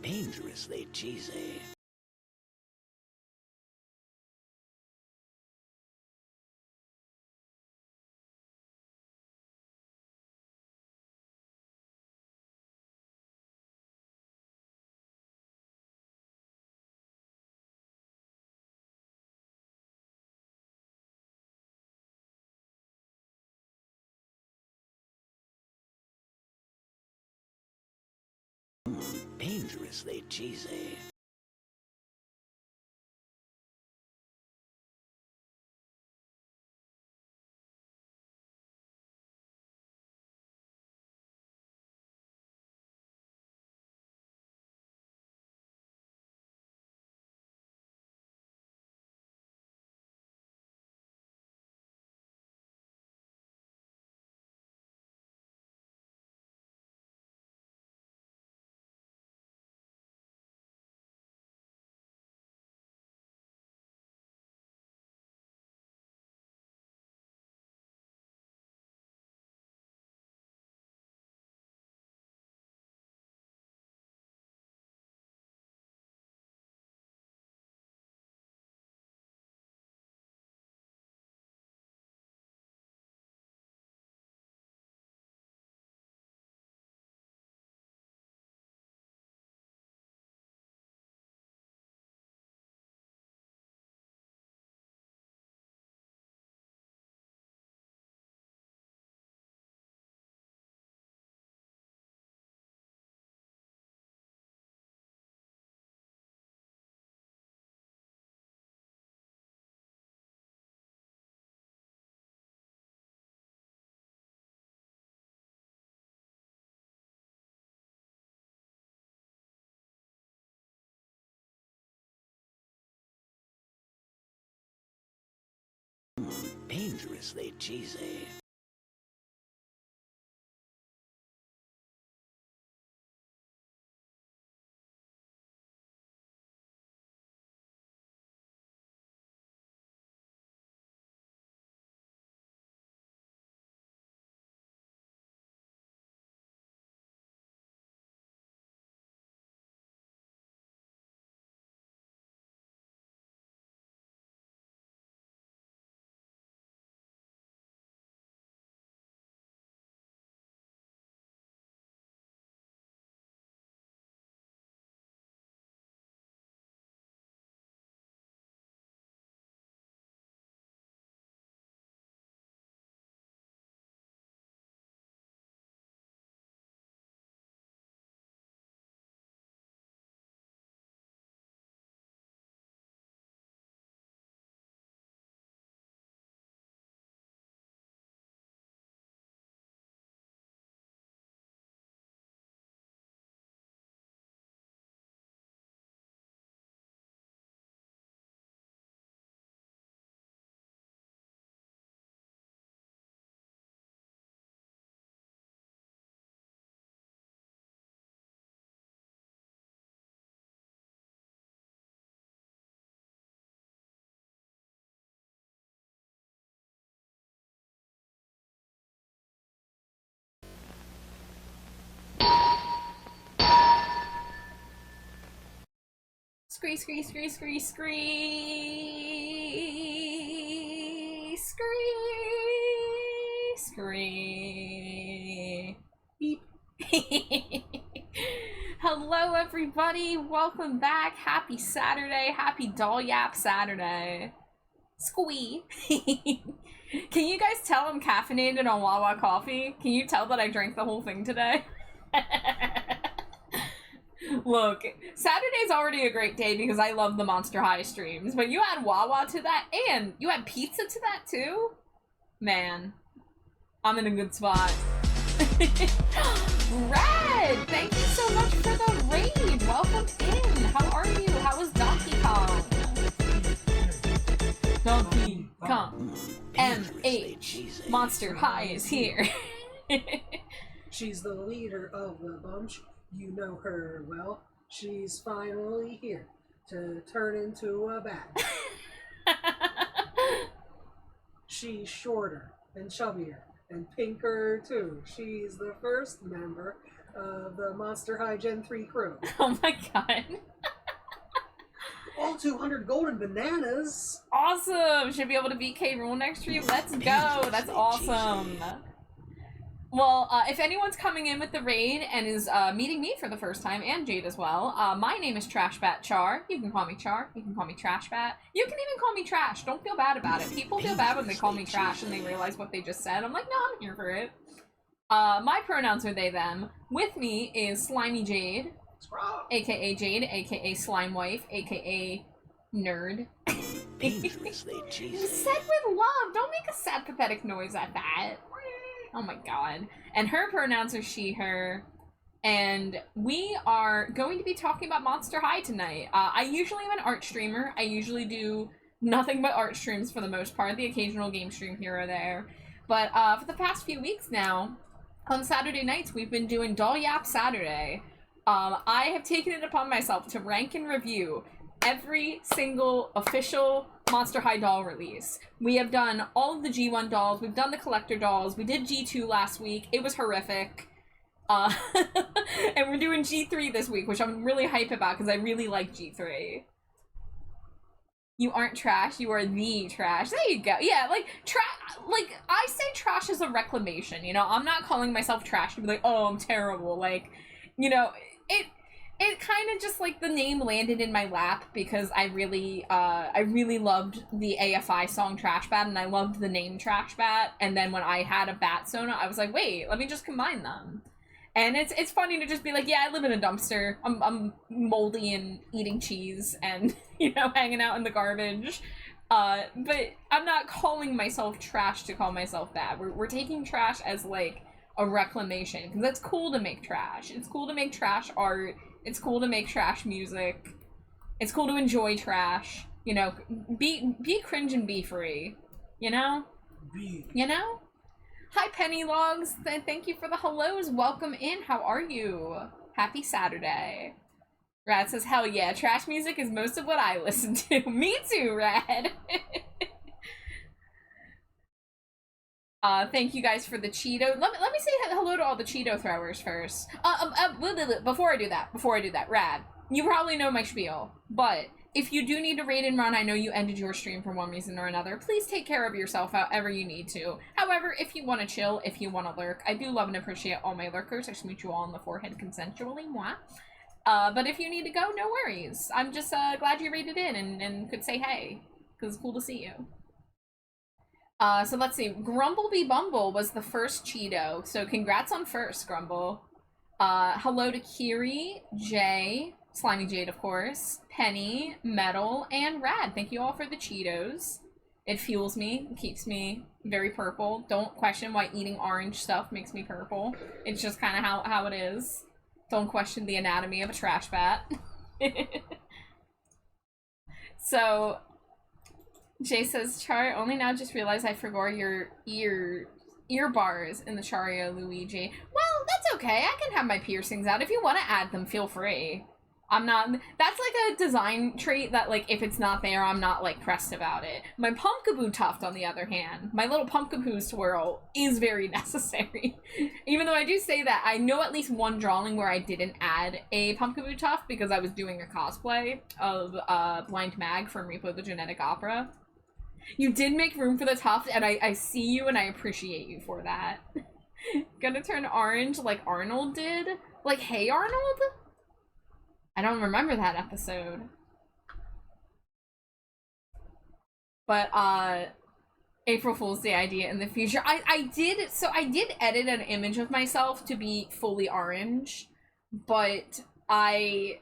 Dangerously cheesy. Dangerously cheesy. Dangerously cheesy. Scree, scree, scree, scree, scree, scree, scree. Beep. Hello, everybody. Welcome back. Happy Saturday. Happy Doll Yap Saturday. Squee. Can you guys tell I'm caffeinated on Wawa coffee? Can you tell that I drank the whole thing today? Look, Saturday's already a great day because I love the Monster High streams, but you add Wawa to that, and you add pizza to that too? Man, I'm in a good spot. Red, thank you so much for the raid. Welcome in. How are you? How was Donkey Kong? Donkey Kong. MH. Monster High is here. She's the leader of the bunch. You know her well. She's finally here to turn into a bat. She's shorter and chubbier and pinker too. She's the first member of the Monster High Gen 3 crew. Oh my god. All 200 golden bananas! Awesome! Should be able to beat K. Rool next stream. Let's go! That's awesome! Cheesy. Well, if anyone's coming in with the raid and is meeting me for the first time, and Jade as well, my name is Trashbat Char. You can call me Char. You can call me Trashbat. You can even call me Trash. Don't feel bad about it. People feel bad when they call me Trash and they realize what they just said. I'm like, no, I'm here for it. My pronouns are they, them. With me is Slimy Jade, aka Jade, aka Slime Wife, aka Nerd. Dangerously cheesy. Said with love. Don't make a sad, pathetic noise at that. Oh my god. And her pronouns are she, her. And we are going to be talking about Monster High tonight. I usually am an art streamer. I usually do nothing but art streams for the most part. The occasional game stream here or there. But for the past few weeks now, on Saturday nights, we've been doing Doll Yap Saturday. I have taken it upon myself to rank and review every single official Monster High doll release. We have done all of the G1 dolls, we've done the collector dolls, we did G2 last week, it was horrific. And we're doing G3 this week, which I'm really hype about because I really like G3. You aren't trash, you are the trash. There you go. Yeah, like, I say trash as a reclamation, you know? I'm not calling myself trash to be like, oh, I'm terrible. Like, you know, it kind of just, like, the name landed in my lap because I really loved the AFI song Trash Bat, and I loved the name Trash Bat, and then when I had a bat Sona, I was like, wait, let me just combine them. And it's funny to just be like, yeah, I live in a dumpster, I'm moldy and eating cheese and, you know, hanging out in the garbage. But I'm not calling myself trash to call myself that. We're taking trash as, like, a reclamation, because it's cool to make trash. It's cool to make trash art. It's cool to make trash music. It's cool to enjoy trash. You know, be cringe and be free. You know? You know? Hi, Penny Logs. Thank you for the hellos. Welcome in. How are you? Happy Saturday. Rad says, hell yeah, trash music is most of what I listen to. Me too, Rad. Thank you guys for the Cheeto. Let me say hello to all the Cheeto throwers first. Before I do that, Rad, you probably know my spiel, but if you do need to raid and run, I know you ended your stream for one reason or another, please take care of yourself however you need to. However, if you want to chill, if you want to lurk, I do love and appreciate all my lurkers. I smooch you all on the forehead consensually, mwah. But if you need to go, no worries. I'm just glad you raided in and could say hey, because it's cool to see you. So let's see. Grumblebee Bumble was the first Cheeto, so congrats on first, Grumble. Hello to Kiri, Jay, Slimy Jade, of course, Penny, Metal, and Rad. Thank you all for the Cheetos. It fuels me, it keeps me very purple. Don't question why eating orange stuff makes me purple. It's just kind of how it is. Don't question the anatomy of a trash bat. So... Jay says, Char, only now just realized I forgot your ear bars in the Chario Luigi. Well, that's okay. I can have my piercings out. If you want to add them, feel free. I'm not... That's like a design trait that, like, if it's not there, I'm not, like, pressed about it. My Pumpkaboo tuft, on the other hand, my little Pumpkaboo swirl is very necessary. Even though I do say that, I know at least one drawing where I didn't add a Pumpkaboo tuft because I was doing a cosplay of Blind Mag from Repo the Genetic Opera. You did make room for the tuft, and I see you and I appreciate you for that. Gonna turn orange like Arnold did? Like, hey Arnold? I don't remember that episode. But, April Fool's Day idea in the future. I did edit an image of myself to be fully orange, but I,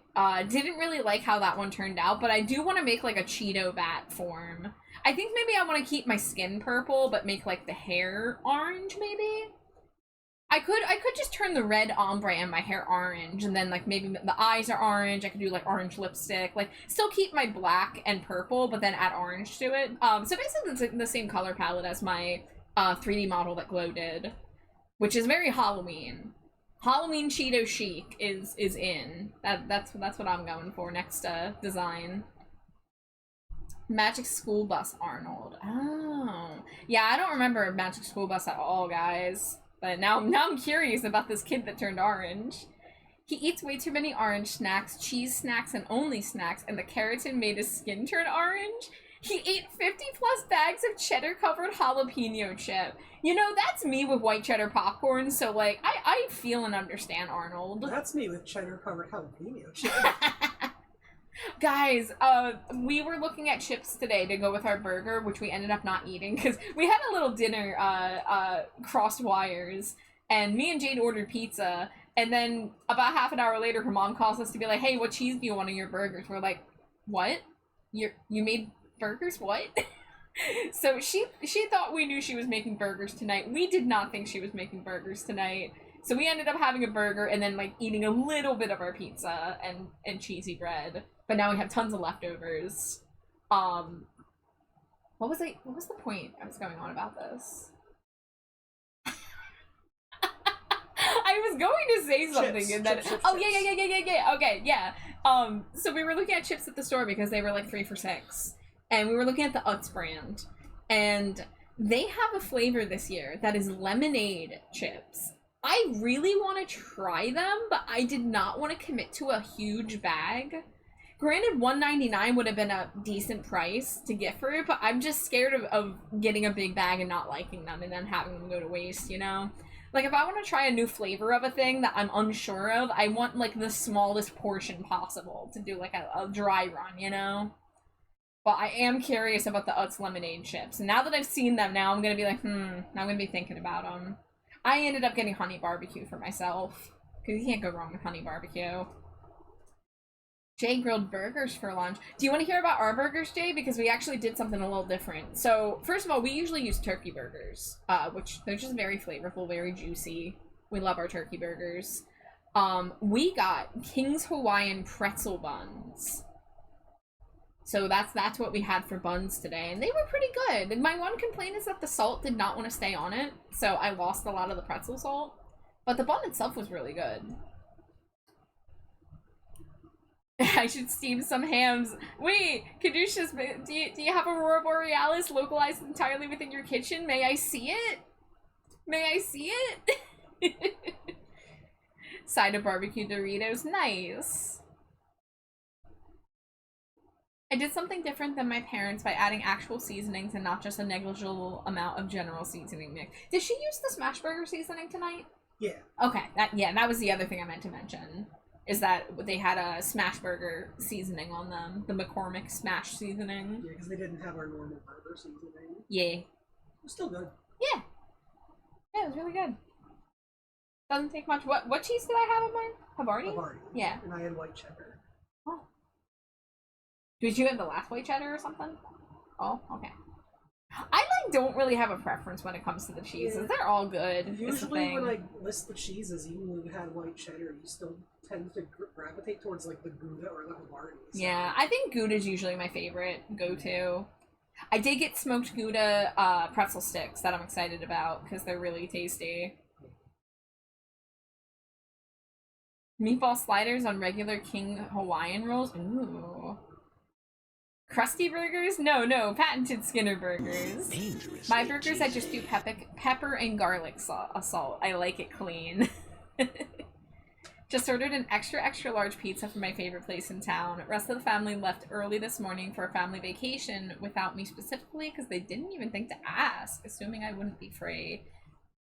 didn't really like how that one turned out, but I do want to make, like, a Cheeto bat form. I think maybe I want to keep my skin purple, but make, like, the hair orange, maybe? I could just turn the red ombre in my hair orange, and then, like, maybe the eyes are orange. I could do, like, orange lipstick. Like, still keep my black and purple, but then add orange to it. So basically it's the same color palette as my 3D model that Glow did, which is very Halloween. Halloween Cheeto chic is in. That's what I'm going for next design. Magic School Bus Arnold. Oh. Yeah, I don't remember Magic School Bus at all, guys. But now I'm curious about this kid that turned orange. He eats way too many orange snacks, cheese snacks, and only snacks, and the keratin made his skin turn orange. He ate 50 plus bags of cheddar covered jalapeno chip. You know, that's me with white cheddar popcorn, so like, I feel and understand Arnold. That's me with cheddar covered jalapeno chip. Guys, we were looking at chips today to go with our burger, which we ended up not eating, because we had a little dinner, crossed wires, and me and Jade ordered pizza, and then about half an hour later, her mom calls us to be like, hey, what cheese do you want on your burgers? We're like, what? You made burgers? What? So she thought we knew she was making burgers tonight. We did not think she was making burgers tonight. So we ended up having a burger and then like eating a little bit of our pizza and cheesy bread. But now we have tons of leftovers. What was the point I was going on about this? I was going to say something Chips, and then chips. yeah. Okay, yeah. So we were looking at chips at the store because they were like 3 for $6. And we were looking at the Utz brand. And they have a flavor this year that is lemonade chips. I really want to try them, but I did not want to commit to a huge bag. Granted, $1.99 would have been a decent price to get for it, but I'm just scared of getting a big bag and not liking them and then having them go to waste, you know? Like, if I want to try a new flavor of a thing that I'm unsure of, I want, like, the smallest portion possible to do, like, a dry run, you know? But I am curious about the Utz lemonade chips. And now that I've seen them, now I'm going to be like, I'm going to be thinking about them. I ended up getting honey barbecue for myself, because you can't go wrong with honey barbecue. Jay grilled burgers for lunch. Do you want to hear about our burgers, Jay? Because we actually did something a little different. So, first of all, we usually use turkey burgers, which they're just very flavorful, very juicy. We love our turkey burgers. We got King's Hawaiian pretzel buns. So that's what we had for buns today, and they were pretty good. And my one complaint is that the salt did not want to stay on it, so I lost a lot of the pretzel salt. But the bun itself was really good. I should steam some hams. Wait, Caduceus, do you have Aurora Borealis localized entirely within your kitchen? May I see it? May I see it? Side of barbecue Doritos. Nice. I did something different than my parents by adding actual seasonings and not just a negligible amount of general seasoning mix. Did she use the smash burger seasoning tonight? Yeah. Okay, that was the other thing I meant to mention. Is that they had a smash burger seasoning on them. The McCormick smash seasoning. Yeah, because they didn't have our normal burger seasoning. Yeah. It was still good. Yeah. Yeah, it was really good. Doesn't take much. What cheese did I have on mine? Havarti? Havarti. Yeah. And I had white cheddar. Oh. Did you have the last white cheddar or something? Oh, okay. I don't really have a preference when it comes to the cheeses. Yeah. They're all good. Usually when I list the cheeses, even when you had white cheddar, you still tend to gravitate towards like the Gouda or the Havarti. So. Yeah, I think Gouda is usually my favorite go-to. I did get smoked Gouda pretzel sticks that I'm excited about because they're really tasty. Meatball sliders on regular King Hawaiian rolls. Ooh. Crusty burgers? No, patented Skinner burgers. My burgers, I just do pepper and garlic salt. I like it clean. Just ordered an extra large pizza from my favorite place in town. Rest of the family left early this morning for a family vacation without me specifically because they didn't even think to ask, assuming I wouldn't be free.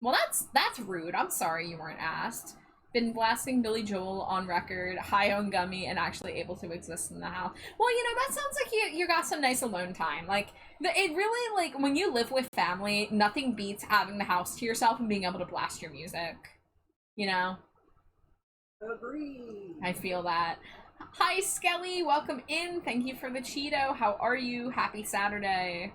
Well, that's rude. I'm sorry you weren't asked. Been blasting Billy Joel on record, high on gummy, and actually able to exist in the house. Well, you know, that sounds like you got some nice alone time. Like, it really, like, when you live with family, nothing beats having the house to yourself and being able to blast your music. You know? Agree. I feel that. Hi, Skelly. Welcome in. Thank you for the Cheeto. How are you? Happy Saturday.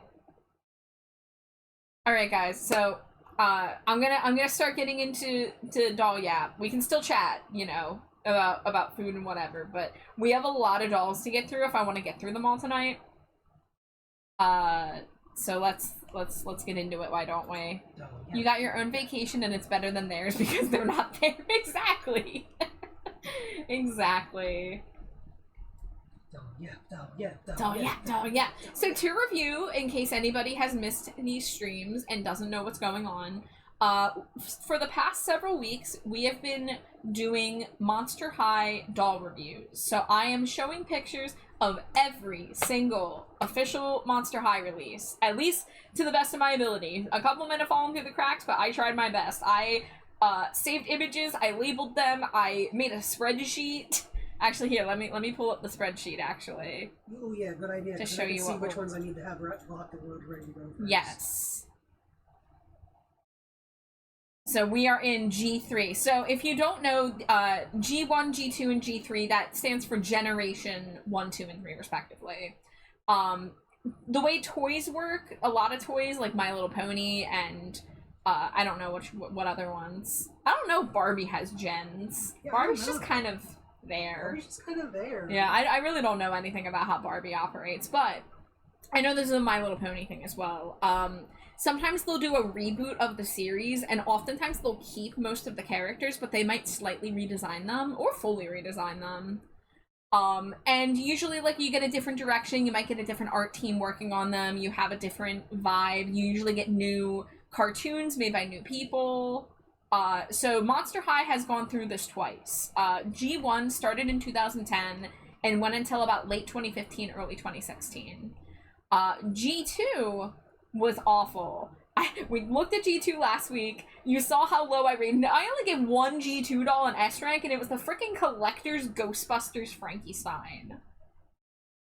Alright, guys. So, I'm gonna start getting into doll yap. We can still chat, you know, about food and whatever, but we have a lot of dolls to get through if I want to get through them all tonight. So let's get into it. Why don't we? You got your own vacation and it's better than theirs because they're not there. Exactly. Exactly. Doll yap. So to review, in case anybody has missed these streams and doesn't know what's going on, For the past several weeks, we have been doing Monster High doll reviews. So I am showing pictures of every single official Monster High release, at least to the best of my ability. A couple might have fallen through the cracks, but I tried my best. I saved images, I labeled them, I made a spreadsheet. Actually, here, let me pull up the spreadsheet, actually. Oh yeah, good idea. To show you see what which ones I need to have locked and loaded ready to go first. Yes. So we are in G3. So if you don't know, G1, G2, and G3, that stands for Generation 1, 2, and 3, respectively. The way toys work, a lot of toys, like My Little Pony and, I don't know what other ones. I don't know if Barbie has gens. Yeah, Barbie's just kind of there. Barbie's just kind of there. Yeah, I really don't know anything about how Barbie operates, but I know this is a My Little Pony thing as well. Sometimes they'll do a reboot of the series, and oftentimes they'll keep most of the characters, but they might slightly redesign them, or fully redesign them. And usually, like, you get a different direction, you might get a different art team working on them, you have a different vibe, you usually get new cartoons made by new people. So Monster High has gone through this twice. G1 started in 2010, and went until about late 2015, early 2016. G2 was awful. We looked at G2 last week. You saw how low I rated. I only gave one G2 doll an S rank, and it was the freaking Collector's Ghostbusters Frankenstein.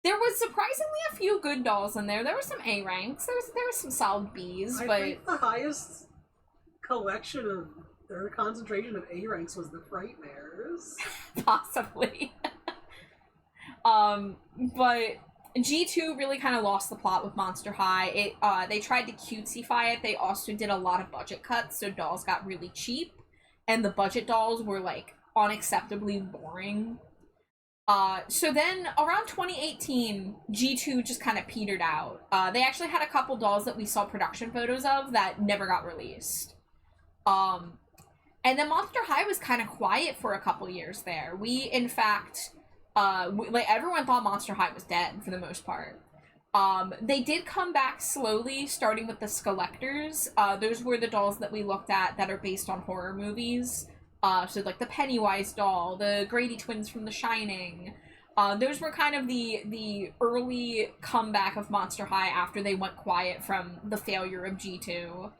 There was surprisingly a few good dolls in there. There were some A ranks. There was some solid Bs, but I think the highest collection of or concentration of A ranks was the Frightmares. Possibly. But G2 really kind of lost the plot with Monster High. They tried to cutesify it. They also did a lot of budget cuts, so dolls got really cheap, and the budget dolls were, like, unacceptably boring. So then, around 2018, G2 just kind of petered out. They actually had a couple dolls that we saw production photos of that never got released. And then Monster High was kind of quiet for a couple years there. We, in fact... like, everyone thought Monster High was dead, for the most part. They did come back slowly, starting with the Skelectors. Those were the dolls that we looked at that are based on horror movies. So, like, the Pennywise doll, the Grady twins from The Shining. Those were kind of the early comeback of Monster High after they went quiet from the failure of G2.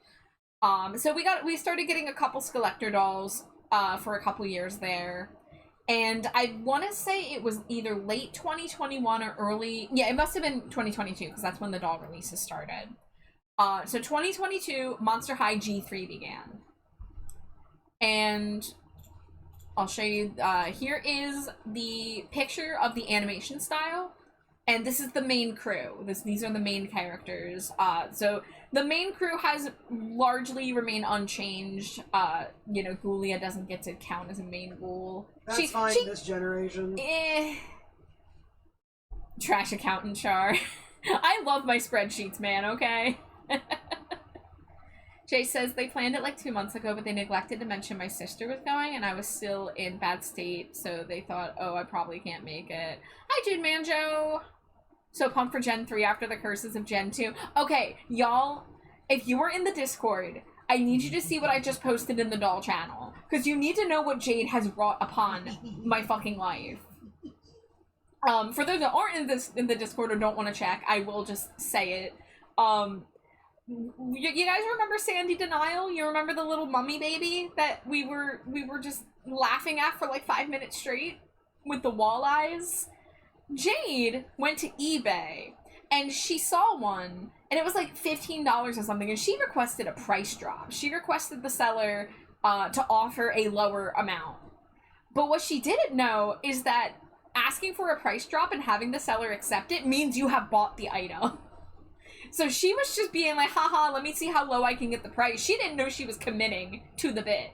So we started getting a couple Skelector dolls, for a couple years there. And I want to say it was either late 2021 or early... Yeah, it must have been 2022, because that's when the doll releases started. So 2022, Monster High G3 began. And I'll show you... here is the picture of the animation style. And this is the main crew. These are the main characters. So the main crew has largely remained unchanged. You know, Ghoulia doesn't get to count as a main ghoul. That's fine this generation. Trash accountant Char. I love my spreadsheets, man, okay? Jay says they planned it like 2 months ago, but they neglected to mention my sister was going, and I was still in bad state, so they thought, oh, I probably can't make it. Hi, Jude Manjo! So pumped for Gen 3 after the curses of Gen 2. Okay, y'all, if you were in the Discord, I need you to see what I just posted in the doll channel, because you need to know what Jade has wrought upon my fucking life. For those that aren't in the Discord or don't want to check, I will just say it. You guys remember Sandy Denial? You remember the little mummy baby that we were just laughing at for like 5 minutes straight with the wall eyes? Jade went to eBay and she saw one and it was like $15 or something, and she requested a price drop. She requested the seller to offer a lower amount. But what she didn't know is that asking for a price drop and having the seller accept it means you have bought the item. So she was just being like, haha, let me see how low I can get the price. She didn't know she was committing to the bid.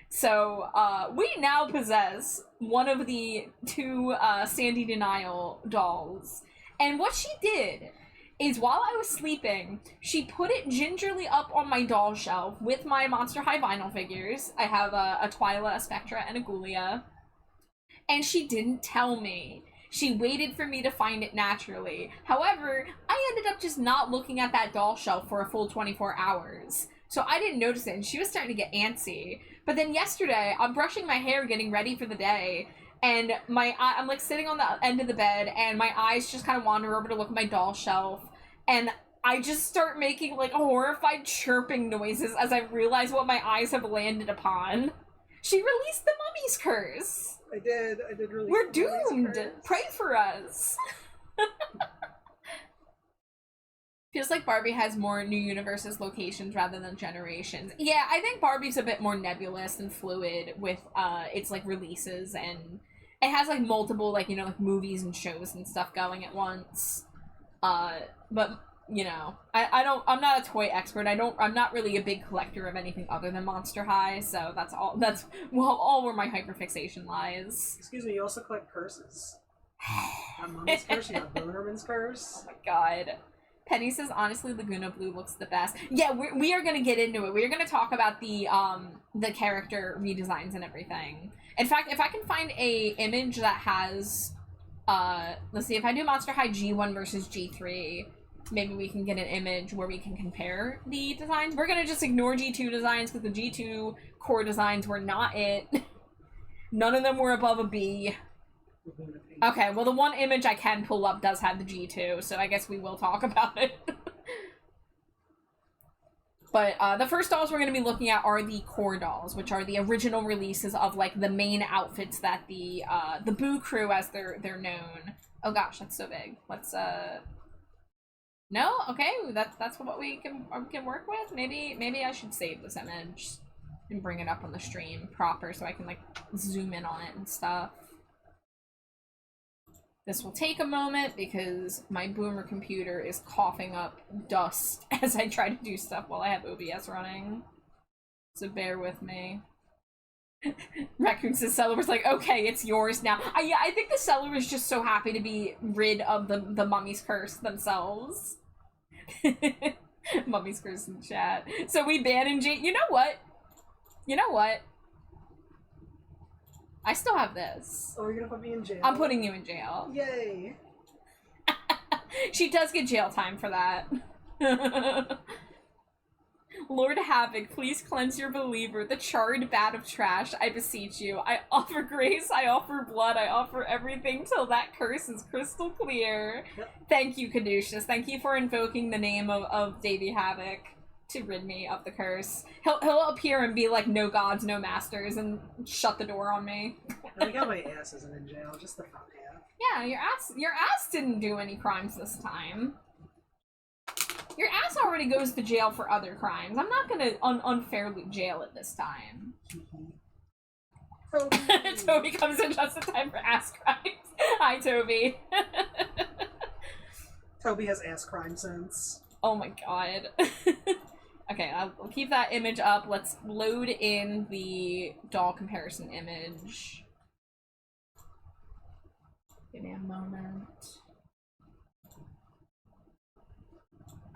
So, we now possess one of the two, Sandy Denial dolls. And what she did is, while I was sleeping, she put it gingerly up on my doll shelf with my Monster High vinyl figures. I have a Twyla, a Spectra, and a Ghoulia. And she didn't tell me. She waited for me to find it naturally. However, I ended up just not looking at that doll shelf for a full 24 hours. So I didn't notice it, and she was starting to get antsy. But then yesterday, I'm brushing my hair, getting ready for the day, and I'm like sitting on the end of the bed, and my eyes just kind of wander over to look at my doll shelf, and I just start making like horrified chirping noises as I realize what my eyes have landed upon. She released the mummy's curse. I did release. We're the mummy's doomed. curse. Pray for us. Feels like Barbie has more New Universes locations rather than generations. Yeah, I think Barbie's a bit more nebulous and fluid with its like releases, and it has like multiple like, you know, like movies and shows and stuff going at once. But you know, I'm not a toy expert. I'm not really a big collector of anything other than Monster High, so that's all where my hyperfixation lies. Excuse me, you also collect curses. Got Mummy's curse, you got Bonerman's curse. Oh my god. Penny says, honestly, Laguna Blue looks the best. Yeah, we are going to get into it. We're going to talk about the character redesigns and everything. In fact, if I can find a image that has, let's see, if I do Monster High G1 versus G3, maybe we can get an image where we can compare the designs. We're going to just ignore G2 designs because the G2 core designs were not it. None of them were above a B. Okay, well, the one image I can pull up does have the G2, so I guess we will talk about it. But the first dolls we're going to be looking at are the core dolls, which are the original releases of like the main outfits that the Boo Crew, as they're known. Oh gosh, that's so big. Let's no, okay, that's what we can work with. Maybe I should save this image and bring it up on the stream proper so I can like zoom in on it and stuff. This will take a moment because my boomer computer is coughing up dust as I try to do stuff while I have OBS running. So bear with me. Raccoon says seller was like, okay, it's yours now. Yeah, I think the seller was just so happy to be rid of the mummy's curse themselves. Mummy's curse in chat. So we ban in G. You know what? I still have this. Oh, you're gonna put me in jail? I'm putting you in jail. Yay. She does get jail time for that. Lord Havoc, please cleanse your believer, the charred bat of trash, I beseech you. I offer grace, I offer blood, I offer everything till that curse is crystal clear. Yep. Thank you, Caduceus. Thank you for invoking the name of Davy Havoc to rid me of the curse. He'll appear and be like, no gods, no masters, and shut the door on me. I think how my ass isn't in jail, just the front half. Yeah, your ass didn't do any crimes this time. Your ass already goes to jail for other crimes. I'm not gonna unfairly jail it this time. Toby. Toby comes in just in time for ass crimes. Hi, Toby. Toby has ass crime sense. Oh my god. Okay, I'll keep that image up. Let's load in the doll comparison image. Give me a moment.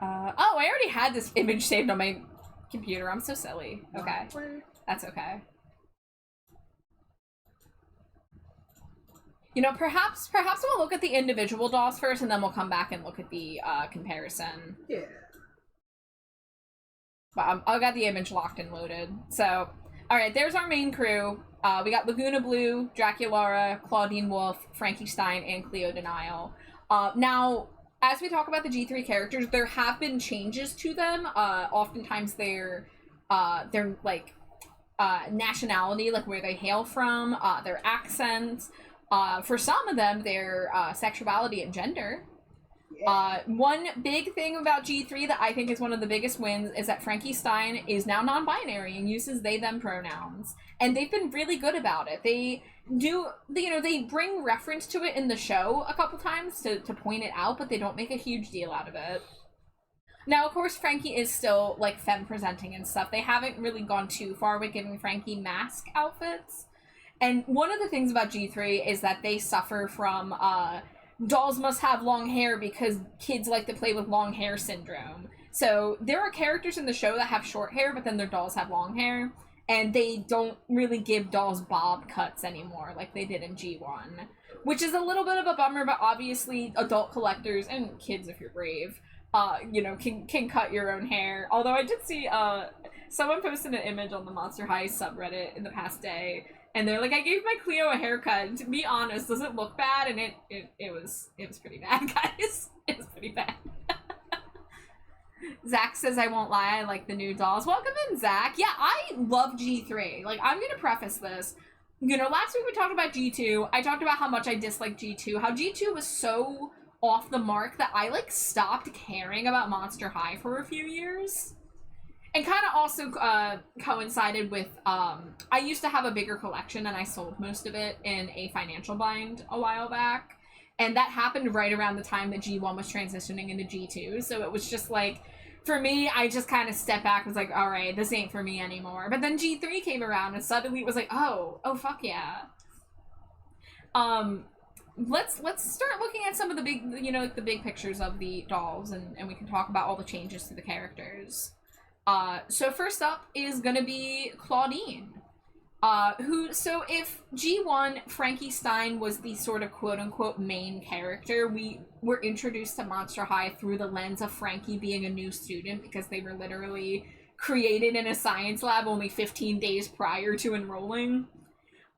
Oh, I already had this image saved on my computer. I'm so silly. Okay. That's okay. You know, perhaps we'll look at the individual dolls first, and then we'll come back and look at the comparison. Yeah. But I got the image locked and loaded. So, alright, there's our main crew. We got Laguna Blue, Draculara, Claudine Wolf, Frankie Stein, and Cleo Denial. Now, as we talk about the G3 characters, there have been changes to them. Oftentimes their like nationality, like where they hail from, their accents. For some of them, their sexuality and gender. One big thing about G3 that I think is one of the biggest wins is that Frankie Stein is now non-binary and uses they/them pronouns, and they've been really good about it. They bring reference to it in the show a couple times to point it out, but they don't make a huge deal out of it. Now, of course, Frankie is still like femme presenting and stuff. They haven't really gone too far with giving Frankie mask outfits. And one of the things about G3 is that they suffer from dolls must have long hair because kids like to play with long hair syndrome. So there are characters in the show that have short hair, but then their dolls have long hair. And they don't really give dolls bob cuts anymore like they did in G1. Which is a little bit of a bummer, but obviously adult collectors, and kids if you're brave, can cut your own hair. Although I did see Someone posted an image on the Monster High subreddit in the past day, and they're like, I gave my Cleo a haircut, and to be honest, does it look bad? And it was pretty bad, guys. It was pretty bad. Zach says, I won't lie, I like the new dolls. Welcome in, Zach. Yeah, I love G3. Like, I'm gonna preface this. You know, last week we talked about G2. I talked about how much I dislike G2, how G2 was so off the mark that I, like, stopped caring about Monster High for a few years. And kind of also coincided with, I used to have a bigger collection and I sold most of it in a financial bind a while back. And that happened right around the time that G1 was transitioning into G2. So it was just like, for me, I just kind of stepped back, was like, all right, this ain't for me anymore. But then G3 came around and suddenly it was like, oh, fuck yeah. Let's start looking at some of the big, you know, like the big pictures of the dolls, and we can talk about all the changes to the characters. So first up is gonna be Claudine. So if G1, Frankie Stein was the sort of quote-unquote main character, we were introduced to Monster High through the lens of Frankie being a new student, because they were literally created in a science lab only 15 days prior to enrolling.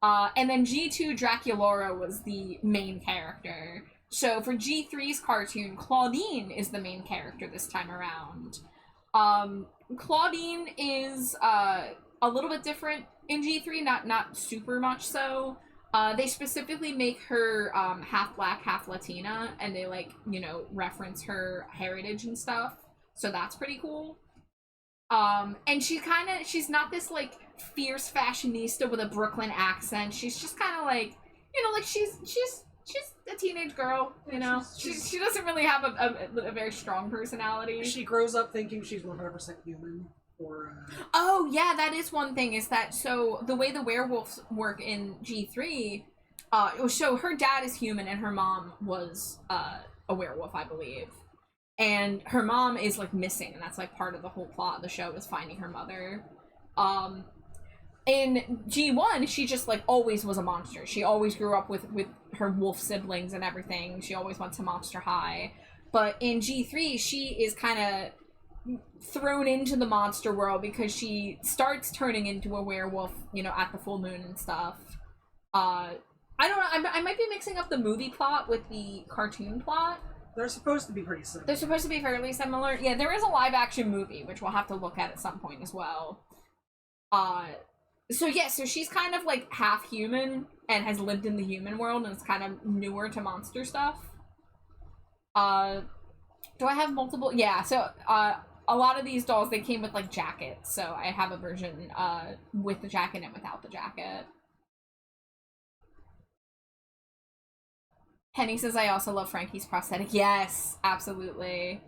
And then G2, Draculaura was the main character. So for G3's cartoon, Claudine is the main character this time around. Claudine is a little bit different in G3, not super much so. They specifically make her half black, half Latina, and they, like, you know, reference her heritage and stuff. So that's pretty cool. And she's not this, like, fierce fashionista with a Brooklyn accent. She's just kind of like, you know, like, she's a teenage girl, you know? She doesn't really have a very strong personality. She grows up thinking she's 100% human. Oh, yeah, that is one thing, is that, so the way the werewolves work in G3, so her dad is human and her mom was a werewolf, I believe. And her mom is, like, missing, and that's, like, part of the whole plot of the show, is finding her mother. In G1, she just, like, always was a monster. She always grew up with her wolf siblings and everything. She always went to Monster High. But in G3, she is kind of thrown into the monster world because she starts turning into a werewolf, you know, at the full moon and stuff. I don't know, I might be mixing up the movie plot with the cartoon plot. They're supposed to be pretty similar. They're supposed to be fairly similar. Yeah, there is a live action movie, which we'll have to look at some point as well. So she's kind of like half human and has lived in the human world and is kind of newer to monster stuff. Do I have multiple? Yeah, so a lot of these dolls, they came with, like, jackets, so I have a version with the jacket and without the jacket. Penny says, I also love Frankie's prosthetic. Yes, absolutely.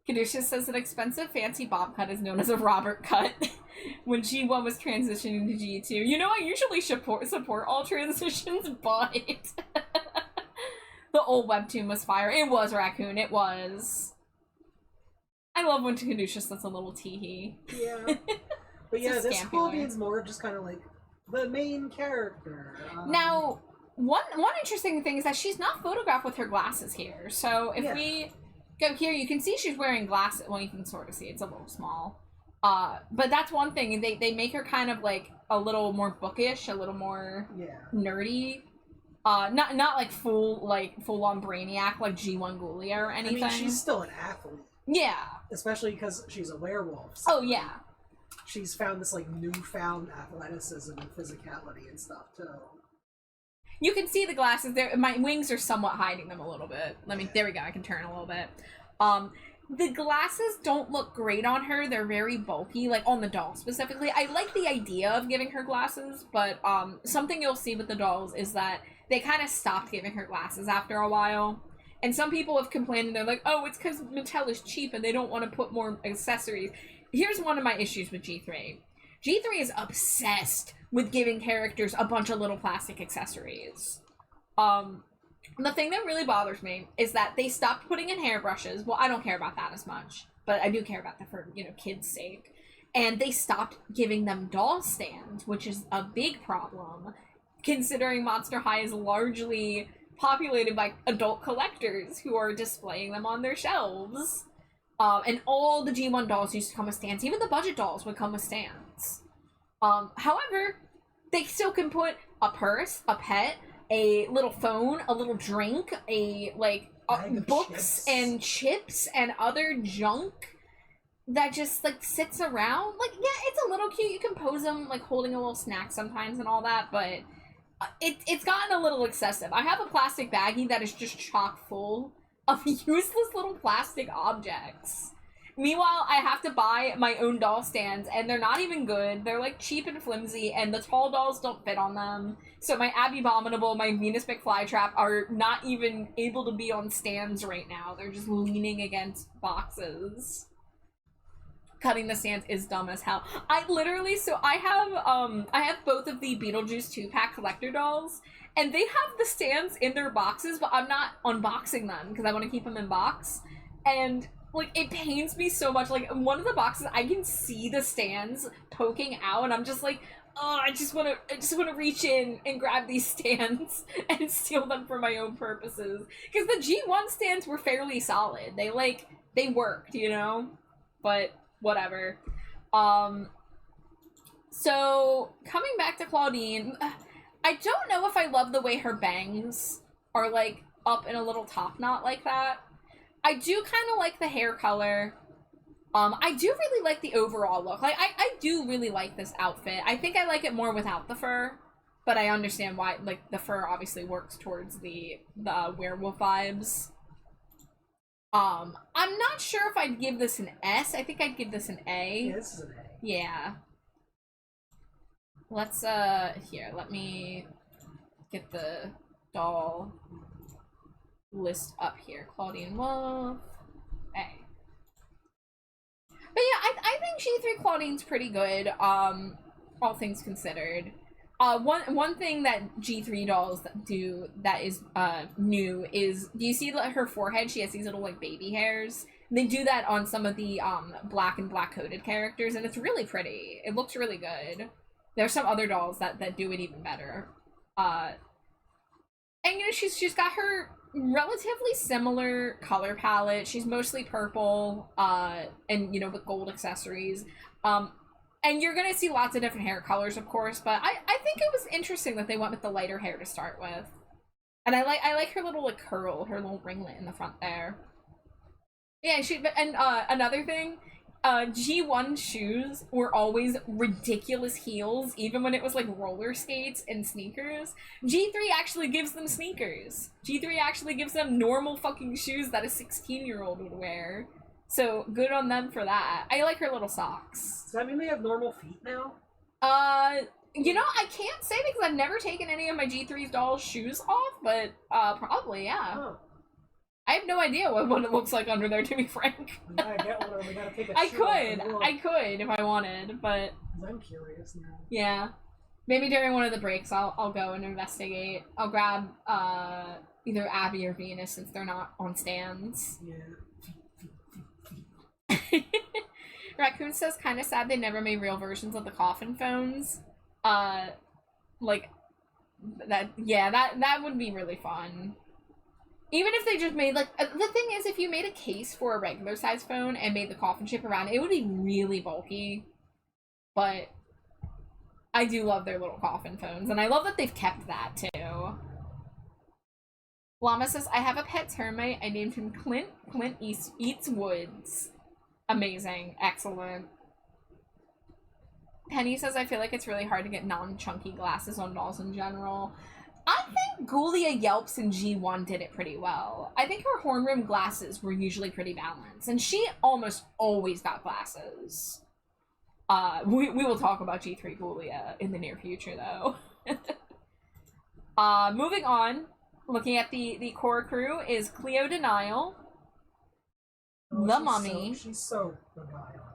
Caduceus says an expensive fancy bob cut is known as a Robert cut. When G1 was transitioning to G2. You know, I usually support all transitions, but the old webtoon was fire. It was Raccoon, it was. I love when Caduceus does a little teehee. Yeah. But yeah, this Claudine's more just kind of like the main character. Now, one interesting thing is that she's not photographed with her glasses here. So if we go here, you can see she's wearing glasses. Well, you can sort of see it's a little small. But that's one thing. They make her kind of like a little more bookish, a little more nerdy. Not like full on brainiac like G1 Ghoulia or anything. I mean, she's still an athlete. Yeah. Especially because she's a werewolf. So oh, yeah. She's found this, like, newfound athleticism and physicality and stuff, too. You can see the glasses there. My wings are somewhat hiding them a little bit. There we go. I can turn a little bit. The glasses don't look great on her. They're very bulky, like on the doll specifically. I like the idea of giving her glasses, but something you'll see with the dolls is that they kind of stopped giving her glasses after a while. And some people have complained, and they're like, oh, it's because Mattel is cheap and they don't want to put more accessories. Here's one of my issues with G3. G3 is obsessed with giving characters a bunch of little plastic accessories. The thing that really bothers me is that they stopped putting in hairbrushes. Well, I don't care about that as much, but I do care about that for, you know, kids' sake. And they stopped giving them doll stands, which is a big problem, considering Monster High is largely populated by adult collectors who are displaying them on their shelves. And all the G1 dolls used to come with stands. Even the budget dolls would come with stands. However, they still can put a purse, a pet, a little phone, a little drink, a, like, books and chips and other junk that just, like, sits around. Like, yeah, it's a little cute. You can pose them, like, holding a little snack sometimes and all that, but it's gotten a little excessive. I have a plastic baggie that is just chock full of useless little plastic objects. Meanwhile, I have to buy my own doll stands, and they're not even good. They're, like, cheap and flimsy, and the tall dolls don't fit on them. So my Abby Abominable, my Venus McFlytrap are not even able to be on stands right now. They're just leaning against boxes. Cutting the stands is dumb as hell. I have both of the Beetlejuice 2-pack collector dolls, and they have the stands in their boxes, but I'm not unboxing them because I want to keep them in box. And, like, it pains me so much. Like, in one of the boxes, I can see the stands poking out, and I'm just like, oh, I just want to reach in and grab these stands and steal them for my own purposes. Because the G1 stands were fairly solid. They worked, you know? But whatever. So, coming back to Claudine, I don't know if I love the way her bangs are, like, up in a little top knot like that. I do kind of like the hair color. I do really like the overall look. Like, I do really like this outfit. I think I like it more without the fur, but I understand why, like, the fur obviously works towards the werewolf vibes. I'm not sure if I'd give this an S. I think I'd give this an A. Yeah, this is an A. Yeah. Let's, here, let me get the doll list up here. Claudine Wolf, A. But yeah, I think G3 Claudine's pretty good, all things considered. One thing that G3 dolls do that is new is, do you see her forehead? She has these little, like, baby hairs. They do that on some of the black and black coded characters, and it's really pretty. It looks really good. There's some other dolls that do it even better. And you know, she's got her relatively similar color palette. She's mostly purple, and you know, with gold accessories. And you're gonna see lots of different hair colors, of course, but I think it was interesting that they went with the lighter hair to start with. And I like her little, like, curl, her little ringlet in the front there. Yeah, another thing, G1 shoes were always ridiculous heels, even when it was, like, roller skates and sneakers. G3 actually gives them sneakers. G3 actually gives them normal fucking shoes that a 16-year-old would wear. So, good on them for that. I like her little socks. Does that mean they have normal feet now? You know, I can't say because I've never taken any of my G3's dolls' shoes off, but, probably, yeah. Huh. I have no idea what it looks like under there, to be frank. We gotta get one, or we gotta take a I could if I wanted, but... I'm curious now. Yeah. Maybe during one of the breaks, I'll go and investigate. I'll grab, either Abby or Venus, since they're not on stands. Yeah. Raccoon says, kind of sad they never made real versions of the coffin phones. Like, that would be really fun. Even if they just made, like, the thing is, if you made a case for a regular size phone and made the coffin chip around it, it would be really bulky. But I do love their little coffin phones, and I love that they've kept that, too. Llama says, I have a pet termite. I named him Clint. Clint eats woods. Amazing. Excellent. Penny says, I feel like it's really hard to get non-chunky glasses on dolls in general. I think Ghoulia Yelps in G1 did it pretty well. I think her horn rim glasses were usually pretty balanced, and she almost always got glasses. We will talk about G3 Ghoulia in the near future, though. Moving on, looking at the core crew is Cleo Denial, the Mummy. She's so Denial.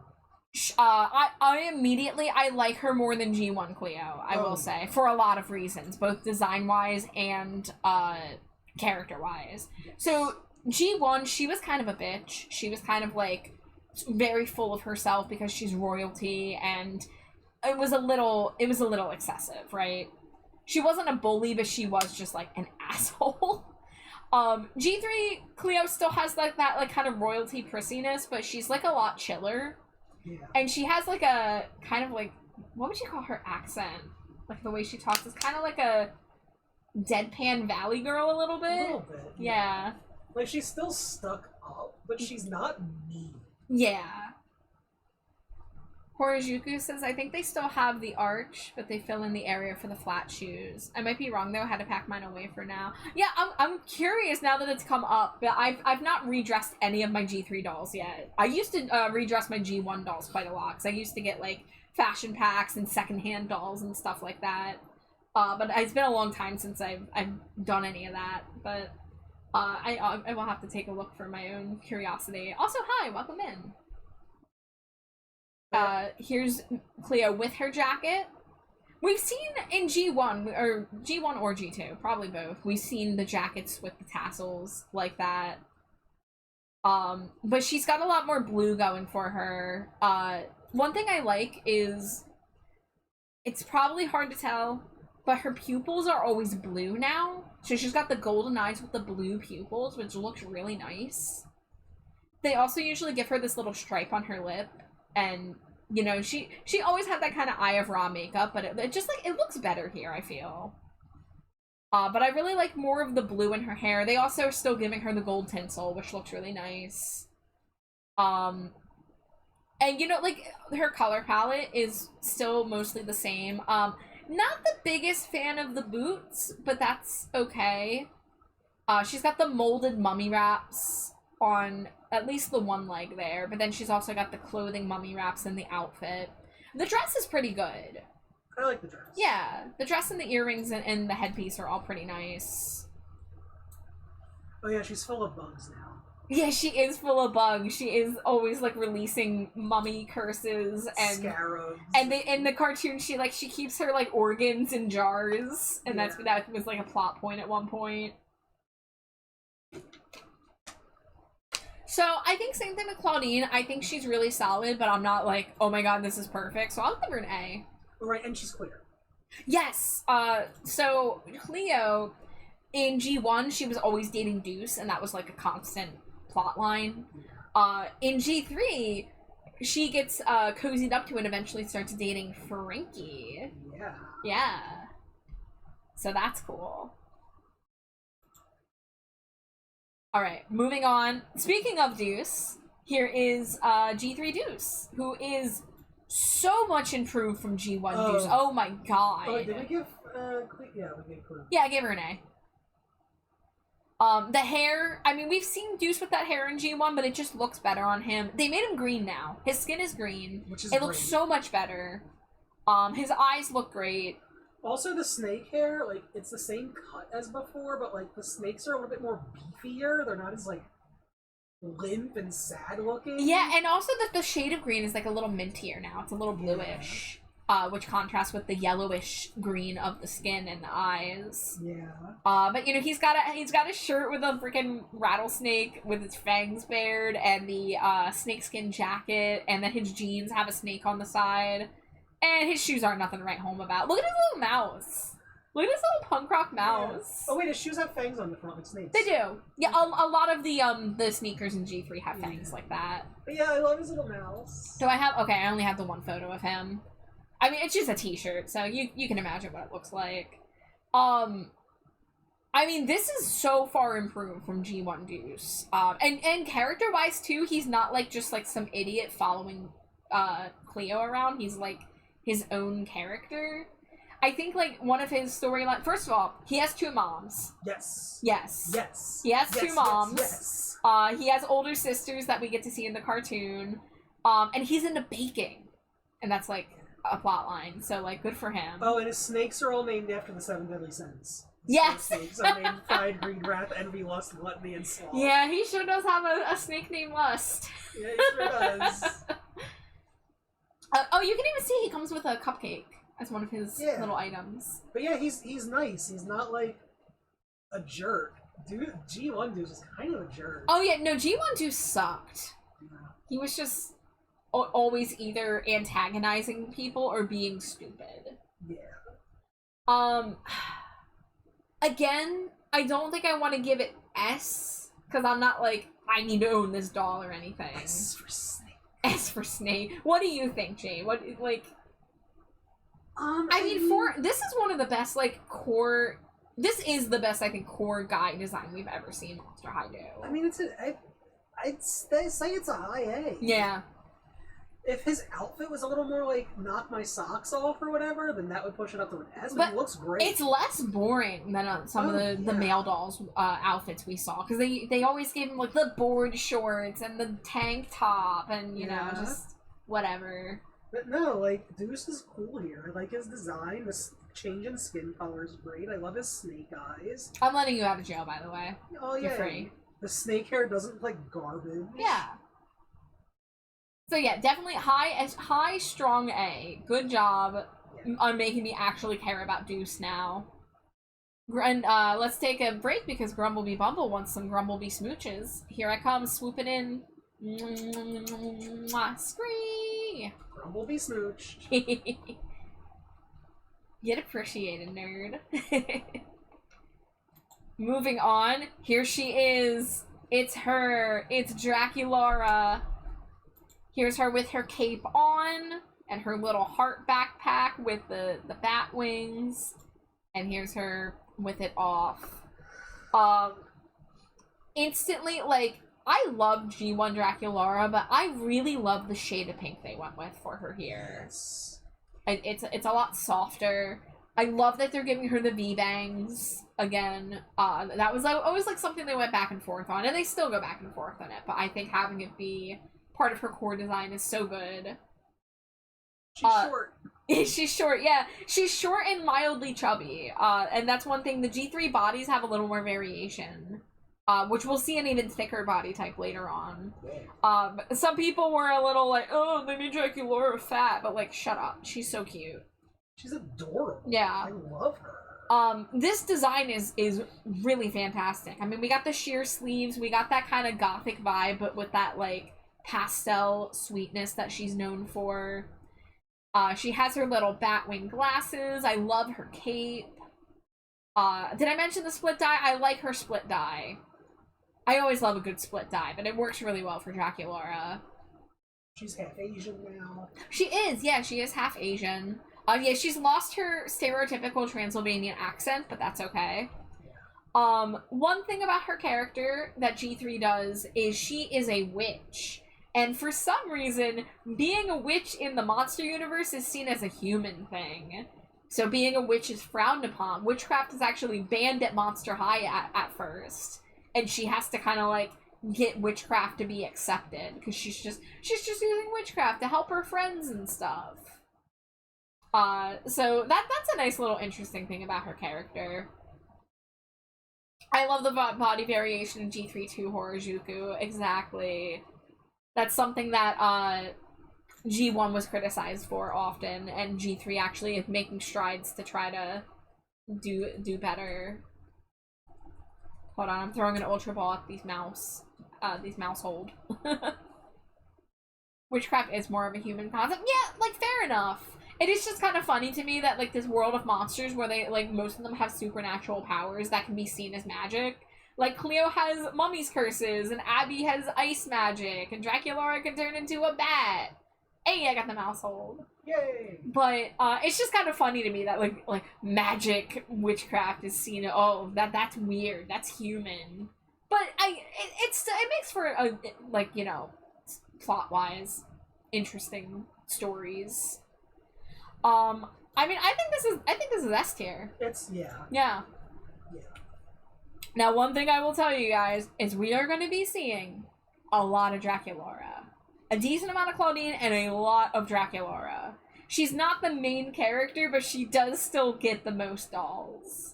I like her more than G1 Cleo, I will say, for a lot of reasons, both design-wise and character-wise. Yes. So, G1, she was kind of a bitch. She was kind of, like, very full of herself because she's royalty, and it was a little excessive, right? She wasn't a bully, but she was just, like, an asshole. G3 Cleo still has like that like kind of royalty prissiness, but she's like a lot chiller. Yeah. And she has like a kind of like, what would you call her accent? Like the way she talks is kind of like a deadpan valley girl a little bit. A little bit. Yeah. Like she's still stuck up, but she's not mean. Yeah. Horojuku says, I think they still have the arch, but they fill in the area for the flat shoes. I might be wrong though, I had to pack mine away for now. Yeah, I'm curious now that it's come up, but I've not redressed any of my G3 dolls yet. I used to redress my G1 dolls quite a lot, because I used to get like fashion packs and secondhand dolls and stuff like that. But it's been a long time since I've done any of that, but I will have to take a look for my own curiosity. Also, hi, welcome in. Here's Cleo with her jacket. We've seen in G1 or G2, probably both. We've seen the jackets with the tassels like that. But she's got a lot more blue going for her. One thing I like is, it's probably hard to tell, but her pupils are always blue now. So she's got the golden eyes with the blue pupils, which looks really nice. They also usually give her this little stripe on her lip. And, you know, she always had that kind of Eye of Ra makeup, but it just, like, it looks better here, I feel. But I really like more of the blue in her hair. They also are still giving her the gold tinsel, which looks really nice. And, you know, like, her color palette is still mostly the same. Not the biggest fan of the boots, but that's okay. She's got the molded mummy wraps on at least the one leg there, but then she's also got the clothing mummy wraps in the outfit. The dress is pretty good. I like the dress. Yeah, the dress and the earrings and the headpiece are all pretty nice. Oh yeah, she's full of bugs now. Yeah, she is full of bugs. She is always like releasing mummy curses and scarabs. And in the cartoon, she keeps her like organs in jars, and yeah. that was like a plot point at one point. So I think same thing with Claudine. I think she's really solid, but I'm not like, oh my god, this is perfect. So I'll give her an A. Right, and she's queer. Yes. So Cleo in G1, she was always dating Deuce, and that was like a constant plot line. In G3, she gets cozied up to and eventually starts dating Frankie. Yeah. Yeah. So that's cool. Alright, moving on. Speaking of Deuce, here is G3 Deuce, who is so much improved from G1 Deuce. Oh my god. Oh, did we give yeah, we gave Clue. Yeah, I gave her an A. The hair, I mean, we've seen Deuce with that hair in G1, but it just looks better on him. They made him green now. His skin is green. Which is It looks so much better. His eyes look great. Also, the snake hair, like, it's the same cut as before, but, like, the snakes are a little bit more beefier. They're not as, like, limp and sad looking. Yeah, and also the shade of green is, like, a little mintier now. It's a little bluish, which contrasts with the yellowish green of the skin and the eyes. Yeah. But, you know, he's got a shirt with a freaking rattlesnake with its fangs bared, and the snakeskin jacket, and then his jeans have a snake on the side. And his shoes aren't nothing to write home about. Look at his little mouse. Look at his little punk rock mouse. Yeah. Oh wait, his shoes have fangs on the front like snakes. They do. Yeah, a lot of the sneakers in G3 have fangs like that. But yeah, I love his little mouse. Do I have? Okay, I only have the one photo of him. I mean, it's just a t-shirt, so you can imagine what it looks like. I mean, this is so far improved from G1 Deuce. And character-wise, too, he's not, like, just, like, some idiot following Cleo around. He's, like, his own character. I think, like, one of his storyline... First of all, he has two moms. Yes. Yes. Yes. He has two moms. Yes. He has older sisters that we get to see in the cartoon. And he's into baking. And that's, like, a plot line. So, like, good for him. Oh, and his snakes are all named after the 7 deadly sins. Yes! Snakes are named Pride, Greed, Wrath, Envy, Lust, Gluttony, and Sloth. Yeah, he sure does have a snake named Lust. Yeah, he sure does. Oh, you can even see he comes with a cupcake as one of his little items. But yeah, he's nice. He's not like a jerk. Dude, G1 Dude was kind of a jerk. Oh yeah, no, G1 Dude sucked. Yeah. He was just always either antagonizing people or being stupid. Yeah. Again, I don't think I want to give it S, because I'm not like, I need to own this doll or anything. S for Snake. S for Snake. What do you think, Jay? What, like... I mean, this is one of the best, like, core... This is the best, I think, core guy design we've ever seen Monster High do. I mean, I'd say it's a high A. Yeah. If his outfit was a little more like knock my socks off or whatever, then that would push it up to an S. But it looks great. It's less boring than some of the male dolls outfits we saw, because they always gave him like the board shorts and the tank top and you know, just whatever. But no, like Deuce is cool here. I like his design. The change in skin color is great. I love his snake eyes. I'm letting you out of jail, by the way. Oh yeah, you're free. The snake hair doesn't look like garbage. Yeah. So yeah, definitely high strong A. Good job on making me actually care about Deuce now. And let's take a break because Grumblebee Bumble wants some Grumblebee smooches. Here I come, swooping in. Scree! Grumblebee smooch. Get appreciated, nerd. Moving on, here she is. It's her. It's Draculaura. Here's her with her cape on and her little heart backpack with the bat wings. And here's her with it off. Instantly, like, I love G1 Draculaura, but I really love the shade of pink they went with for her here. Yes. It's a lot softer. I love that they're giving her the V-bangs again. That was always like something they went back and forth on, and they still go back and forth on it, but I think having it be part of her core design is so good. She's short. She's short, yeah. She's short and mildly chubby. And that's one thing. The G3 bodies have a little more variation. Which we'll see an even thicker body type later on. Some people were a little like, oh, they made Draculaura fat, but like, shut up. She's so cute. She's adorable. Yeah. I love her. This design is really fantastic. I mean, we got the sheer sleeves, we got that kind of gothic vibe, but with that, like, pastel sweetness that she's known for. She has her little batwing glasses. I love her cape. Did I mention the split dye? I like her split dye. I always love a good split dye, but it works really well for Draculaura. She's half Asian now. She is, yeah, she is half Asian. Yeah, she's lost her stereotypical Transylvanian accent, but that's okay. One thing about her character that G3 does is she is a witch. And for some reason, being a witch in the monster universe is seen as a human thing. So being a witch is frowned upon. Witchcraft is actually banned at Monster High at first. And she has to kind of, like, get witchcraft to be accepted. Because she's just using witchcraft to help her friends and stuff. So that's a nice little interesting thing about her character. I love the body variation in G3-2 Horojuku. Exactly. That's something that G1 was criticized for often, and G3 actually is making strides to try to do better. Hold on, I'm throwing an Ultra Ball at these mouse hold. Witchcraft is more of a human concept. Yeah, like, fair enough. It is just kind of funny to me that, like, this world of monsters where they, like, most of them have supernatural powers that can be seen as magic. Like, Cleo has mummy's curses, and Abby has ice magic, and Draculaura can turn into a bat. Hey, I got the mouse hold. Yay! But, it's just kind of funny to me that, like magic witchcraft is seen, oh, that's weird, that's human. But, it makes for, a, like, you know, plot-wise, interesting stories. I mean, I think this is S tier. It's, yeah. Yeah. Yeah. Now, one thing I will tell you guys is we are going to be seeing a lot of Draculaura. A decent amount of Claudine and a lot of Draculaura. She's not the main character, but she does still get the most dolls.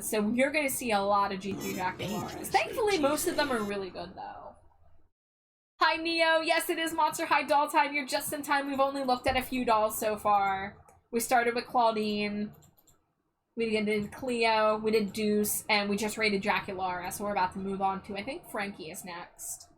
So you're going to see a lot of G3 Draculauras. Thankfully, most of them are really good, though. Hi, Neo. Yes, it is Monster High doll time. You're just in time. We've only looked at a few dolls so far. We started with Claudine. We did Cleo, we did Deuce, and we just rated Draculaura, so we're about to move on to, I think, Frankie is next.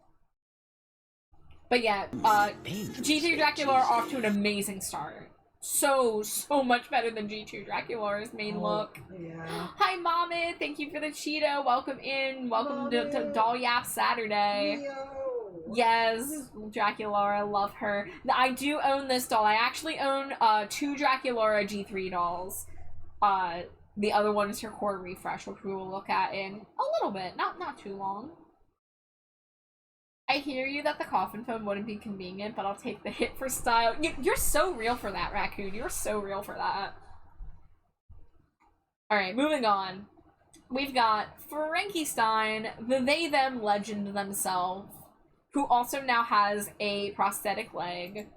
But yeah, G3 Draculaura off to an amazing start. so much better than G2 Draculaura's main look. Yeah. Hi, Mama. Thank you for the Cheeto. Welcome in. Welcome to Doll Yap Saturday. Yo. Yes, Draculaura, love her. I do own this doll. I actually own 2 Draculaura G3 dolls. The other one is her core refresh, which we will look at in a little bit, not too long. I hear you that the coffin phone wouldn't be convenient, but I'll take the hit for style. You're so real for that, Raccoon. You're so real for that. Alright, moving on. We've got Frankenstein, the they-them legend themselves, who also now has a prosthetic leg.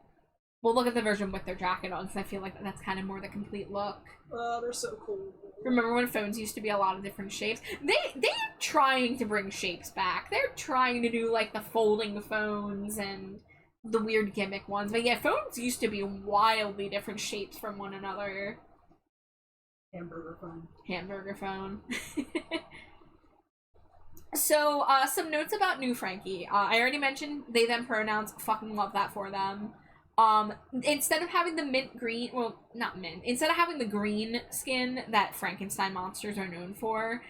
We'll look at the version with their jacket on, because I feel like that's kind of more the complete look. Oh, they're so cool. Remember when phones used to be a lot of different shapes? They're trying to bring shapes back. They're trying to do, like, the folding phones and the weird gimmick ones. But yeah, phones used to be wildly different shapes from one another. Hamburger phone. Hamburger phone. So, some notes about New Frankie. I already mentioned they, them pronouns. Fucking love that for them. Instead of having the mint green, well, not mint, instead of having the green skin that Frankenstein monsters are known for,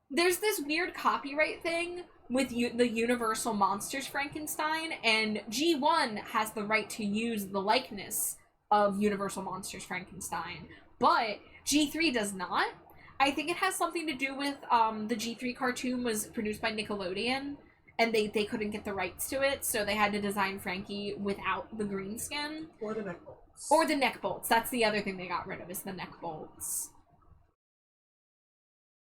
there's this weird copyright thing with the Universal Monsters Frankenstein, and G1 has the right to use the likeness of Universal Monsters Frankenstein, but G3 does not. I think it has something to do with, the G3 cartoon was produced by Nickelodeon, and they couldn't get the rights to it, so they had to design Frankie without the green skin. Or the neck bolts. Or the neck bolts. That's the other thing they got rid of, is the neck bolts.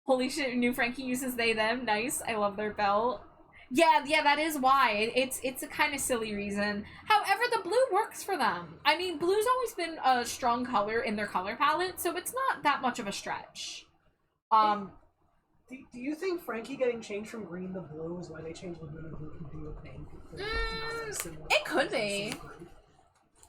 Holy shit, New Frankie uses they, them. Nice. I love their belt. Yeah, that is why. It's a kind of silly reason. However, the blue works for them. I mean, blue's always been a strong color in their color palette, so it's not that much of a stretch. Do you think Frankie getting changed from green to blue is why they changed Laguna Blue from blue to pink? It could be.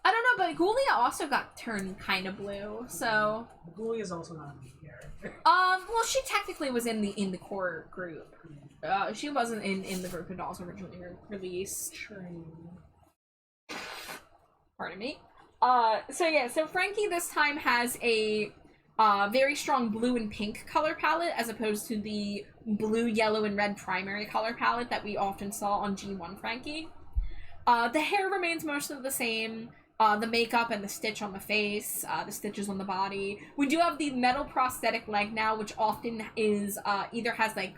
I don't know, but Ghoulia also got turned kind of blue, so. Ghoulia is also not a main character. Well, she technically was in the core group. She wasn't in the group of dolls originally released. True. Pardon me. So Frankie this time has a very strong blue and pink color palette as opposed to the blue, yellow, and red primary color palette that we often saw on G1 Frankie. The hair remains mostly the same. The makeup and the stitch on the face, the stitches on the body. We do have the metal prosthetic leg now, which often is either has like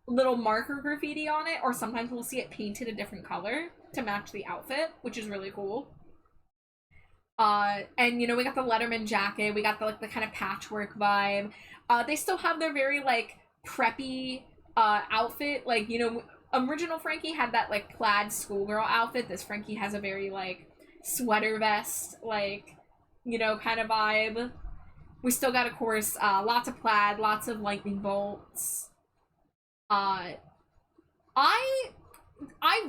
little marker graffiti on it, or sometimes we'll see it painted a different color to match the outfit, which is really cool. And, you know, we got the Letterman jacket, we got the kind of patchwork vibe. They still have their very, like, preppy, outfit. Like, you know, original Frankie had that, like, plaid schoolgirl outfit. This Frankie has a very, like, sweater vest, like, you know, kind of vibe. We still got, of course, lots of plaid, lots of lightning bolts. I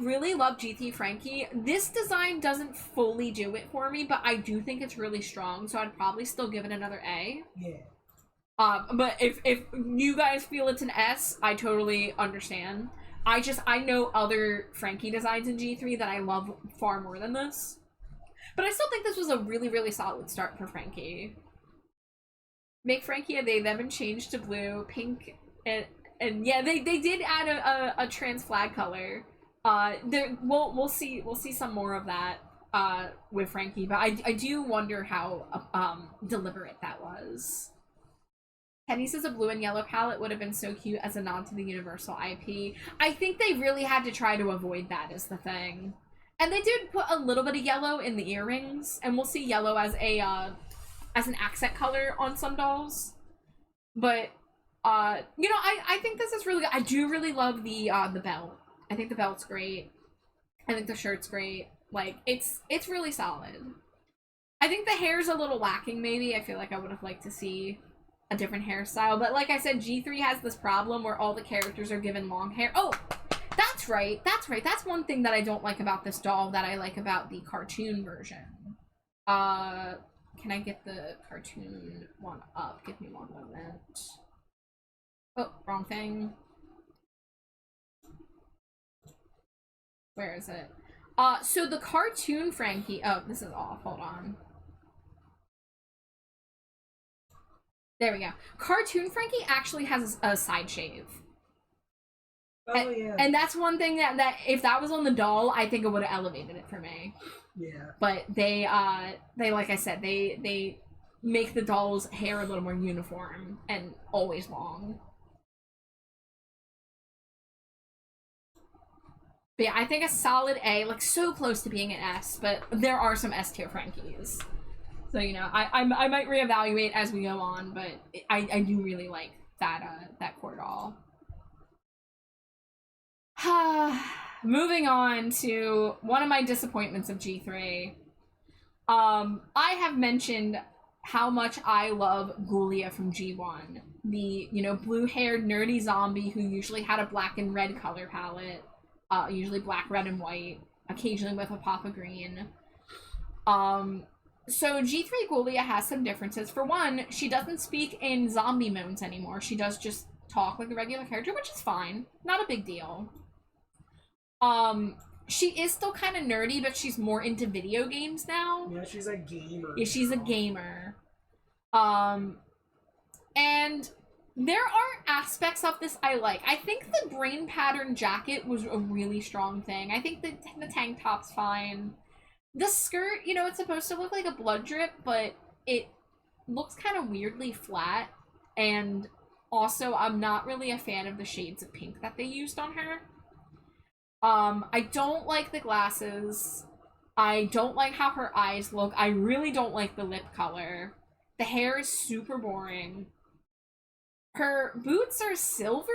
really love GT Frankie. This design doesn't fully do it for me, but I do think it's really strong, so I'd probably still give it another A. Yeah. But if you guys feel it's an S, I totally understand. I know other Frankie designs in G3 that I love far more than this. But I still think this was a really, really solid start for Frankie. Make Frankie a they, them, and change to blue, pink, and yeah, they did add a trans flag color. We'll see some more of that with Frankie, but I do wonder how deliberate that was. Kenny says a blue and yellow palette would have been so cute as a nod to the Universal IP. I think they really had to try to avoid that is the thing. And they did put a little bit of yellow in the earrings, and we'll see yellow as a as an accent color on some dolls. But you know, I think this is really good. I do really love the belt. I think the belt's great. I think the shirt's great. Like, it's really solid. I think the hair's a little lacking, maybe. I feel like I would have liked to see a different hairstyle. But like I said, G3 has this problem where all the characters are given long hair. Oh, that's right. That's one thing that I don't like about this doll that I like about the cartoon version. Can I get the cartoon one up? Give me one moment. Oh, wrong thing. Where is it? So the cartoon Frankie... Oh, this is off. Hold on. There we go. Cartoon Frankie actually has a side shave. Oh, yeah. And that's one thing that if that was on the doll, I think it would have elevated it for me. Yeah. But they like I said, they make the doll's hair a little more uniform and always long. But yeah, I think a solid A, like so close to being an S, but there are some S tier Frankies. So, you know, I might reevaluate as we go on, but I do really like that core doll. Moving on to one of my disappointments of G3. I have mentioned how much I love Ghoulia from G1. The, you know, blue-haired nerdy zombie who usually had a black and red color palette. Usually black, red, and white. Occasionally with a pop of green. So G3 Ghoulia has some differences. For one, she doesn't speak in zombie moans anymore. She does just talk like a regular character, which is fine. Not a big deal. She is still kind of nerdy, but she's more into video games now. Yeah, she's a gamer. Yeah, she's a gamer. And there are aspects of this I like. I think the brain pattern jacket was a really strong thing. I think the tank top's fine. The skirt, you know, it's supposed to look like a blood drip, but it looks kind of weirdly flat. And also, I'm not really a fan of the shades of pink that they used on her. I don't like the glasses. I don't like how her eyes look. I really don't like the lip color. The hair is super boring. Her boots are silver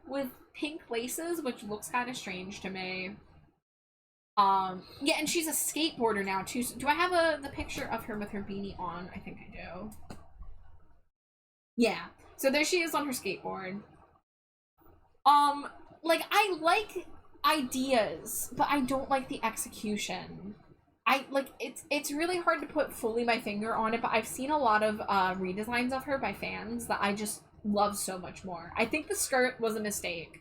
with pink laces, which looks kind of strange to me. Yeah, and she's a skateboarder now, too. So do I have the picture of her with her beanie on? I think I do. Yeah. So there she is on her skateboard. Like, I like ideas, but I don't like the execution. It's really hard to put fully my finger on it, but I've seen a lot of redesigns of her by fans that I just love so much more. I think the skirt was a mistake.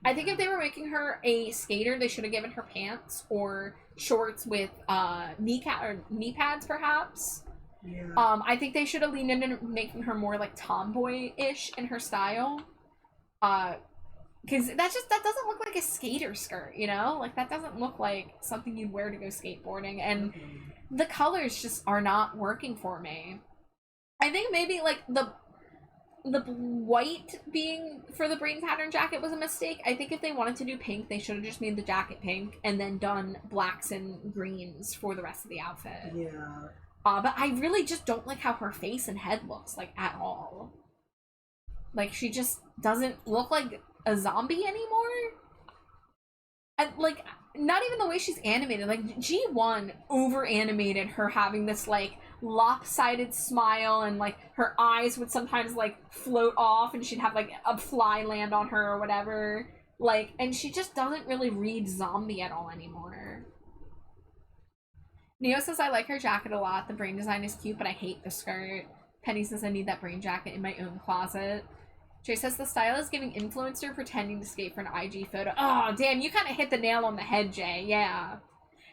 I think if they were making her a skater, they should have given her pants or shorts with knee pads, perhaps. Yeah. I think they should have leaned into making her more like tomboy-ish in her style. Because that doesn't look like a skater skirt, you know? Like, that doesn't look like something you'd wear to go skateboarding, and the colors just are not working for me. I think maybe, like, the white being for the brain pattern jacket was a mistake. I think if they wanted to do pink, they should have just made the jacket pink and then done blacks and greens for the rest of the outfit. Yeah. But I really just don't like how her face and head looks, like, at all. Like, she just doesn't look like a zombie anymore. And, like, not even the way she's animated. Like, G1 over animated her having this, like, lopsided smile, and, like, her eyes would sometimes, like, float off and she'd have, like, a fly land on her or whatever. Like, and she just doesn't really read zombie at all anymore. Neo says, I like her jacket a lot. The brain design is cute, but I hate the skirt. Penny says, I need that brain jacket in my own closet. Jay says, the style is giving influencer pretending to skate for an IG photo. Oh, damn, you kind of hit the nail on the head, Jay. Yeah.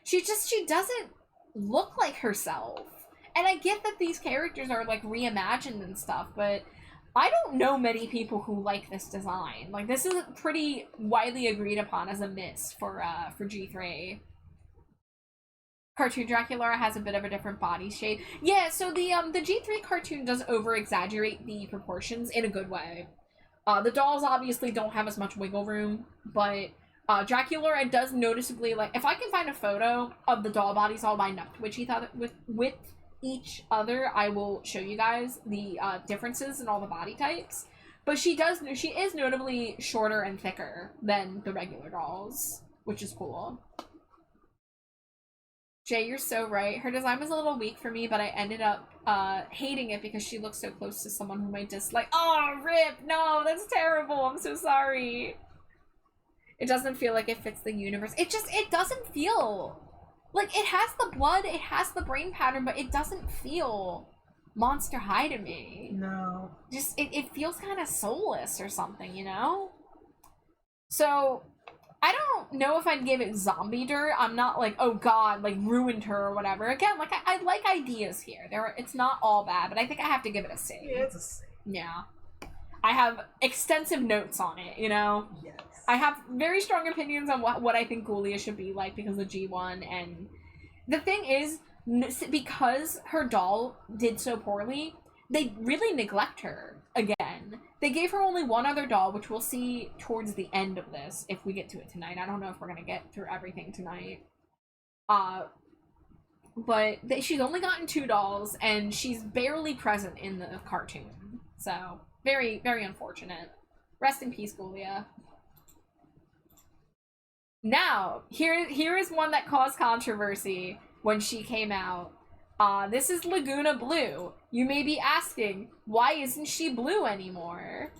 She doesn't look like herself. And I get that these characters are, like, reimagined and stuff, but I don't know many people who like this design. Like, this is pretty widely agreed upon as a miss for G3. Cartoon Dracula has a bit of a different body shape. Yeah, so the G3 cartoon does over-exaggerate the proportions in a good way. The dolls obviously don't have as much wiggle room, but Dracula does noticeably, like, if I can find a photo of the doll bodies all lined up with each other, I will show you guys the differences in all the body types. But she is notably shorter and thicker than the regular dolls, which is cool. Jay, you're so right. Her design was a little weak for me, but I ended up hating it because she looks so close to someone whom I dislike. Oh, rip! No, that's terrible. I'm so sorry. It doesn't feel like it fits the universe. It doesn't feel... Like, it has the blood, it has the brain pattern, but it doesn't feel Monster High to me. No. Just, it feels kind of soulless or something, you know? So... I don't know if I'd give it zombie dirt. I'm not like, oh god, like, ruined her or whatever. Again, like, I like ideas here. It's not all bad, but I think I have to give it a C. Yeah, it's a C. Yeah. I have extensive notes on it, you know? Yes. I have very strong opinions on what I think Ghoulia should be like because of G1, and the thing is, because her doll did so poorly, they really neglect her again. They gave her only one other doll, which we'll see towards the end of this, if we get to it tonight. I don't know if we're gonna get through everything tonight. But she's only gotten 2 dolls, and she's barely present in the cartoon. So, very, very unfortunate. Rest in peace, Ghoulia. Now, here is one that caused controversy when she came out. This is Laguna Blue. You may be asking, why isn't she blue anymore?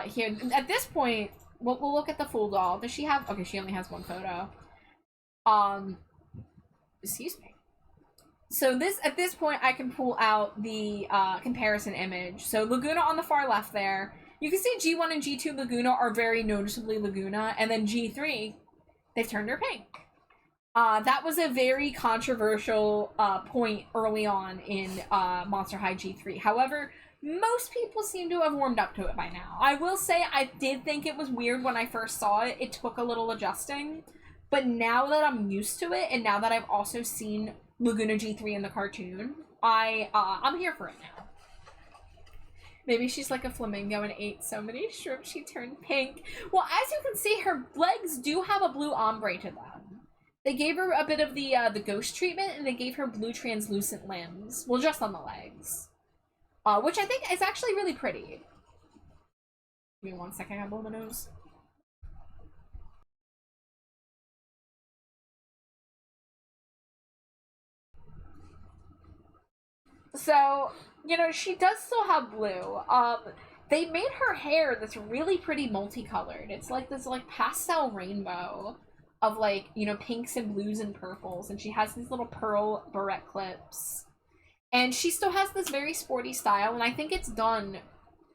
Here, at this point, we'll look at the full doll. Does she have... Okay, she only has 1 photo. Excuse me. So at this point, I can pull out the comparison image. So Laguna on the far left there. You can see G1 and G2 Laguna are very noticeably Laguna, and then G3, they've turned her pink. That was a very controversial point early on in Monster High G3. However, most people seem to have warmed up to it by now. I will say I did think it was weird when I first saw it. It took a little adjusting. But now that I'm used to it, and now that I've also seen Laguna G3 in the cartoon, I'm here for it now. Maybe she's like a flamingo and ate so many shrimp she turned pink. Well, as you can see, her legs do have a blue ombre to them. They gave her a bit of the ghost treatment, and they gave her blue translucent limbs. Well, just on the legs. Which I think is actually really pretty. Give me 1 second, I blow my nose. So, you know, she does still have blue. They made her hair this really pretty multicolored. It's like this like pastel rainbow of like, you know, pinks and blues and purples, and she has these little pearl barrette clips. And she still has this very sporty style, and I think it's done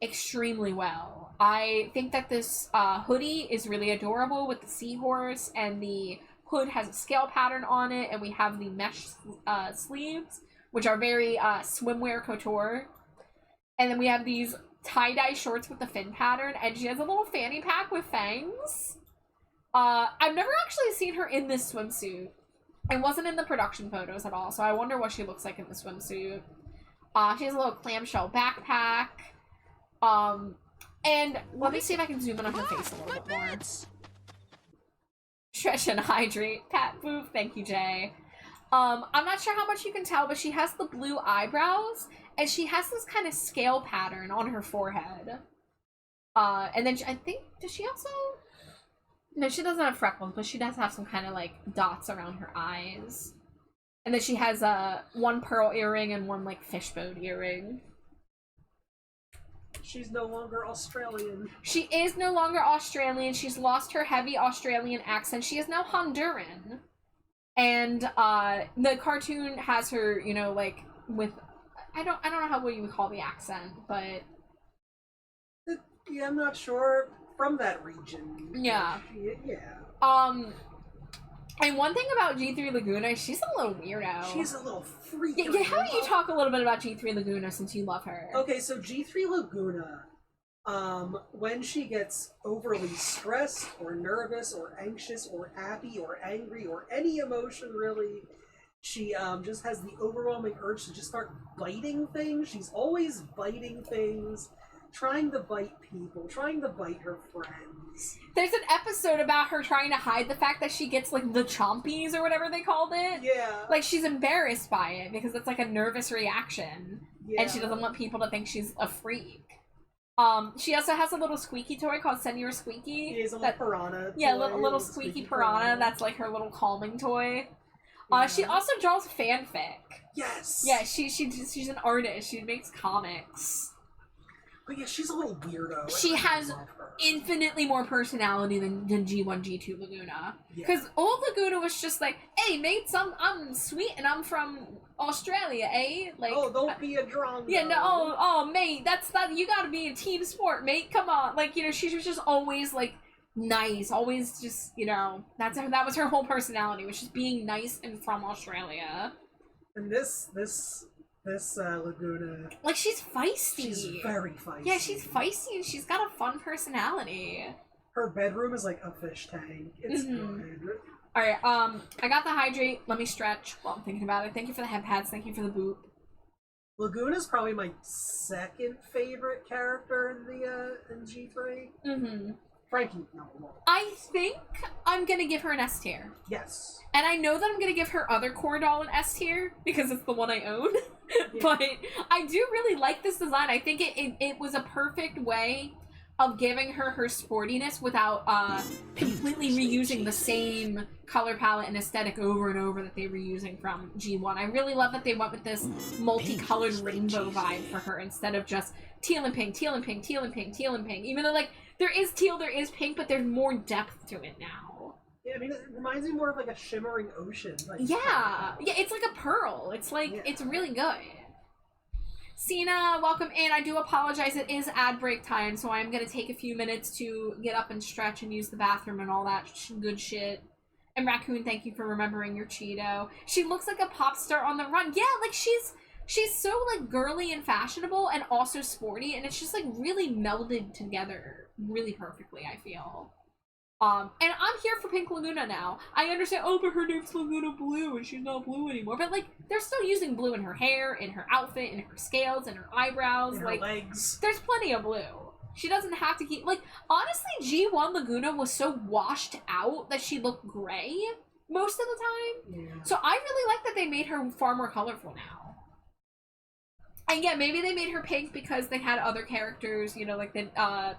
extremely well. I think that this hoodie is really adorable with the seahorse, and the hood has a scale pattern on it, and we have the mesh sleeves, which are very swimwear couture. And then we have these tie-dye shorts with the fin pattern, and she has a little fanny pack with fangs. I've never actually seen her in this swimsuit. It wasn't in the production photos at all, so I wonder what she looks like in the swimsuit. She has a little clamshell backpack. And let me see if I can zoom in on her face a little bit more. Stretch and hydrate. Pat Boop, thank you, Jay. I'm not sure how much you can tell, but she has the blue eyebrows, and she has this kind of scale pattern on her forehead. And then I think, does she also... No, she doesn't have freckles, but she does have some kind of, like, dots around her eyes. And then she has one pearl earring and one, like, fishbone earring. She's no longer Australian. She is no longer Australian. She's lost her heavy Australian accent. She is now Honduran. And the cartoon has her, you know, like with I don't know how what you would call the accent, but yeah, I'm not sure, from that region. Yeah. Yeah. And one thing about G3 Laguna, she's a little weirdo. She's a little freak. Yeah, how do you talk a little bit about G3 Laguna since you love her? Okay, so G3 Laguna, when she gets overly stressed or nervous or anxious or happy or angry or any emotion really, she just has the overwhelming urge to just start biting things. She's always biting things, trying to bite people, trying to bite her friends. There's an episode about her trying to hide the fact that she gets, like, the chompies or whatever they called it. Yeah. Like, she's embarrassed by it because it's, like, a nervous reaction. Yeah. And she doesn't want people to think she's a freak. She also has a little squeaky toy called Senor Squeaky. She's a little piranha. Yeah, a little squeaky piranha. That's, like, her little calming toy. Yeah. She also draws fanfic. Yes! Yeah, she's an artist. She makes comics. But yeah, she's a little weirdo. She has infinitely more personality than G1, G2 Laguna. Because old Laguna was just like, hey, mates, I'm sweet and I'm from Australia, eh? Like, oh, don't be a drongo. Yeah, no, oh, mate, you gotta be a team sport, mate, come on. Like, you know, she was just always, like, nice, always just, you know, that was her whole personality, was just being nice and from Australia. And this This Laguna, Like, she's feisty. she's very feisty. Yeah, she's feisty and she's got a fun personality. Her bedroom is like a fish tank. It's good. Alright, I got the hydrate. Let me stretch while I'm thinking about it. Thank you for the head pads. Thank you for the boot. Laguna's probably my second favorite character in the in G3. Frankie, number one. I think I'm gonna give her an S tier. Yes. And I know that I'm gonna give her other core doll an S tier because it's the one I own. But I do really like this design. I think it was a perfect way of giving her sportiness without completely reusing the same color palette and aesthetic over and over that they were using from G1. I really love that they went with this multicolored rainbow vibe for her instead of just teal and pink, teal and pink, teal and pink, teal and pink. Even though, like, there is teal, there is pink, but there's more depth to it now. Yeah, I mean, it reminds me more of like a shimmering ocean. Like, yeah, it's like a pearl. It's like, it's really good. Cena, welcome in. I do apologize. It is ad break time, so I'm going to take a few minutes to get up and stretch and use the bathroom and all that good shit. And Raccoon, thank you for remembering your Cheeto. She looks like a pop star on the run. Yeah, like she's so like girly and fashionable and also sporty, and it's just like really melded together really perfectly, I feel. And I'm here for Pink Laguna now. I understand, oh, but her name's Laguna Blue and she's not blue anymore. But, like, they're still using blue in her hair, in her outfit, in her scales, in her eyebrows. In like, her legs. There's plenty of blue. She doesn't have to keep... Like, honestly, G1 Laguna was so washed out that she looked gray most of the time. Yeah. So I really like that they made her far more colorful now. And yeah, maybe they made her pink because they had other characters, you know, like the...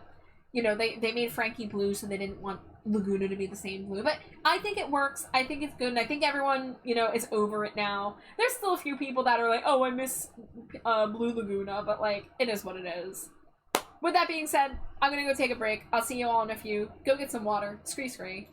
you know, they made Frankie blue, so they didn't want Laguna to be the same blue. But I think it works. I think it's good, and I think everyone, you know, is over it now. There's still a few people that are like, oh, I miss Blue Laguna, but, like, it is what it is. With that being said, I'm gonna go take a break. I'll see you all in a few. Go get some water. Scree scree.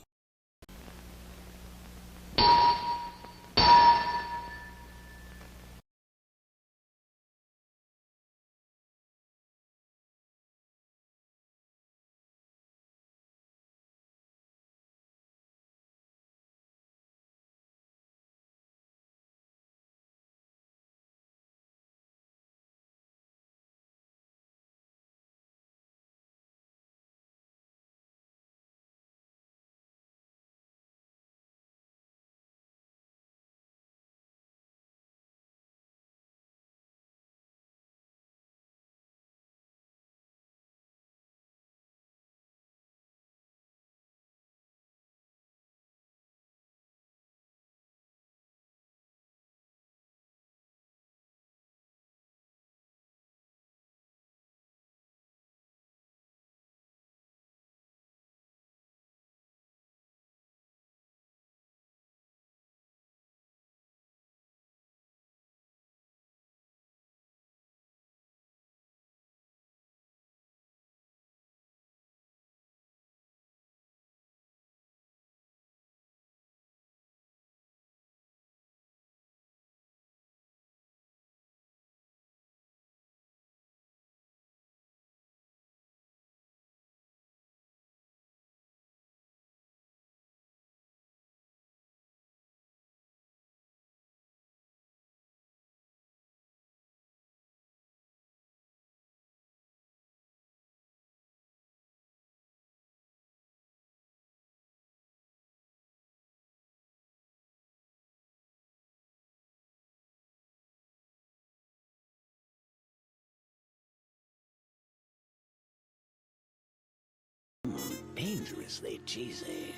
Dangerously cheesy.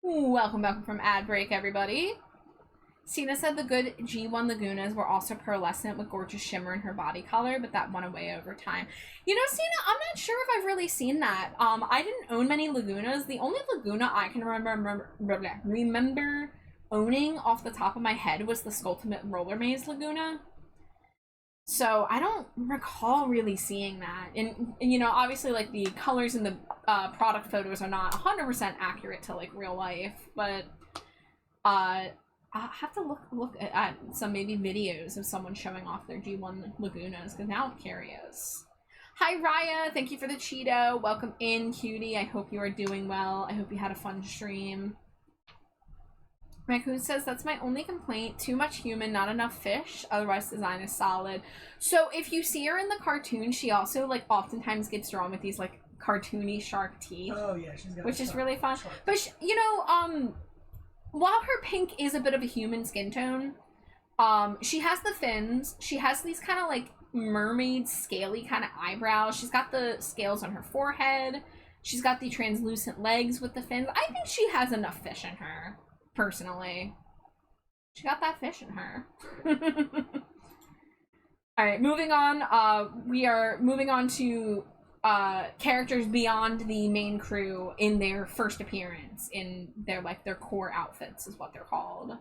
Welcome back from ad break, everybody. Cena said the good G1 Lagunas were also pearlescent with gorgeous shimmer in her body color, but that went away over time. You know, Cena, I'm not sure if I've really seen that. I didn't own many Lagunas. The only Laguna I can remember owning off the top of my head was the Skulltimate Roller Maze Laguna. So I don't recall really seeing that. And you know, obviously, like, the colors in the product photos are not 100% accurate to, like, real life, but I'll have to look at some maybe videos of someone showing off their G1 Lagunas, because now I'm curious. Hi, Raya. Thank you for the Cheeto. Welcome in, cutie. I hope you are doing well. I hope you had a fun stream. Raccoon says, that's my only complaint. Too much human, not enough fish. Otherwise, design is solid. So if you see her in the cartoon, she also, like, oftentimes gets drawn with these, like, cartoony shark teeth. Oh, yeah, she's got which is really fun. But, you know, while her pink is a bit of a human skin tone, she has the fins. She has these kind of, like, mermaid scaly kind of eyebrows. She's got the scales on her forehead. She's got the translucent legs with the fins. I think she has enough fish in her, personally. She got that fish in her. Alright, moving on. We are moving on to characters beyond the main crew in their first appearance, in their, like, their core outfits is what they're called.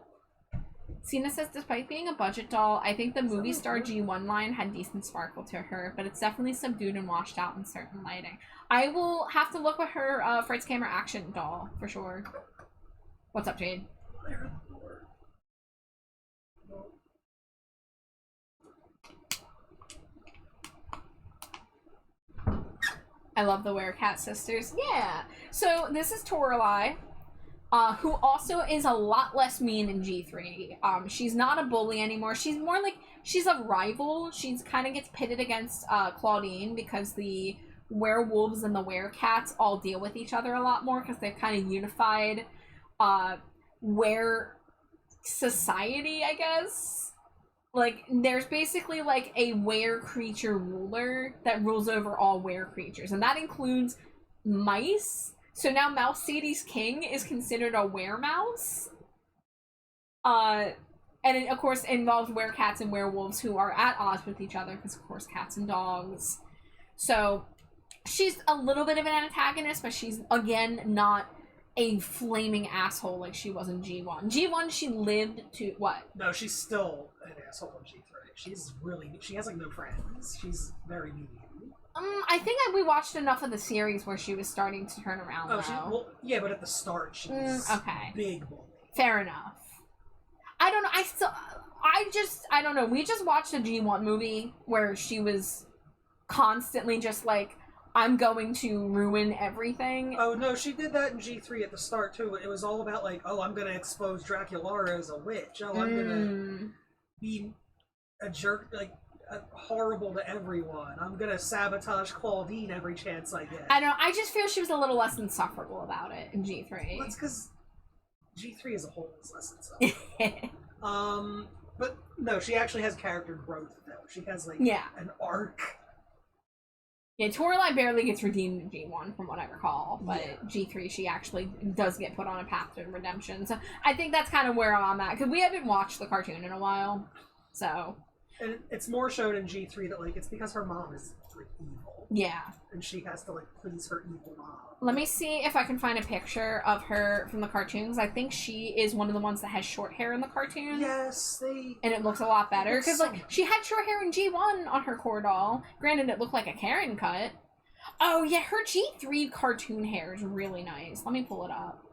Cena says, despite being a budget doll, I think the movie star G1 line had decent sparkle to her, but it's definitely subdued and washed out in certain lighting. I will have to look with her Frights Camera Action doll, for sure. What's up, Jade? I love the Werecat sisters. Yeah. So this is Toralei, who also is a lot less mean in G3. She's not a bully anymore. She's more like, she's a rival. She's kind of gets pitted against Claudine because the werewolves and the werecats all deal with each other a lot more because they've kind of unified were society, I guess. Like, there's basically, like, a were creature ruler that rules over all were creatures, and that includes mice. So now Mouse Sadie's king is considered a were-mouse. And it, of course, involves werecats and werewolves who are at odds with each other, because, of course, cats and dogs. So she's a little bit of an antagonist, but she's, again, not a flaming asshole like she was in G1. G1, she lived to, what? No, she's still an asshole in G3. She has, like, no friends. She's very mean. I think we watched enough of the series where she was starting to turn around, well, yeah, but at the start, she was okay. Big bully. Fair enough. I don't know, I don't know, we just watched a G1 movie where she was constantly just like, I'm going to ruin everything. Oh, no, she did that in G3 at the start, too. It was all about, like, oh, I'm going to expose Draculara as a witch. Oh, I'm going to be a jerk, like, horrible to everyone. I'm going to sabotage Claudine every chance I get. I don't know, I just feel she was a little less insufferable about it in G3. Well, that's because G3 as a whole is less insufferable. But, no, she actually has character growth, though. She has, like, an arc. Yeah, Toralei barely gets redeemed in G1, from what I recall, but G3, she actually does get put on a path to redemption. So I think that's kind of where I'm at, because we haven't watched the cartoon in a while, so. And it's more shown in G3 that, like, it's because her mom is, like, evil. Yeah. And she has to, like, please her evil mom. Let me see if I can find a picture of her from the cartoons. I think she is one of the ones that has short hair in the cartoon. Yes, and it looks a lot better, because, like, she had short hair in G1 on her core doll. Granted, it looked like a Karen cut. Oh, yeah, her G3 cartoon hair is really nice. Let me pull it up.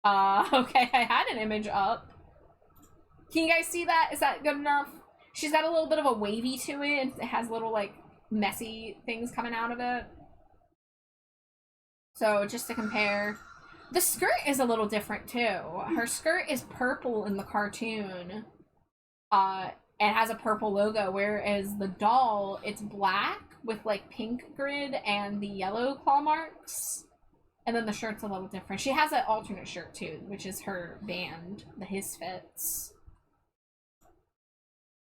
Okay, I had an image up. Can you guys see that? Is that good enough? She's got a little bit of a wavy to it, and it has little, like, messy things coming out of it. So, just to compare. The skirt is a little different, too. Her skirt is purple in the cartoon. It has a purple logo, whereas the doll, it's black with, like, pink grid and the yellow claw marks. And then the shirt's a little different. She has an alternate shirt, too, which is her band, the Hisfits.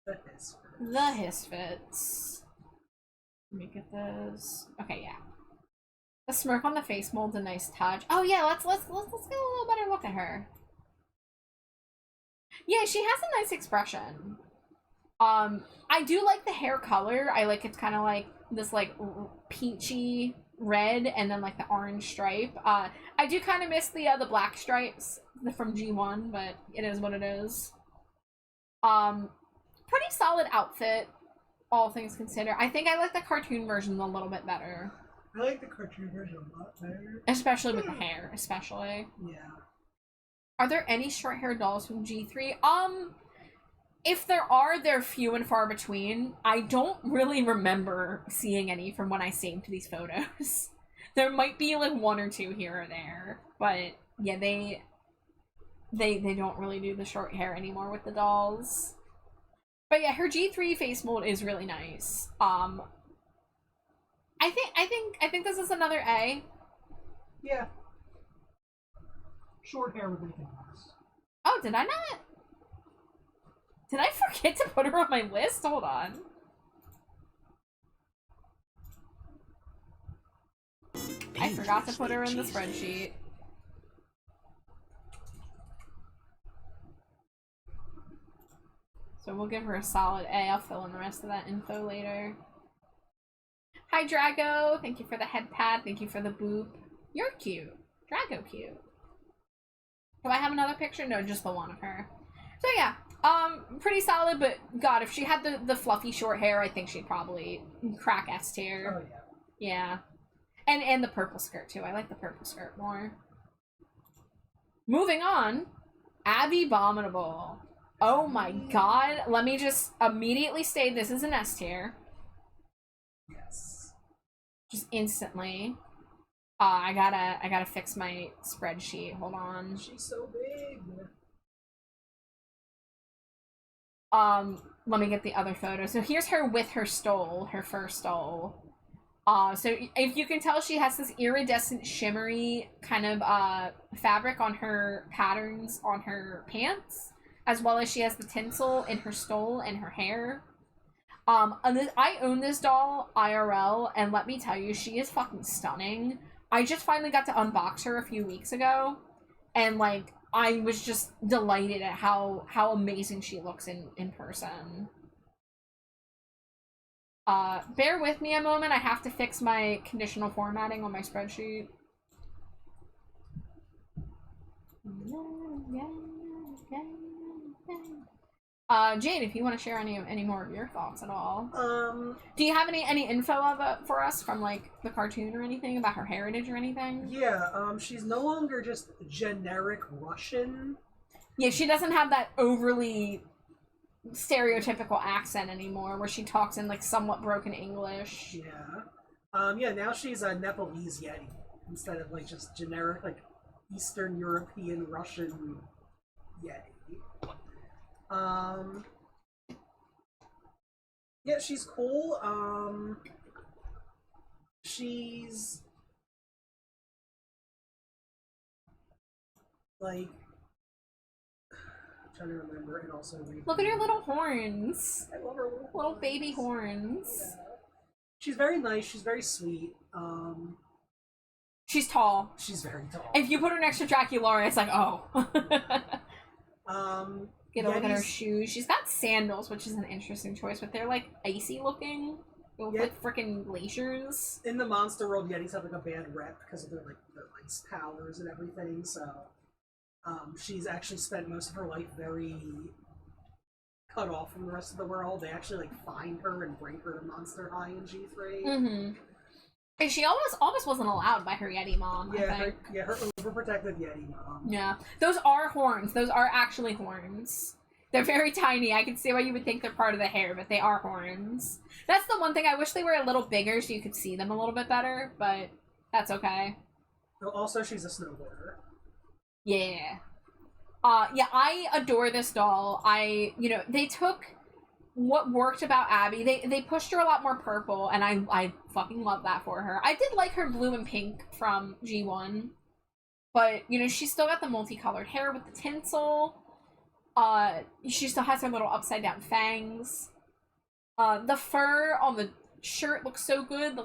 The Hisfits. Let me get those. Okay, yeah. The smirk on the face mold's a nice touch. Oh yeah, let's get a little better look at her. Yeah, she has a nice expression. I do like the hair color. I like it's kind of like this like peachy red and then like the orange stripe. I do kind of miss the black stripes from G1, but it is what it is. Pretty solid outfit, all things considered. I think I like the cartoon version a little bit better. I like the cartoon version a lot better. Especially with the hair, especially. Yeah. Are there any short-haired dolls from G3? If there are, they're few and far between. I don't really remember seeing any from when I saved these photos. There might be like one or two here or there, but yeah, they don't really do the short hair anymore with the dolls. But yeah, her G3 face mold is really nice. I think this is another A. Yeah. Short hair would make it nice. Oh, did I not? Did I forget to put her on my list? Hold on. I forgot to put her in the spreadsheet. So we'll give her a solid A. I'll fill in the rest of that info later. Hi, Drago. Thank you for the head pad. Thank you for the boop. You're cute. Drago cute. Do I have another picture? No, just the one of her. So yeah, pretty solid, but God, if she had the fluffy short hair, I think she'd probably crack S tier. Oh yeah. Yeah. And the purple skirt too. I like the purple skirt more. Moving on, Abby Abominable. Oh my God. Let me just immediately state this is an S tier. Yes. Just instantly. I gotta fix my spreadsheet. Hold on. She's so big. Let me get the other photo. So here's her with her stole, her fur stole. So if you can tell, she has this iridescent, shimmery kind of fabric on her patterns on her pants, as well as she has the tinsel in her stole and her hair. I own this doll IRL, and let me tell you, she is fucking stunning. I just finally got to unbox her a few weeks ago, and like I was just delighted at how amazing she looks in person. Bear with me a moment. I have to fix my conditional formatting on my spreadsheet. Jane, if you want to share any more of your thoughts at all. Do you have any info for us from like the cartoon or anything about her heritage or anything? Yeah, she's no longer just generic Russian. Yeah, she doesn't have that overly stereotypical accent anymore where she talks in like somewhat broken English. Yeah. Yeah, now she's a Nepalese Yeti instead of like just generic like Eastern European Russian Yeti. Yeah, she's cool. She's like I'm trying to remember and also read. Look at her little horns. I love her little baby horns. Yeah. She's very nice. She's very sweet. She's tall. She's very tall. If you put her next to Draculaura, it's like, oh. Get a look at her shoes. She's got sandals, which is an interesting choice, but they're like icy looking. They look like freaking glaciers. In the monster world, Yetis have like a bad rep because of their ice powers and everything. So, she's actually spent most of her life very cut off from the rest of the world. They actually like find her and bring her to Monster High in G3. Mm-hmm. And she almost wasn't allowed by her Yeti mom. Yeah, I think. her overprotective Yeti mom. Yeah, those are horns. Those are actually horns. They're very tiny. I can see why you would think they're part of the hair, but they are horns. That's the one thing. I wish they were a little bigger so you could see them a little bit better, but that's okay. Also, she's a snowboarder. Yeah. Yeah, I adore this doll. They took what worked about Abby. They pushed her a lot more purple, and I fucking love that for her. I did like her blue and pink from G1, but she still got the multicolored hair with the tinsel. She still has her little upside down fangs. The fur on the shirt looks so good.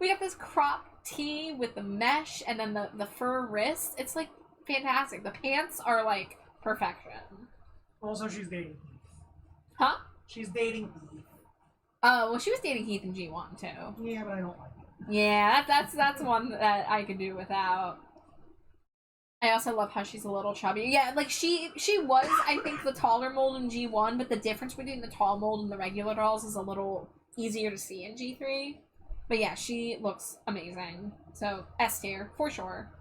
We got this crop tee with the mesh and then the fur wrist. It's like fantastic. The pants are like perfection. Also, she's dating Heath. Huh? She's dating Heath. Oh, well, she was dating Heath in G1 too. Yeah, but I don't like it. Yeah, that's one that I could do without. I also love how she's a little chubby. Yeah, like she was, I think, the taller mold in G1, but the difference between the tall mold and the regular dolls is a little easier to see in G3. But yeah, she looks amazing. So S tier for sure.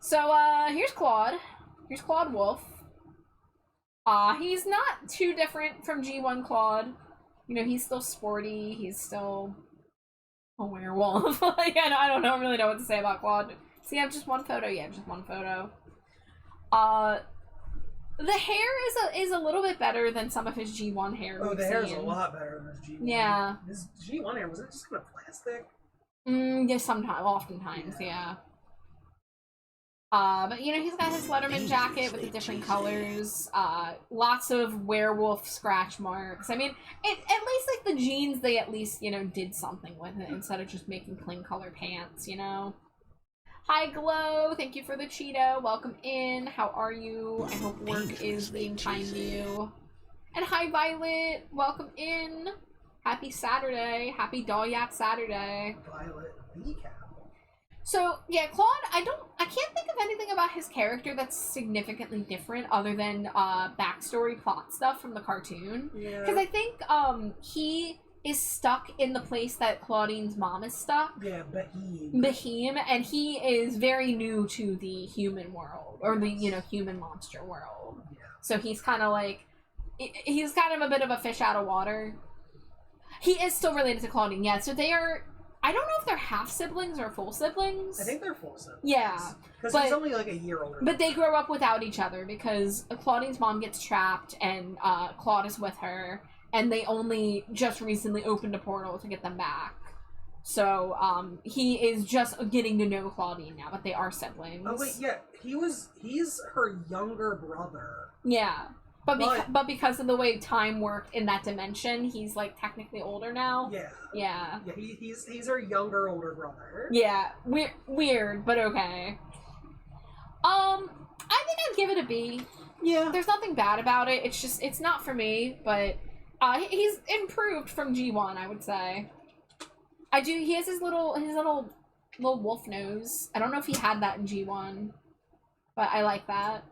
So here's Claude. Here's Claude Wolf. He's not too different from G1 Claude. You know, he's still sporty. He's still a werewolf. Like, I don't really know what to say about Claude. So you have just one photo? Yeah, just one photo. The hair is a little bit better than some of his G1 hair. Oh, the hair is a lot better than his G1. Yeah. His G1 hair, was it just kind of plastic? Yeah, sometimes, oftentimes, yeah. But you know, he's got his Letterman jacket with the different colors, lots of werewolf scratch marks. I mean, at least like the jeans, they at least, you know, did something with it instead of just making plain color pants, you know? Hi, Glow, thank you for the Cheeto, welcome in, how are you? I hope work is being kind to you. And hi, Violet, welcome in. Happy Saturday, happy Doll Yap Saturday. Violet Recap. So, yeah, Claude, I can't think of anything about his character that's significantly different other than, backstory plot stuff from the cartoon. Yeah. Because I think, he is stuck in the place that Claudine's mom is stuck. Yeah, Beheem. Beheem, and he is very new to the human world, or the, you know, human monster world. Yeah. So he's kind of like, he's kind of a bit of a fish out of water. He is still related to Claudine, yeah, so they are... I don't know if they're half siblings or full siblings. I think they're full siblings. Yeah. Because he's only like a year older. But they grow up without each other because Claudine's mom gets trapped and Claude is with her. And they only just recently opened a portal to get them back. So he is just getting to know Claudine now, but they are siblings. Oh, wait, yeah. He's her younger brother. Yeah. But because of the way time worked in that dimension, he's like technically older now. Yeah. Yeah. Yeah, he's her younger older brother. Yeah. Weird, but okay. I think I'd give it a B. Yeah. There's nothing bad about it. It's just it's not for me, but he's improved from G1, I would say. He has his little wolf nose. I don't know if he had that in G1, but I like that.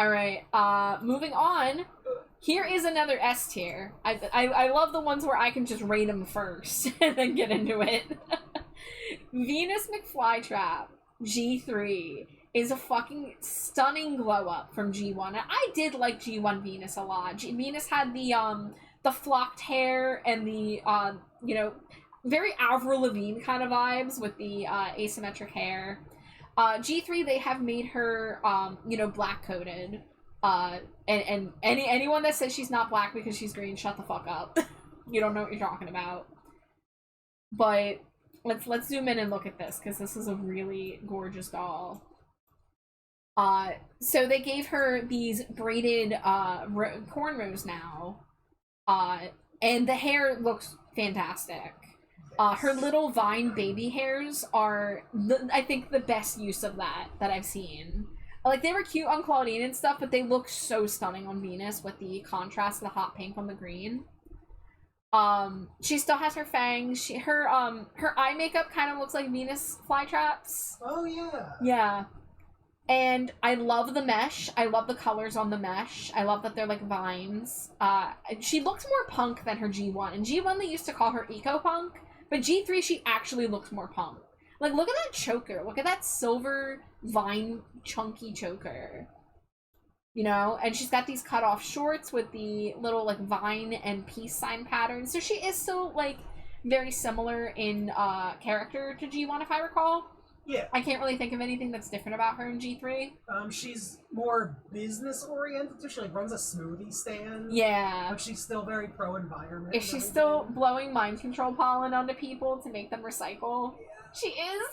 Alright, moving on. Here is another S tier. I love the ones where I can just rate them first and then get into it. Venus McFlytrap, G3, is a fucking stunning glow up from G1. And I did like G1 Venus a lot. Venus had the flocked hair and the, you know, very Avril Lavigne kind of vibes with the asymmetric hair. G3, they have made her, you know, black-coated. And anyone that says she's not black because she's green, shut the fuck up. You don't know what you're talking about. But let's zoom in and look at this, because this is a really gorgeous doll. So they gave her these braided, cornrows now. And the hair looks fantastic. Her little vine baby hairs are, I think, the best use of that I've seen. Like, they were cute on Claudine and stuff, but they look so stunning on Venus with the contrast of the hot pink on the green. She still has her fangs. Her eye makeup kind of looks like Venus flytraps. Oh, yeah. Yeah. And I love the mesh. I love the colors on the mesh. I love that they're like vines. She looks more punk than her G1. In G1, they used to call her eco-punk. But G3, she actually looks more punk. Like, look at that choker. Look at that silver vine chunky choker. You know? And she's got these cut-off shorts with the little, like, vine and peace sign patterns. So she is still, like, very similar in character to G1, if I recall. Yeah. I can't really think of anything that's different about her in G3. She's more business-oriented, so she, like, runs a smoothie stand. Yeah. But she's still very pro-environment. Is she still blowing mind control pollen onto people to make them recycle? Yeah. She is?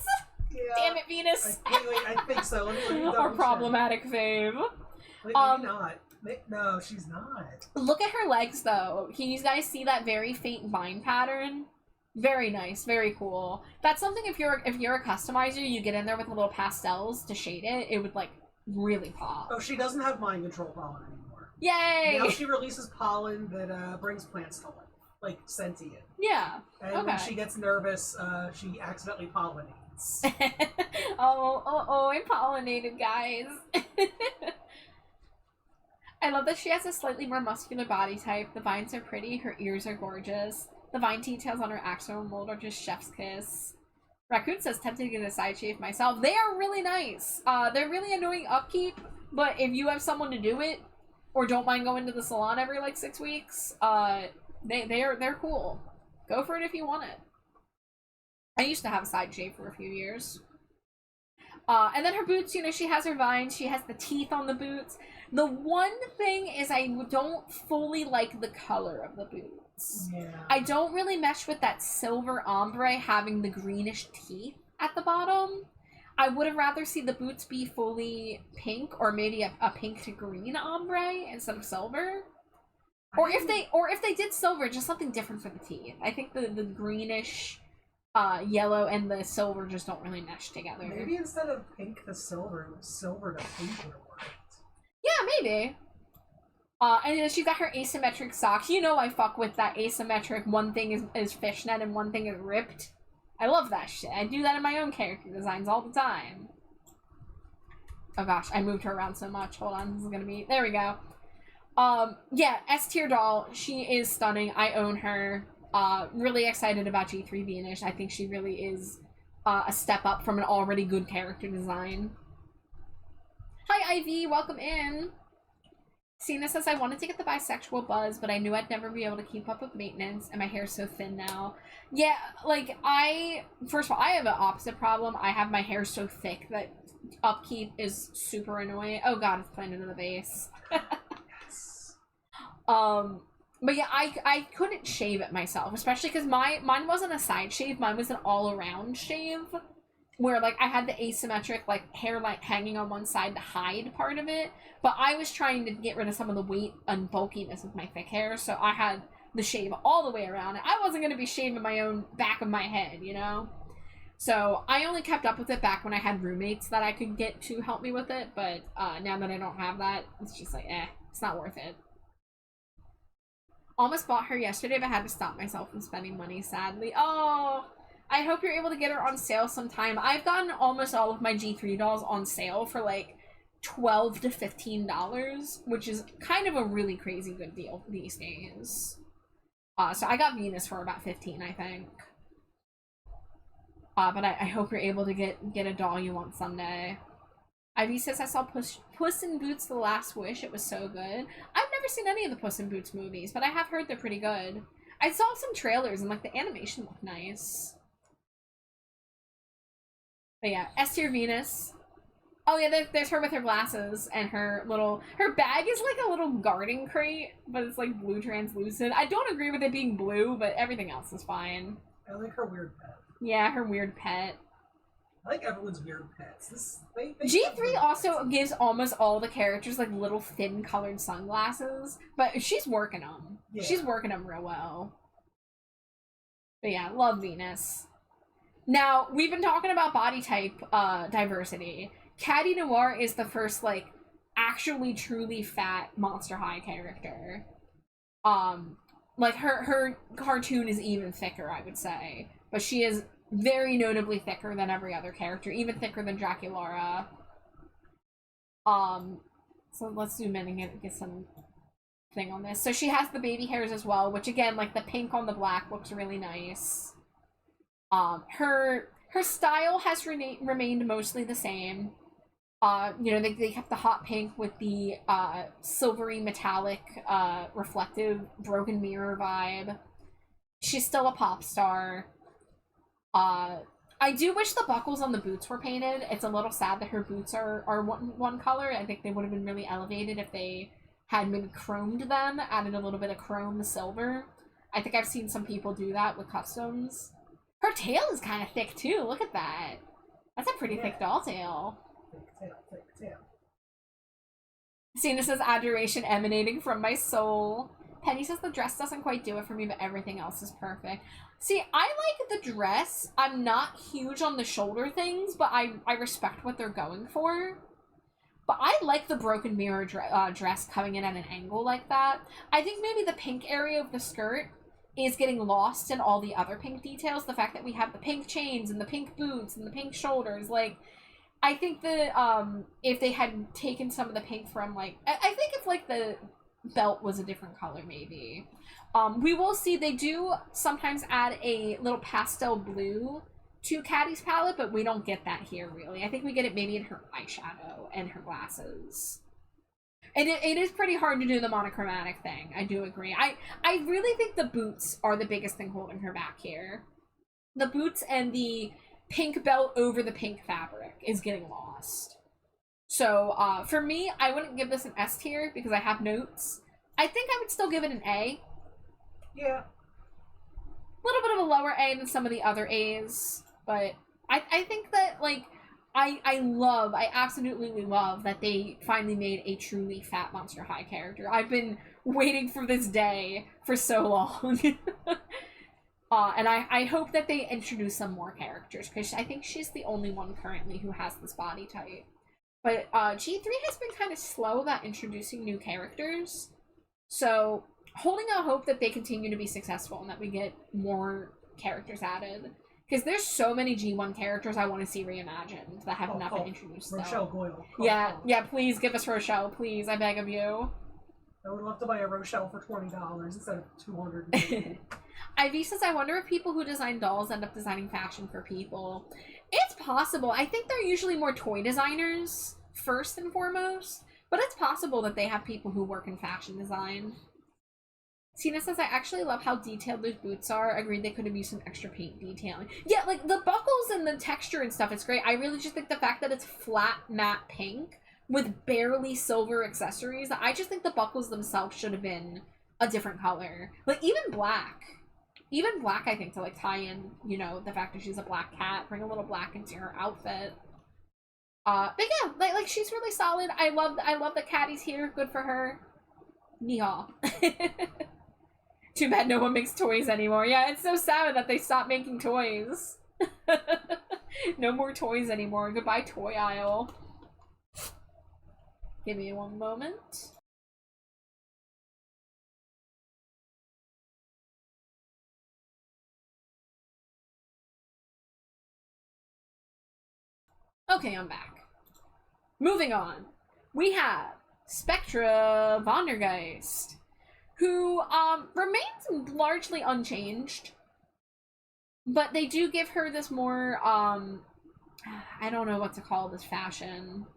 Yeah. Damn it, Venus. I think so. Let me Or problematic fave. Maybe not. No, she's not. Look at her legs, though. Can you guys see that very faint vine pattern? Very nice, very cool. That's something if you're a customizer, you get in there with the little pastels to shade it, it would like really pop. Oh, she doesn't have mind control pollen anymore. Yay! Now she releases pollen that brings plants to life, like sentient. Yeah. And when she gets nervous, she accidentally pollinates. oh, I'm pollinated, guys. I love that she has a slightly more muscular body type. The vines are pretty, her ears are gorgeous. The vine details on her axle mold are just chef's kiss. Raccoon says, tempted to get a side shave myself. They are really nice. They're really annoying upkeep, but if you have someone to do it, or don't mind going to the salon every like 6 weeks, they're cool. Go for it if you want it. I used to have a side shave for a few years. And then her boots, you know, she has her vines, she has the teeth on the boots. The one thing is I don't fully like the color of the boots. Yeah. I don't really mesh with that silver ombre having the greenish teeth at the bottom. I would have rather see the boots be fully pink, or maybe a pink to green ombre instead of silver. Or if they did silver, just something different for the teeth. I think the greenish yellow and the silver just don't really mesh together. Maybe instead of pink to silver, silver to pink would have worked. Yeah, maybe. And then she's got her asymmetric socks. You know I fuck with that asymmetric. One thing is fishnet and one thing is ripped. I love that shit. I do that in my own character designs all the time. Oh gosh, I moved her around so much. Hold on, this is gonna be... There we go. Yeah, S-tier doll. She is stunning. I own her. Really excited about G3 Venus. I think she really is a step up from an already good character design. Hi, Ivy. Welcome in. Cena says, I wanted to get the bisexual buzz, but I knew I'd never be able to keep up with maintenance, and my hair's so thin now. Yeah, like, first of all, I have an opposite problem. I have my hair so thick that upkeep is super annoying. Oh god, it's playing into the base. Yes. But yeah, I couldn't shave it myself, especially because mine wasn't a side shave, mine was an all-around shave, where, like, I had the asymmetric, like, hair, like, hanging on one side to hide part of it, but I was trying to get rid of some of the weight and bulkiness of my thick hair, so I had the shave all the way around, and I wasn't going to be shaving my own back of my head, you know? So, I only kept up with it back when I had roommates that I could get to help me with it, but now that I don't have that, it's just like, it's not worth it. Almost bought her yesterday, but had to stop myself from spending money, sadly. Oh... I hope you're able to get her on sale sometime. I've gotten almost all of my G3 dolls on sale for like $12 to $15, which is kind of a really crazy good deal these days. So I got Venus for about $15, I think. But I hope you're able to get a doll you want someday. Ivy says, I saw Puss in Boots: The Last Wish. It was so good. I've never seen any of the Puss in Boots movies, but I have heard they're pretty good. I saw some trailers and like the animation looked nice. But yeah, S-tier Venus. Oh yeah, there's her with her glasses and her bag is like a little garden crate, but it's like blue translucent. I don't agree with it being blue, but everything else is fine. I like her weird pet. Yeah, her weird pet. I like everyone's weird pets. G3 also gives almost all the characters like little thin colored sunglasses, but she's working them. Yeah. She's working them real well. But yeah, love Venus. Now, we've been talking about body type diversity. Caddy Noir is the first, like, actually truly fat Monster High character. Like, her cartoon is even thicker, I would say. But she is very notably thicker than every other character, even thicker than Draculaura. So let's zoom in and get some thing on this. So she has the baby hairs as well, which again, like, the pink on the black looks really nice. Her style has remained mostly the same. You know, they kept the hot pink with the silvery metallic reflective broken mirror vibe. She's still a pop star. I do wish the buckles on the boots were painted. It's a little sad that her boots are one color. I think they would have been really elevated if they had maybe chromed them, added a little bit of chrome silver. I think I've seen some people do that with customs. Her tail is kind of thick, too. Look at that. That's a pretty thick doll tail. Thick tail. Cena says adoration emanating from my soul. Penny says the dress doesn't quite do it for me, but everything else is perfect. See, I like the dress. I'm not huge on the shoulder things, but I respect what they're going for. But I like the broken mirror dress coming in at an angle like that. I think maybe the pink area of the skirt is getting lost in all the other pink details. The fact that we have the pink chains and the pink boots and the pink shoulders. Like, I think that if they had taken some of the pink from, like... I think if, like, the belt was a different color, maybe. We will see they do sometimes add a little pastel blue to Caddy's palette, but we don't get that here, really. I think we get it maybe in her eyeshadow and her glasses. And it is pretty hard to do the monochromatic thing. I do agree. I really think the boots are the biggest thing holding her back here. The boots and the pink belt over the pink fabric is getting lost. So, for me, I wouldn't give this an S tier because I have notes. I think I would still give it an A. Yeah. A little bit of a lower A than some of the other A's. But I think that, like, I absolutely love that they finally made a truly Fat Monster High character. I've been waiting for this day for so long. And I hope that they introduce some more characters, because I think she's the only one currently who has this body type. But G3 has been kind of slow about introducing new characters. So, holding out hope that they continue to be successful and that we get more characters added. Because there's so many G1 characters I want to see reimagined that have not been introduced. Rochelle Goyle. Yeah, please give us Rochelle, please, I beg of you. I would love to buy a Rochelle for $20 instead of $200. Ivy says, I wonder if people who design dolls end up designing fashion for people. It's possible. I think they're usually more toy designers, first and foremost. But it's possible that they have people who work in fashion design. Tina says, I actually love how detailed those boots are. Agreed they could have used some extra paint detailing. Yeah, like, the buckles and the texture and stuff, it's great. I really just think the fact that it's flat matte pink with barely silver accessories, I just think the buckles themselves should have been a different color. Like, even black. Even black, I think, to, like, tie in, you know, the fact that she's a black cat, bring a little black into her outfit. But yeah, like she's really solid. I love that Caddy's here. Good for her. Yeehaw. Too bad no one makes toys anymore. Yeah, it's so sad that they stopped making toys. No more toys anymore. Goodbye, toy aisle. Give me one moment. Okay, I'm back. Moving on. We have Spectra Vondergeist, who remains largely unchanged, but they do give her this more I don't know what to call this fashion,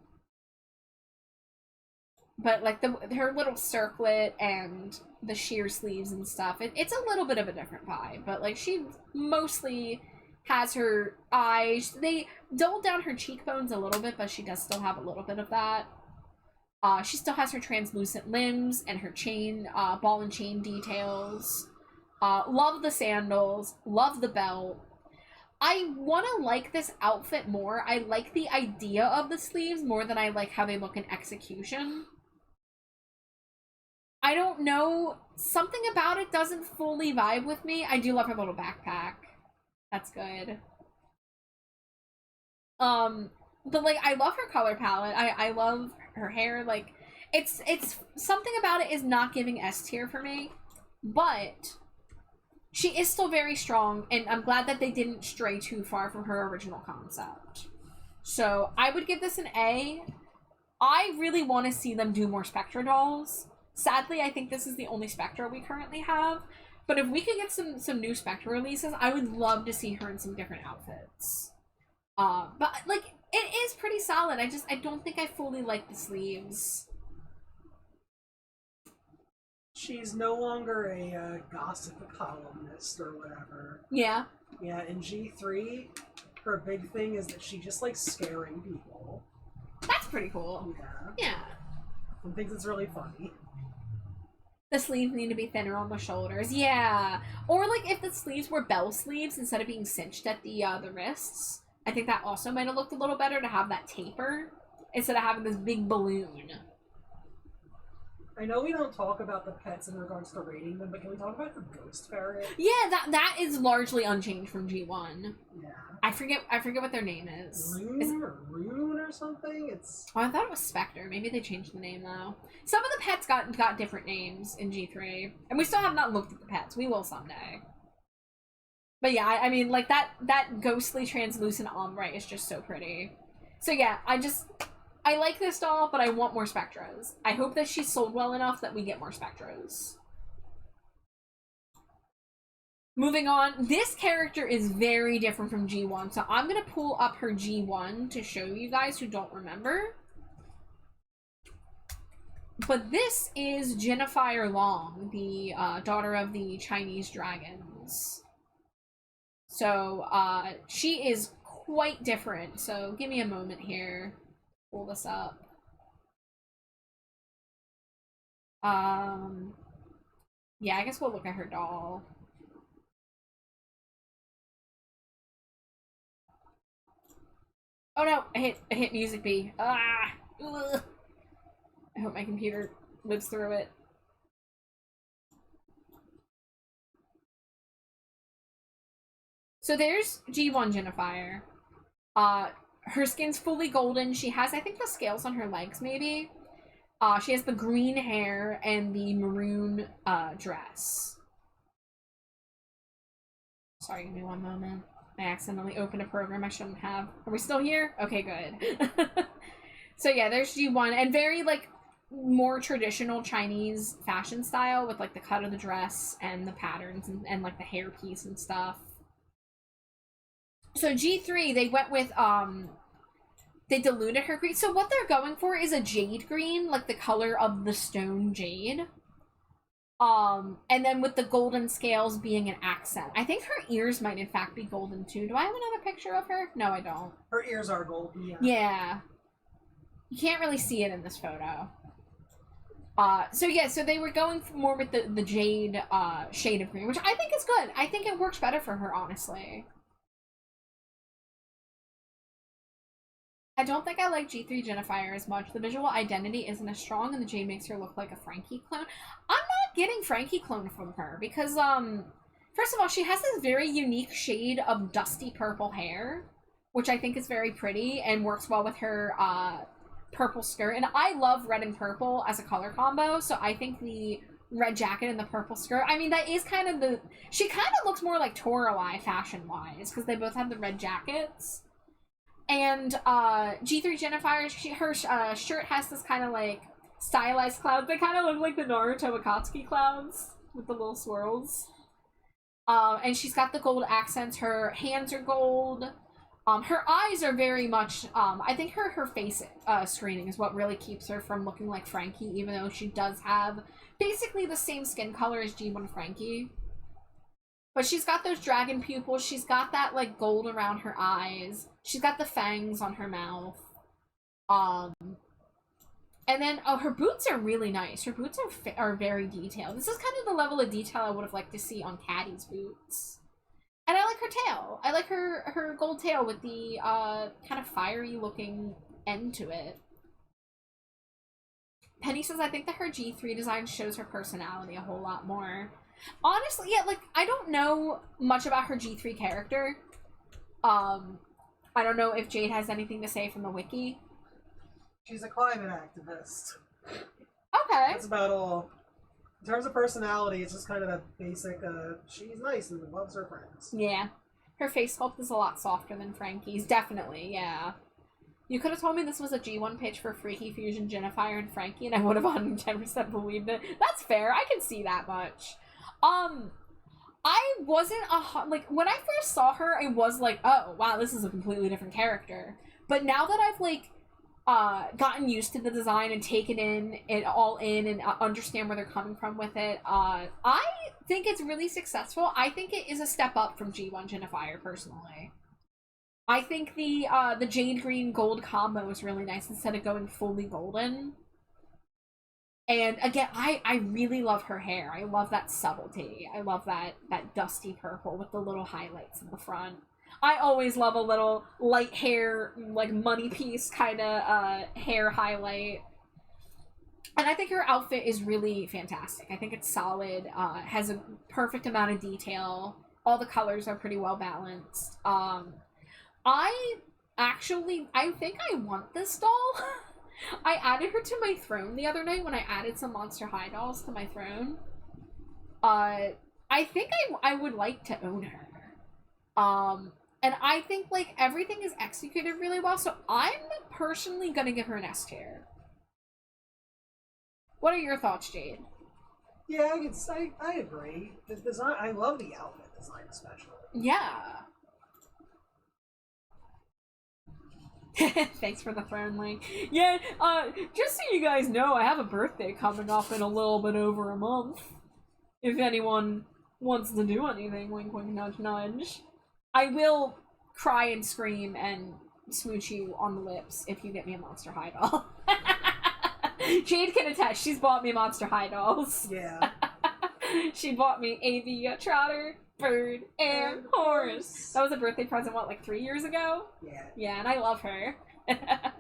but like her little circlet and the sheer sleeves and stuff, it's a little bit of a different vibe, but like she mostly has her eyes, they dulled down her cheekbones a little bit, but she does still have a little bit of that. She still has her translucent limbs and her chain, ball and chain details. Love the sandals. Love the belt. I want to like this outfit more. I like the idea of the sleeves more than I like how they look in execution. I don't know. Something about it doesn't fully vibe with me. I do love her little backpack. That's good. But like, I love her color palette. I love her hair. Like, it's something about it is not giving S tier for me, but she is still very strong, and I'm glad that they didn't stray too far from her original concept. So I would give this an A. I really want to see them do more Spectra dolls. Sadly, I think this is the only Spectra we currently have. But if we could get some new Spectra releases, I would love to see her in some different outfits. But like, it is pretty solid. I don't think I fully like the sleeves. She's no longer a gossip columnist or whatever. Yeah. Yeah, in G3, her big thing is that she just likes scaring people. That's pretty cool. Yeah. Yeah. And thinks it's really funny. The sleeves need to be thinner on the shoulders. Yeah. Or like if the sleeves were bell sleeves instead of being cinched at the wrists. I think that also might have looked a little better to have that taper instead of having this big balloon. I know we don't talk about the pets in regards to rating them, but can we talk about the ghost ferret? Yeah, that is largely unchanged from G1. Yeah. I forget what their name is. Rune or something? It's... Oh, I thought it was Spectre. Maybe they changed the name, though. Some of the pets got different names in G3. And we still have not looked at the pets. We will someday. But yeah, I mean, like, that ghostly translucent ombre is just so pretty. So yeah, I like this doll, but I want more Spectras. I hope that she's sold well enough that we get more Spectras. Moving on, this character is very different from G1, so I'm going to pull up her G1 to show you guys who don't remember. But this is Jennifer Long, the daughter of the Chinese dragons. So, she is quite different, so give me a moment here. Pull this up. Yeah, I guess we'll look at her doll. Oh no, I hit music B. Ah! Ugh. I hope my computer lives through it. So there's G1 Jennifer. Her skin's fully golden. She has, I think, the scales on her legs, maybe. She has the green hair and the maroon dress. Sorry, give me one moment. I accidentally opened a program I shouldn't have. Are we still here? Okay, good. So yeah, there's G1, and very, like, more traditional Chinese fashion style with, like, the cut of the dress and the patterns and like, the hairpiece and stuff. So G3, they went with, they diluted her green. So what they're going for is a jade green, like the color of the stone jade. And then with the golden scales being an accent. I think her ears might in fact be golden too. Do I have another picture of her? No, I don't. Her ears are golden, yeah. Yeah. You can't really see it in this photo. So yeah, so they were going more with the jade, shade of green, which I think is good. I think it works better for her, honestly. I don't think I like G3 Jennifer as much. The visual identity isn't as strong, and the jade makes her look like a Frankie clone. I'm not getting Frankie clone from her, because, first of all, she has this very unique shade of dusty purple hair, which I think is very pretty, and works well with her, purple skirt. And I love red and purple as a color combo, so I think the red jacket and the purple skirt, I mean, that is kind of the... She kind of looks more like Toralei fashion-wise, because they both have the red jackets. And G3 Jennifer, her shirt has this kind of like stylized clouds. They kind of look like the Naruto Akatsuki clouds with the little swirls. And she's got the gold accents. Her hands are gold. Her eyes are very much, I think her face screening is what really keeps her from looking like Frankie, even though she does have basically the same skin color as G1 Frankie. But she's got those dragon pupils. She's got that, like, gold around her eyes. She's got the fangs on her mouth. And then, oh, her boots are really nice. Her boots are very detailed. This is kind of the level of detail I would have liked to see on Caddy's boots. And I like her tail. I like her gold tail with the, kind of fiery-looking end to it. Penny says, I think that her G3 design shows her personality a whole lot more. Honestly, yeah, like, I don't know much about her G3 character. I don't know if Jade has anything to say from the wiki. She's a climate activist. Okay. That's about all. In terms of personality, it's just kind of a basic, she's nice and loves her friends. Yeah. Her face sculpt is a lot softer than Frankie's. Definitely, yeah. You could have told me this was a G1 pitch for Freaky Fusion Jennifer and Frankie, and I would have 110% believed it. That's fair. I can see that much. I wasn't like, when I first saw her, I was like, oh, wow, this is a completely different character. But now that I've, like, gotten used to the design and taken it all in and understand where they're coming from with it, I think it's really successful. I think it is a step up from G1 Jennifer, personally. I think the jade green gold combo is really nice instead of going fully golden. And again, I really love her hair. I love that subtlety. I love that dusty purple with the little highlights in the front. I always love a little light hair, like money piece kind of hair highlight. And I think her outfit is really fantastic. I think it's solid. Has a perfect amount of detail. All the colors are pretty well balanced. I think I want this doll. I added her to my throne the other night when I added some Monster High dolls to my throne. I think I would like to own her. And I think, like, everything is executed really well, so I'm personally gonna give her an S tier. What are your thoughts, Jade? Yeah, I agree. The design, I love the outfit design especially. Yeah. Thanks for the throne link. Yeah, just so you guys know, I have a birthday coming up in a little bit over a month. If anyone wants to do anything, wink wink nudge nudge. I will cry and scream and smooch you on the lips if you get me a Monster High doll. Jade can attest, she's bought me Monster High dolls. Yeah. She bought me Avia, Trotter, Bird, and Horse. That was a birthday present, what, like 3 years ago? Yeah. Yeah, and I love her. But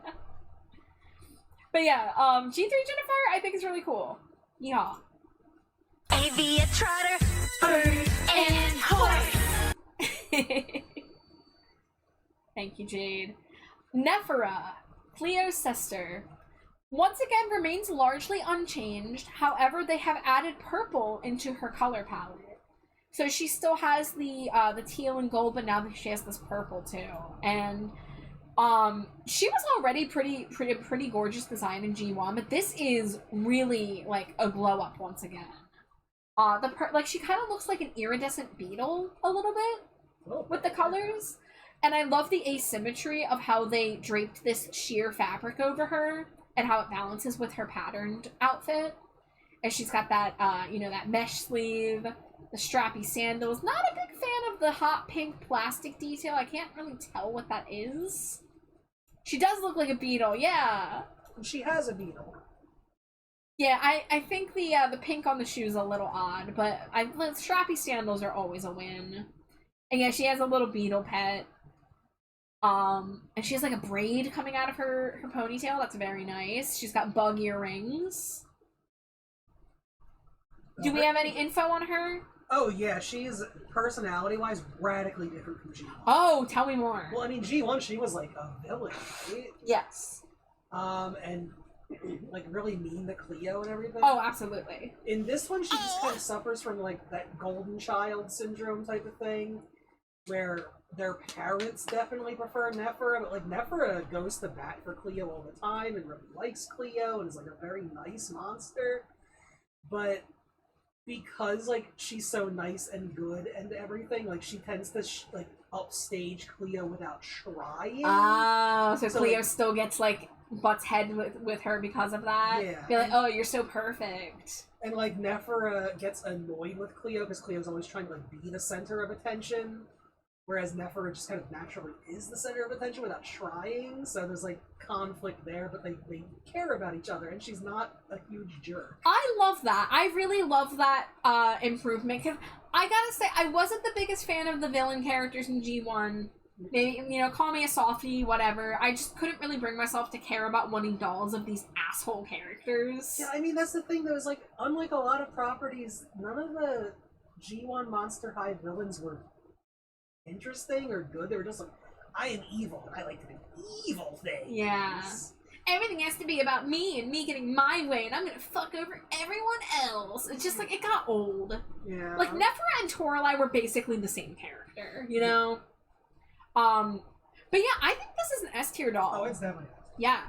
yeah, G3 Jennifer, I think is really cool. Yeehaw. Avia, Trotter, Bird, and Horse. Thank you, Jade. Nephra, Cleo's sister, once again remains largely unchanged. However, they have added purple into her color palette. So she still has the teal and gold, but now she has this purple too. And she was already pretty gorgeous design in G1, but this is really like a glow up once again. Like she kind of looks like an iridescent beetle a little bit with the colors. And I love the asymmetry of how they draped this sheer fabric over her and how it balances with her patterned outfit. And she's got that, that mesh sleeve, the strappy sandals. Not a big fan of the hot pink plastic detail. I can't really tell what that is. She does look like a beetle, yeah. She has a beetle. Yeah, I think the pink on the shoe is a little odd, but the strappy sandals are always a win. And yeah, she has a little beetle pet. And she has like a braid coming out of her ponytail. That's very nice. She's got bug earrings. Do we have any info on her? Oh yeah, she's personality-wise radically different from G1. Oh, tell me more. Well, I mean, G1, she was like a villain, right? Yes. And like really mean to Cleo and everything. Oh, absolutely. In this one, she just kind of suffers from like that golden child syndrome type of thing, where their parents definitely prefer Nephra, but like Nephra goes to bat for Cleo all the time and really likes Cleo and is like a very nice monster. But because like she's so nice and good and everything, like she tends to like upstage Cleo without trying. Oh, so Cleo like, still gets like butts head with her because of that. Yeah. Be like, oh, you're so perfect. And like Nephra gets annoyed with Cleo because Cleo's always trying to like be the center of attention. Whereas Nephra just kind of naturally is the center of attention without trying, so there's like conflict there, but they care about each other, and she's not a huge jerk. I love that. I really love that improvement, because I gotta say, I wasn't the biggest fan of the villain characters in G1. Maybe, call me a softie, whatever. I just couldn't really bring myself to care about wanting dolls of these asshole characters. Yeah, I mean, that's the thing, though, is like, unlike a lot of properties, none of the G1 Monster High villains were interesting or good. They were just like, I am evil and I like to do evil things. Yeah. Everything has to be about me and me getting my way and I'm gonna fuck over everyone else. It's just like, it got old. Yeah. Like, Nephra and Toralei were basically the same character, you know? But yeah, I think this is an S tier doll. Oh, it's definitely S. Yeah.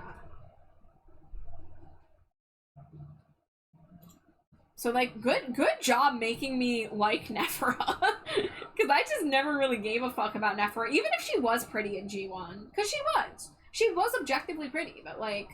So, like, good job making me like Nephra. Because I just never really gave a fuck about Nephra, even if she was pretty in G1. Because she was. She was objectively pretty, but, like...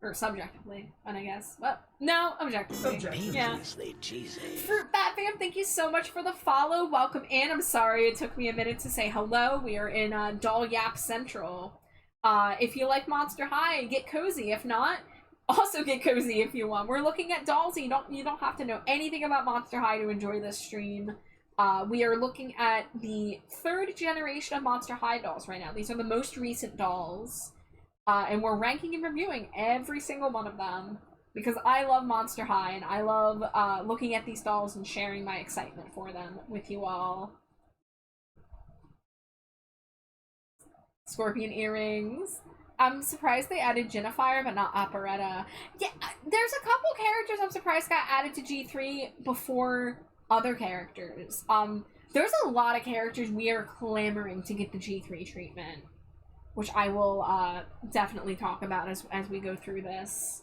Or subjectively, and I guess. Well, no, objectively. Yeah. Fruit Bat Fam, thank you so much for the follow. Welcome in. I'm sorry it took me a minute to say hello. We are in Doll Yap Central. If you like Monster High, get cozy. If not... Also get cozy if you want. We're looking at dolls, and you don't have to know anything about Monster High to enjoy this stream. We are looking at the 3rd generation of Monster High dolls right now. These are the most recent dolls. And we're ranking and reviewing every single one of them. because I love Monster High, and I love looking at these dolls and sharing my excitement for them with you all. Scorpion earrings. I'm surprised they added Jennifer, but not Operetta. Yeah, there's a couple characters I'm surprised got added to G3 before other characters. There's a lot of characters we are clamoring to get the G3 treatment, which I will definitely talk about as we go through this.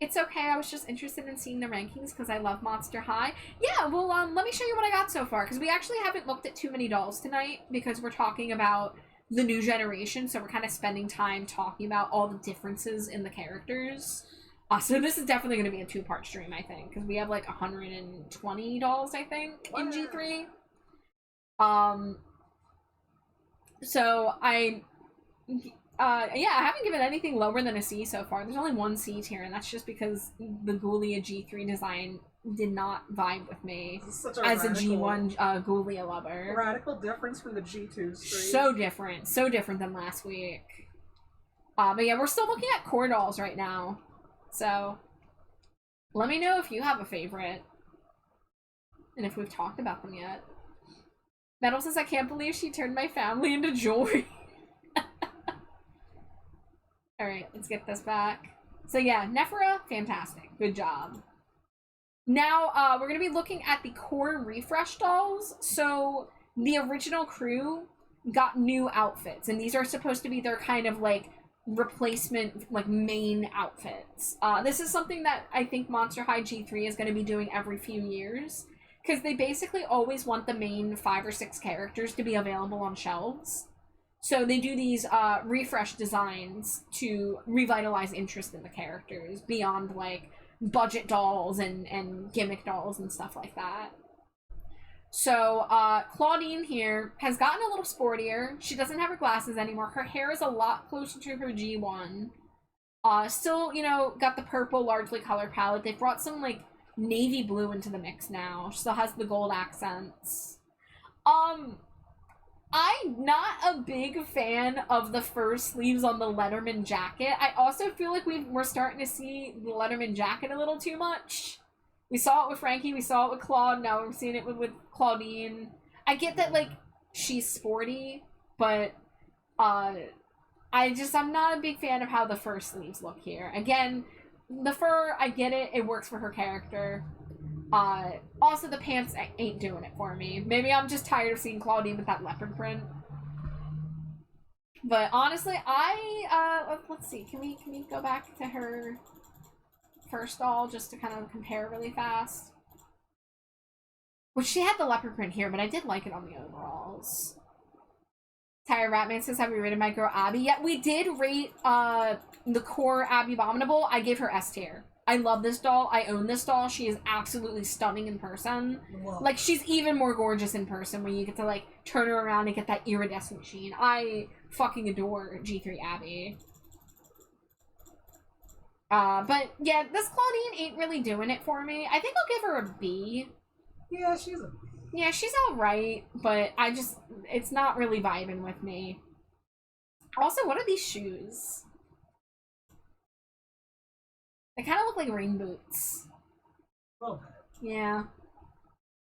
It's okay, I was just interested in seeing the rankings because I love Monster High. Yeah, well, let me show you what I got so far, because we actually haven't looked at too many dolls tonight because we're talking about the new generation, so we're kind of spending time talking about all the differences in the characters. So this is definitely going to be a two-part stream, I think, because we have like 120 dolls, I think, in G3. So yeah, I haven't given anything lower than a C so far. There's only one C tier, and that's just because the Ghoulia G3 design did not vibe with me as a G1 Ghoulia lover. Radical difference from the G2 stream. So different than last week. But yeah, we're still looking at core dolls right now. So, let me know if you have a favorite. And if we've talked about them yet. Metal says, I can't believe she turned my family into jewelry. Alright, let's get this back. So yeah, Nephra, fantastic. Good job. Now, we're going to be looking at the core refresh dolls. So, the original crew got new outfits. And these are supposed to be their kind of, like, replacement, like, main outfits. This is something that I think Monster High G3 is going to be doing every few years. Because they basically always want the main 5 or 6 characters to be available on shelves. So they do these refresh designs to revitalize interest in the characters beyond, like, budget dolls and gimmick dolls and stuff like that. So Claudine here has gotten a little sportier. She doesn't have her glasses anymore. Her hair is a lot closer to her G1. Still, you know, got the purple, largely color palette. They brought some, like, navy blue into the mix now. She still has the gold accents. I'm not a big fan of the fur sleeves on the Letterman jacket. I also feel like we're starting to see the Letterman jacket a little too much. We saw it with Frankie, we saw it with Claude, now we're seeing it with Claudine. I get that, like, she's sporty, but I'm not a big fan of how the fur sleeves look here. Again, the fur, I get it, it works for her character. Also the pants ain't doing it for me. Maybe I'm just tired of seeing Claudine with that leopard print. But honestly, let's see, can we go back to her first doll just to kind of compare really fast? Which she had the leopard print here, but I did like it on the overalls. Tyra Ratman says, have we rated my girl Abby? Yeah, we did rate the core Abby Abominable. I gave her S tier. I love this doll. I own this doll. She is absolutely stunning in person. Whoa. Like, she's even more gorgeous in person when you get to, like, turn her around and get that iridescent sheen. I fucking adore G3 Abby. But, yeah, this Claudine ain't really doing it for me. I think I'll give her a B. Yeah, she's a B. Yeah, she's alright, but it's not really vibing with me. Also, what are these shoes? They kind of look like rain boots. Okay. Yeah.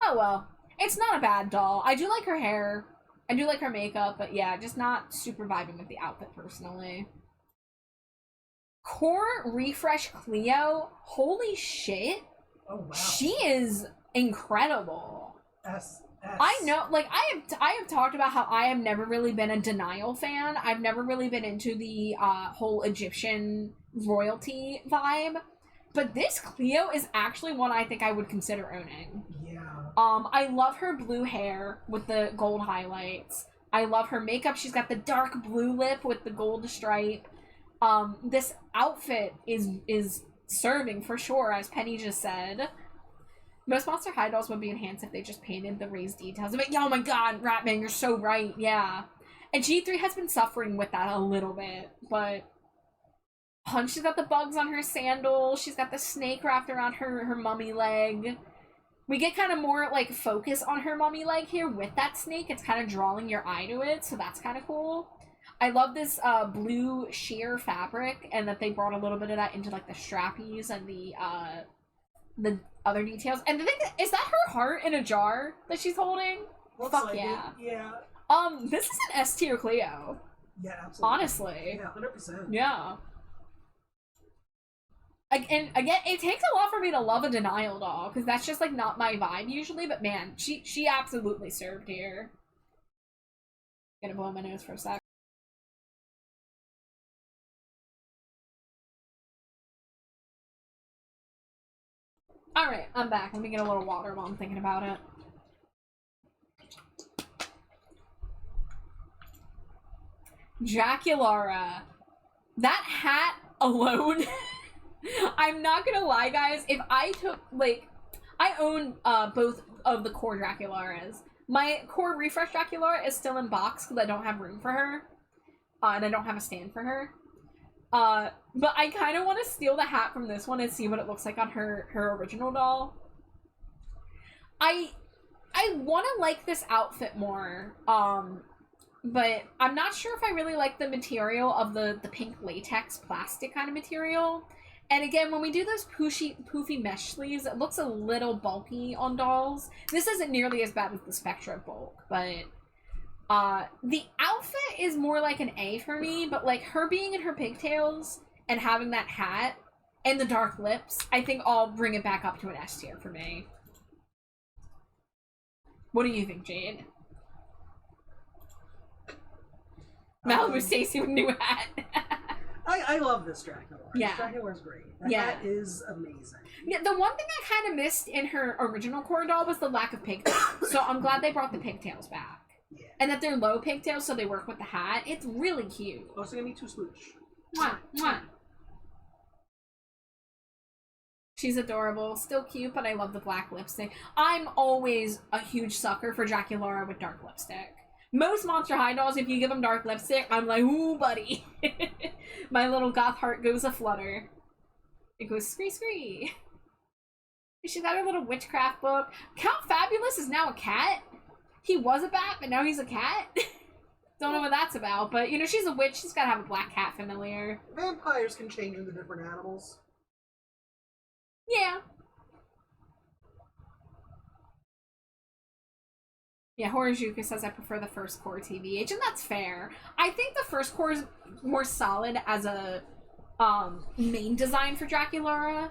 Oh well. It's not a bad doll. I do like her hair. I do like her makeup, but yeah, just not super vibing with the outfit personally. Core Refresh Cleo. Holy shit. Oh wow. She is incredible. S. I know, like, I have talked about how I have never really been a Denial fan. I've never really been into the whole Egyptian royalty vibe. But this Cleo is actually one I think I would consider owning. Yeah. I love her blue hair with the gold highlights. I love her makeup. She's got the dark blue lip with the gold stripe. This outfit is serving for sure, as Penny just said. Most Monster High dolls would be enhanced if they just painted the raised details. But, oh my god, Ratman, you're so right, yeah. And G3 has been suffering with that a little bit, but... She's got the bugs on her sandal, she's got the snake wrapped around her mummy leg. We get kind of more, like, focus on her mummy leg here with that snake. It's kind of drawing your eye to it, so that's kind of cool. I love this blue sheer fabric, and that they brought a little bit of that into like the strappies and the other details. And the thing is that her heart in a jar that she's holding? Looks Fuck like yeah. it. Yeah. This is an S tier Cleo. Yeah, absolutely. Honestly. Yeah, 100%. Yeah. And again, it takes a lot for me to love a denial doll, because that's just like not my vibe usually. But man, she absolutely served here. Gonna blow my nose for a sec. Alright, I'm back. Let me get a little water while I'm thinking about it. Draculaura. That hat alone. I'm not gonna lie, guys. If I took, like, I own both of the core Draculauras. My core refresh Draculaura is still in box because I don't have room for her. And I don't have a stand for her. But I kind of want to steal the hat from this one and see what it looks like on her original doll. I want to like this outfit more. But I'm not sure if I really like the material of the pink latex plastic kind of material. And again, when we do those poofy mesh sleeves, it looks a little bulky on dolls. This isn't nearly as bad as the Spectra bulk, but the outfit is more like an A for me, but like her being in her pigtails and having that hat and the dark lips, I think I'll bring it back up to an S tier for me. What do you think, Jade? Malibu Stacy with new hat. I love this Dracula. Yeah. This Dracula's great. That Yeah. hat is amazing. Yeah, the one thing I kind of missed in her original core doll was the lack of pigtails. So I'm glad they brought the pigtails back. Yeah. And that they're low pigtails so they work with the hat. It's really cute. Also gonna be too smooch. Mwah, mwah. She's adorable. Still cute, but I love the black lipstick. I'm always a huge sucker for Draculaura with dark lipstick. Most Monster High dolls, if you give them dark lipstick, I'm like, ooh, buddy. My little goth heart goes aflutter. It goes scree scree. She's got her little witchcraft book. Count Fabulous is now a cat. He was a bat, but now he's a cat. Don't know what that's about, but you know, she's a witch. She's gotta have a black cat familiar. Vampires can change into different animals. Yeah. Yeah, Horojuku says I prefer the first core TVH, and that's fair. I think the first core is more solid as a main design for Draculaura,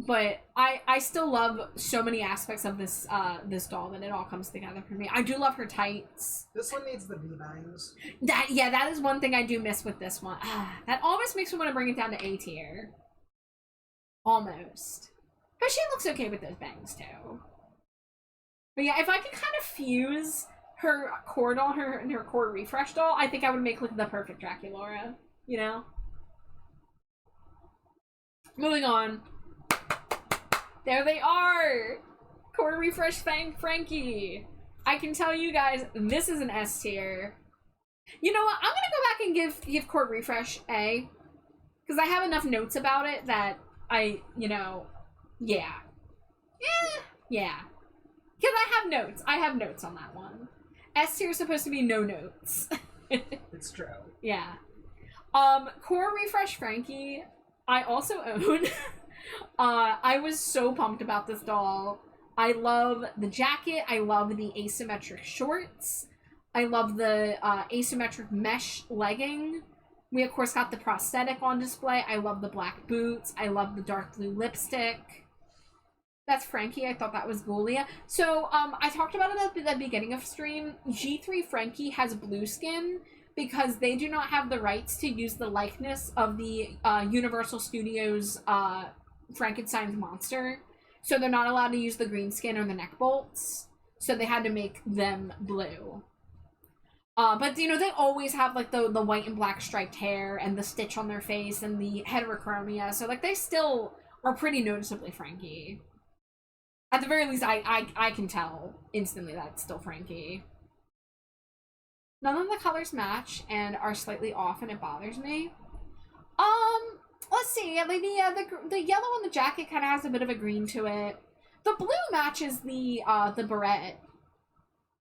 but I still love so many aspects of this this doll that it all comes together for me. I do love her tights. This one needs the V-bangs. That is one thing I do miss with this one. That almost makes me want to bring it down to A tier. Almost. But she looks okay with those bangs too. But yeah, if I could kind of fuse her core doll and her core refresh doll, I think I would make like the perfect Draculaura, you know? Moving on. There they are! Core refresh Frankie. I can tell you guys, this is an S tier. You know what? I'm gonna go back and give core refresh A. Because I have enough notes about it that yeah. Yeah. Because I have notes on that one. S tier is supposed to be no notes. It's true. Yeah. Core refresh Frankie, I also own. I was so pumped about this doll. I love the jacket. I love the asymmetric shorts. I love the asymmetric mesh legging. We, of course, got the prosthetic on display. I love the black boots. I love the dark blue lipstick. That's Frankie. I thought that was Ghoulia. So, I talked about it at the beginning of stream. G3 Frankie has blue skin because they do not have the rights to use the likeness of the Universal Studios Frankenstein's monster. So they're not allowed to use the green skin or the neck bolts. So they had to make them blue. But, you know, they always have, like, the white and black striped hair and the stitch on their face and the heterochromia. So, like, they still are pretty noticeably Frankie. At the very least, I can tell instantly that's still Frankie. None of the colors match and are slightly off, and it bothers me. Let's see. Like the yellow on the jacket kind of has a bit of a green to it. The blue matches the beret.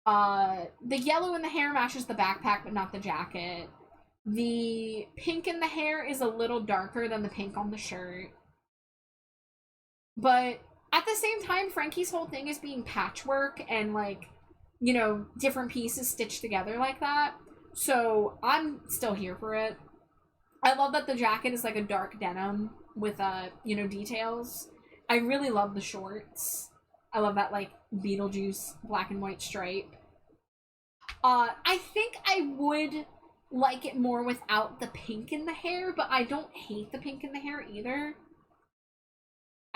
The yellow in the hair matches the backpack, but not the jacket. The pink in the hair is a little darker than the pink on the shirt. But at the same time, Frankie's whole thing is being patchwork and, like, you know, different pieces stitched together like that. So I'm still here for it. I love that the jacket is like a dark denim with, you know, details. I really love the shorts. I love that, like, Beetlejuice black and white stripe. I think I would like it more without the pink in the hair, but I don't hate the pink in the hair either.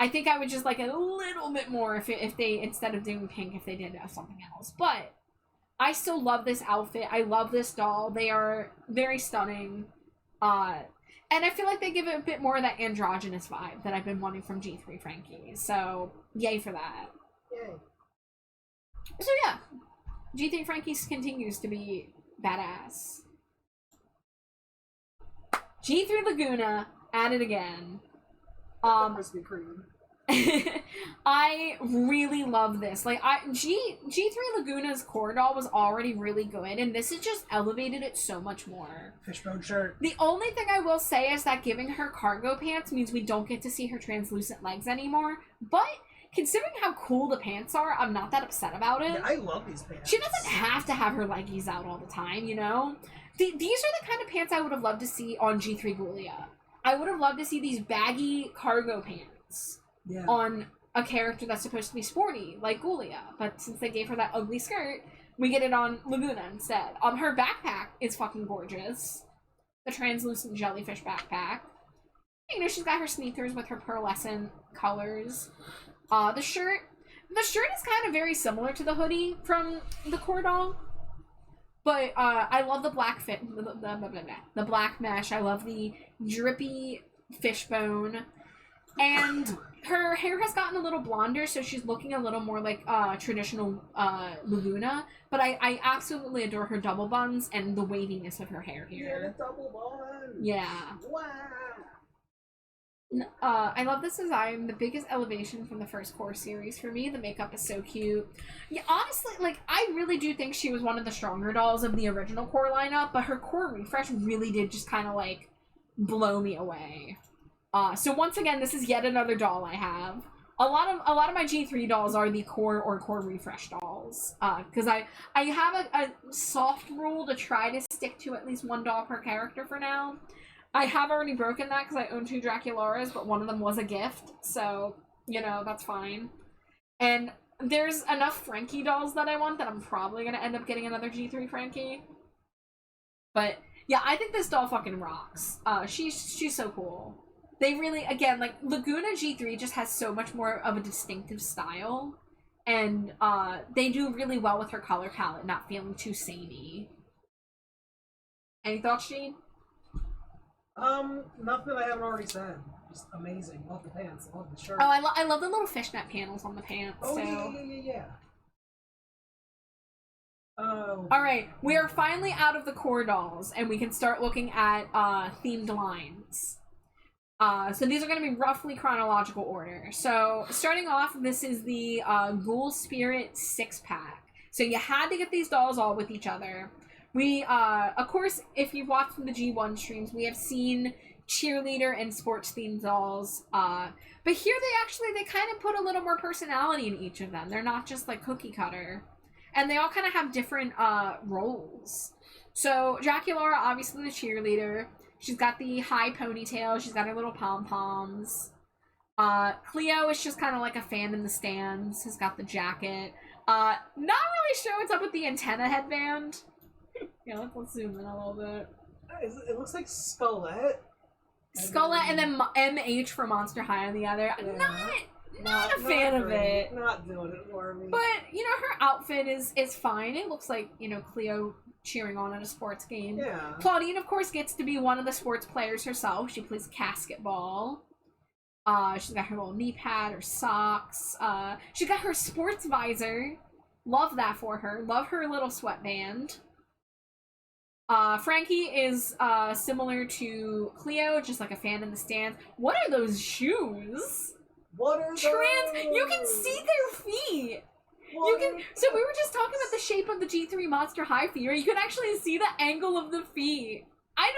I think I would just like it a little bit more if they, instead of doing pink, if they did something else. But I still love this outfit. I love this doll. They are very stunning. And I feel like they give it a bit more of that androgynous vibe that I've been wanting from G3 Frankie. So, yay for that. Yay. So yeah, G3 Frankie continues to be badass. G3 Laguna, at it again. Krispy Kreme. I really love this. Like, G3 Laguna's core doll was already really good, and this has just elevated it so much more. Fishbone shirt. The only thing I will say is that giving her cargo pants means we don't get to see her translucent legs anymore, but considering how cool the pants are, I'm not that upset about it. Yeah, I love these pants. She doesn't have to have her leggies out all the time, you know? These are the kind of pants I would have loved to see on G3 Ghoulia. I would have loved to see these baggy cargo pants on a character that's supposed to be sporty, like Ghoulia. But since they gave her that ugly skirt, we get it on Laguna instead. Her backpack is fucking gorgeous. The translucent jellyfish backpack. You know, she's got her sneakers with her pearlescent colors. The shirt is kind of very similar to the hoodie from the core doll. But I love the black fit, the black mesh. I love the drippy fishbone. And her hair has gotten a little blonder, so she's looking a little more like traditional Laguna. But I absolutely adore her double buns and the waviness of her hair here. Yeah, the double buns. Yeah. Wow. I love this design. The biggest elevation from the first core series for me. The makeup is so cute. Yeah, honestly, like, I really do think she was one of the stronger dolls of the original core lineup, but her core refresh really did just kind of, like, blow me away. So once again, this is yet another doll I have. A lot of my G3 dolls are the core or core refresh dolls. Because I have a soft rule to try to stick to at least one doll per character for now. I have already broken that because I own 2 Dracularas, but one of them was a gift, so, you know, that's fine. And there's enough Frankie dolls that I want that I'm probably going to end up getting another G3 Frankie. But, yeah, I think this doll fucking rocks. She's so cool. They really, again, like, Laguna G3 just has so much more of a distinctive style, and they do really well with her color palette, not feeling too samey. Any thoughts, Gene? Nothing that I haven't already said. Just amazing. Love the pants. Love the shirt. Oh, I love the little fishnet panels on the pants. Oh, so. yeah. Oh. Alright, we are finally out of the core dolls, and we can start looking at, themed lines. So these are going to be roughly chronological order. So, starting off, this is the, Ghoul Spirit 6-pack. So you had to get these dolls all with each other. We, of course, if you've watched the G1 streams, we have seen cheerleader and sports-themed dolls, but here they kind of put a little more personality in each of them. They're not just, like, cookie cutter. And they all kind of have different, roles. So, Draculaura, obviously the cheerleader. She's got the high ponytail. She's got her little pom-poms. Cleo is just kind of like a fan in the stands. Has got the jacket. Not really sure what's up with the antenna headband. Yeah, let's zoom in a little bit. It looks like Skullet. Skullet and then MH for Monster High on the other. Yeah. Not a fan of it. Not doing it for me. But, you know, her outfit is fine. It looks like, you know, Cleo cheering on at a sports game. Yeah. Claudine, of course, gets to be one of the sports players herself. She plays basketball. She's got her little knee pad, her socks. She's got her sports visor. Love that for her. Love her little sweatband. Frankie is similar to Cleo, just like a fan in the stands. What are those shoes? What are those? You can see their feet. So we were just talking about the shape of the G3 Monster High feet, where you can actually see the angle of the feet. I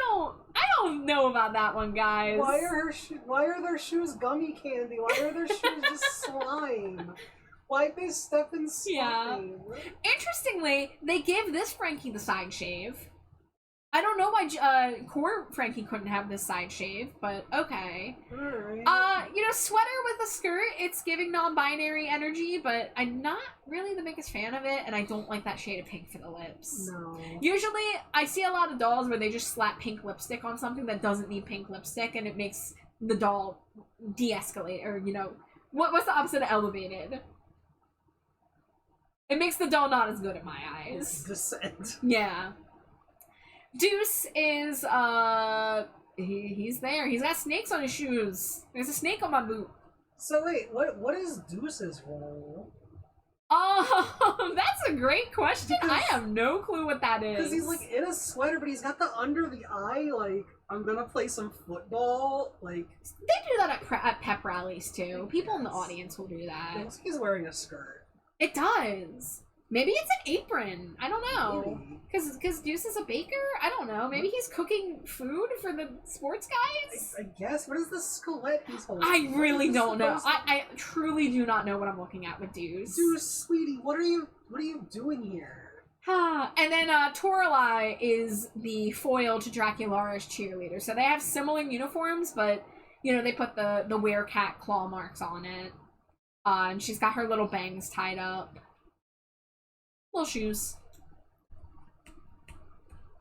don't know about that one, guys. Why are their shoes gummy candy? Why are their shoes just slime? Why'd they step in slime? Yeah. Interestingly, they gave this Frankie the side shave. I don't know why core Frankie couldn't have this side shave, but okay. Alright. You know, sweater with a skirt, it's giving non-binary energy, but I'm not really the biggest fan of it, and I don't like that shade of pink for the lips. No. Usually, I see a lot of dolls where they just slap pink lipstick on something that doesn't need pink lipstick, and it makes the doll de-escalate, or, you know, what's the opposite of elevated? It makes the doll not as good in my eyes. Descent. Yeah. Deuce is, he's there. He's got snakes on his shoes. There's a snake on my boot. So wait, what is Deuce's role? That's a great question. I have no clue what that is. Because he's like in a sweater, but he's got the under the eye, like, I'm gonna play some football, like... They do that at pep rallies too. People in the audience will do that. It looks like he's wearing a skirt. It does. Maybe it's an apron. I don't know. Maybe. Because Deuce is a baker? I don't know. Maybe he's cooking food for the sports guys? I guess. What is the skillet he's holding? I really don't know. supposed to- I truly do not know what I'm looking at with Deuce. Deuce, sweetie, what are you doing here? And then Toralei is the foil to Draculaura's cheerleader. So they have similar uniforms, but, you know, they put the werecat claw marks on it. And she's got her little bangs tied up. Little shoes.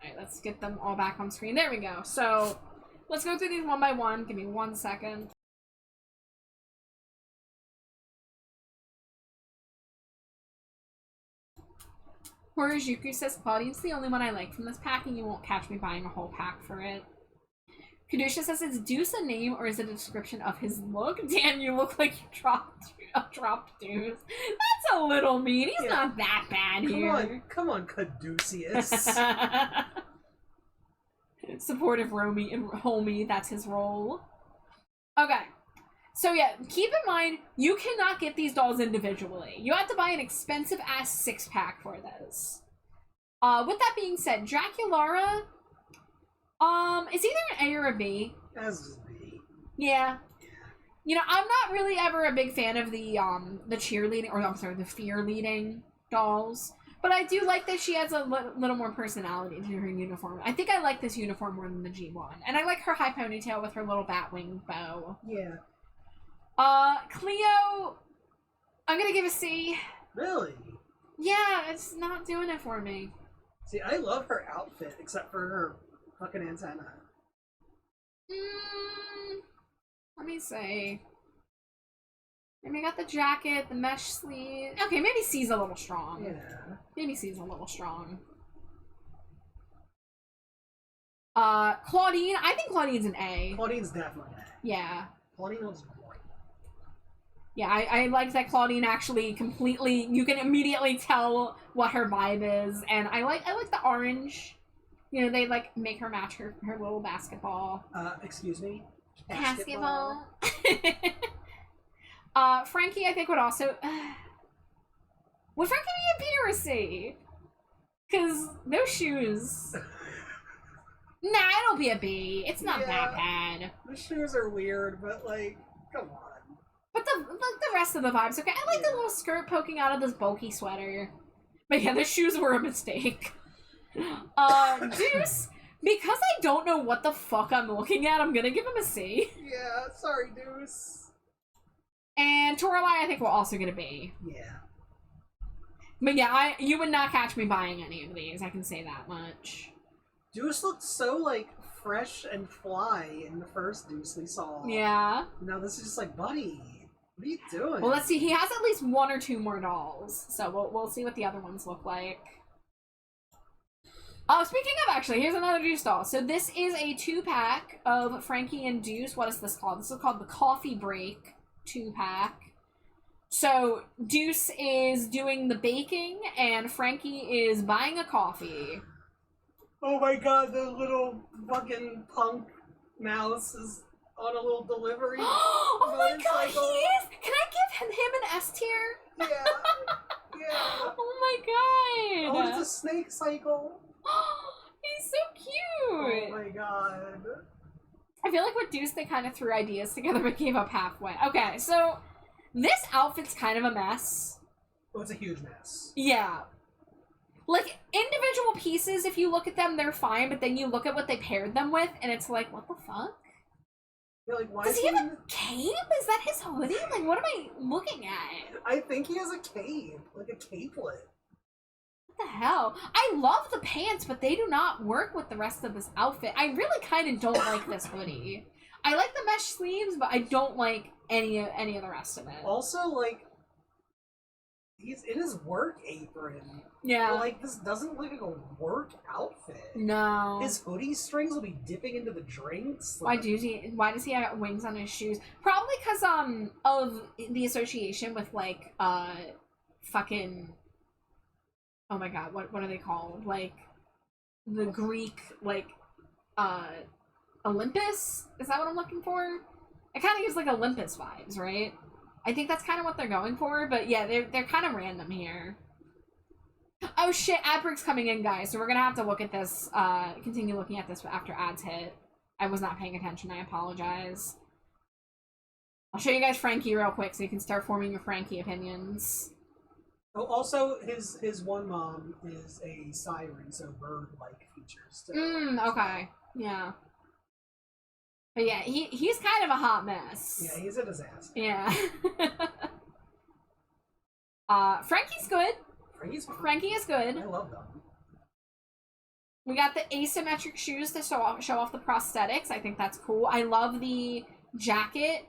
Alright, let's get them all back on screen. There we go. So, let's go through these one by one. Give me 1 second. Horijuku says, Claudine's the only one I like from this pack, and you won't catch me buying a whole pack for it. Kadusha says, is Deuce a name or is it a description of his look? Dan, you look like you dropped Deuce. That's a little mean. He's not that bad here. Come on, Caduceus. Supportive Romy and homie, that's his role. Okay. So yeah, keep in mind, you cannot get these dolls individually. You have to buy an expensive ass 6-pack for this. With that being said, Draculaura, it's either an A or a B. As is B. Yeah. You know, I'm not really ever a big fan of the cheerleading, or I'm sorry, the fear leading dolls. But I do like that she has a little more personality to her uniform. I think I like this uniform more than the G1. And I like her high ponytail with her little batwing bow. Yeah. Cleo, I'm gonna give a C. Really? Yeah, it's not doing it for me. See, I love her outfit, except for her fucking antenna. Let me see. Maybe I got the jacket, the mesh sleeve. Okay, maybe C's a little strong. Yeah. Maybe C's a little strong. Claudine, I think Claudine's an A. Claudine's definitely an A. Yeah. Claudine looks great. Yeah, I like that Claudine actually completely, you can immediately tell what her vibe is, and I like the orange. You know, they like make her match her little basketball. Excuse me? Basketball. Frankie, I think would also, would Frankie be a B or a C? Cause those shoes. Nah, it'll be a B. It's not that bad. The shoes are weird, but like, come on. But the rest of the vibe's okay. I like the little skirt poking out of this bulky sweater. But yeah, the shoes were a mistake. Deuce, because I don't know what the fuck I'm looking at, I'm gonna give him a C. Yeah, sorry, Deuce. And Toralei, I think, will also get a B. Yeah. But yeah, you would not catch me buying any of these, I can say that much. Deuce looked so, like, fresh and fly in the first Deuce we saw. Yeah. Now this is just like, buddy, what are you doing? Well, let's see. He has at least 1 or 2 more dolls, so we'll see what the other ones look like. Oh, speaking of, actually, here's another Deuce doll. So this is a 2-pack of Frankie and Deuce. What is this called? This is called the Coffee Break 2-pack. So Deuce is doing the baking, and Frankie is buying a coffee. Oh my god, the little fucking punk mouse is on a little delivery. Oh my god, he motorcycle. is! Can I give him an S tier? Yeah. Yeah. Oh my god! Oh, it's a snake cycle. He He's so cute. Oh my god. I feel like with Deuce, they kind of threw ideas together but gave up halfway. Okay, so this outfit's kind of a mess. Oh, it's a huge mess. Yeah. Like, individual pieces, if you look at them, they're fine, but then you look at what they paired them with, and it's like, what the fuck? You're like, why Does is he have a cape? Is that his hoodie? Like, what am I looking at? I think he has a cape. Like a capelet. What the hell? I love the pants, but they do not work with the rest of this outfit. I really kind of don't like this hoodie. I like the mesh sleeves, but I don't like any of the rest of it. Also, like, he's in his work apron. Yeah. But, like, this doesn't look like a work outfit. No. His hoodie strings will be dipping into the drinks. Why Like, does he have wings on his shoes? Probably because of the association with like fucking, oh my god, what are they called? Like the Greek, like Olympus? Is that what I'm looking for? It kind of gives like Olympus vibes, right? I think that's kind of what they're going for, but yeah, they're kind of random here. Oh shit, ad break's coming in, guys, so we're gonna have to look at this, continue looking at this after ads hit. I was not paying attention, I apologize. I'll show you guys Frankie real quick so you can start forming your Frankie opinions. oh, also, his one mom is a siren, so bird-like features. So. Okay. Yeah. But yeah, he's kind of a hot mess. Yeah, he's a disaster. Yeah. Frankie's good. Frankie is good. I love them. We got the asymmetric shoes to show off the prosthetics. I think that's cool. I love the jacket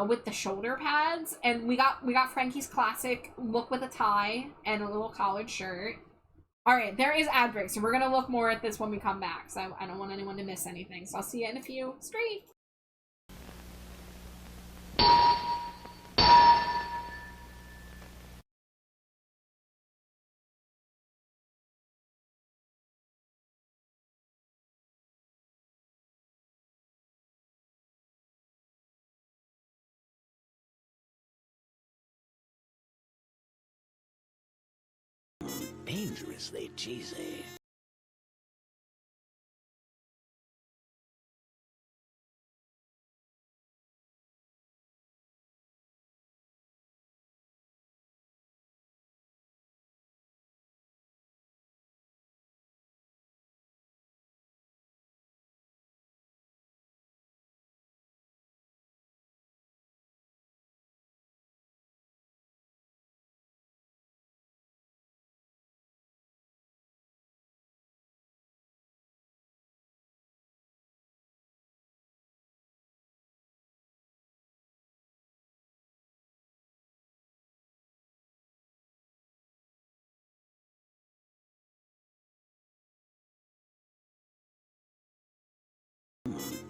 with the shoulder pads, and we got Frankie's classic look with a tie and a little collared shirt. All right, there is ad break, so we're gonna look more at this when we come back. So I don't want anyone to miss anything. So I'll see you in a few. Straight. Dangerously cheesy.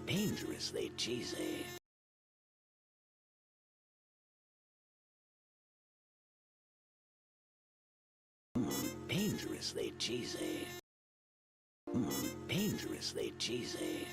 Dangerously cheesy. Dangerously cheesy. Dangerously cheesy.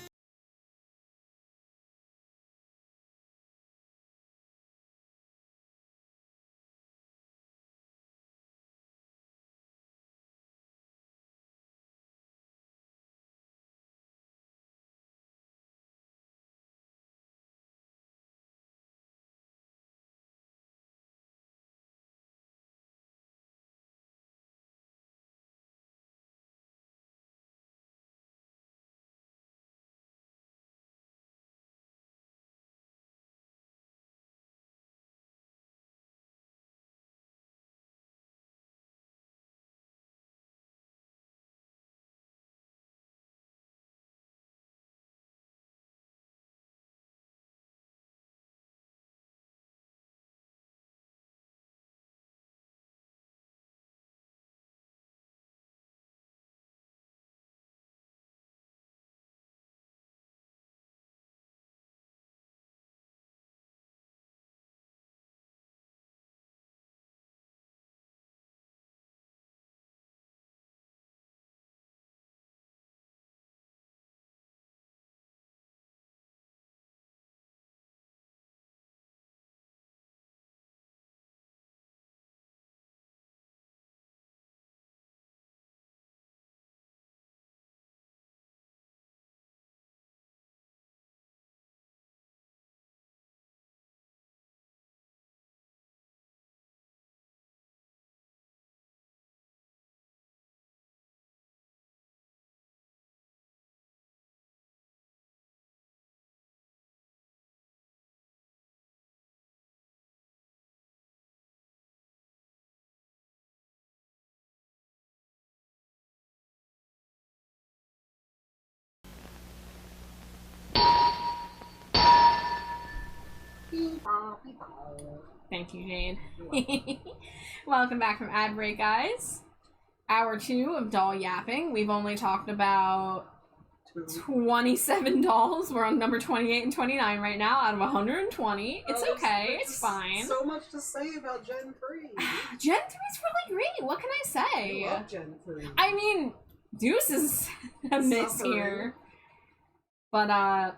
Thank you, Jade. Welcome back from ad break, guys. Hour 2 of doll yapping. We've only talked about 27 dolls. We're on number 28 and 29 right now out of 120. It's okay. It's fine. So much to say about Gen 3. Gen 3 is really great. What can I say? I love Gen 3. I mean, Deuce is a miss here. But,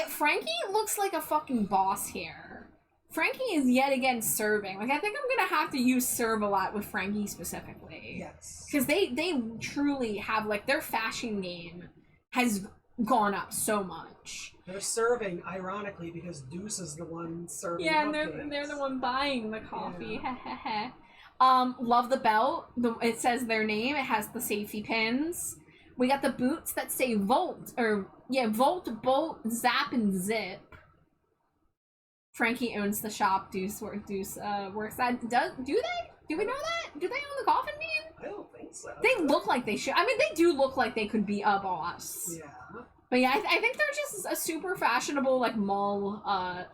Frankie looks like a fucking boss here. Frankie is yet again serving. Like, I think I'm gonna have to use serve a lot with Frankie specifically. Yes. Because they truly have, like, their fashion game has gone up so much. They're serving, ironically, because Deuce is the one serving. Yeah, and they're the one buying the coffee. Yeah. Love the belt. It says their name. It has the safety pins. We got the boots that say Volt, Volt, Bolt, Zap, and Zip. Frankie owns the shop. Deuce works at. Do they? Do we know that? Do they own the coffin bean? I don't think so. They look like they should. I mean, they do look like they could be a boss. Yeah. But yeah, I think they're just a super fashionable, like, mall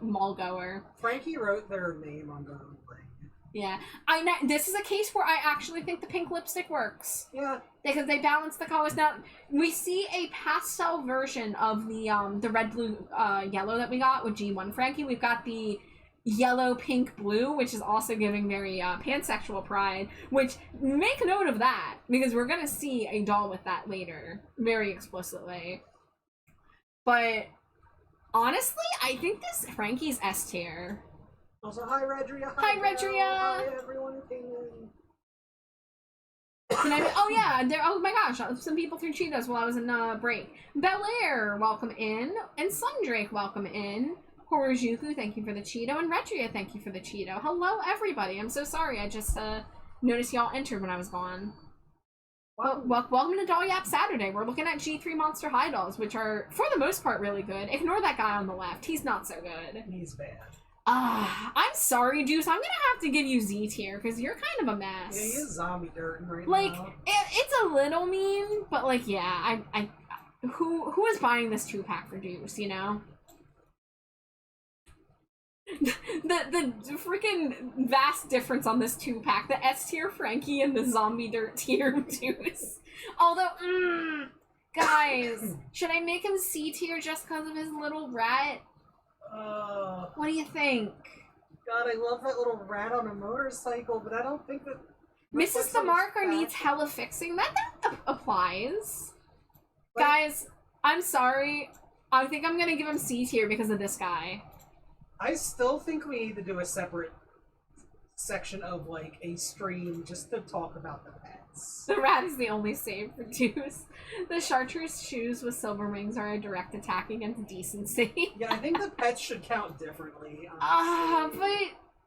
goer. Frankie wrote their name on the thing. Yeah. This is a case where I actually think the pink lipstick works. Yeah. Because they balance the colors. Now, we see a pastel version of the red, blue, yellow that we got with G1 Frankie. We've got the yellow, pink, blue, which is also giving very pansexual pride, which, make note of that, because we're gonna see a doll with that later, very explicitly. But, honestly, I think this Frankie's S tier. Also, hi, Redria. Hi, Redria. Hi, everyone who came in. Oh yeah, oh my gosh, some people threw Cheetos while I was in break. Bel Air, welcome in. And Sundrake, welcome in. Horojuku, thank you for the Cheeto. And Redria, thank you for the Cheeto. Hello, everybody. I'm so sorry. I just noticed y'all entered when I was gone. Well, welcome to Doll Yap Saturday. We're looking at G3 Monster High dolls, which are, for the most part, really good. Ignore that guy on the left. He's not so good. He's bad. I'm sorry, Deuce. I'm gonna have to give you Z tier, because you're kind of a mess. Yeah, he is zombie dirt right like, now. It's a little mean, but, like, yeah, who is buying this 2-pack for Deuce, you know? the freaking vast difference on this 2-pack. The S tier Frankie and the zombie dirt tier Deuce. Although, guys, should I make him C tier just because of his little rat? What do you think? God, I love that little rat on a motorcycle, but I don't think that... Mrs. the Marker needs hella fixing. That applies. Like, guys, I'm sorry. I think I'm gonna give him C tier because of this guy. I still think we need to do a separate section of, like, a stream just to talk about the pets. The rat is the only save for Deuce. The chartreuse shoes with silver wings are a direct attack against decency. Yeah, I think the pets should count differently, but...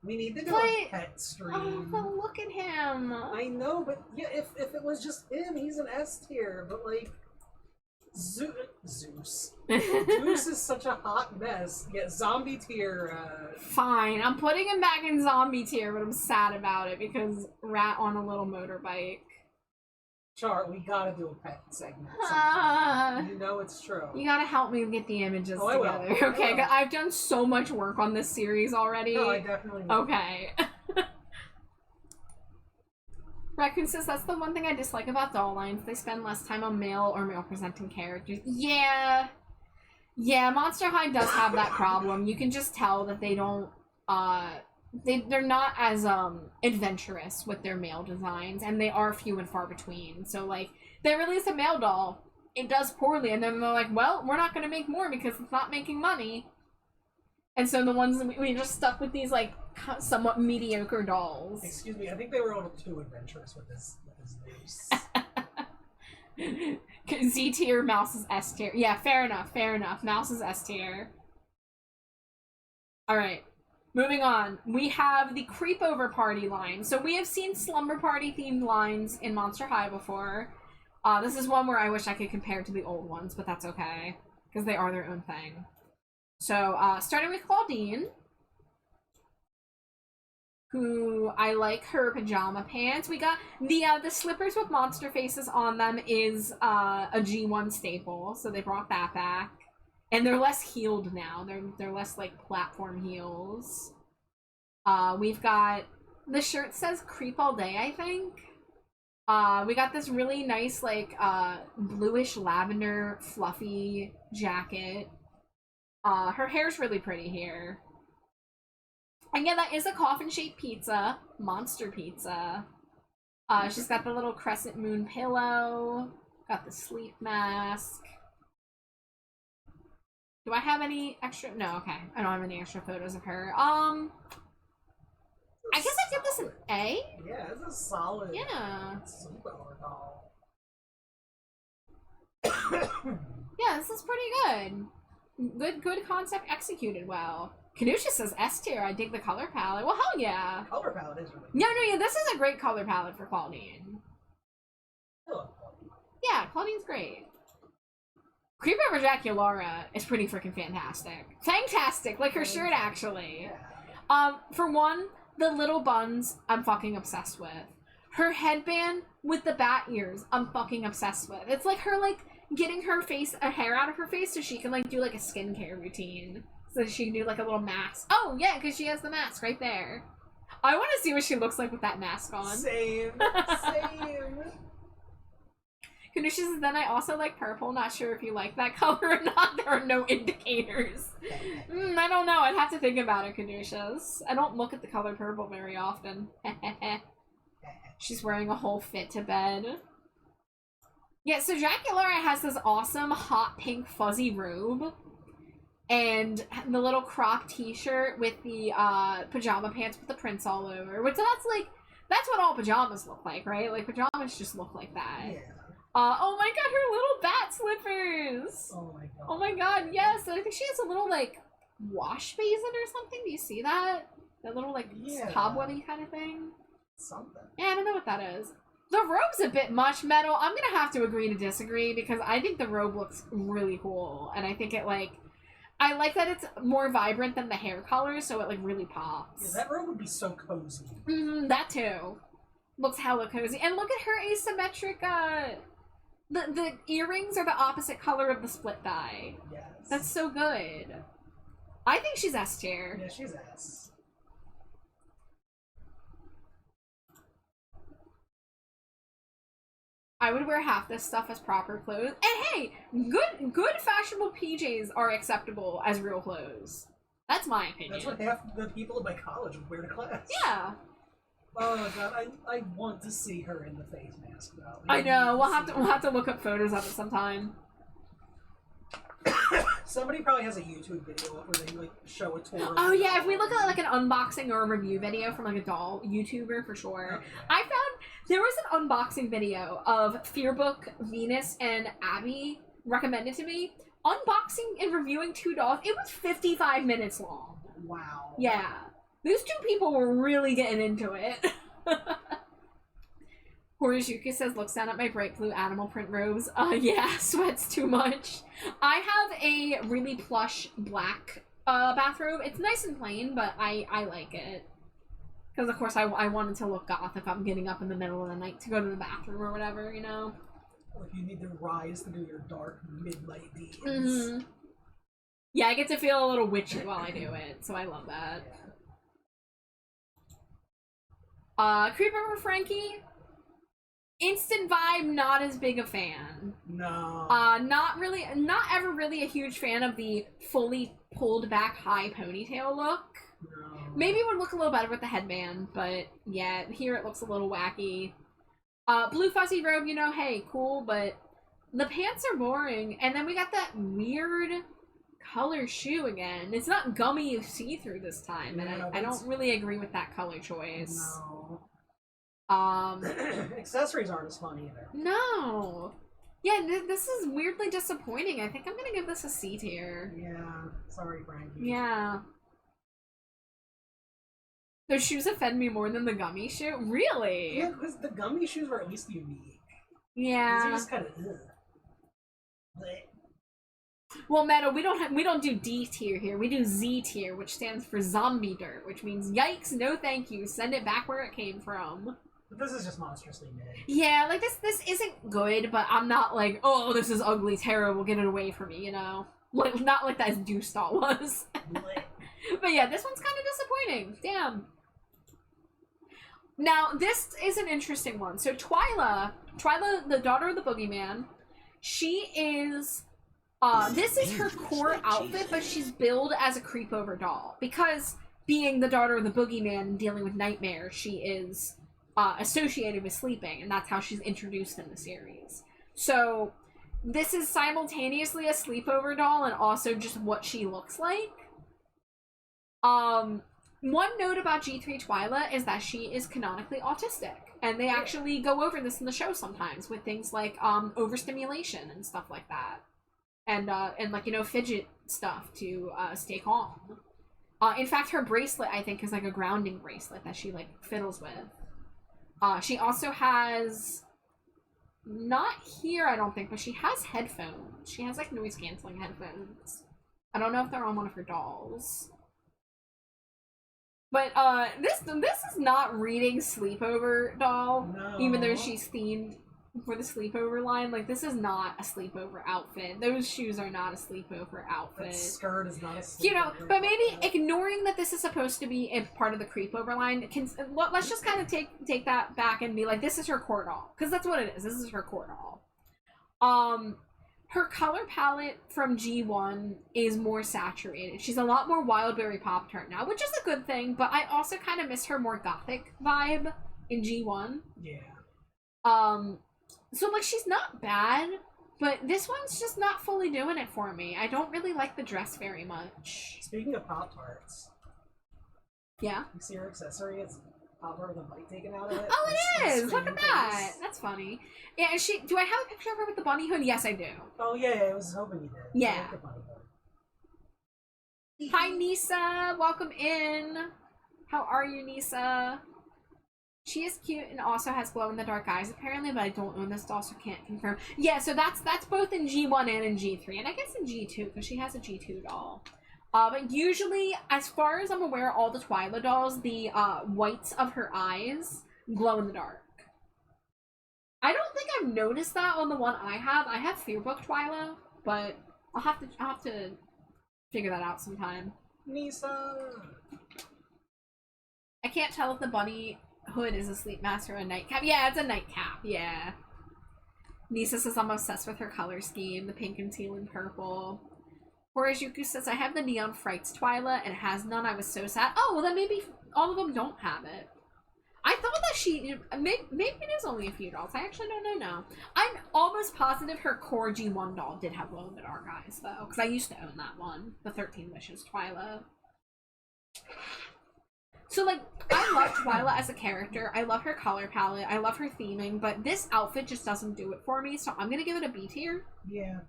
We need to do a pet stream. Oh, but look at him. I know, but yeah, if it was just him, he's an S tier, but, like... Zeus. Zeus is such a hot mess. Yeah, zombie tier, Fine, I'm putting him back in zombie tier, but I'm sad about it because rat on a little motorbike. Char, we gotta do a pet segment. You know it's true. You gotta help me get the images together. I will. Okay, I've done so much work on this series already. No, I definitely will. Okay. Raccoon says, that's the one thing I dislike about doll lines. They spend less time on male or male-presenting characters. Yeah. Yeah, Monster High does have that problem. You can just tell that they don't, they're not as, adventurous with their male designs, and they are few and far between. So, like, they release a male doll, it does poorly, and then they're like, well, we're not gonna make more because it's not making money. And so the ones we just stuck with these, like, somewhat mediocre dolls. Excuse me, I think they were a little too adventurous with this news. Z tier, Mouse is S tier. Yeah, fair enough. Mouse is S tier. Alright, moving on. We have the Creepover Party line. So we have seen Slumber Party themed lines in Monster High before. This is one where I wish I could compare to the old ones, but that's okay. Because they are their own thing. So, starting with Claudine, who I like her pajama pants. We got the slippers with monster faces on them is a G1 staple, so they brought that back. And they're less heeled now. They're less like platform heels. We've got the shirt says creep all day, I think. We got this really nice like bluish lavender fluffy jacket. Her hair's really pretty here. And yeah, that is a coffin-shaped pizza. Monster pizza. She's got the little crescent moon pillow. Got the sleep mask. Do I have any extra? No, okay. I don't have any extra photos of her. I guess I'd give this an A. Yeah, it's a solid. Yeah. Sleepover doll. Yeah, this is pretty good. Good concept executed well. Kanusha says S tier. I dig the color palette. Well, hell yeah. Color palette is really. Yeah, this is a great color palette for Claudine. I love Claudine. Yeah, Claudine's great. Creep Over Jaculara is pretty freaking fantastic. Fantastic, like her shirt actually. Yeah. For one, the little buns, I'm fucking obsessed with. Her headband with the bat ears, I'm fucking obsessed with. It's like her like getting her hair out of her face so she can like do like a skincare routine. So she can do like a little mask. Oh yeah, because she has the mask right there. I want to see what she looks like with that mask on. Same. Same. Kanusha says, then I also like purple. Not sure if you like that color or not. There are no indicators. I don't know. I'd have to think about it, Kanusha's. I don't look at the color purple very often. She's wearing a whole fit to bed. Yeah, so Jaculara has this awesome hot pink fuzzy robe. And the little crop t-shirt with the pajama pants with the prints all over. Which that's what all pajamas look like, right? Like pajamas just look like that. Yeah. Oh my god, her little bat slippers! Oh my god. Oh my god, yes! I think she has a little, like, wash basin or something. Do you see that? That little, like, cobwebby kind of thing? Something. Yeah, I don't know what that is. The robe's a bit much metal. I'm gonna have to agree to disagree because I think the robe looks really cool. And I think it, like... I like that it's more vibrant than the hair color, so it, like, really pops. Yeah, that robe would be so cozy. That too. Looks hella cozy. And look at her asymmetric, The earrings are the opposite color of the split dye. Yes. That's so good. I think she's S tier. Yeah, she's S. I would wear half this stuff as proper clothes. And hey, good fashionable PJs are acceptable as real clothes. That's my opinion. That's what half the people at my college would wear to class. Yeah. Oh god, I want to see her in the face mask though. I know. We'll have to look up photos of it sometime. Somebody probably has a YouTube video where they like show a tour. Oh yeah, if we look at like an unboxing or a review video from like a doll YouTuber for sure. Okay. I found there was an unboxing video of Fearbook Venus and Abby recommended to me. Unboxing and reviewing 2 dolls. It was 55 minutes long. Wow. Yeah. Those 2 people were really getting into it. Horajuka says, looks down at my bright blue animal print robes. Yeah, sweats too much. I have a really plush black bathrobe. It's nice and plain, but I like it. Because, of course, I wanted to look goth if I'm getting up in the middle of the night to go to the bathroom or whatever, you know? Like you need to rise to do your dark midnight deeds. Mm-hmm. Yeah, I get to feel a little witchy while I do it, so I love that. Creep Over Frankie. Instant vibe, not as big a fan. No. Not ever really a huge fan of the fully pulled back high ponytail look. No. Maybe it would look a little better with the headband, but yeah, here it looks a little wacky. Blue fuzzy robe, you know, hey, cool, but the pants are boring. And then we got that weird color shoe again. It's not gummy see-through this time, and I don't really agree with that color choice. No. Accessories aren't as fun either. No. Yeah, this is weirdly disappointing. I think I'm gonna give this a C tier. Yeah, sorry, Frankie. Yeah. Those shoes offend me more than the gummy shoe? Really? Yeah, because the gummy shoes were at least unique. Yeah. These are just kind of Well, Meadow, we don't do D tier here. We do Z tier, which stands for zombie dirt, which means yikes, no thank you, send it back where it came from. But this is just monstrously mid. Yeah, like this isn't good, but I'm not like, oh, this is ugly, terrible, get it away from me, you know? Like, not like that Deuce doll was. But yeah, this one's kind of disappointing. Damn. Now, this is an interesting one. So Twyla, the daughter of the boogeyman, she is, this is her core outfit, but she's billed as a creepover doll. Because being the daughter of the boogeyman and dealing with nightmares, she is associated with sleeping, and that's how she's introduced in the series. So this is simultaneously a sleepover doll and also just what she looks like. One note about G3 Twyla is that she is canonically autistic, and they actually go over this in the show sometimes with things like overstimulation and stuff like that, and like, you know, fidget stuff to stay calm. In fact, her bracelet, I think, is like a grounding bracelet that she like fiddles with. She also has, not here I don't think, but she has headphones. She has like noise canceling headphones. I don't know if they're on one of her dolls. But this is not reading sleepover doll, No. even though she's themed for the sleepover line. Like, this is not a sleepover outfit. Those shoes are not a sleepover outfit. That skirt is not a sleepover. You know, but maybe ignoring that this is supposed to be a part of the creepover line, let's just kind of take that back and be like, this is her core doll, because that's what it is. This is her core doll. Her color palette from G1 is more saturated. She's a lot more Wildberry Pop-Tart now, which is a good thing, but I also kind of miss her more gothic vibe in G1. Yeah. So, like, she's not bad, but this one's just not fully doing it for me. I don't really like the dress very much. Speaking of Pop-Tarts. Yeah? You see her accessory? It's Pop-Tart with a bite taken out of it. Oh, it is! Look at screaming that! face. That's funny. Yeah, and do I have a picture of her with the bunny hood? Yes, I do. Oh, yeah, I was hoping you did. Yeah. I like the bunny hood. Hi, Nisa! Welcome in! How are you, Nisa? She is cute and also has glow-in-the-dark eyes, apparently, but I don't own this doll, so can't confirm. Yeah, so that's both in G1 and in G3, and I guess in G2, because she has a G2 doll. But usually, as far as I'm aware, all the Twyla dolls, the whites of her eyes glow in the dark. I don't think I've noticed that on the one I have. I have Fearbook Twyla, but I'll have to figure that out sometime. Nisa! I can't tell if the bunny hood is a sleep mask or a nightcap. Yeah, it's a nightcap. Yeah. Nisa says I'm obsessed with her color scheme, the pink and teal and purple. Horijuku says, I have the Neon Frights Twyla and it has none. I was so sad. Oh, well then maybe all of them don't have it. I thought that maybe it is only a few dolls. I actually don't know now. I'm almost positive her core G1 doll did have glow-in-the-dark eyes, though, because I used to own that one, the 13 Wishes Twyla. So, like, I love Twyla as a character. I love her color palette. I love her theming, but this outfit just doesn't do it for me, so I'm gonna give it a B tier. Yeah.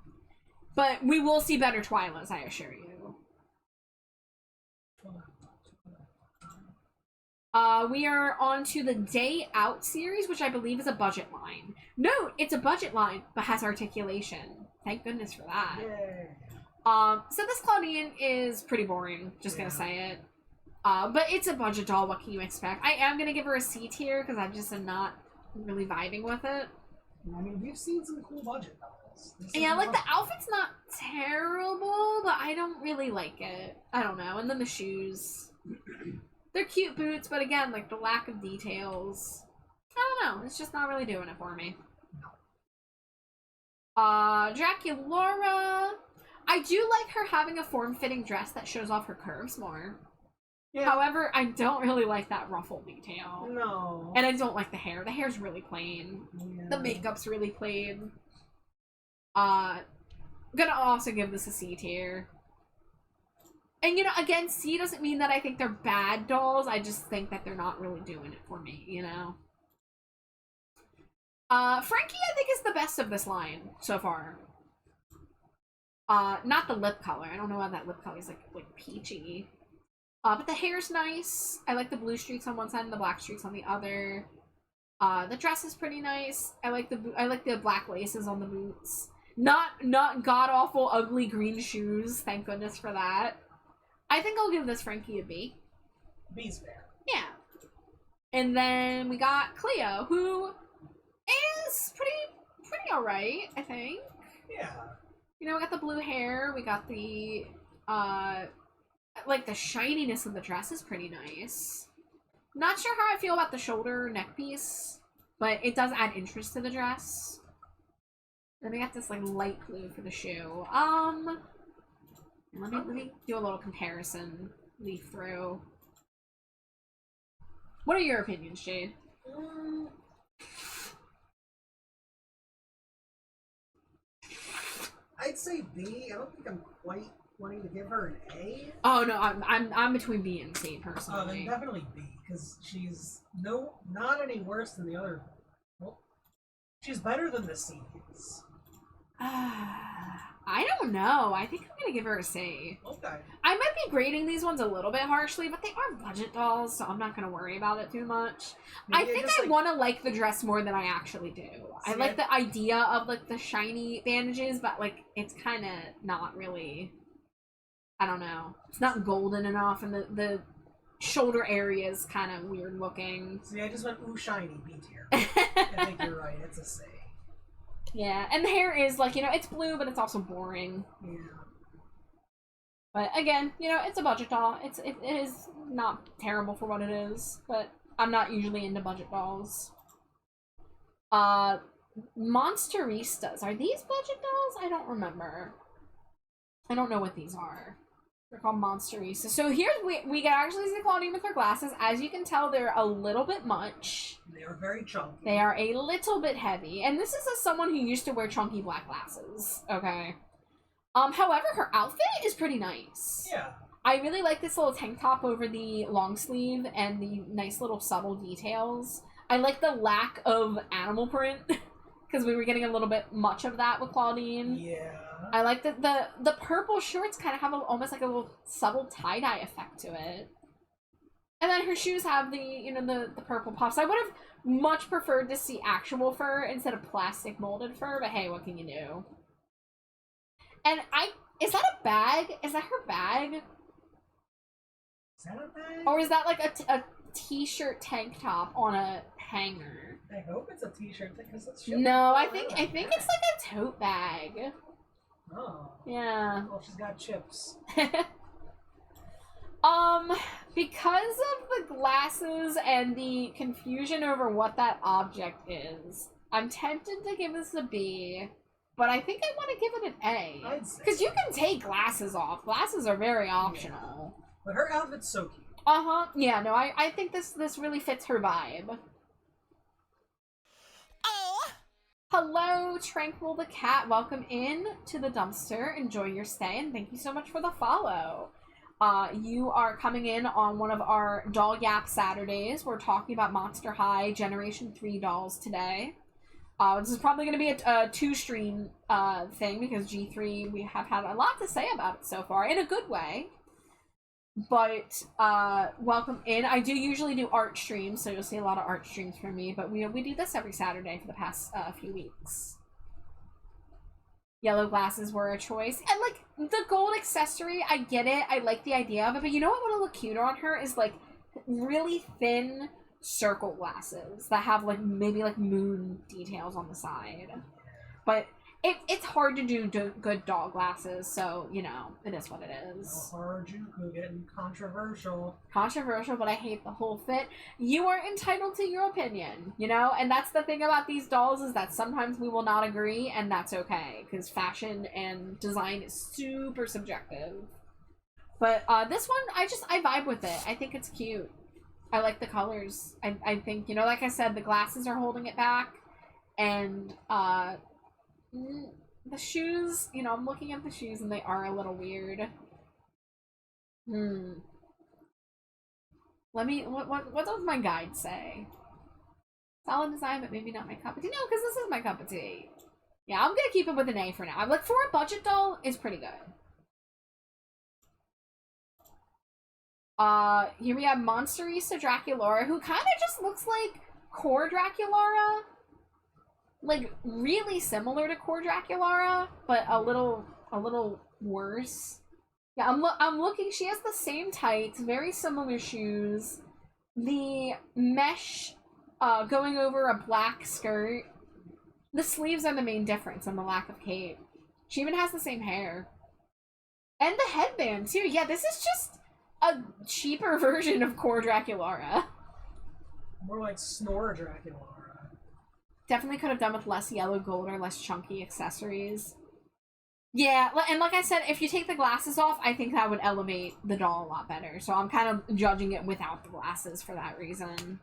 But we will see better Twylas, I assure you. We are on to the Day Out series, which I believe is a budget line. Note, it's a budget line, but has articulation. Thank goodness for that. Yay. So this Claudine is pretty boring, just gonna say it. But it's a budget doll, what can you expect? I am gonna give her a C tier, because I just am not really vibing with it. I mean, we've seen some cool budget dolls. Yeah, like, the outfit's not terrible, but I don't really like it. I don't know. And then the shoes. They're cute boots, but again, like, the lack of details. I don't know. It's just not really doing it for me. Draculaura. I do like her having a form-fitting dress that shows off her curves more. Yeah. However, I don't really like that ruffle detail. No. And I don't like the hair. The hair's really plain. Yeah. The makeup's really plain. Gonna also give this a C tier. And, you know, again, C doesn't mean that I think they're bad dolls. I just think that they're not really doing it for me, you know? Frankie, I think, is the best of this line so far. Not the lip color. I don't know why that lip color is, like peachy. But the hair's nice. I like the blue streaks on one side and the black streaks on the other. The dress is pretty nice. I like the black laces on the boots. Not god-awful, ugly green shoes. Thank goodness for that. I think I'll give this Frankie a B. B's fair. Yeah. And then we got Cleo, who is pretty alright, I think. Yeah. You know, we got the blue hair, we got the, like, the shininess of the dress is pretty nice. Not sure how I feel about the shoulder neck piece, but it does add interest to the dress. Then we got this, like, light blue for the shoe. Let me do a little comparison, leaf through. What are your opinions, Jade? I'd say B. I don't think I'm quite wanting to give her an A. Oh no, I'm between B and C Then personally. definitely B, because she's not any worse than the other. Well, she's better than the C's. I don't know. I think I'm gonna give her a C. Okay. I might be grading these ones a little bit harshly, but they are budget dolls, so I'm not gonna worry about it too much. Maybe I think I want to like the dress more than I actually do. I like the idea of like the shiny bandages, but like it's kind of not really. I don't know. It's not golden enough, and the shoulder area is kind of weird looking. See, I just went ooh shiny B tier. I think you're right. It's a C. Yeah, and the hair is like, you know, it's blue, but it's also boring. Yeah. But again, you know, it's a budget doll. It is not terrible for what it is, but I'm not usually into budget dolls. Monsteristas. Are these budget dolls? I don't remember. I don't know what these are. They're called Monsteristas. So here we can actually see Claudine with her glasses. As you can tell, they're a little bit much. They are very chunky. They are a little bit heavy. And this is as someone who used to wear chunky black glasses. Okay. However, her outfit is pretty nice. Yeah. I really like this little tank top over the long sleeve and the nice little subtle details. I like the lack of animal print because we were getting a little bit much of that with Claudine. Yeah. I like that the purple shorts kind of have almost like a little subtle tie-dye effect to it. And then her shoes have the, you know, the purple puffs. I would have much preferred to see actual fur instead of plastic molded fur, but hey, what can you do? And is that a bag? Is that her bag? Is that a bag? Or is that like a t-shirt tank top on a hanger? I hope it's a t-shirt because it's. No, I think it's like a tote bag. Oh. Yeah. Well, she's got chips. Because of the glasses and the confusion over what that object is, I'm tempted to give this a B, but I think I want to give it an A. Because you can take glasses off. Glasses are very optional. Yeah. But her outfit's so cute. Uh-huh. Yeah, no, I think this really fits her vibe. Oh! Hello, Tranquil the Cat. Welcome in to the dumpster. Enjoy your stay, and thank you so much for the follow. You are coming in on one of our Doll Yap Saturdays. We're talking about Monster High Generation 3 dolls today. This is probably going to be a two-stream thing because G3, we have had a lot to say about it so far, in a good way. But welcome in. I do usually do art streams, so you'll see a lot of art streams from me, but we do this every Saturday for the past few weeks. Yellow glasses were a choice. And, like, the gold accessory, I get it. I like the idea of it. But you know what would look cuter on her is, like, really thin circle glasses that have, like, maybe, like, moon details on the side. But it's hard to do good doll glasses, so, you know, it is what it is. Harajuku getting controversial. Controversial, but I hate the whole fit. You are entitled to your opinion, you know? And that's the thing about these dolls is that sometimes we will not agree, and that's okay, because fashion and design is super subjective. But this one, I vibe with it. I think it's cute. I like the colors. I think, you know, like I said, the glasses are holding it back, and the shoes, you know, I'm looking at the shoes and they are a little weird. What does my guide say? Solid design, but maybe not my cup of tea. No, because this is my cup of tea. Yeah, I'm gonna keep it with an A for now. I'm like, for a budget doll, it's pretty good. Here we have Monsterista Draculaura, who kind of just looks like Core Draculaura. Like, really similar to Core Draculaura, but a little worse. Yeah, I'm looking, she has the same tights, very similar shoes, the mesh, going over a black skirt. The sleeves are the main difference and the lack of cape. She even has the same hair. And the headband, too. Yeah, this is just a cheaper version of Core Draculaura. More like Snore Draculaura. Definitely could have done with less yellow gold or less chunky accessories. Yeah, and like I said, if you take the glasses off, I think that would elevate the doll a lot better. So I'm kind of judging it without the glasses for that reason.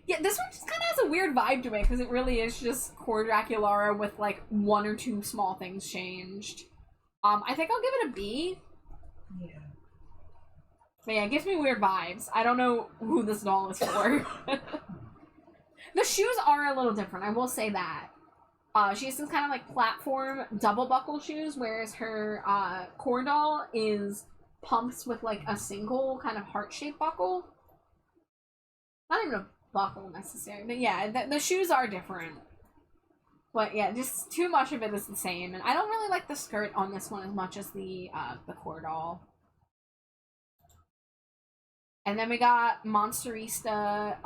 Yeah, this one just kind of has a weird vibe to it, because it really is just Core Draculaura with, like, one or two small things changed. I think I'll give it a B. Yeah. But yeah, it gives me weird vibes. I don't know who this doll is for. The shoes are a little different, I will say that. She has some kind of, like, platform double buckle shoes, whereas her, core doll is pumps with, like, a single kind of heart-shaped buckle. Not even a buckle necessarily, but yeah, the shoes are different. But yeah, just too much of it is the same, and I don't really like the skirt on this one as much as the core doll. And then we got Monsterista,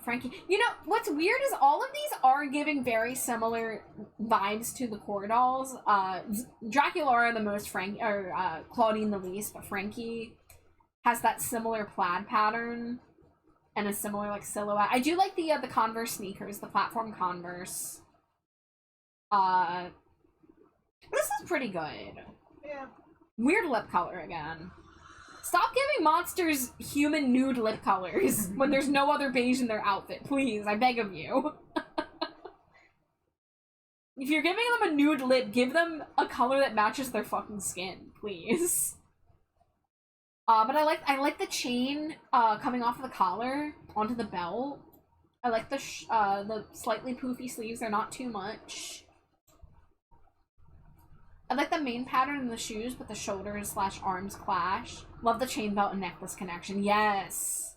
Frankie. You know, what's weird is all of these are giving very similar vibes to the core dolls. Draculaura the most, Claudine the least, but Frankie has that similar plaid pattern. And a similar, like, silhouette. I do like the Converse sneakers, the platform Converse. This is pretty good. Yeah. Weird lip color again. Stop giving monsters human nude lip colors when there's no other beige in their outfit, please. I beg of you. If you're giving them a nude lip, give them a color that matches their fucking skin, please. But I like the chain coming off of the collar onto the belt. I like the slightly poofy sleeves. They're not too much. I like the main pattern in the shoes, but the shoulders / arms clash. Love the chain belt and necklace connection. Yes.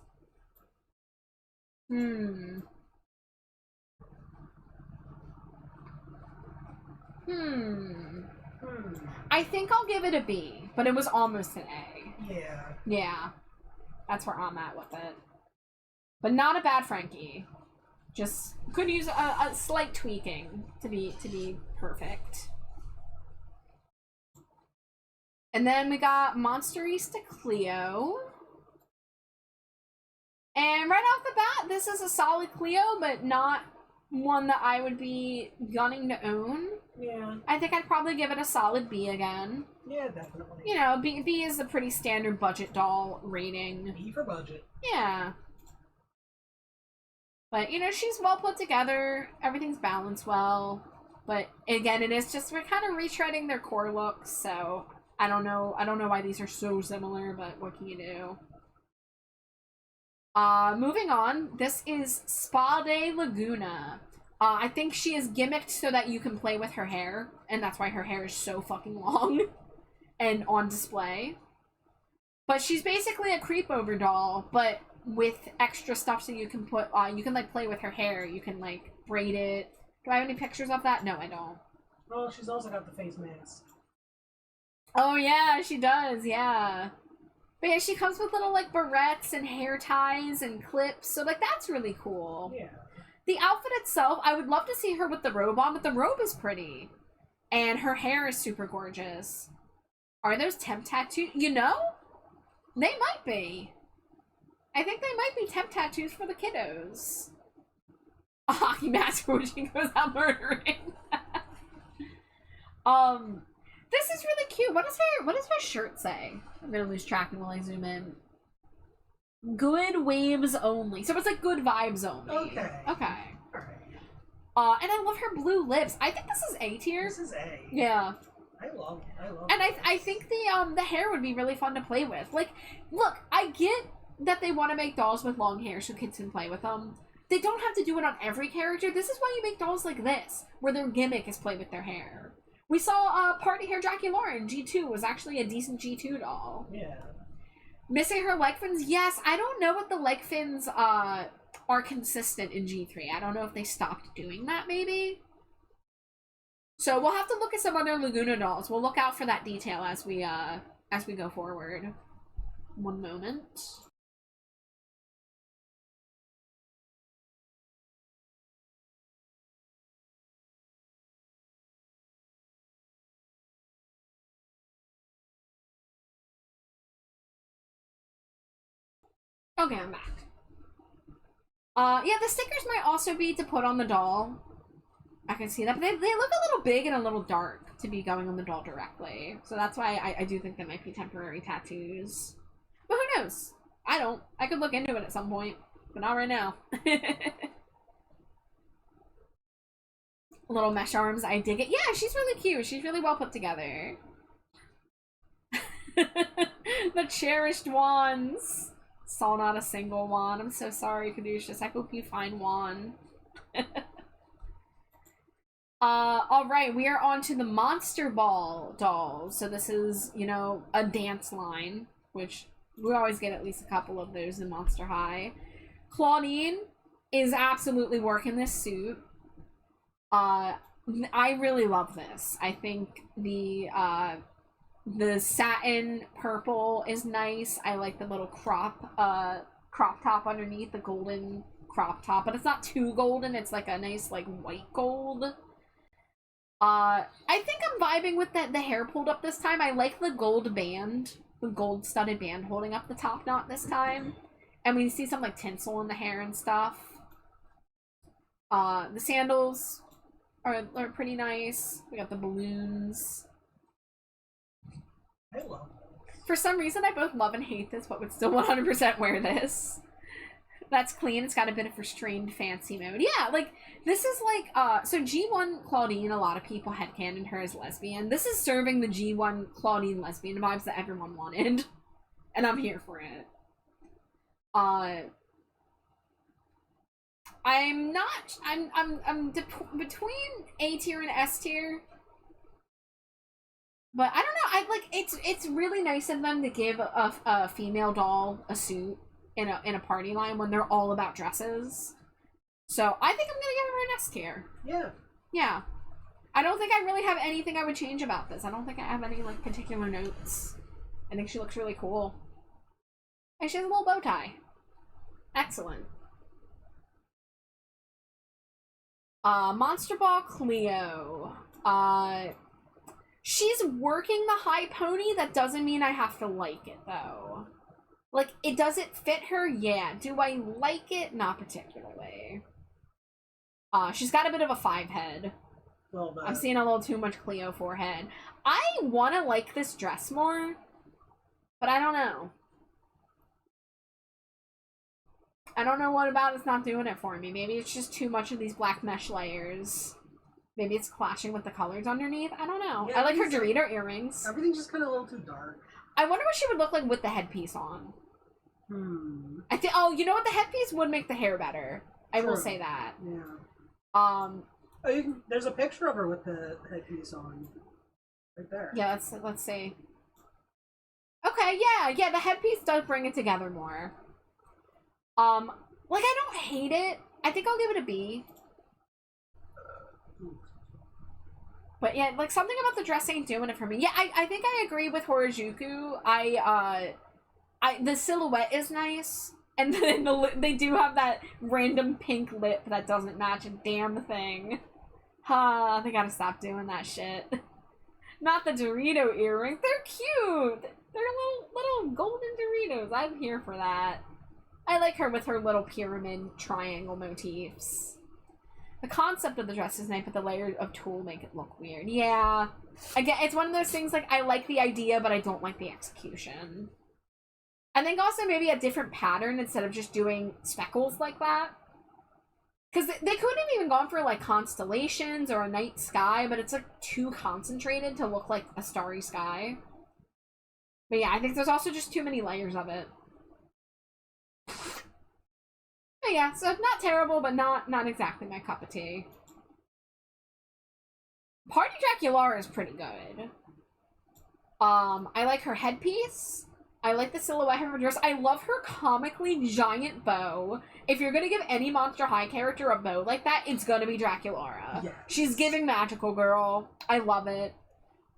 I think I'll give it a B, but it was almost an A. Yeah. Yeah. That's where I'm at with it. But not a bad Frankie. Just could use a slight tweaking to be perfect. And then we got Monsterista Cleo. And right off the bat, this is a solid Cleo, but not one that I would be gunning to own. Yeah. I think I'd probably give it a solid B again. Yeah, definitely. You know, B is a pretty standard budget doll rating. B for budget. Yeah. But, you know, she's well put together. Everything's balanced well. But, again, it is just, we're kind of retreading their core looks, so I don't know why these are so similar, but what can you do? Moving on, this is Spade Laguna. I think she is gimmicked so that you can play with her hair, and that's why her hair is so fucking long and on display. But she's basically a creepover doll, but with extra stuff so you can put, you can, like, play with her hair. You can, like, braid it. Do I have any pictures of that? No, I don't. Oh, she's also got the face mask. Oh, yeah, she does, yeah. But yeah, she comes with little, like, barrettes and hair ties and clips, so, like, that's really cool. Yeah. The outfit itself, I would love to see her with the robe on, but the robe is pretty. And her hair is super gorgeous. Are those temp tattoos? You know? They might be. I think they might be temp tattoos for the kiddos. A hockey mask when she goes out murdering. This is really cute. What does her shirt say? I'm gonna lose track while I zoom in. Good waves only. So it's like good vibes only. Okay. Okay. Alright. And I love her blue lips. I think this is A tier. This is A. Yeah. I love And I think the hair would be really fun to play with. Like, look, I get that they want to make dolls with long hair so kids can play with them. They don't have to do it on every character. This is why you make dolls like this, where their gimmick is play with their hair. We saw Party Hair Draculaura in G2 was actually a decent G2 doll. Yeah. Missing her leg fins? Yes, I don't know if the leg fins are consistent in G3. I don't know if they stopped doing that, maybe. So we'll have to look at some other Laguna dolls. We'll look out for that detail as we go forward. One moment. Okay, I'm back. Yeah, the stickers might also be to put on the doll. I can see that, but they look a little big and a little dark to be going on the doll directly. So that's why I do think they might be temporary tattoos. But who knows? I don't. I could look into it at some point, but not right now. Little mesh arms, I dig it. Yeah, she's really cute. She's really well put together. The cherished wands. Saw not a single wand. I'm so sorry, Caduceus. I hope you find one. Alright, we are on to the Monster Ball dolls. So this is, you know, a dance line, which we always get at least a couple of those in Monster High. Claudine is absolutely working this suit. I really love this. I think the satin purple is nice. I like the little crop top underneath, the golden crop top, but it's not too golden. It's like a nice like white gold. I think I'm vibing with the hair pulled up this time. I like the gold band, the gold studded band holding up the top knot this time. And we see some like tinsel in the hair and stuff. The sandals are pretty nice. We got the balloons. I love it. For some reason, I both love and hate this, but would still 100% wear this. That's clean. It's got a bit of restrained fancy mode. Yeah, like, this is like, so G1 Claudine, a lot of people headcanoned her as lesbian. This is serving the G1 Claudine lesbian vibes that everyone wanted. And I'm here for it. I'm between A tier and S tier. But I don't know, it's really nice of them to give a female doll a suit in a party line when they're all about dresses. So I think I'm gonna give her an S tier. Yeah. Yeah. I don't think I really have anything I would change about this. I don't think I have any like particular notes. I think she looks really cool. And she has a little bow tie. Excellent. Monster Ball Cleo. She's working the high pony. That doesn't mean I have to like it, though. Like, does it fit her? Yeah. Do I like it? Not particularly. She's got a bit of a 5 head. Well, I'm seeing a little too much Cleo forehead. I want to like this dress more, but I don't know. I don't know what about it's not doing it for me. Maybe it's just too much of these black mesh layers. Maybe it's clashing with the colors underneath. I don't know. Yeah, I like her Dorito earrings. Everything's just kind of a little too dark. I wonder what she would look like with the headpiece on. I think. Oh, you know what? The headpiece would make the hair better. I will say that. Yeah. Oh, there's a picture of her with the headpiece on. Right there. Yeah, let's see. Okay, yeah, the headpiece does bring it together more. Like, I don't hate it. I think I'll give it a B. But yeah, like, something about the dress ain't doing it for me. Yeah, I think I agree with Horojuku. The silhouette is nice. And then they do have that random pink lip that doesn't match a damn thing. They gotta stop doing that shit. Not the Dorito earrings. They're cute. They're little golden Doritos. I'm here for that. I like her with her little pyramid triangle motifs. The concept of the dress is nice, but the layers of tulle make it look weird. Yeah. Again, it's one of those things, like, I like the idea, but I don't like the execution. I think also maybe a different pattern instead of just doing speckles like that. Because they could have even gone for, like, constellations or a night sky, but it's, like, too concentrated to look like a starry sky. But yeah, I think there's also just too many layers of it. But yeah, so not terrible, but not exactly my cup of tea. Party Draculaura is pretty good. I like her headpiece. I like the silhouette of her dress. I love her comically giant bow. If you're gonna give any Monster High character a bow like that, it's gonna be Draculaura. Yes. She's giving magical girl. I love it.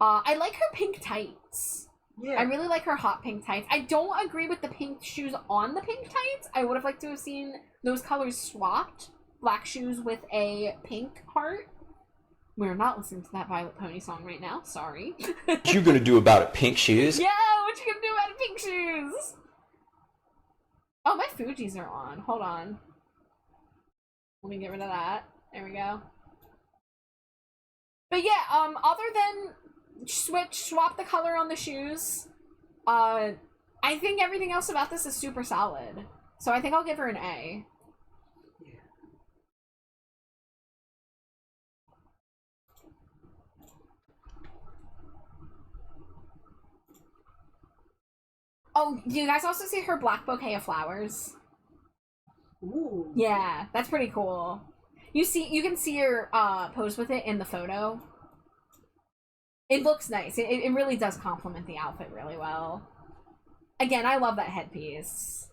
I like her pink tights. Yeah. I really like her hot pink tights. I don't agree with the pink shoes on the pink tights. I would have liked to have seen those colors swapped. Black shoes with a pink heart. We're not listening to that Violet Pony song right now. Sorry. What you gonna do about it, pink shoes? Yeah, what you gonna do about it, pink shoes? Oh, my Fujis are on. Hold on. Let me get rid of that. There we go. But yeah, other than swap the color on the shoes, I think everything else about this is super solid. So I think I'll give her an A. Yeah. Oh, do you guys also see her black bouquet of flowers? Ooh. Yeah, that's pretty cool. You can see her pose with it in the photo. It looks nice. It really does complement the outfit really well. Again, I love that headpiece.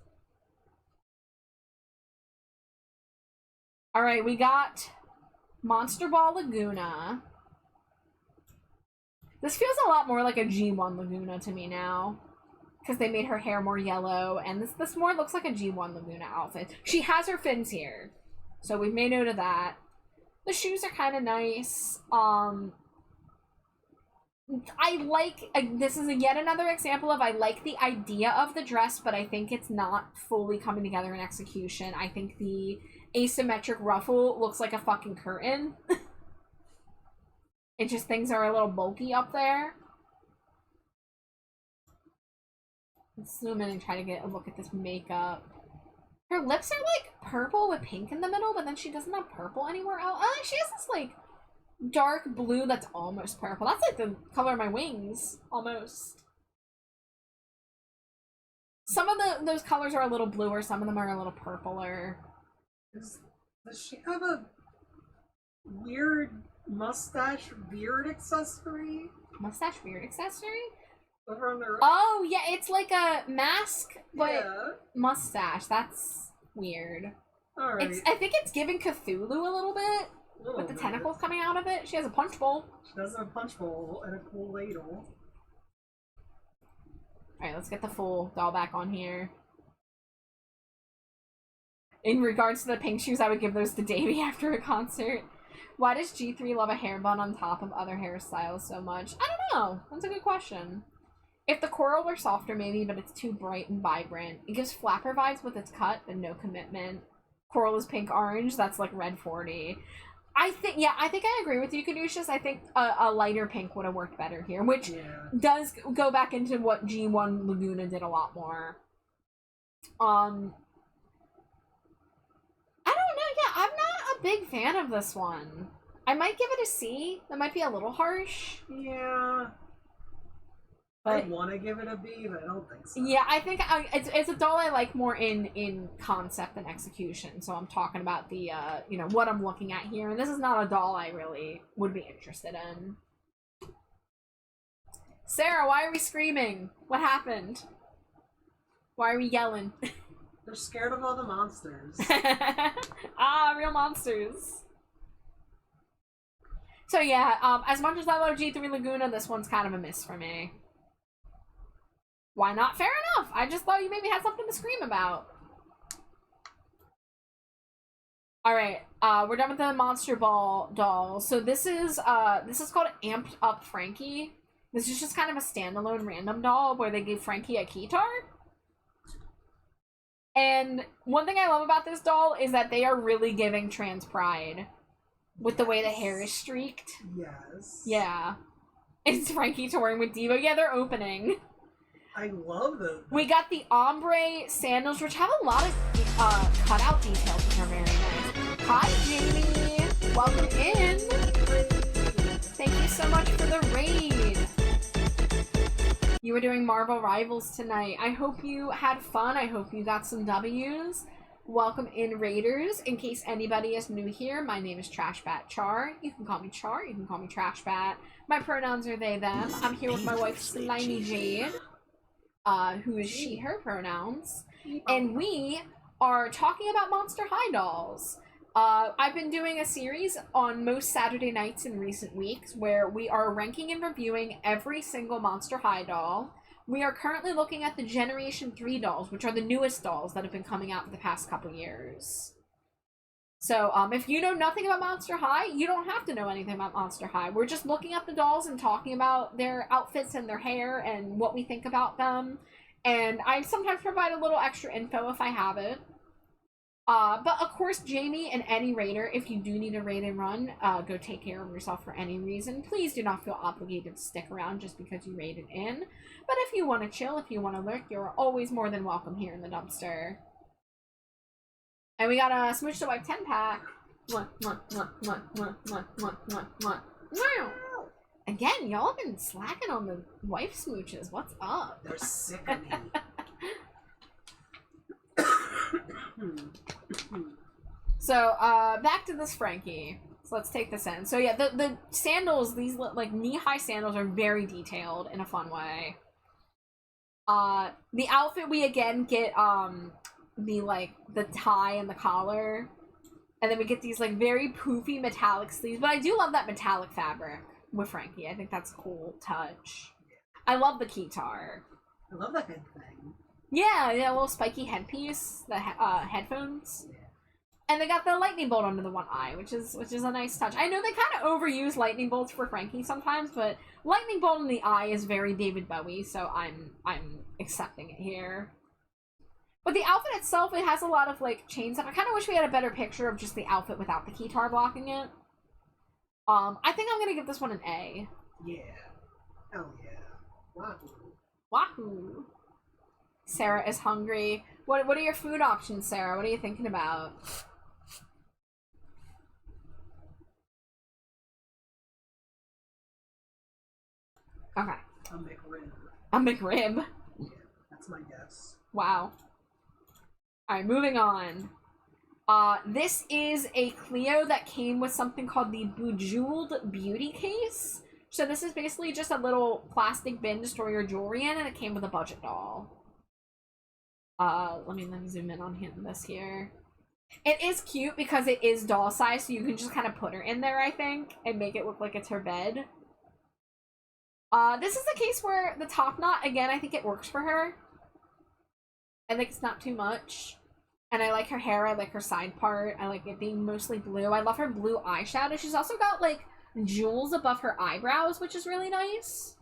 Alright, we got Monster Ball Laguna. This feels a lot more like a G1 Laguna to me now. Because they made her hair more yellow, and this more looks like a G1 Laguna outfit. She has her fins here, so we've made note of that. The shoes are kind of nice. I like, this is yet another example of I like the idea of the dress, but I think it's not fully coming together in execution. I think the asymmetric ruffle looks like a fucking curtain. It just, things are a little bulky up there. Let's zoom in and try to get a look at this makeup. Her lips are like purple with pink in the middle, but then she doesn't have purple anywhere else. She has this like dark blue that's almost purple. That's like the color of my wings, almost. Some of those colors are a little bluer, some of them are a little purpler. Does she have a weird mustache beard accessory? Mustache beard accessory? Over on the Oh, yeah, it's like a mask, but yeah. mustache. That's weird. Alright. I think it's giving Cthulhu a little bit, with the tentacles coming out of it. She has a punch bowl. She does have a punch bowl and a cool ladle. Alright, let's get the full doll back on here. In regards to the pink shoes, I would give those to Davey after a concert. Why does G3 love a hair bun on top of other hairstyles so much? I don't know. That's a good question. If the coral were softer, maybe, but it's too bright and vibrant. It gives flapper vibes with its cut and no commitment. Coral is pink-orange. That's like red 40. I think I agree with you, Caduceus. I think a lighter pink would have worked better here, which does go back into what G1 Laguna did a lot more. I don't know. Yeah, I'm not a big fan of this one. I might give it a C. That might be a little harsh. Yeah. But, I want to give it a B, but I don't think so. Yeah, I think it's a doll I like more in concept than execution. So I'm talking about the, what I'm looking at here. And this is not a doll I really would be interested in. Sarah, why are we screaming? What happened? Why are we yelling? They're scared of all the monsters. Ah, real monsters. So yeah, as much as I love G3 Laguna, this one's kind of a miss for me. Why not? Fair enough. I just thought you maybe had something to scream about. Alright, we're done with the Monster Ball doll. So this is called Amped Up Frankie. This is just kind of a standalone random doll where they gave Frankie a keytar. And one thing I love about this doll is that they are really giving trans pride with the way the hair is streaked. Yes. Yeah. It's Frankie touring with Devo. Yeah, they're opening. I love them. We got the ombre sandals, which have a lot of cutout details, which are very nice. Hi, Jamie. Welcome in. Thank you so much for the raid. You were doing Marvel Rivals tonight. I hope you had fun. I hope you got some W's. Welcome in, Raiders. In case anybody is new here, my name is Trashbat Char. You can call me Char. You can call me Trashbat. My pronouns are they, them. I'm here with my wife, Slimy Jade. Who is she, her pronouns. And we are talking about Monster High dolls. I've been doing a series on most Saturday nights in recent weeks where we are ranking and reviewing every single Monster High doll. We are currently looking at the Generation 3 dolls, which are the newest dolls that have been coming out for the past couple years. So, if you know nothing about Monster High, you don't have to know anything about Monster High. We're just looking at the dolls and talking about their outfits and their hair and what we think about them. And I sometimes provide a little extra info if I have it. But of course, Jamie and any raider, if you do need a raid and run, go take care of yourself for any reason. Please do not feel obligated to stick around just because you raided in. But if you want to chill, if you want to lurk, you're always more than welcome here in the dumpster. And we got a Smooch to Wipe 10 pack. Wow. Again, y'all have been slacking on the wife smooches. What's up? They're sick of me. So, back to this Frankie. So let's take this in. So yeah, the sandals, these like knee-high sandals are very detailed in a fun way. The outfit, we again get, the tie and the collar. And then we get these, like, very poofy metallic sleeves. But I do love that metallic fabric with Frankie. I think that's a cool touch. I love the keytar. I love that head thing. Yeah, a little spiky headpiece, the headphones. Yeah. And they got the lightning bolt under the one eye, which is a nice touch. I know they kind of overuse lightning bolts for Frankie sometimes, but lightning bolt in the eye is very David Bowie, so I'm accepting it here. But the outfit itself, it has a lot of, like, chain stuff. I kind of wish we had a better picture of just the outfit without the keytar blocking it. I think I'm gonna give this one an A. Yeah. Oh yeah. Wahoo. Wahoo. Sarah is hungry. What are your food options, Sarah? What are you thinking about? Okay. A McRib. A McRib. Yeah, that's my guess. Wow. Alright, moving on. This is a Cleo that came with something called the Bejeweled Beauty Case. So this is basically just a little plastic bin to store your jewelry in, and it came with a budget doll. Let me zoom in on this here. It is cute because it is doll size, so you can just kind of put her in there, I think, and make it look like it's her bed. This is the case where the top knot, again, I think it works for her. I think it's not too much. And I like her hair, I like her side part, I like it being mostly blue. I love her blue eyeshadow. She's also got, like, jewels above her eyebrows, which is really nice.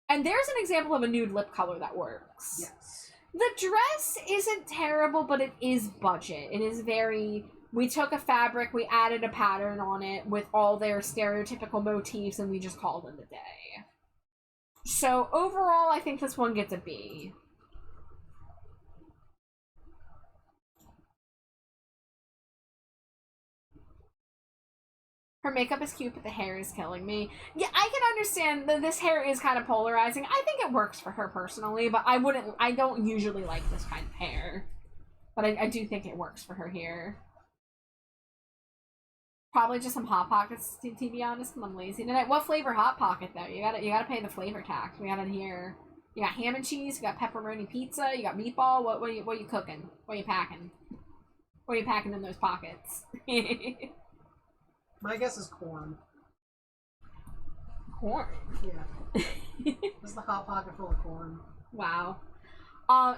And there's an example of a nude lip color that works. Yes. The dress isn't terrible, but it is budget. It is very... We took a fabric, we added a pattern on it with all their stereotypical motifs, and we just called it a day. So, overall, I think this one gets a B. Her makeup is cute, but the hair is killing me. Yeah, I can understand that this hair is kind of polarizing. I think it works for her personally, but I don't usually like this kind of hair. But I do think it works for her here. Probably just some Hot Pockets, to be honest, because I'm lazy tonight. What flavor Hot Pocket, though? You gotta pay the flavor tax. We got it here. You got ham and cheese, you got pepperoni pizza, you got meatball. What are you cooking? What are you packing? What are you packing in those pockets? My guess is corn. Corn? Yeah. This is the Hot Pocket full of corn. Wow.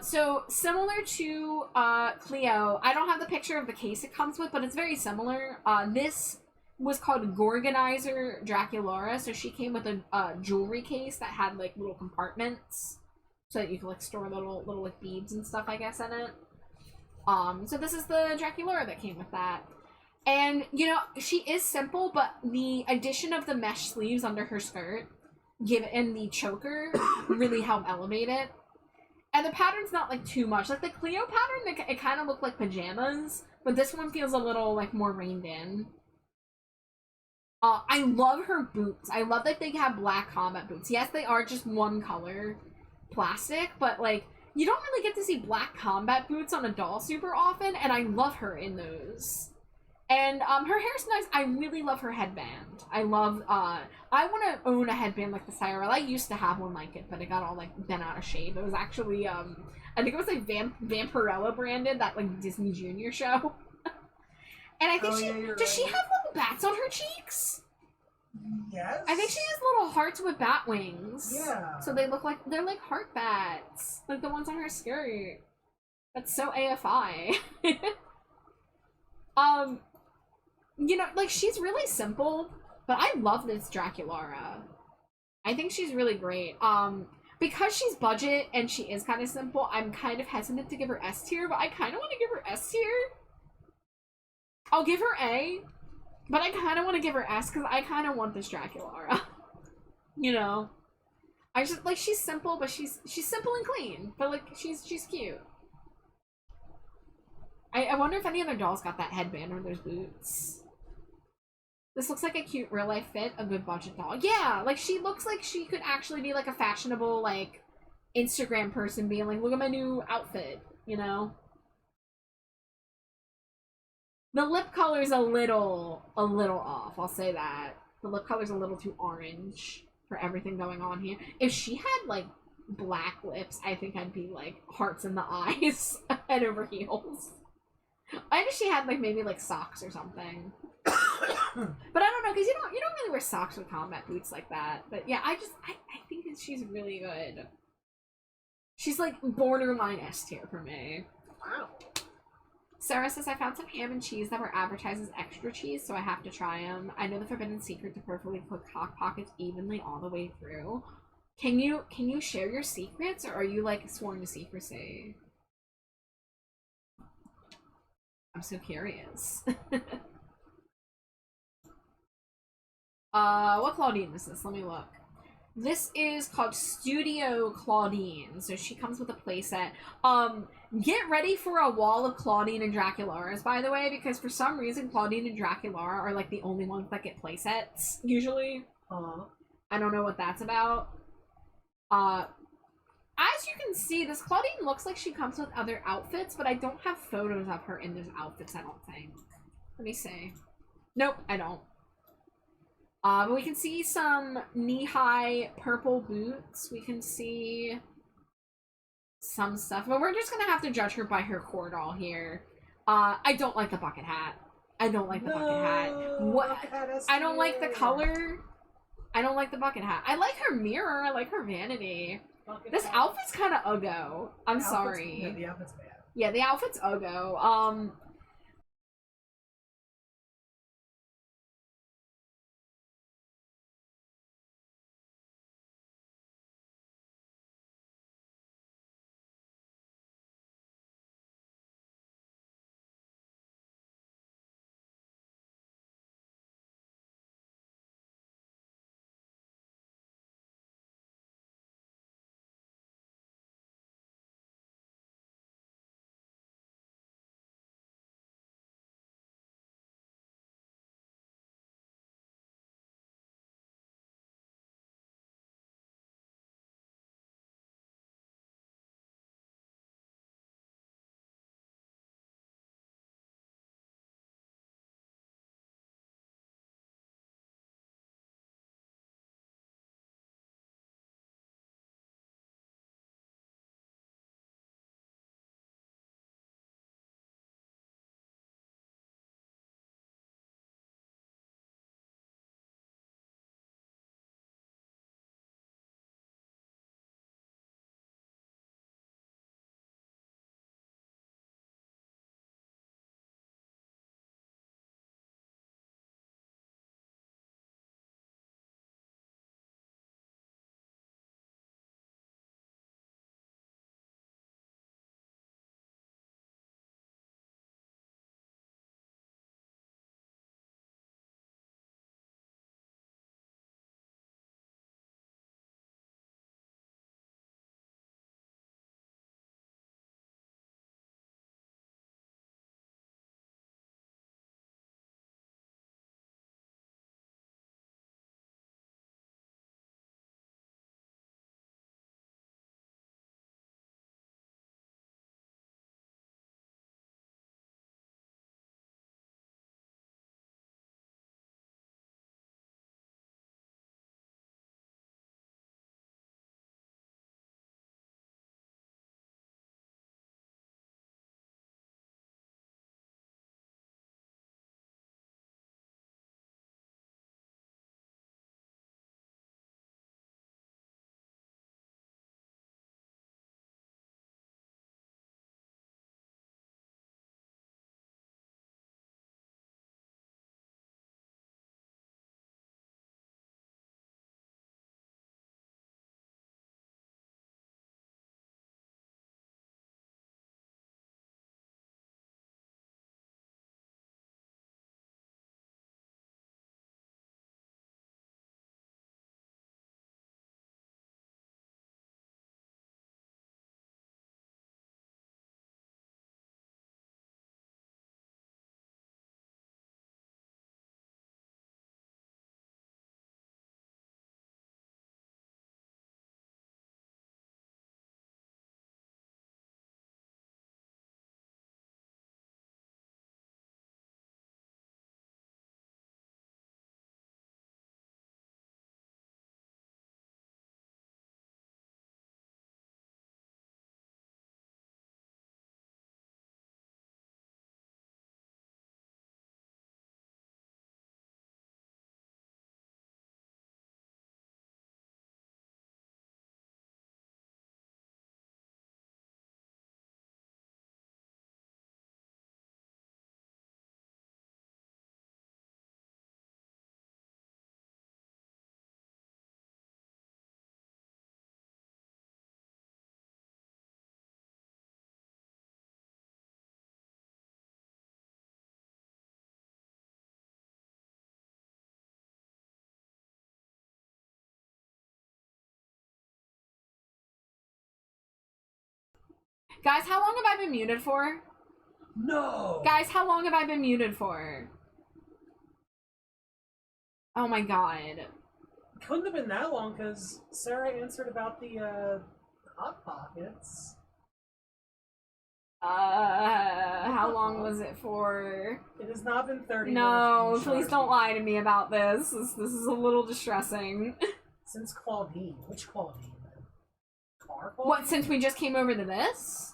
So similar to Cleo, I don't have the picture of the case it comes with, but it's very similar. This was called Gorganizer Draculaura, so she came with a jewelry case that had like little compartments, so that you could like store little like beads and stuff, I guess, in it. So this is the Draculaura that came with that. And, you know, she is simple, but the addition of the mesh sleeves under her skirt and the choker really help elevate it. And the pattern's not, like, too much. Like, the Cleo pattern, it kind of looked like pajamas, but this one feels a little, like, more reined in. I love her boots. I love that they have black combat boots. Yes, they are just one color plastic, but, like, you don't really get to see black combat boots on a doll super often, and I love her in those. And, her hair's nice. I really love her headband. I love, I want to own a headband like the Cyril. I used to have one like it, but it got all, like, bent out of shape. It was actually, I think it was, like, Vampirella branded, that, like, Disney Junior show. And I think she have little bats on her cheeks? Yes. I think she has little hearts with bat wings. Yeah. So they're like heart bats. Like the ones on her skirt. That's so AFI. You know, like, she's really simple, but I love this Draculaura. I think she's really great. because she's budget and she is kind of simple, I'm kind of hesitant to give her S tier, but I kind of want to give her S tier. I'll give her A, but I kind of want to give her S because I kind of want this Draculaura. You know? I just, like, she's simple, but she's simple and clean, but, like, she's cute. I wonder if any other dolls got that headband or those boots. This looks like a cute real-life fit, a good budget doll. Yeah, like, she looks like she could actually be, like, a fashionable, like, Instagram person being like, look at my new outfit, you know? The lip color's a little off, I'll say that. The lip color's a little too orange for everything going on here. If she had, like, black lips, I think I'd be, like, hearts in the eyes, head over heels. I wish she had, like, maybe, like, socks or something. But I don't know, because you don't really wear socks with combat boots like that. But yeah, I think that she's really good. She's, like, borderline S tier for me. Wow. Sarah says, I found some ham and cheese that were advertised as extra cheese, so I have to try them. I know the forbidden secret to perfectly cook hot pockets evenly all the way through. Can you share your secrets, or are you, like, sworn to secrecy? I'm so curious. What Claudine is this? Let me look. This is called Studio Claudine. So she comes with a playset. Get ready for a wall of Claudine and Dracularas, by the way, because for some reason Claudine and Draculara are, like, the only ones that get playsets, usually. I don't know what that's about. As you can see, this Claudine looks like she comes with other outfits, but I don't have photos of her in those outfits, I don't think. Let me see. Nope, I don't. But we can see some knee-high purple boots. We can see some stuff. But we're just gonna have to judge her by her core doll here. I don't like the bucket hat. I don't like the bucket hat. What? I don't like the color. I don't like the bucket hat. I like her mirror. I like her vanity. This outfit's kind of uggo. I'm sorry. Yeah, the outfit's bad. Yeah, the outfit's uggo. Guys, how long have I been muted for? No! Guys, how long have I been muted for? Oh my god. Couldn't have been that long, because Sarah answered about the, Hot Pockets. How long was it for? It has not been 30 No, minutes. please don't lie to me about this. This is a little distressing. Since Claudine. Which Claudine? Car Claudine? What, since we just came over to this?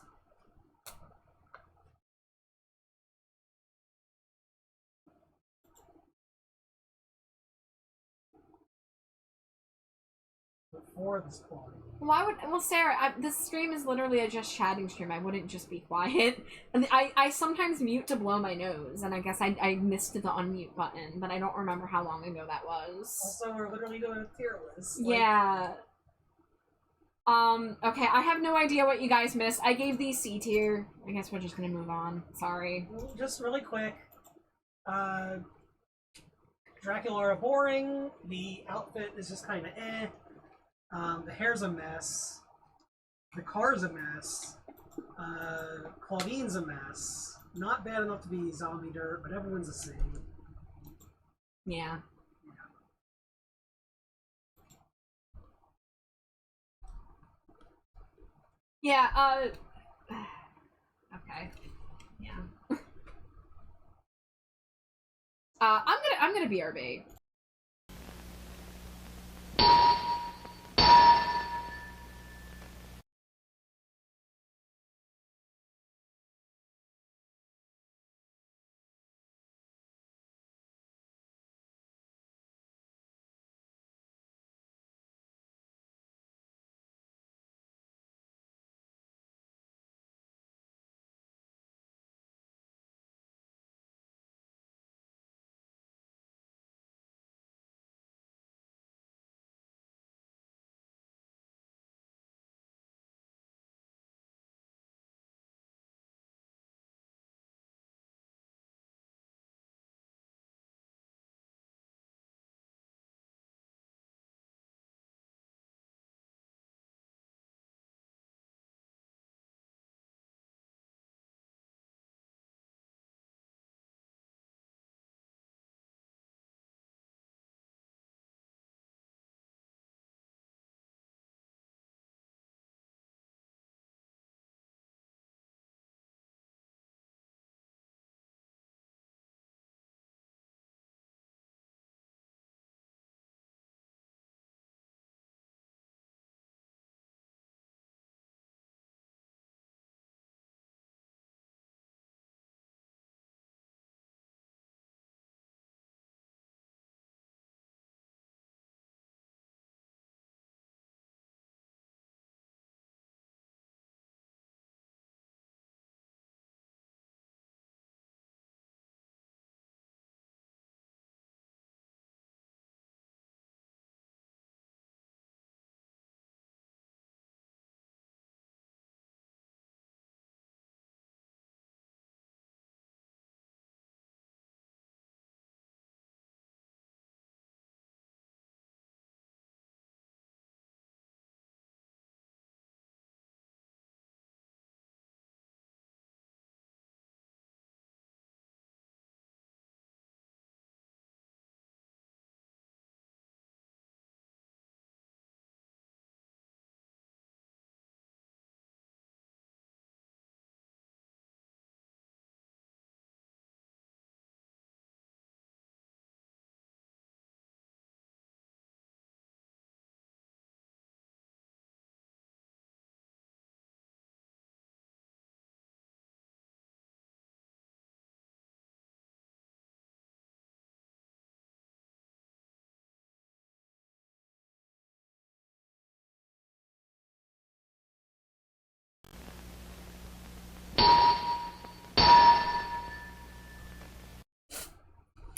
Before this Claudine. Why would, well, Sarah, this stream is literally a just chatting stream. I wouldn't just be quiet. And I sometimes mute to blow my nose, and I guess I missed the unmute button, but I don't remember how long ago that was. Also, we're literally doing a tier list. Yeah. Okay, I have no idea what you guys missed. I gave these C tier. I guess we're just gonna move on. Sorry. Just really quick. Dracula boring. The outfit is just kind of eh. The hair's a mess. The car's a mess. Claudine's a mess. Not bad enough to be zombie dirt, but everyone's the same. Yeah. Yeah, okay. Yeah. I'm gonna BRB.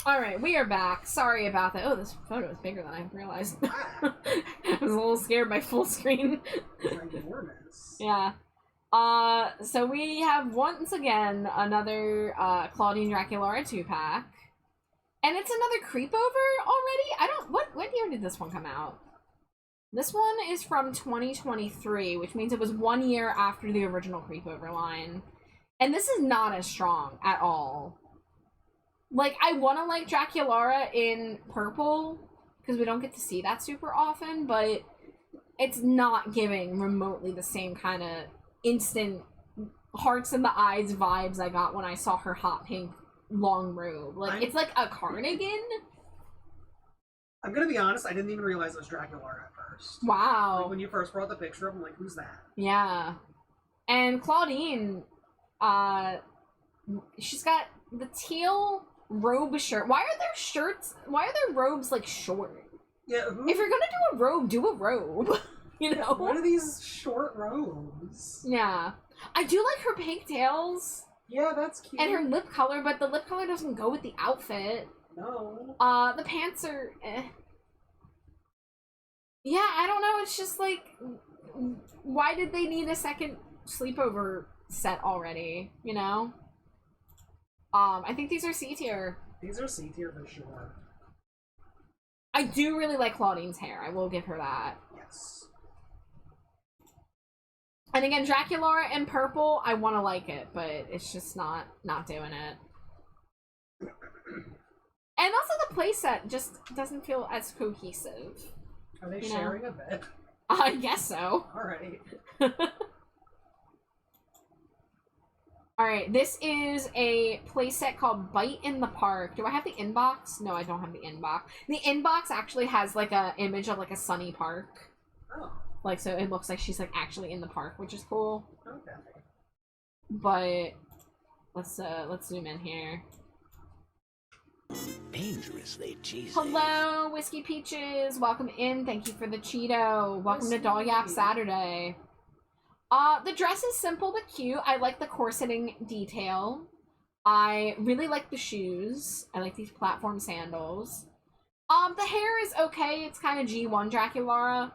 Alright, we are back. Sorry about that. Oh, this photo is bigger than I realized. I was a little scared by full screen. Yeah. So we have once again another Claudine Draculaura 2-pack. And it's another creepover already? What year did this one come out? This one is from 2023, which means it was 1 year after the original Creepover line. And this is not as strong at all. Like, I want to like Draculaura in purple, because we don't get to see that super often, but it's not giving remotely the same kind of instant hearts in the eyes vibes I got when I saw her hot pink long robe. Like, it's like a cardigan. I'm gonna be honest, I didn't even realize it was Draculaura at first. Wow. Like, when you first brought the picture up, I'm like, who's that? Yeah. And Claudine, she's got the teal robe shirt. Why are their robes, like, short? Yeah, If you're gonna do a robe, do a robe. You know? What are these short robes? Yeah. I do like her pigtails. Yeah, that's cute. And her lip color, but the lip color doesn't go with the outfit. No. The pants are Yeah, I don't know, it's just like, why did they need a second sleepover set already, you know? I think these are C tier. These are C tier for sure. I do really like Claudine's hair, I will give her that. Yes. And again, Draculaura in purple, I want to like it, but it's just not doing it. And also the playset just doesn't feel as cohesive. Are they sharing a bed? I guess so. Alright. Alright, this is a playset called Bite in the Park. Do I have the inbox? No, I don't have the inbox. The inbox actually has like a image of like a sunny park. Oh. Like, so it looks like she's like actually in the park, which is cool. Okay. But let's zoom in here. Dangerously cheesy. Hello, Whiskey Peaches. Welcome in. Thank you for the Cheeto. Welcome to Doll Yap Saturday. The dress is simple but cute. I like the corseting detail. I really like the shoes. I like these platform sandals. The hair is okay. It's kind of G1 Draculaura.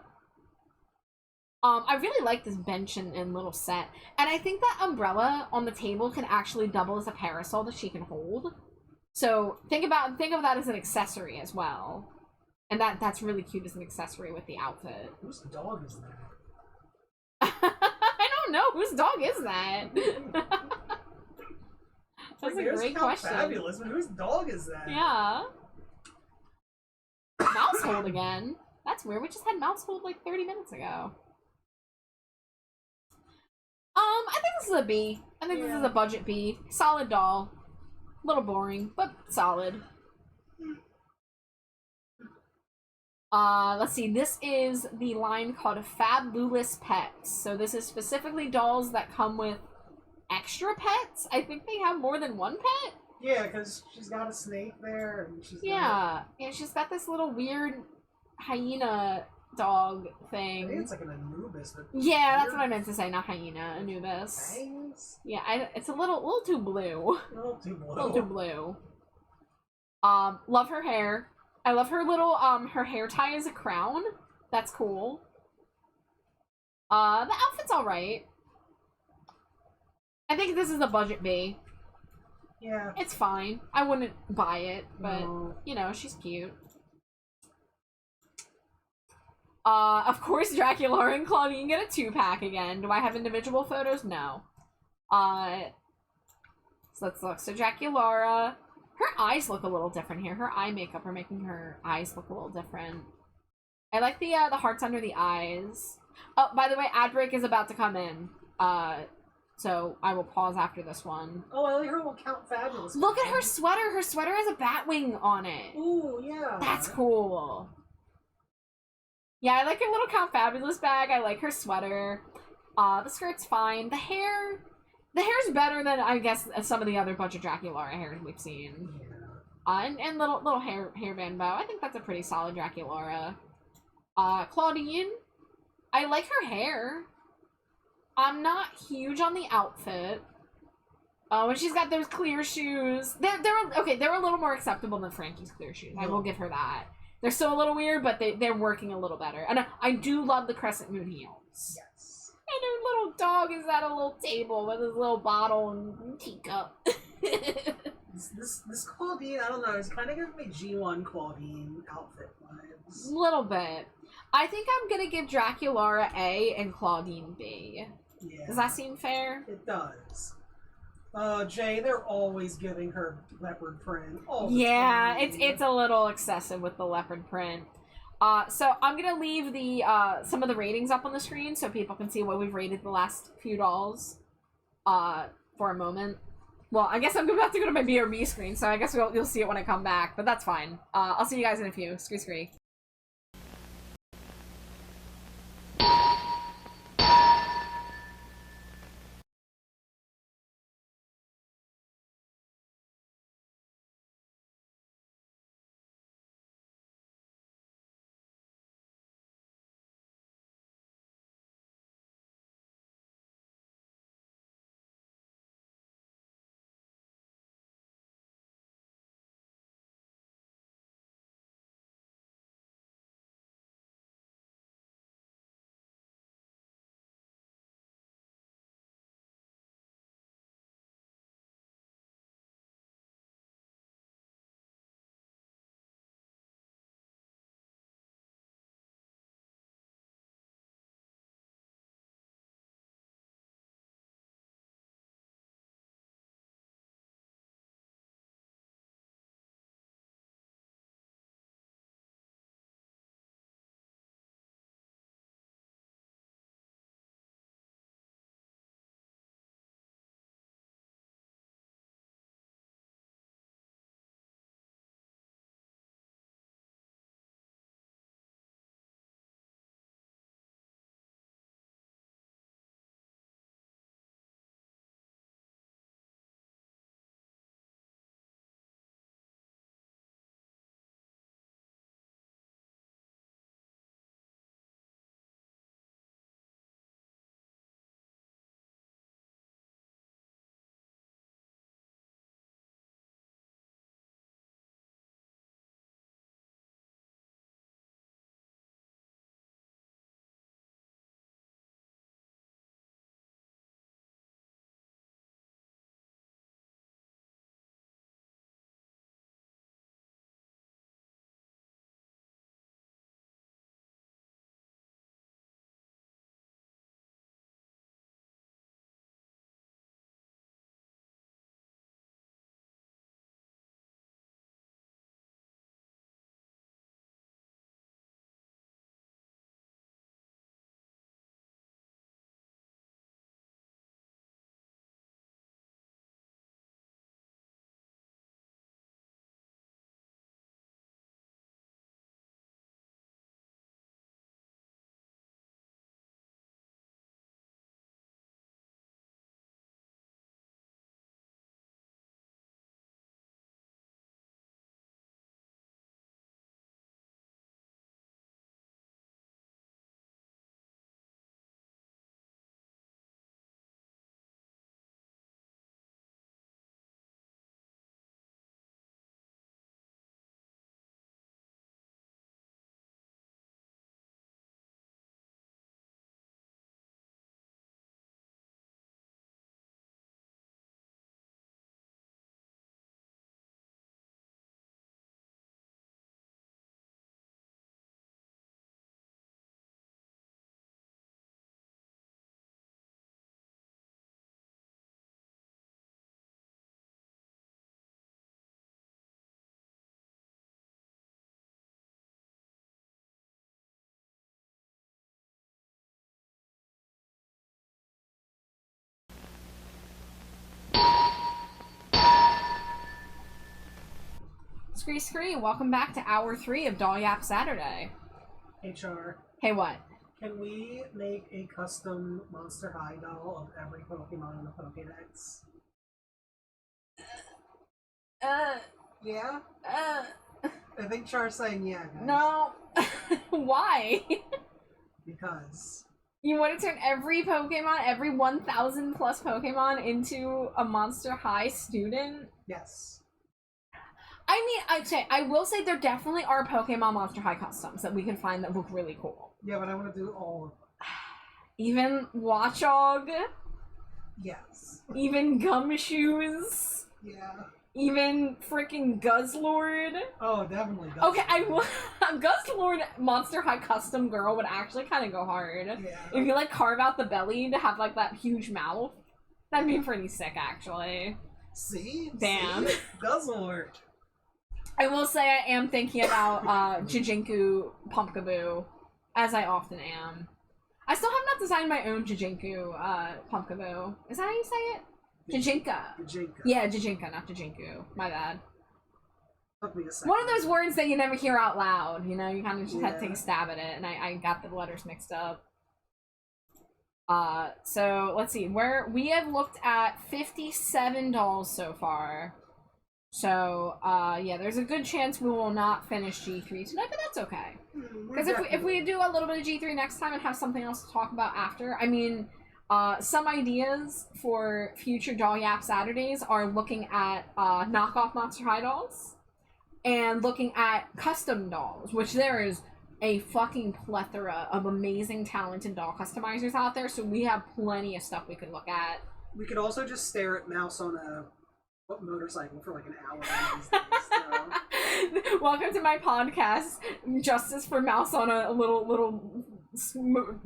I really like this bench and little set. And I think that umbrella on the table can actually double as a parasol that she can hold. So think of that as an accessory as well. And that's really cute as an accessory with the outfit. Whose dog is that? I don't know. Whose dog is that? That's like, a great question. Fabulous, but whose dog is that? Yeah. Mousehold again. That's weird. We just had Mousehold like 30 minutes ago. I think this is a B. I think this is a budget B. Solid doll. A little boring, but solid. Let's see. This is the line called Fabulous Pets. So this is specifically dolls that come with extra pets. I think they have more than one pet. Yeah, because she's got a snake there, and she's she's got this little weird hyena dog thing. I think it's like an Anubis. Yeah, that's what I meant to say. Not hyena, Anubis. Fangs? Yeah, it's a little too blue. A little too blue. A little too blue. Love her hair. I love her little, her hair tie is a crown. That's cool. The outfit's alright. I think this is a budget B. Yeah. It's fine. I wouldn't buy it, but, No. you know, she's cute. Of course, Draculaura and Claudine get a 2-pack again. Do I have individual photos? No. So let's look. So Draculaura, her eyes look a little different here. Her eye makeup are making her eyes look a little different. I like the hearts under the eyes. Oh, by the way, ad break is about to come in. So I will pause after this one. Oh, I like her little Count Fabulous. Look at her sweater. Her sweater has a bat wing on it. Ooh, yeah. That's cool. Yeah, I like her little Count Fabulous bag. I like her sweater. The skirt's fine. The hair's better than, I guess, some of the other budget Draculaura hairs we've seen. Yeah. And little hairband bow. I think that's a pretty solid Draculaura. Claudine, I like her hair. I'm not huge on the outfit. And she's got those clear shoes. They're a little more acceptable than Frankie's clear shoes. I will give her that. They're still a little weird, but they're working a little better. And I do love the crescent moon heels. Yes. And her little dog is at a little table with his little bottle and teacup. This Claudine, I don't know, it's kind of giving me G1 Claudine outfit vibes. A little bit. I think I'm gonna give Draculara A and Claudine B. Yeah. Does that seem fair? It does. Jay, they're always giving her leopard print. All the Yeah, time. it's a little excessive with the leopard print. So I'm gonna leave the some of the ratings up on the screen so people can see what we've rated the last few dolls for a moment. Well, I guess I'm about to go to my BRB screen, so I guess you'll see it when I come back, but that's fine. I'll see you guys in a few. Scree. Scree, welcome back to Hour 3 of Doll Yap Saturday. HR, Hey, what? can we make a custom Monster High doll of every Pokemon in the Pokédex? Yeah? I think Char's saying yeah, guys. No. Why? Because. You want to turn every Pokemon, every 1,000 plus Pokemon into a Monster High student? Yes. I mean, I will say there definitely are Pokemon Monster High customs that we can find that look really cool. Yeah, but I want to do all of them. Even Watchog? Yes. Even Gumshoes? Yeah. Even freaking Guzzlord. Oh, definitely. Okay, Guzzlord Monster High Custom Girl would actually kind of go hard. Yeah. If you like carve out the belly to have like that huge mouth, that'd be pretty sick actually. See? Damn. See? Guzzlord. I will say I am thinking about Jijinku Pumpkaboo, as I often am. I still have not designed my own Jijinku Pumpkaboo. Is that how you say it? Jijinka. Jijinka. Yeah, Jijinka, not Jijinku. My bad. Took me a second. One of those words that you never hear out loud, you know? You kind of just had to take Yeah. a stab at it, and I got the letters mixed up. So, let's see. We have looked at 57 dolls so far. So, yeah, there's a good chance we will not finish G3 tonight, but that's okay. Because if we do a little bit of G3 next time and have something else to talk about after, I mean, some ideas for future Doll Yap Saturdays are looking at knockoff Monster High dolls and looking at custom dolls, which there is a fucking plethora of amazing, talented doll customizers out there, so we have plenty of stuff we could look at. We could also just stare at Mouse on a motorcycle for like an hour these days, so. Welcome to my podcast, Justice for Mouse on a little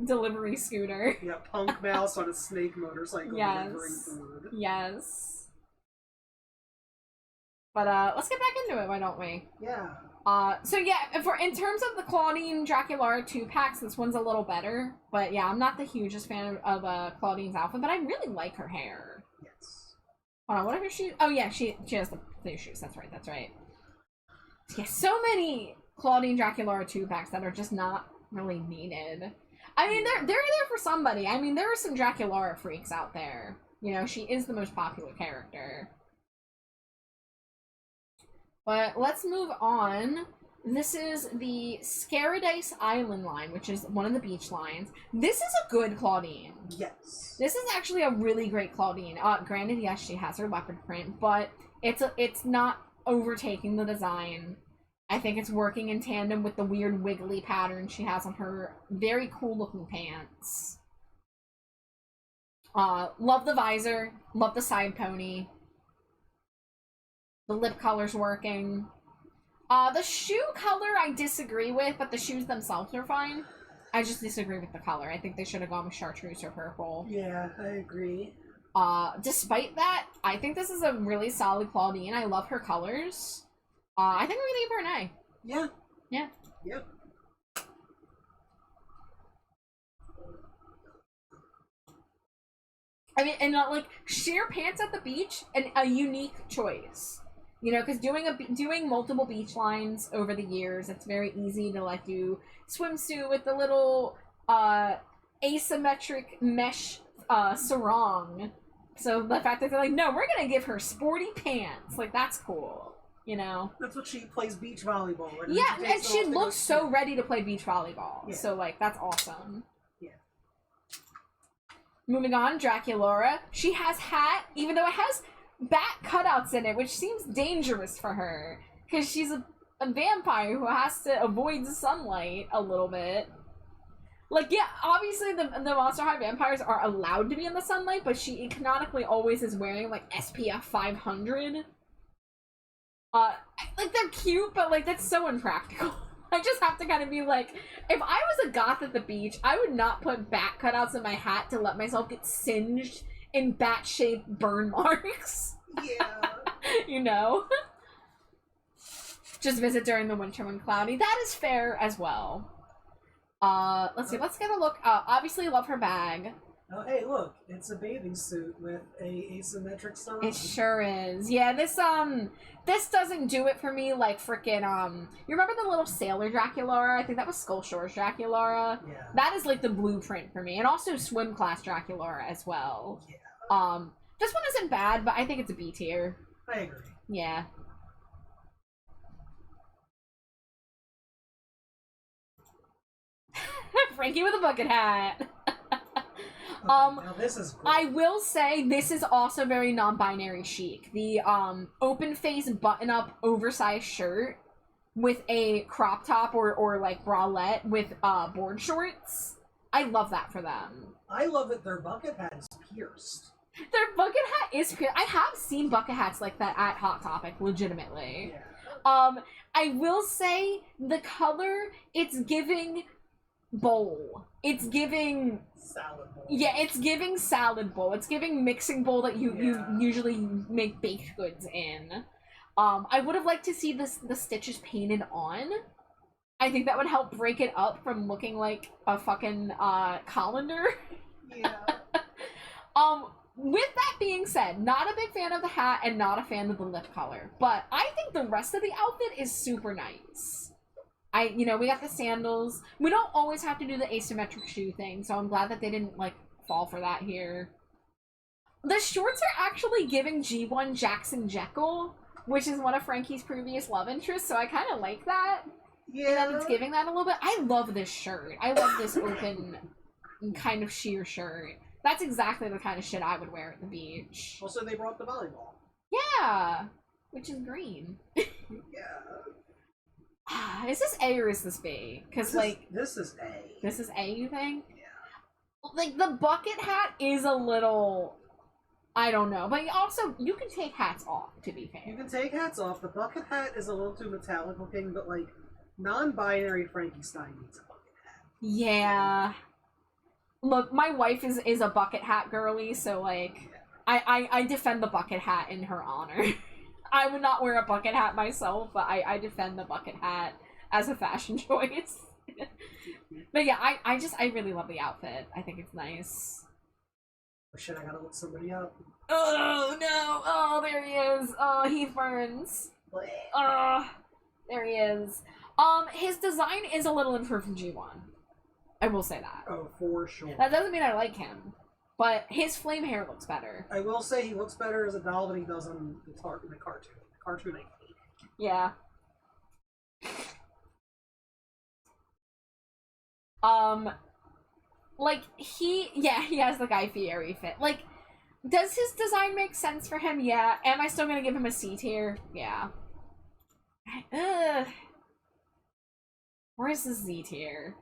delivery scooter. Yeah, punk Mouse on a snake motorcycle delivering food. Yes. But let's get back into it, why don't we? Yeah. So yeah, in terms of the Claudine Draculaura 2-packs, this one's a little better. But yeah, I'm not the hugest fan of Claudine's outfit, but I really like her hair. Yes. Hold on, what are her shoes? Oh yeah, she has the shoes. That's right. Yeah, so many Claudine Draculaura 2-packs that are just not really needed. I mean, they're there for somebody. I mean, there are some Draculaura freaks out there. You know, she is the most popular character. But let's move on. This is the Scaradise Island line, which is one of the beach lines. This is a good Claudine. Yes. This is actually a really great Claudine. Granted, yes, she has her leopard print, but it's not overtaking the design. I think it's working in tandem with the weird wiggly pattern she has on her very cool looking pants. Love the visor. Love the side pony. The lip color's working. The shoe color I disagree with, but the shoes themselves are fine. I just disagree with the color. I think they should have gone with chartreuse or purple. Yeah, I agree. Despite that, I think this is a really solid Claudine. I love her colors. I think we're gonna give her an A. Yeah. Yeah. Yep. I mean, and like sheer pants at the beach, and a unique choice. You know, because doing multiple beach lines over the years, it's very easy to like do swimsuit with the little asymmetric mesh sarong. So the fact that they're like, no, we're gonna give her sporty pants, like that's cool. You know. That's what she plays beach volleyball. Yeah, and she looks so ready to play beach volleyball. Yeah. So like that's awesome. Yeah. Moving on, Draculaura. She has hat, even though it has bat cutouts in it, which seems dangerous for her because she's a vampire who has to avoid the sunlight a little bit. Like, yeah, obviously the Monster High vampires are allowed to be in the sunlight, but she canonically always is wearing like SPF 500. Like they're cute, but like that's so impractical. I just have to kind of be like, if I was a goth at the beach, I would not put bat cutouts in my hat to let myself get singed in bat-shaped burn marks. Yeah. You know? Just visit during the winter when cloudy. That is fair as well. Let's see. Let's get a look. Obviously, love her bag. Oh, hey, look. It's a bathing suit with a asymmetric sarong. It sure is. Yeah, this doesn't do it for me like frickin' you remember the little sailor Draculaura? I think that was Skull Shore's Draculaura. Yeah. That is like the blueprint for me. And also swim class Draculaura as well. Yeah. This one isn't bad, but I think it's a B tier. I agree. Yeah. Frankie with a bucket hat. Okay, now this is great. I will say this is also very non-binary chic. The open face button-up oversized shirt with a crop top or like bralette with board shorts. I love that for them. I love that their bucket hat is pierced. Their bucket hat is cute. I have seen bucket hats like that at Hot Topic, legitimately. Yeah. I will say the color, it's giving bowl. It's giving Salad bowl. yeah, it's giving salad bowl. It's giving mixing bowl that you usually make baked goods in. I would have liked to see the stitches painted on. I think that would help break it up from looking like a fucking colander. Yeah. With that being said, not a big fan of the hat and not a fan of the lip color, but I think the rest of the outfit is super nice. We got the sandals. We don't always have to do the asymmetric shoe thing, so I'm glad that they didn't, like, fall for that here. The shorts are actually giving G1 Jackson Jekyll, which is one of Frankie's previous love interests, so I kind of like that. Yeah. And it's giving that a little bit. I love this shirt. I love this open kind of sheer shirt. That's exactly the kind of shit I would wear at the beach. Also, they brought the volleyball. Yeah, which is green. Yeah. Is this A or is this B? Because, like... This is A. This is A, you think? Yeah. Like, the bucket hat is a little... I don't know. But also, you can take hats off, to be fair. You can take hats off. The bucket hat is a little too metallic looking, but, like, non-binary Frankie Stein needs a bucket hat. Yeah. Look, my wife is a bucket hat girly, so, like, I defend the bucket hat in her honor. I would not wear a bucket hat myself, but I defend the bucket hat as a fashion choice. But yeah, I really love the outfit. I think it's nice. Oh shit, I gotta look somebody up. Oh, no! Oh, there he is! Oh, Heath Burns. There he is. His design is a little improved from G1. I will say that. Oh, for sure. That doesn't mean I like him, but his flame hair looks better. I will say he looks better as a doll than he does in the cartoon. The cartoon, I hate. Yeah. Like, he has the Guy Fieri fit. Like, does his design make sense for him? Yeah. Am I still gonna give him a C tier? Yeah. Where's the Z tier?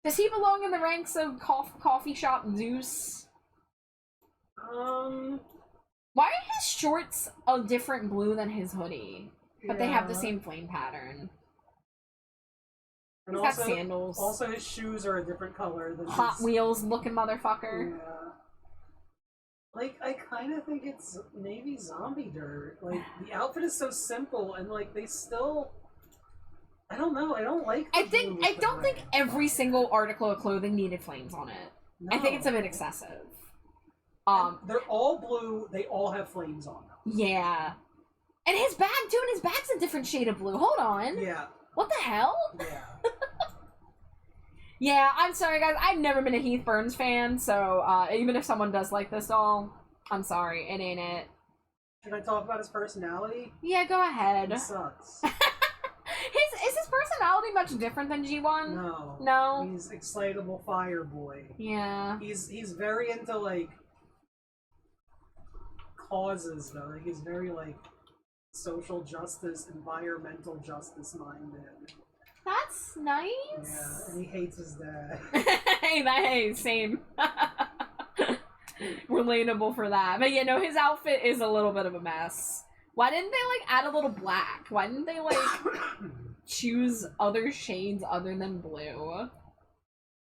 Does he belong in the ranks of coffee shop Zeus? Why are his shorts a different blue than his hoodie? But they have the same flame pattern. And He's also, got sandals. Also, his shoes are a different color than Hot his... Wheels looking motherfucker. Yeah. Like, I kind of think it's maybe zombie dirt. Like, the outfit is so simple, and, like, they still... I don't know. I don't like the blue with I the don't think red. every single article of clothing needed flames on it. No. I think it's a bit excessive. And they're all blue. They all have flames on them. Yeah. And his bag, dude, his bag's a different shade of blue. Hold on. Yeah. What the hell? Yeah. Yeah, I'm sorry, guys. I've never been a Heath Burns fan, so even if someone does like this doll, I'm sorry. It ain't it. Should I talk about his personality? Yeah, go ahead. He sucks. Is his personality much different than G1? No. No? He's excitable fire boy. Yeah. He's very into, like, causes, though. Like, he's very, like, social justice, environmental justice minded. That's nice. Yeah, and he hates his dad. Hey, same. Relatable for that. But yeah, no, his outfit is a little bit of a mess. Why didn't they, like, add a little black? Why didn't they, like, choose other shades other than blue?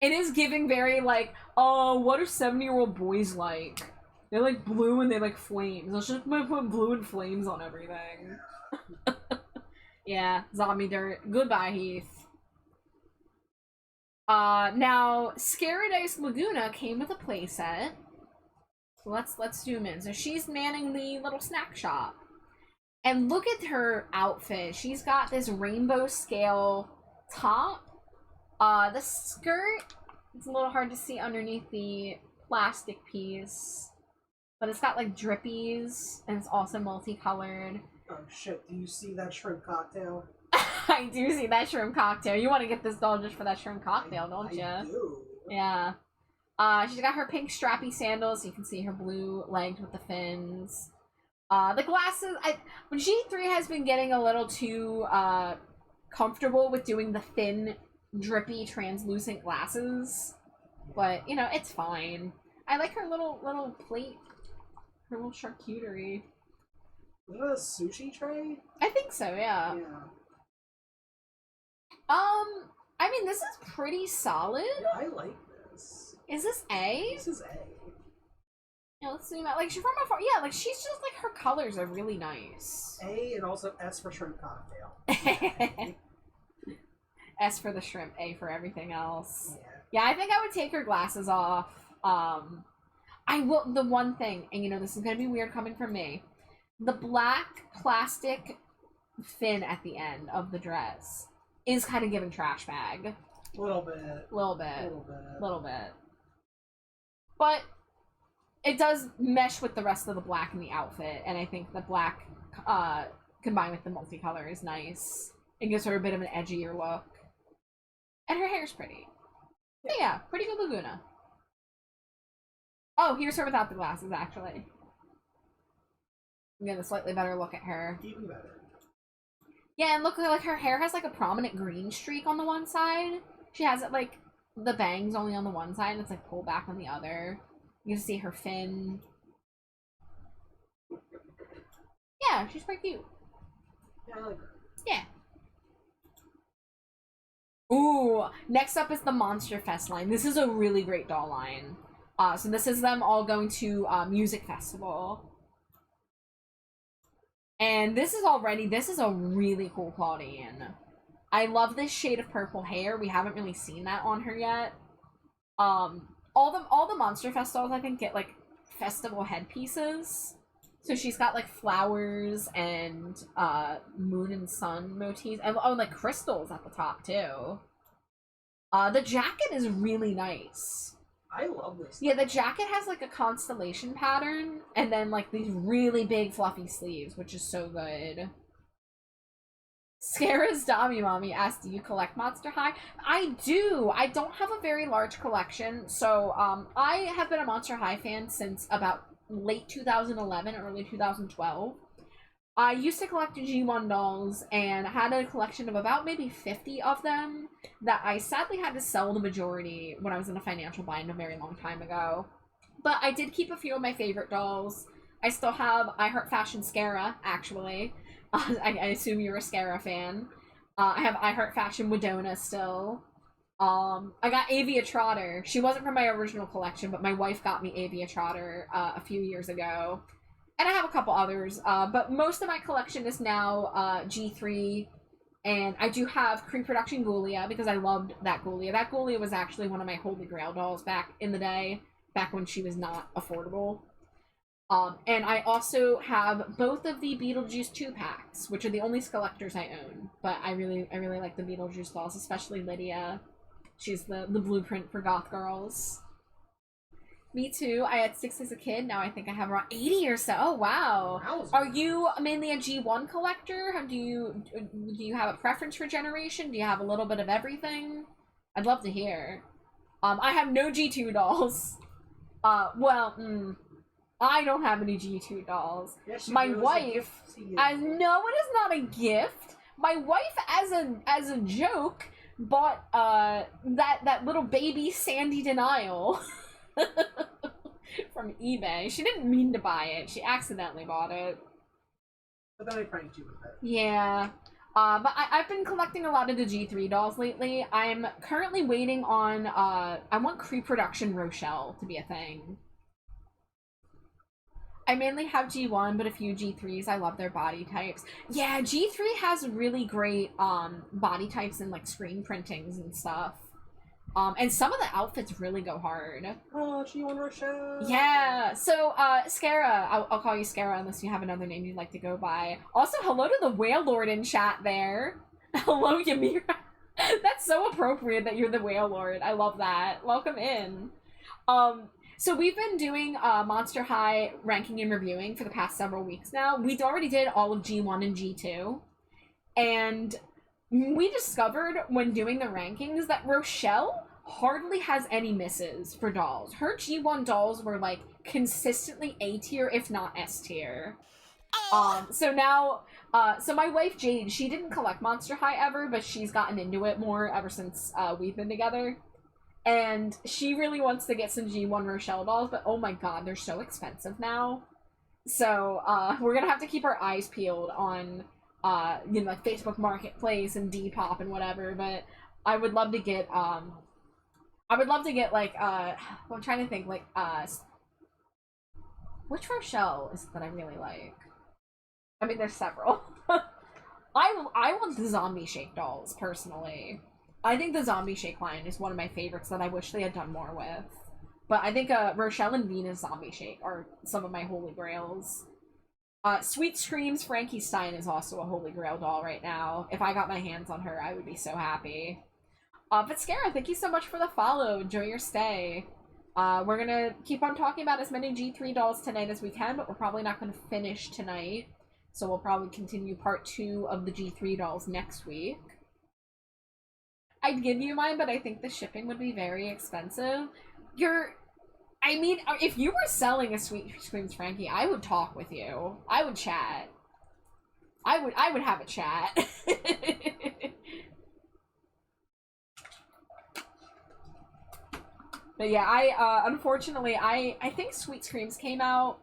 It is giving very, like, oh, what are 70-year-old boys like? They like blue and they like flames. Let's just put blue and flames on everything. Yeah, zombie dirt. Goodbye, Heath. Now, Scaradice Laguna came with a playset. So let's zoom in. So she's manning the little snack shop. And look at her outfit. She's got this rainbow scale top. The skirt, it's a little hard to see underneath the plastic piece. But it's got like drippies, and it's also multicolored. Oh shit, do you see that shrimp cocktail? I do see that shrimp cocktail. You want to get this doll just for that shrimp cocktail, don't you? I do. Yeah. She's got her pink strappy sandals, so you can see her blue legs with the fins. The glasses, when G3 has been getting a little too comfortable with doing the thin, drippy, translucent glasses. But, you know, it's fine. I like her little plate Her little charcuterie. Is that a sushi tray? I think so, yeah. Yeah. I mean, this is pretty solid. Yeah, I like this. Is this A? This is A. Yeah, let's zoom out. Like, she's from afar. Yeah, like, she's just, like, her colors are really nice. A and also S for shrimp cocktail. S for the shrimp, A for everything else. Yeah. Yeah, I think I would take her glasses off. I will, the one thing, and you know, this is gonna be weird coming from me, the black plastic fin at the end of the dress is kind of giving trash bag. Little bit. Little bit. Little bit. Little bit. But it does mesh with the rest of the black in the outfit, and I think the black combined with the multicolor is nice. It gives her a bit of an edgier look. And her hair's pretty. So yeah, pretty good Laguna. Oh, here's her without the glasses, actually. I'm getting a slightly better look at her. Even better. Yeah, and look, like, her hair has, like, a prominent green streak on the one side. She has it, like, the bangs only on the one side, and it's, like, pulled back on the other. You can see her fin. Yeah, she's quite cute. Yeah, I like her. Yeah. Ooh, next up is the Monster Fest line. This is a really great doll line. So this is them all going to music festival. And this is a really cool Claudine. I love this shade of purple hair. We haven't really seen that on her yet. All the Monster Fest dolls, I think, get, like, festival headpieces. So she's got, like, flowers and moon and sun motifs. And, oh, like, crystals at the top, too. The jacket is really nice. I love this. Yeah, the jacket has, like, a constellation pattern, and then, like, these really big fluffy sleeves, which is so good. Scara's Dami Mommy asked, do you collect Monster High? I do! I don't have a very large collection, so, I have been a Monster High fan since about late 2011, early 2012. I used to collect G1 dolls and had a collection of about maybe 50 of them that I sadly had to sell the majority when I was in a financial bind a very long time ago. But I did keep a few of my favorite dolls. I still have I Heart Fashion Scara, actually. I assume you're a Scara fan. I have I Heart Fashion Widona still. I got Avia Trotter. She wasn't from my original collection, but my wife got me Avia Trotter a few years ago. And I have a couple others, but most of my collection is now G3, and I do have pre-production Ghoulia, because I loved that Ghoulia. That Ghoulia was actually one of my holy grail dolls back in the day, back when she was not affordable. And I also have both of the Beetlejuice 2-packs, which are the only collectors I own, but I really like the Beetlejuice dolls, especially Lydia. She's the blueprint for goth girls. Me too. I had 6 as a kid. Now I think I have around 80 or so. Oh, wow. Are you mainly a G1 collector? Do you have a preference for generation? Do you have a little bit of everything? I'd love to hear. I have no G2 dolls. I don't have any G2 dolls. Yes, My wife, as no, it is not a gift. My wife, as a joke, bought that little baby Sandy Denial. From eBay. She didn't mean to buy it. She accidentally bought it. But then I pranked you with it. Yeah. But I've been collecting a lot of the G3 dolls lately. I'm currently waiting on, I want pre-production Rochelle to be a thing. I mainly have G1, but a few G3s. I love their body types. Yeah, G3 has really great, body types and, like, screen printings and stuff. And some of the outfits really go hard. Oh, G1 Rochelle. Yeah. So, Scara, I'll call you Scara unless you have another name you'd like to go by. Also, hello to the Whale Lord in chat there. Hello, Ymira. That's so appropriate that you're the Whale Lord. I love that. Welcome in. So we've been doing Monster High ranking and reviewing for the past several weeks now. We already did all of G1 and G2. And we discovered when doing the rankings that Rochelle hardly has any misses for dolls. Her G1 dolls were, like, consistently A tier, if not S tier. So now, so my wife Jade, she didn't collect Monster High ever, but she's gotten into it more ever since we've been together. And she really wants to get some G1 Rochelle dolls, but oh my god, they're so expensive now. So, we're gonna have to keep our eyes peeled on, you know, like Facebook Marketplace and Depop and whatever, but I would love to get, like, I'm trying to think, like, which Rochelle is it that I really like? I mean, there's several. I want the Zombie Shake dolls, personally. I think the Zombie Shake line is one of my favorites that I wish they had done more with. But I think Rochelle and Venus Zombie Shake are some of my holy grails. Sweet Screams Frankie Stein is also a holy grail doll right now. If I got my hands on her, I would be so happy. But Scara, thank you so much for the follow. Enjoy your stay. We're gonna keep on talking about as many G3 dolls tonight as we can, but we're probably not gonna finish tonight. So we'll probably continue part 2 of the G3 dolls next week. I'd give you mine, but I think the shipping would be very expensive. I mean, if you were selling a Sweet Screams Frankie, I would talk with you. I would chat. I would have a chat. But yeah, unfortunately, I think Sweet Screams came out,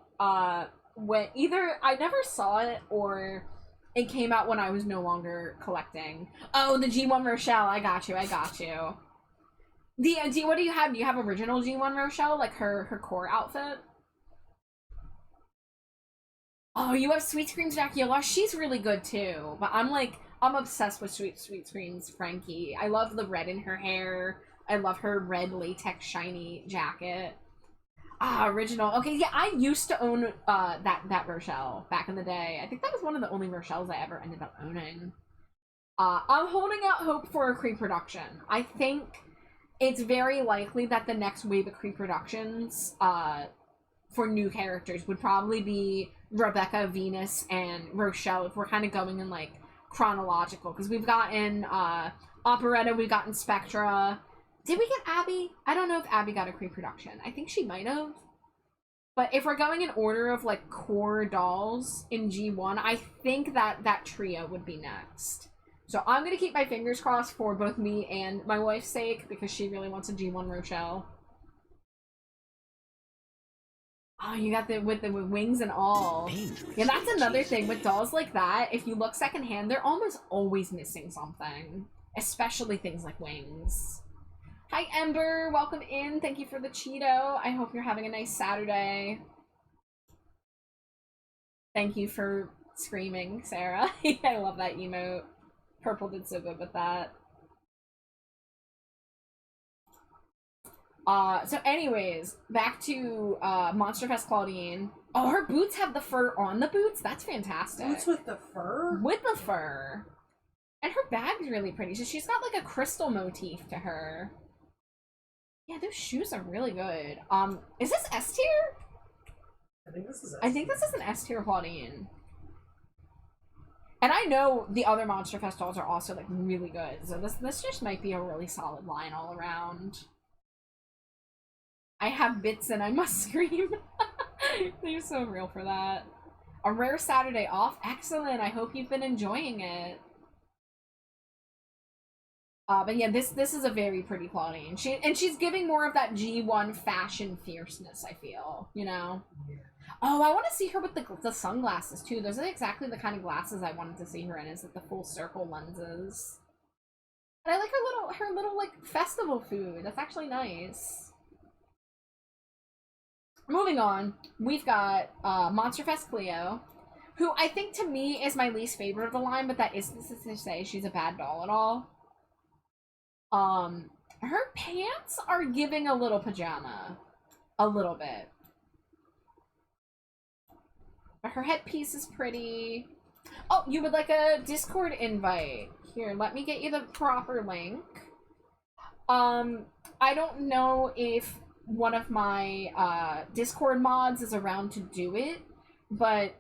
when either I never saw it or it came out when I was no longer collecting. Oh, the G1 Rochelle, I got you. What do you have? Do you have original G1 Rochelle, like her core outfit? Oh, you have Sweet Screams Dracula. She's really good too, but I'm obsessed with Sweet Screams Frankie. I love the red in her hair. I love her red latex shiny jacket. Original. Okay, yeah, I used to own that Rochelle back in the day. I think that was one of the only Rochelles I ever ended up owning. I'm holding out hope for a Kree production. I think it's very likely that the next wave of Kree productions for new characters would probably be Rebecca, Venus, and Rochelle, if we're kind of going in like chronological, because we've gotten Operetta, we've gotten Spectra. Did we get Abby? I don't know if Abby got a Kree production. I think she might have. But if we're going in order of, like, core dolls in G1, I think that trio would be next. So I'm going to keep my fingers crossed for both me and my wife's sake, because she really wants a G1 Rochelle. Oh, you got with the wings and all. Yeah, that's another thing. With dolls like that, if you look secondhand, they're almost always missing something. Especially things like wings. Hi, Ember. Welcome in. Thank you for the Cheeto. I hope you're having a nice Saturday. Thank you for screaming, Sarah. I love that emote. Purple did so good with that. So anyways, back to Monster Fest Claudine. Oh, her boots have the fur on the boots? That's fantastic. Boots with the fur? With the fur. And her bag's really pretty. So she's got like a crystal motif to her. Yeah, those shoes are really good. Is this S tier? I think this is S-tier. I think this is an S tier Claudine. And I know the other Monster Fest dolls are also like really good. So this just might be a really solid line all around. I have bits and I must scream. They're so real for that. A rare Saturday off. Excellent. I hope you've been enjoying it. But yeah, this is a very pretty Claudine. She's giving more of that G1 fashion fierceness, I feel, you know? Yeah. Oh, I want to see her with the sunglasses, too. Those are exactly the kind of glasses I wanted to see her in, is like the full circle lenses. And I like her little, like, festival food. That's actually nice. Moving on, we've got Monster Fest Cleo, who I think to me is my least favorite of the line, but that isn't to say she's a bad doll at all. Her pants are giving a little pajama. A little bit. But her headpiece is pretty. Oh, you would like a Discord invite. Here, let me get you the proper link. I don't know if one of my Discord mods is around to do it, but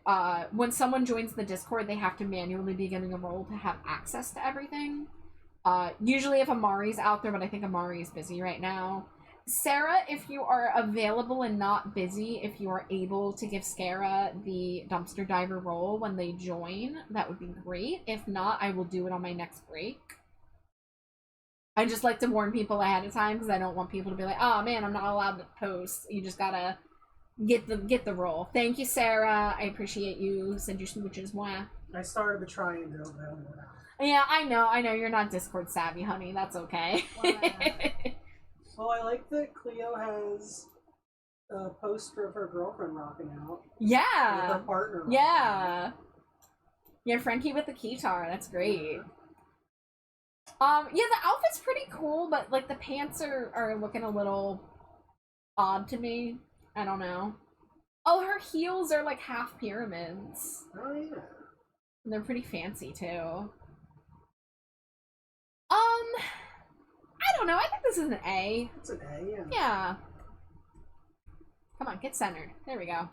when someone joins the Discord, they have to manually be getting a role to have access to everything. Usually if Amari's out there, but I think Amari is busy right now. Sarah, if you are available and not busy, if you are able to give Scara the dumpster diver role when they join, that would be great. If not, I will do it on my next break. I just like to warn people ahead of time because I don't want people to be like, oh man, I'm not allowed to post. You just gotta get the role. Thank you, Sarah. I appreciate you. Send your smooches. Mwah. I started to try and go there. Yeah, I know. You're not Discord savvy, honey. That's okay. Well, I like that Cleo has a poster of her girlfriend rocking out. Yeah. With her partner. Yeah. Yeah, Frankie with the guitar. That's great. Yeah, the outfit's pretty cool, but like the pants are looking a little odd to me. I don't know. Oh, her heels are like half pyramids. Oh yeah. And they're pretty fancy too. I don't know. I think this is an A. It's an A, yeah. Yeah. Come on, get centered. There we go.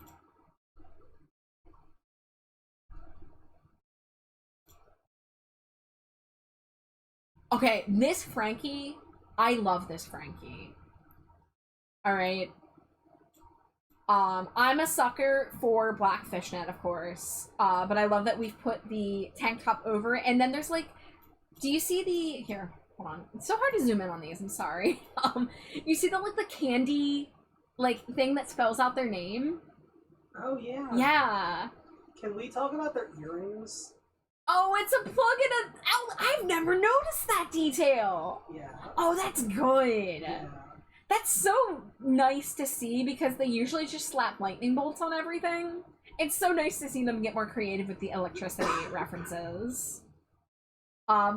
Okay, this Frankie, I love this Frankie. Alright. I'm a sucker for black fishnet, of course. But I love that we've put the tank top over it. And then there's like, do you see the, here, hold on. It's so hard to zoom in on these, I'm sorry. You see the, like, the candy, like, thing that spells out their name? Oh, yeah. Yeah. Can we talk about their earrings? Oh, it's a plug in a, I've never noticed that detail. Yeah. Oh, that's good. Yeah. That's so nice to see because they usually just slap lightning bolts on everything. It's so nice to see them get more creative with the electricity references.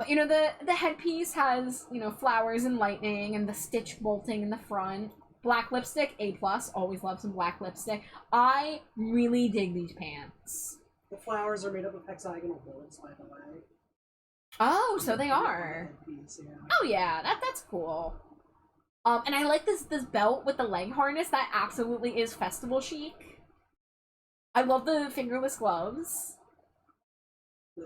You know, the headpiece has, you know, flowers and lightning and the stitch bolting in the front. Black lipstick, A+. Always love some black lipstick. I really dig these pants. The flowers are made up of hexagonal bullets, by the way. Oh, so they are. Headpiece, yeah. Oh yeah, that's cool. And I like this belt with the leg harness. That absolutely is festival chic. I love the fingerless gloves.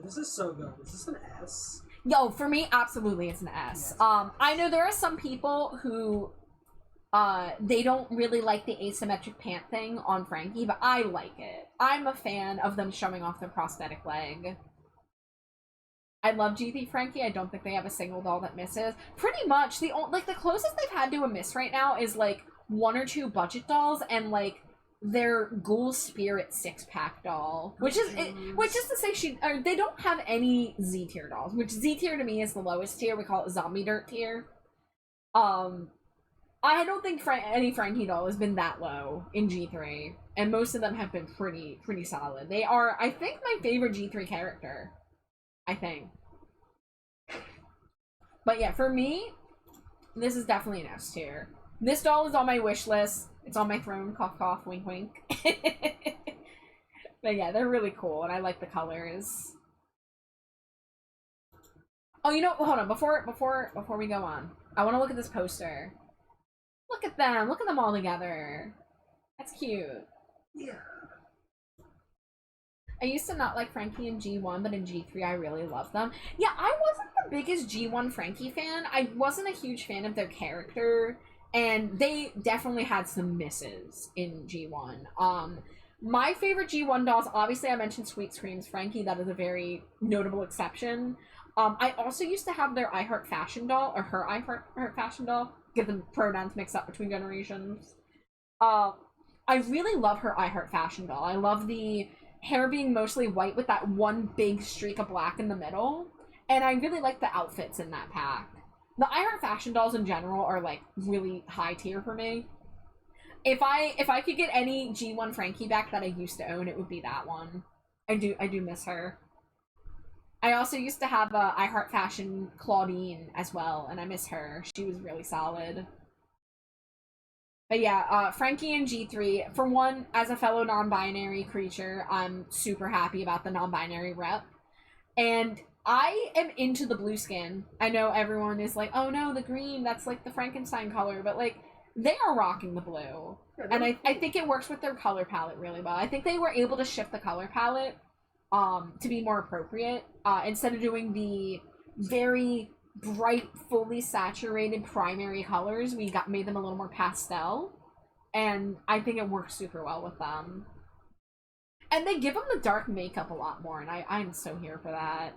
This is so good. Is this an S? Yo, for me, absolutely it's an S. Yes. I know there are some people who they don't really like the asymmetric pant thing on Frankie, but I like it. I'm a fan of them showing off their prosthetic leg. I love G3 Frankie. I don't think they have a single doll that misses. Pretty much, the closest they've had to a miss right now is, like, 1 or 2 budget dolls and, like, their Ghoul Spirit 6-pack doll. Which is to say they don't have any Z-tier dolls, which Z-tier to me is the lowest tier. We call it Zombie Dirt tier. I don't think any Frankie doll has been that low in G3, and most of them have been pretty solid. They are, I think, my favorite G3 character. I think. But yeah, for me, this is definitely an S tier. This doll is on my wish list. It's on my throne. Cough, cough, wink, wink. But yeah, they're really cool, and I like the colors. Oh, you know, hold on. Before we go on, I want to look at this poster. Look at them. Look at them all together. That's cute. Yeah. I used to not like Frankie in G1, but in G3 I really love them. Yeah, I wasn't the biggest G1 Frankie fan. I wasn't a huge fan of their character, and they definitely had some misses in G1. My favorite G1 dolls, obviously I mentioned Sweet Scream's Frankie. That is a very notable exception. I also used to have their I Heart Fashion doll, or her I Heart Fashion doll. Get the pronouns mixed up between generations. I really love her I Heart Fashion doll. I love the hair being mostly white with that one big streak of black in the middle. And I really like the outfits in that pack. The I Heart Fashion dolls in general are like really high tier for me. If I could get any G1 Frankie back that I used to own, it would be that one. I do miss her. I also used to have a I Heart Fashion Claudine as well, and I miss her. She was really solid. But yeah, Frankie and G3, for one, as a fellow non-binary creature, I'm super happy about the non-binary rep. And I am into the blue skin. I know everyone is like, oh no, the green, that's like the Frankenstein color, but like, they are rocking the blue. And I think it works with their color palette really well. I think they were able to shift the color palette to be more appropriate. Instead of doing the very bright, fully saturated primary colors, we made them a little more pastel, and I think it works super well with them. And they give them the dark makeup a lot more, and I'm so here for that.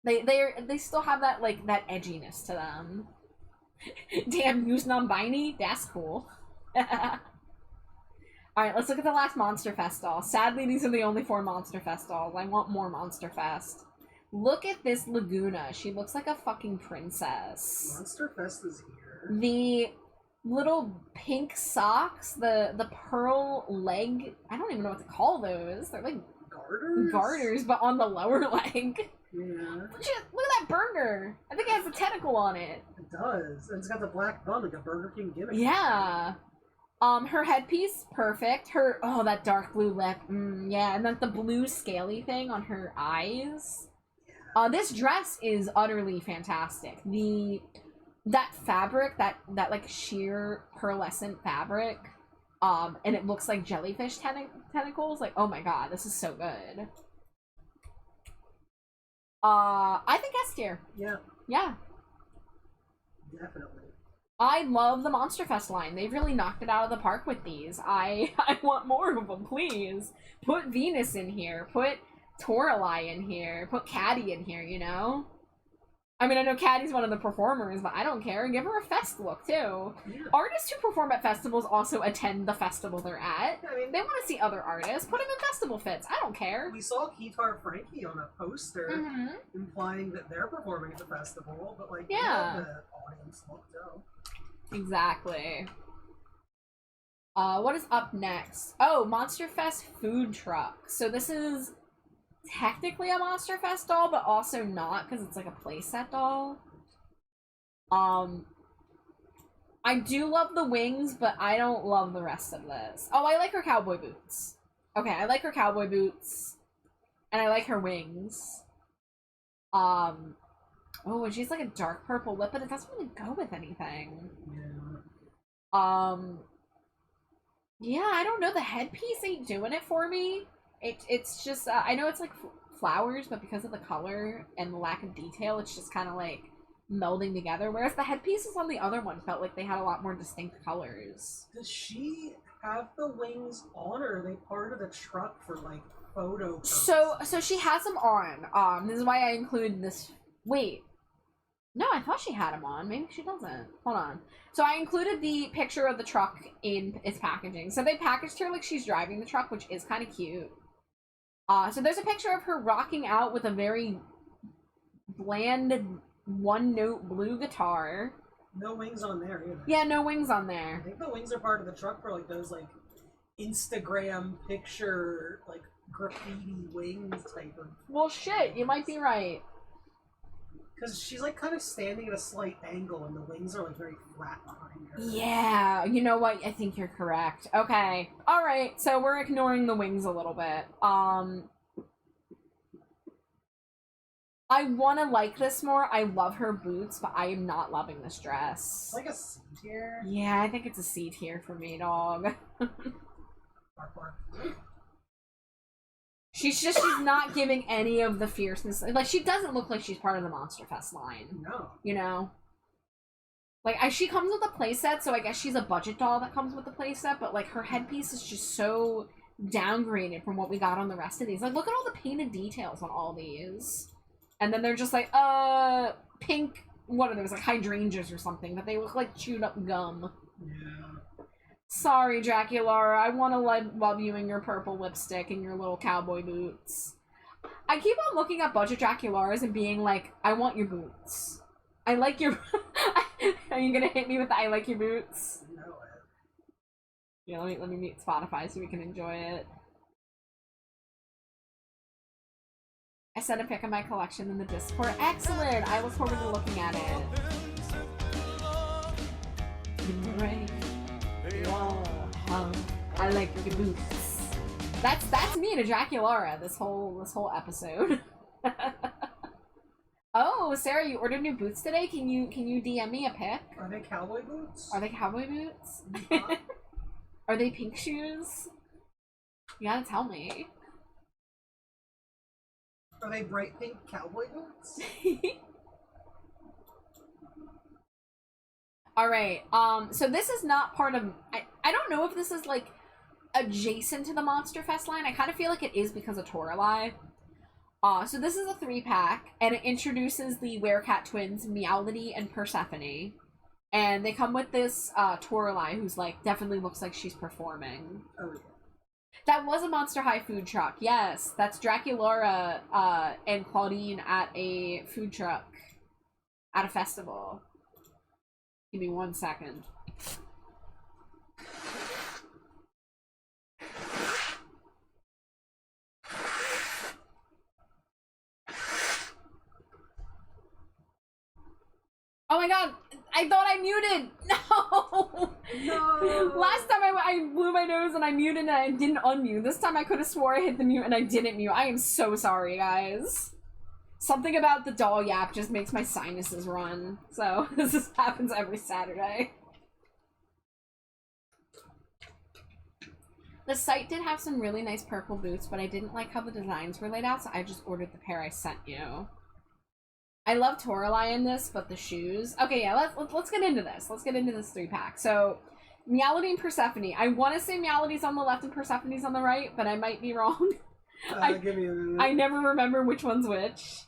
They still have that like that edginess to them. Damn, use non-binary? That's cool. Alright, let's look at the last Monster Fest doll. Sadly, these are the only 4 Monster Fest dolls. I want more Monster Fest. Look at this Laguna. She looks like a fucking princess. Monster Fest is here. The little pink socks, the pearl leg, I don't even know what to call those. They're like Garters? garters, but on the lower leg. Yeah. Look at that burger. I think it has a tentacle on it. It does. And it's got the black bun like a Burger King gimmick. Yeah. Her headpiece, perfect. Her, oh, that dark blue lip. Yeah, and then the blue scaly thing on her eyes. This dress is utterly fantastic. That fabric, that like sheer pearlescent fabric, and it looks like jellyfish tentacles. Like, oh my god, this is so good. I think S tier. Yeah. Yeah. Definitely. I love the Monster Fest line. They've really knocked it out of the park with these. I want more of them, please. Put Venus in here. Put Toralei in here. Put Caddy in here, you know? I mean, I know Caddy's one of the performers, but I don't care. Give her a fest look, too. Yeah. Artists who perform at festivals also attend the festival they're at. I mean, They want to see other artists. Put them in festival fits. I don't care. we saw Keytar Frankie on a poster Mhm. implying that they're performing at the festival, but like, Yeah. we love the audience look though. Exactly. What is up next? Oh, Monster Fest food truck. So this is technically a Monster Fest doll, but also not, because it's like a playset doll. I do love the wings, but I don't love the rest of this. Oh, I like her cowboy boots. Okay, I like her cowboy boots. And I like her wings. Oh, and she's like a dark purple lip, but it doesn't really go with anything. Yeah. Yeah, I don't know. The headpiece ain't doing it for me. It's just, I know it's like flowers, but because of the color and the lack of detail, it's just kind of like melding together. Whereas the headpieces on the other one felt like they had a lot more distinct colors. Does she have the wings on, or are they part of the truck for like photo purposes? So she has them on. This is why I include this. Wait. No, I thought she had them on. Maybe she doesn't. Hold on. So I included the picture of the truck in its packaging. So they packaged her like she's driving the truck, which is kind of cute. So there's a picture of her rocking out with a very bland one-note blue guitar. No wings on there either. Yeah, no wings on I there. think the wings are part of the truck for like those like Instagram picture like graffiti wings type of. Well, shit, you might be right. Because she's like kind of standing at a slight angle, and the wings are like very flat behind her. Yeah, you know what? I think you're correct. Okay. Alright, so we're ignoring the wings a little bit. I want to like this more. I love her boots, but I am not loving this dress. It's like a C tier. Yeah, I think it's a C tier for me, dog. Bark, bark. She's not giving any of the fierceness. Like, she doesn't look like she's part of the Monster Fest line. No. You know? Like, she comes with a playset, so I guess she's a budget doll that comes with the playset, but, like, her headpiece is just so downgraded from what we got on the rest of these. Like, look at all the painted details on all these. And then they're just like, pink, what are those, like hydrangeas or something, but they look like chewed up gum. Yeah. Sorry, Draculara, I want to love you in your purple lipstick and your little cowboy boots. I keep on looking at budget Dracularas and being like, I want your boots. I like your... Are you gonna hit me with the I like your boots? No. Yeah, let me mute Spotify so we can enjoy it. I sent a pic of my collection in the Discord. Excellent! I look forward to looking at it. I like your boots. That's me to Draculara this whole episode. Oh, Sarah, you ordered new boots today? Can you DM me a pic? Are they cowboy boots? Are they cowboy boots? Huh? Are they pink shoes? You gotta tell me. Are they bright pink cowboy boots? Alright, so this is not part of... I don't know if this is, like, adjacent to the Monster Fest line. I kind of feel like it is because of Toralei. So this is a 3-pack, and it introduces the Werecat twins, Meowlity and Persephone. And they come with this Toralei who's like definitely looks like she's performing. Oh, yeah. That was a Monster High food truck. Yes, that's Draculaura and Claudine at a food truck at a festival. Give me 1 second. Oh my god, I thought I muted! No! No! Last time I blew my nose and I muted and I didn't unmute. This time I could have swore I hit the mute and I didn't mute. I am so sorry, guys. Something about the doll yap just makes my sinuses run. So, this just happens every Saturday. The site did have some really nice purple boots, but I didn't like how the designs were laid out, so I just ordered the pair I sent you. I love Toralei in this, but the shoes... Okay, yeah, let's get into this. Let's get into this 3-pack. So, Meowlity and Persephone. I want to say Meowlity's on the left and Persephone's on the right, but I might be wrong. Give me a minute. I never remember which one's which.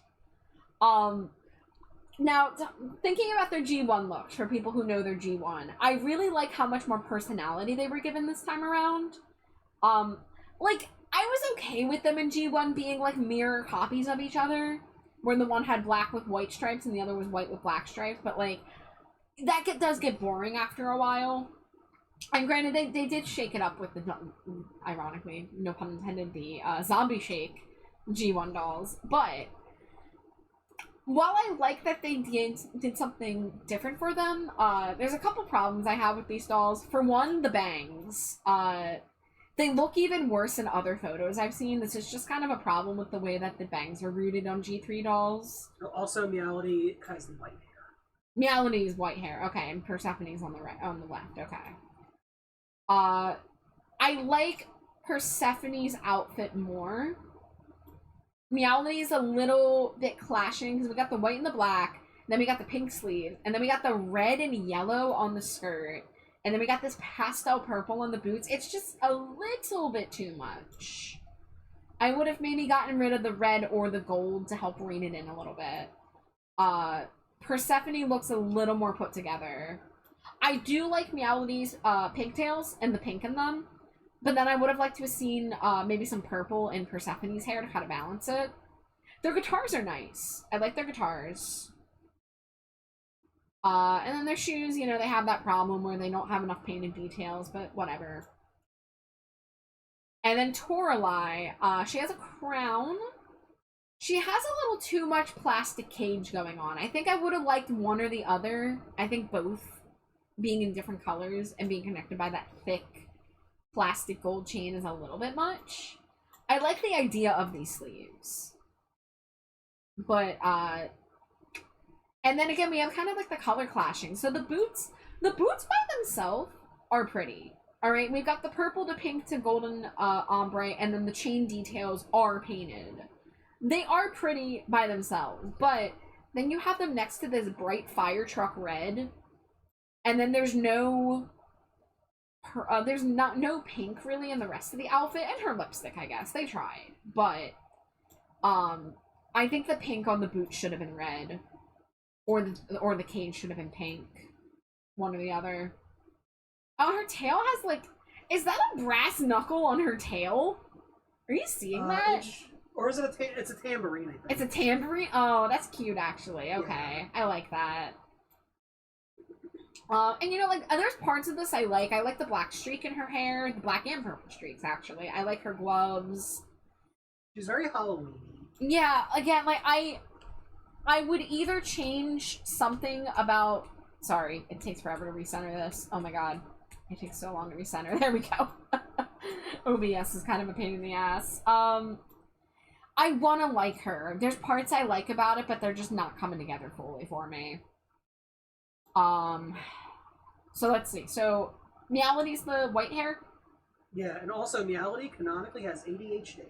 Now, thinking about their G1 looks, for people who know their G1, I really like how much more personality they were given this time around. Like, I was okay with them in G1 being, like, mirror copies of each other, where the one had black with white stripes and the other was white with black stripes, but, like, that does get boring after a while. And granted, they did shake it up with the, ironically, no pun intended, the Zombie Shake G1 dolls, but while I like that they did something different for them, there's a couple problems I have with these dolls. For one, the bangs. They look even worse in other photos I've seen. This is just kind of a problem with the way that the bangs are rooted on G3 dolls. Also, Meowlity has the white hair. Meowlity's white hair, okay, and Persephone's on the right, on the left, okay. I like Persephone's outfit more. Meowlity's a little bit clashing because we got the white and the black, then we got the pink sleeve, and then we got the red and yellow on the skirt. And then we got this pastel purple on the boots. It's just a little bit too much. I would have maybe gotten rid of the red or the gold to help rein it in a little bit. Persephone looks a little more put together. I do like Meowlity's pigtails and the pink in them. But then I would have liked to have seen maybe some purple in Persephone's hair to kind of balance it. Their guitars are nice. I like their guitars. And then their shoes, you know, they have that problem where they don't have enough painted details, but whatever. And then Toralei, she has a crown. She has a little too much plastic cage going on. I think I would have liked one or the other. I think both being in different colors and being connected by that thick plastic gold chain is a little bit much. I like the idea of these sleeves. But, and then again, we have kind of like the color clashing. So the boots by themselves are pretty. All right, we've got the purple to pink to golden ombre, and then the chain details are painted. They are pretty by themselves, but then you have them next to this bright fire truck red, and then there's no pink really in the rest of the outfit, and her lipstick, I guess. They tried, but I think the pink on the boots should have been red. Or the cage should have been pink. One or the other. Oh, her tail has, like... Is that a brass knuckle on her tail? Are you seeing that? Or is it it's a tambourine, I think. It's a tambourine? Oh, that's cute, actually. Okay. Yeah. I like that. And, you know, like, there's parts of this I like. I like the black streak in her hair. The black and purple streaks, actually. I like her gloves. She's very Halloween-y. Yeah, again, like, I would either change something about... Sorry, it takes forever to recenter this. Oh my god. It takes so long to recenter. There we go. OBS is kind of a pain in the ass. I want to like her. There's parts I like about it, but they're just not coming together fully for me. So let's see. So, Meowlity's the white hair? Yeah, and also Meowlity canonically has ADHD.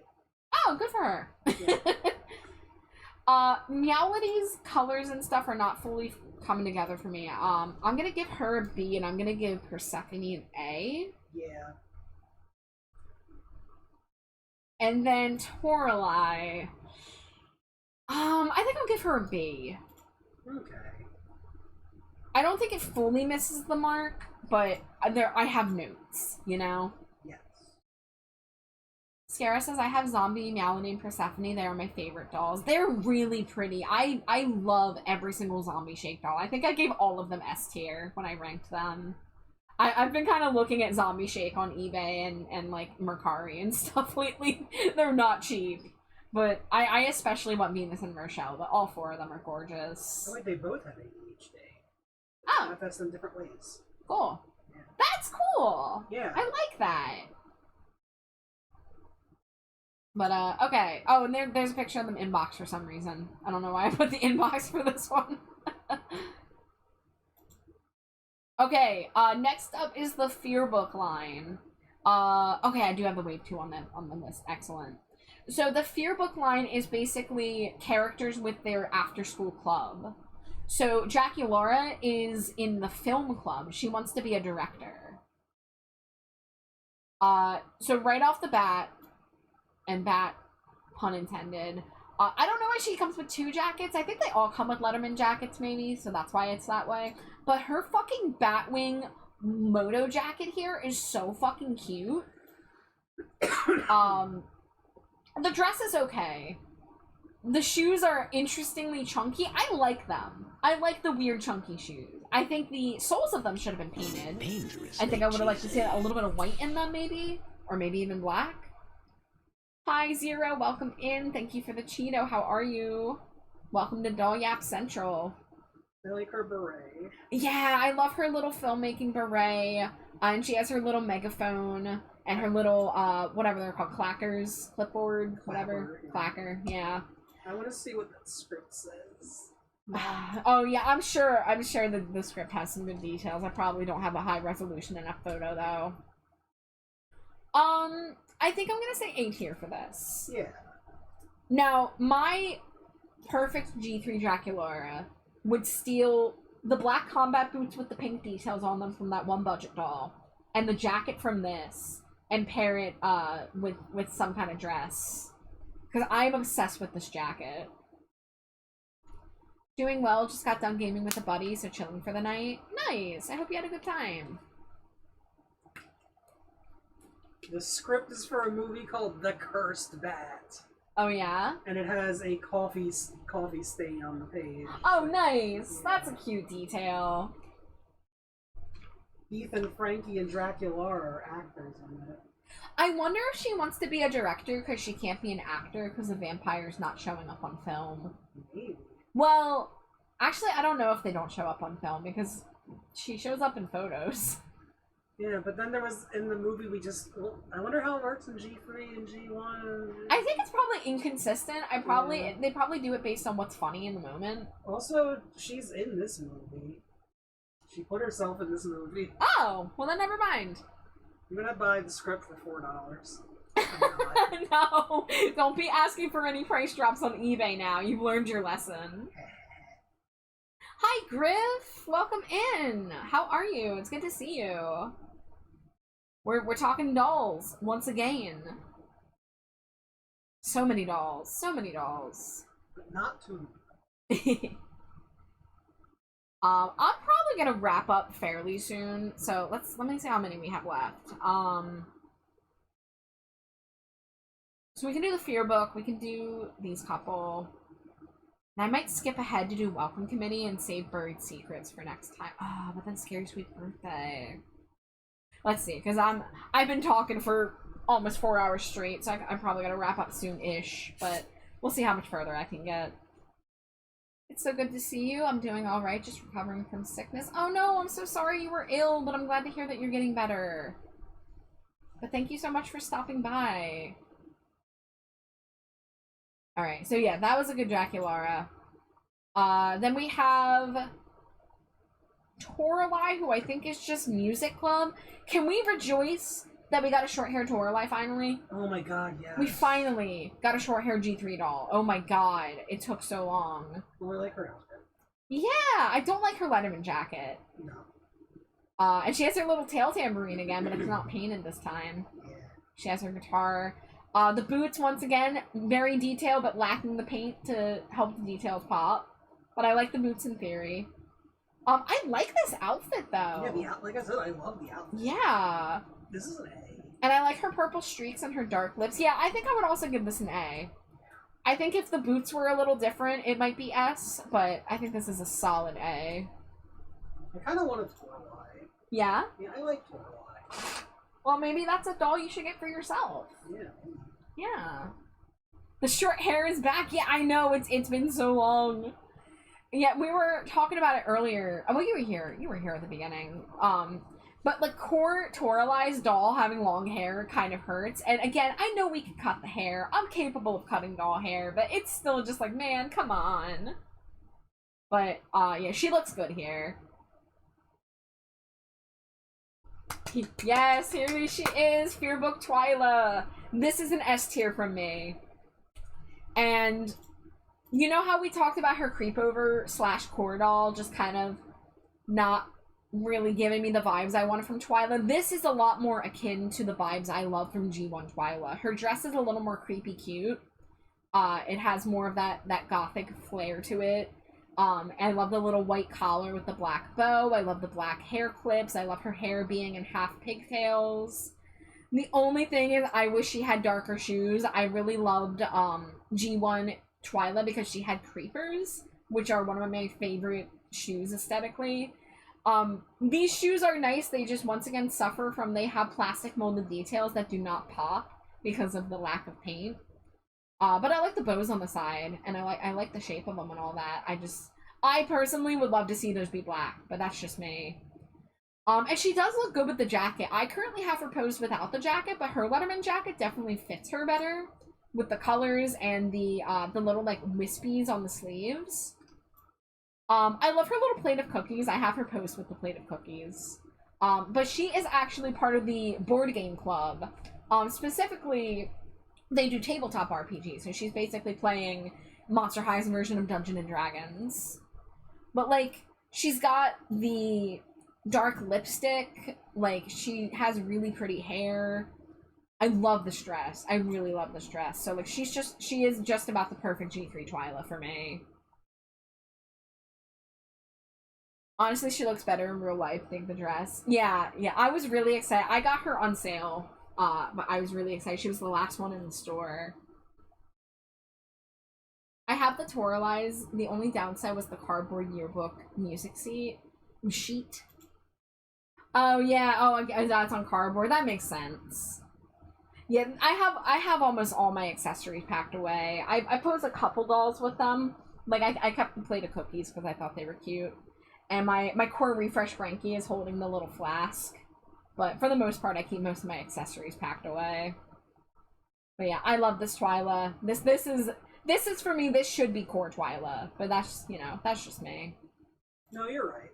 Oh, good for her. Yeah. Meowlity's colors and stuff are not fully coming together for me. I'm gonna give her a B, and I'm gonna give Persephone an A. Yeah. And then Toralei, I think I'll give her a B. Okay. I don't think it fully misses the mark, but I have notes, you know? Yes. Scara says, I have Zombie, Meowly, and Persephone. They are my favorite dolls. They're really pretty. I love every single Zombie Shake doll. I think I gave all of them S tier when I ranked them. I've been kind of looking at Zombie Shake on eBay and like Mercari and stuff lately. They're not cheap. But I especially want Venus and Rochelle, but all four of them are gorgeous. Oh, wait, they both have ADHD. Oh. Manifest in different ways. Cool. Yeah. That's cool. Yeah. I like that. But, okay. Oh, and there's a picture of them inbox for some reason. I don't know why I put the inbox for this one. Okay, next up is the Fear Book line. Okay, I do have the Wave 2 on the list. Excellent. So the Fear Book line is basically characters with their after-school club. So Jackie Laura is in the film club. She wants to be a director. So right off the bat, and bat, pun intended, I don't know why she comes with 2 jackets. I think they all come with Letterman jackets, maybe, so that's why it's that way. But her fucking Batwing moto jacket here is so fucking cute. The dress is okay. The shoes are interestingly chunky. I like them. I like the weird chunky shoes. I think the soles of them should have been painted. Dangerous. I think I would have liked to see a little bit of white in them, maybe? Or maybe even black. Hi, Zero. Welcome in. Thank you for the Cheeto. How are you? Welcome to Doll Yap Central. I like her beret. Yeah, I love her little filmmaking beret. And she has her little megaphone and her little, whatever they're called, clackers, clipboard, whatever. Clacker, yeah. I want to see what that script says. Oh yeah, I'm sure the script has some good details. I probably don't have a high resolution enough photo though. I think I'm gonna say A tier for this. Yeah. Now, my perfect G3 Draculaura would steal the black combat boots with the pink details on them from that one budget doll, and the jacket from this, and pair it with some kind of dress. Because I'm obsessed with this jacket. Doing well, just got done gaming with a buddy, so chilling for the night. Nice! I hope you had a good time. The script is for a movie called The Cursed Bat. Oh yeah? And it has a coffee stain on the page. Oh nice! That's a cute detail. Ethan, Frankie, and Draculaura are actors in it. I wonder if she wants to be a director because she can't be an actor because the vampire's not showing up on film. Maybe. Well, actually, I don't know if they don't show up on film because she shows up in photos. Yeah, but then there was, in the movie, I wonder how it works in G3 and G1. I think it's probably inconsistent. They probably do it based on what's funny in the moment. Also, she's in this movie. She put herself in this movie. Oh, well then never mind. I'm gonna buy the script for $4. No, don't be asking for any price drops on eBay now. You've learned your lesson. Hi, Griff. Welcome in. How are you? It's good to see you. We're talking dolls once again. So many dolls. So many dolls. But not too. I'm probably gonna wrap up fairly soon. So let me see how many we have left. So we can do the Fear Book. We can do these couple. And I might skip ahead to do Welcome Committee and save Buried Secrets for next time. Oh, but then Scary Sweet Birthday. Let's see, because I've been talking for almost 4 hours straight, so I'm probably gonna wrap up soon-ish. But we'll see how much further I can get. It's so good to see you. I'm doing all right, just recovering from sickness. Oh no, I'm so sorry you were ill, but I'm glad to hear that you're getting better. But thank you so much for stopping by. Alright, so yeah, that was a good Draculaura. Then we have Toralei, who I think is just Music Club. Can we rejoice that we got a short-haired Toralei finally? Oh my god, yes. We finally got a short-haired G3 doll. Oh my god, it took so long. Or like her outfit. Yeah, I don't like her Letterman jacket. No. And she has her little tail tambourine again, but it's not painted this time. Yeah. She has her guitar. The boots, once again, very detailed, but lacking the paint to help the details pop. But I like the boots in theory. I like this outfit though. Yeah, like I said, I love the outfit. Yeah. This is an A. And I like her purple streaks and her dark lips. Yeah, I think I would also give this an A. I think if the boots were a little different, it might be S, but I think this is a solid A. I kind of wanted Toralei. Yeah? Yeah, I like Toralei. Well, maybe that's a doll you should get for yourself. Yeah. Yeah. The short hair is back. Yeah, I know. It's been so long. Yeah, we were talking about it earlier. Well, you were here. You were here at the beginning. But like core Toralei's doll having long hair kind of hurts. And again, I know we can cut the hair. I'm capable of cutting doll hair, but it's still just like, man, come on. But yeah, she looks good here. Yes, here she is, Fearbook Twyla. This is an S tier from me. And you know how we talked about her creepover / core doll just kind of not really giving me the vibes I wanted from Twyla? This is a lot more akin to the vibes I love from G1 Twyla. Her dress is a little more creepy cute. It has more of that gothic flair to it. I love the little white collar with the black bow. I love the black hair clips. I love her hair being in half pigtails. The only thing is I wish she had darker shoes. I really loved G1 Twyla because she had creepers, which are one of my favorite shoes aesthetically. These shoes are nice. They just once again suffer from they have plastic molded details that do not pop because of the lack of paint. But I like the bows on the side, and I like the shape of them and all that. I personally would love to see those be black, but that's just me. And she does look good with the jacket. I currently have her posed without the jacket, but her Letterman jacket definitely fits her better with the colors and the little like wispies on the sleeves. I love her little plate of cookies. I have her posed with the plate of cookies. But she is actually part of the board game club. Specifically, they do tabletop RPGs, so she's basically playing Monster High's version of Dungeons and Dragons. But like, she's got the dark lipstick, like she has really pretty hair. I love this dress. I really love this dress. So like she is just about the perfect G3 Twyla for me. Honestly, she looks better in real life than the dress. Yeah, I was really excited. I got her on sale. But I was really excited. She was the last one in the store. I have the Toralei's. The only downside was the cardboard yearbook music sheet. Oh yeah. Oh, that's on cardboard. That makes sense. Yeah, I have almost all my accessories packed away. I posed a couple dolls with them. Like I kept the plate of cookies because I thought they were cute. And my core refresh Frankie is holding the little flask. But for the most part, I keep most of my accessories packed away. But yeah, I love this Twyla. This is for me. This should be core Twyla, but that's that's just me. No, you're right.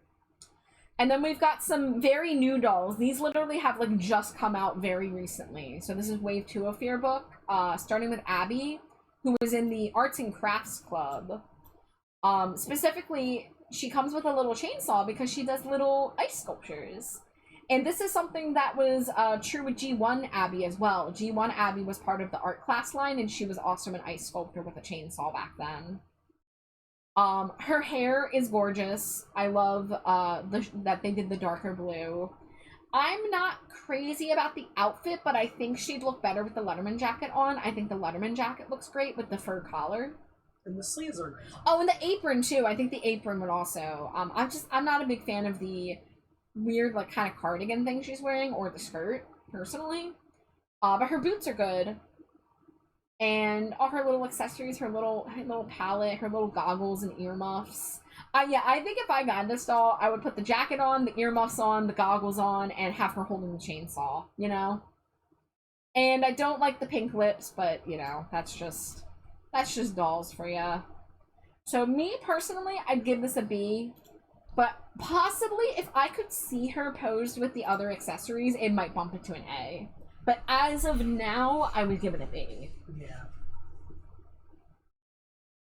And then we've got some very new dolls. These literally have like just come out very recently. So this is Wave 2 of Fearbook, starting with Abby, who was in the Arts and Crafts Club. Specifically, she comes with a little chainsaw because she does little ice sculptures. And this is something that was true with G1 Abby as well. G1 Abby was part of the art class line, and she was also an ice sculptor with a chainsaw back then. Her hair is gorgeous. I love that they did the darker blue. I'm not crazy about the outfit, but I think she'd look better with the Letterman jacket on. I think the Letterman jacket looks great with the fur collar. And the sleeves are nice. Oh, and the apron too. I think the apron would also. I'm not a big fan of the weird like kind of cardigan thing she's wearing or the skirt personally, but her boots are good, and all her little accessories, her little palette, her little goggles and earmuffs. Yeah, I think if I got this doll, I would put the jacket on, the earmuffs on, the goggles on, and have her holding the chainsaw, and I don't like the pink lips, but that's just dolls for ya. So me personally, I'd give this a B. But possibly, if I could see her posed with the other accessories, it might bump it to an A. But as of now, I would give it a B. Yeah.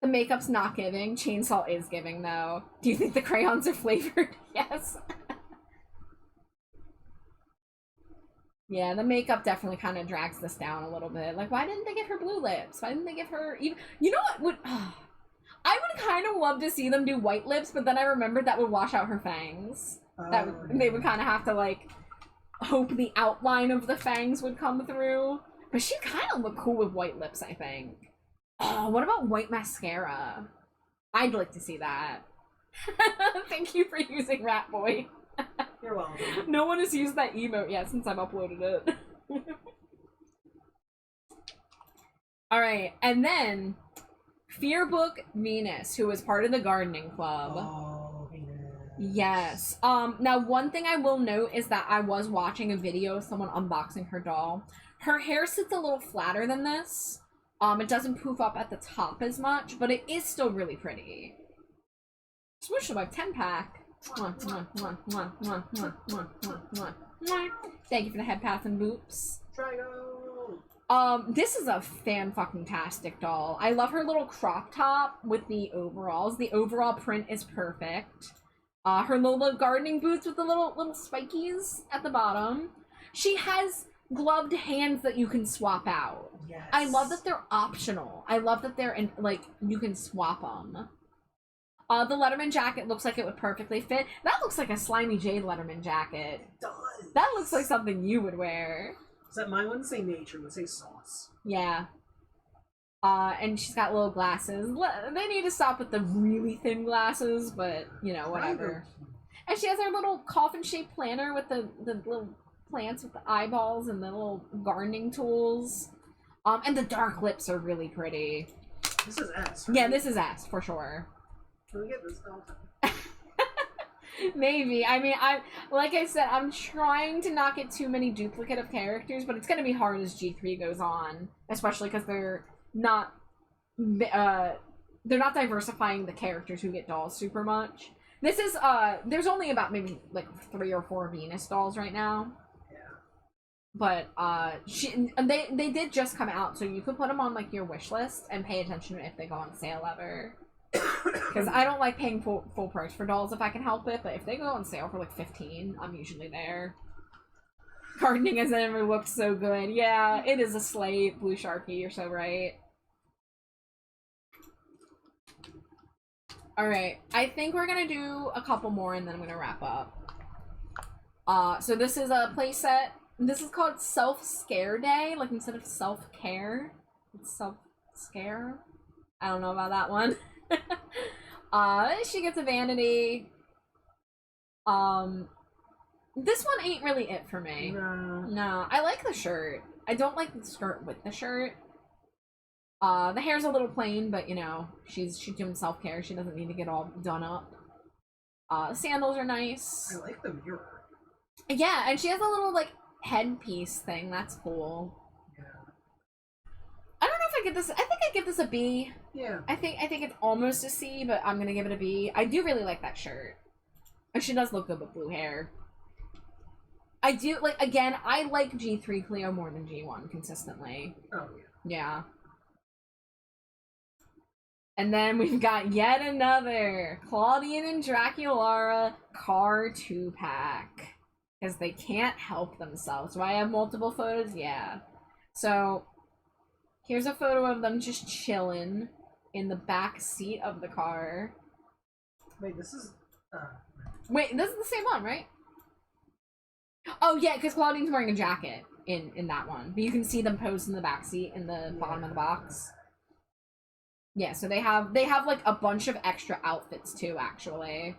The makeup's not giving. Chainsaw is giving, though. Do you think the crayons are flavored? Yes. Yeah, the makeup definitely kind of drags this down a little bit. Like, why didn't they give her blue lips? Why didn't they give her even... You know what would... I would kind of love to see them do white lips, but then I remembered that would wash out her fangs. They would kind of have to, like, hope the outline of the fangs would come through. But she'd kind of look cool with white lips, I think. Oh, what about white mascara? I'd like to see that. Thank you for using Rat Boy. You're welcome. No one has used that emote yet since I've uploaded it. Alright, and then Fearbook Venus, who was part of the gardening club. Oh, Venus. Yes. Now one thing I will note is that I was watching a video of someone unboxing her doll. Her hair sits a little flatter than this. It doesn't poof up at the top as much, but it is still really pretty. Swoosh like 10-pack. Thank you for the head path and boops. This is a fan-fucking-tastic doll. I love her little crop top with the overalls. The overall print is perfect. Her little gardening boots with the little spikies at the bottom. She has gloved hands that you can swap out. Yes. I love that they're optional. I love that they're in, like, you can swap them. The Letterman jacket looks like it would perfectly fit. That looks like a Slimy Jade Letterman jacket. It does. That looks like something you would wear. Except mine wouldn't say nature, it would say sauce. Yeah. And she's got little glasses. They need to stop with the really thin glasses, but, you know, whatever. And she has her little coffin-shaped planter with the little plants with the eyeballs and the little gardening tools. And the dark lips are really pretty. This is S, right? Yeah, this is S, for sure. Can we get this doll? Maybe. I mean, like I said, I'm trying to not get too many duplicative characters, but it's going to be hard as G3 goes on, especially because they're not diversifying the characters who get dolls super much. This is there's only about maybe like 3 or 4 Venus dolls right now. Yeah. But they did just come out, so you could put them on like your wish list and pay attention if they go on sale ever. Because I don't like paying full price for dolls if I can help it, but if they go on sale for like $15, I'm usually there. Gardening has never looked so good. Yeah, it is a slate, Blue Sharpie, you're so right. Alright, I think we're gonna do a couple more and then I'm gonna wrap up. So this is a playset. This is called Self-Scare Day, like instead of self-care, it's self-scare. I don't know about that one. She gets a vanity. This one ain't really it for me. No, I like the shirt. I don't like the skirt with the shirt. The hair's a little plain, but you know, she's doing self-care. She doesn't need to get all done up. Sandals are nice. I like the mirror. Yeah, and she has a little like headpiece thing. That's cool. Yeah. I don't know if I give this. I think I give this a B. Yeah. I think it's almost a C, but I'm gonna give it a B. I do really like that shirt. And she does look good with blue hair. I do, like, again, I like G3 Cleo more than G1 consistently. Oh, yeah. Yeah. And then we've got yet another Claudine and Draculara car 2-pack. Because they can't help themselves. Do I have multiple photos? Yeah. So, here's a photo of them just chilling in the back seat of the car. Wait, this is... Wait, this is the same one, right? Oh, yeah, because Claudine's wearing a jacket in that one. But you can see them posed in the back seat in the bottom of the box. Yeah, so they have like a bunch of extra outfits too, actually.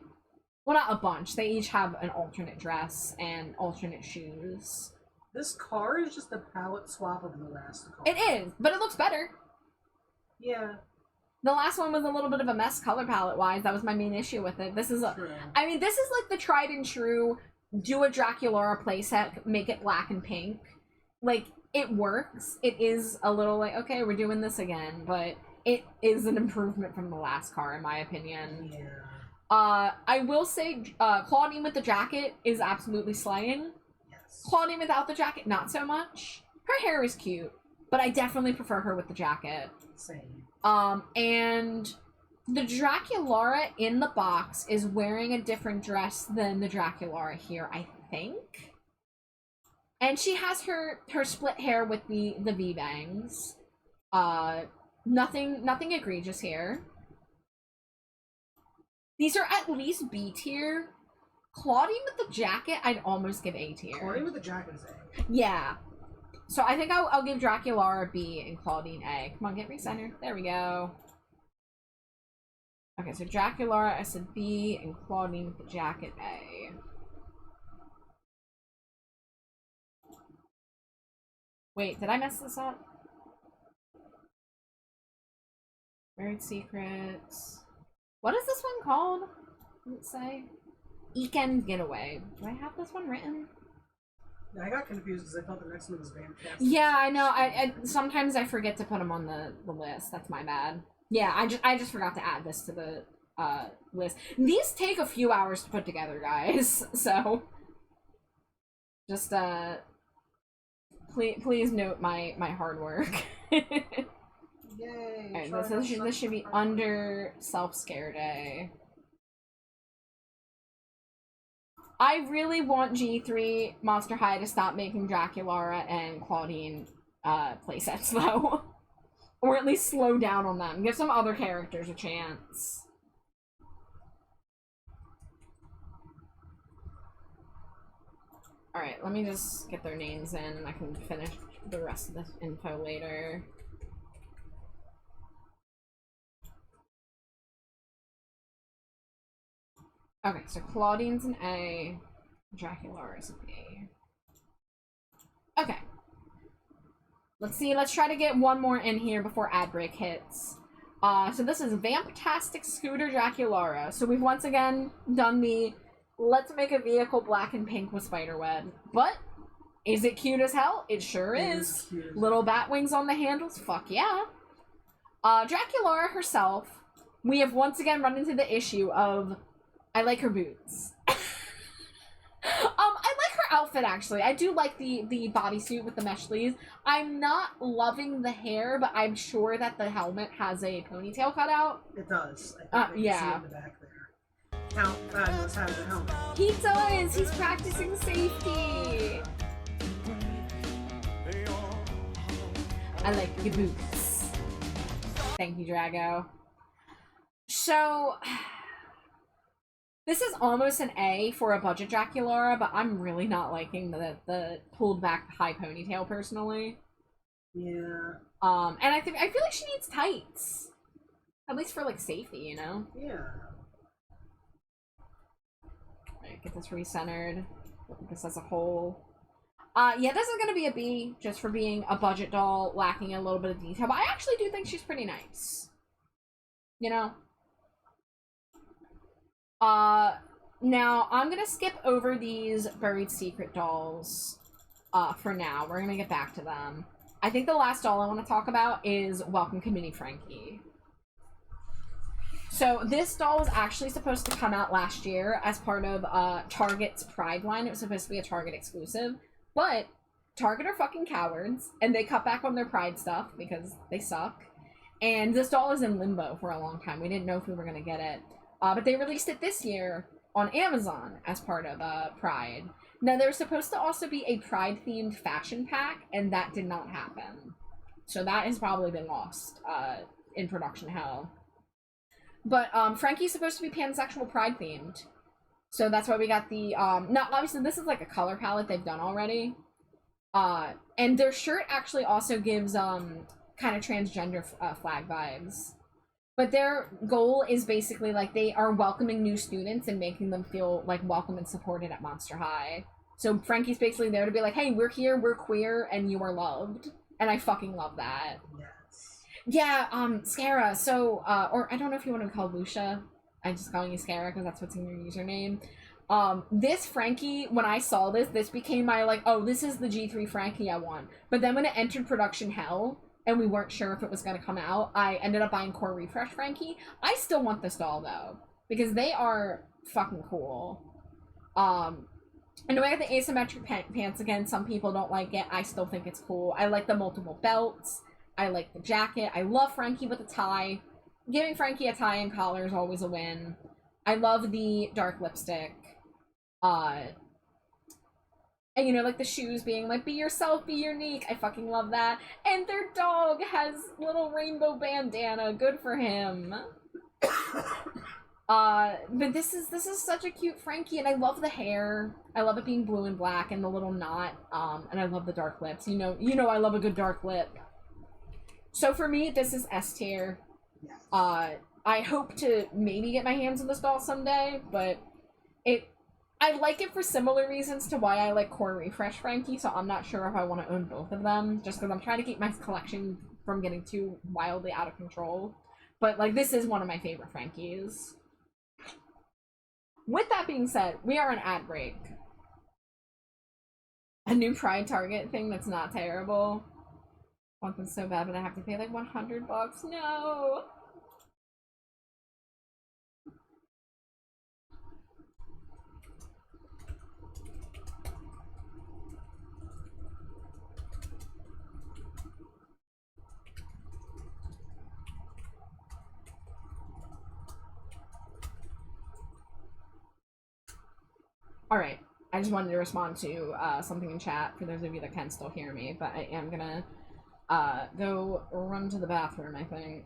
Well, not a bunch. They each have an alternate dress and alternate shoes. This car is just a palette swap of the last car. It is, but it looks better. Yeah. The last one was a little bit of a mess color palette wise. That was my main issue with it. This is I mean, this is like the tried and true, do a Draculara playset, make it black and pink. Like, it works. It is a little like, okay, we're doing this again, but it is an improvement from the last car, in my opinion. Yeah. I will say, Claudine with the jacket is absolutely slaying. Yes. Claudine without the jacket, not so much. Her hair is cute, but I definitely prefer her with the jacket. Same. And the Draculara in the box is wearing a different dress than the Draculara here, I think. And she has her split hair with the V-bangs. Nothing egregious here. These are at least B tier. Claudine with the jacket, I'd almost give A tier. Claudine with the jacket is A. Yeah. So I think I'll give Draculara B and Claudine A. Come on, get recentered. There we go. Okay, so Draculara, I said B, and Claudine with the jacket A. Wait, did I mess this up? Buried Secrets. What is this one called? What did it say? Weekend Getaway. Do I have this one written? Yeah, I got confused because I thought the next one was Fantastic. Yeah, I know. I sometimes I forget to put them on the list. That's my bad. Yeah, I just forgot to add this to the list. These take a few hours to put together, guys. So just please note my hard work. Yay! Alright, this should be under Self-Scare Day. I really want G3 Monster High to stop making Draculara and Claudine playsets, though. Or at least slow down on them. Give some other characters a chance. Alright, let me just get their names in and I can finish the rest of this info later. Okay, so Claudine's an A, Draculara's an A. Okay. Let's see, let's try to get one more in here before ad break hits. So this is Vamptastic Scooter Draculara. So we've once again done the let's make a vehicle black and pink with spiderweb. But is it cute as hell? It sure is. Little bat wings on the handles? Fuck yeah. Draculara herself, we have once again run into the issue of I like her boots. I like her outfit, actually. I do like the bodysuit with the mesh sleeves. I'm not loving the hair, but I'm sure that the helmet has a ponytail cutout. It does. Yeah. See in the back there. Count does have the helmet. He does! He's practicing safety! I like your boots. Thank you, Drago. So this is almost an A for a budget Draculara, but I'm really not liking the pulled back high ponytail personally. Yeah. And I feel like she needs tights. At least for like safety, you know? Yeah. Alright, get this recentered. Look at this as a whole. Yeah, this is gonna be a B, just for being a budget doll, lacking a little bit of detail, but I actually do think she's pretty nice. You know? Now, I'm gonna skip over these Buried Secret dolls, for now. We're gonna get back to them. I think the last doll I want to talk about is Welcome Committee Frankie. So, this doll was actually supposed to come out last year as part of, Target's Pride line. It was supposed to be a Target exclusive, but Target are fucking cowards, and they cut back on their Pride stuff because they suck. And this doll is in limbo for a long time. We didn't know if we were gonna get it. But they released it this year on Amazon as part of Pride. Now, there was supposed to also be a Pride-themed fashion pack, and that did not happen. So that has probably been lost in production hell. But Frankie's supposed to be pansexual Pride-themed. So that's why we got the... now, obviously, this is like a color palette they've done already. And their shirt actually also gives kind of transgender flag vibes. But their goal is basically, like, they are welcoming new students and making them feel, like, welcome and supported at Monster High. So Frankie's basically there to be like, hey, we're here, we're queer, and you are loved. And I fucking love that. Yes. Yeah, Scara, so, or I don't know if you want to be called Lucia. I'm just calling you Scara because that's what's in your username. This Frankie, when I saw this became my, like, oh, this is the G3 Frankie I want. But then when it entered production hell, and we weren't sure if it was going to come out, I ended up buying Core Refresh Frankie. I still want this doll, though, because they are fucking cool. And the way I got the asymmetric pants again, some people don't like it. I still think it's cool. I like the multiple belts. I like the jacket. I love Frankie with a tie. Giving Frankie a tie and collar is always a win. I love the dark lipstick. And, you know, like, the shoes being like, be yourself, be unique. I fucking love that. And their dog has little rainbow bandana. Good for him. But this is such a cute Frankie, and I love the hair. I love it being blue and black and the little knot. And I love the dark lips. You know I love a good dark lip. So for me, this is S tier. Yes. I hope to maybe get my hands on this doll someday, but I like it for similar reasons to why I like Core Refresh Frankie, so I'm not sure if I want to own both of them, just because I'm trying to keep my collection from getting too wildly out of control. But, like, this is one of my favorite Frankies. With that being said, we are an ad break. A new Pride Target thing that's not terrible. I want them so bad, but I have to pay, like, $100. No! Alright, I just wanted to respond to something in chat for those of you that can still hear me, but I am gonna go run to the bathroom, I think.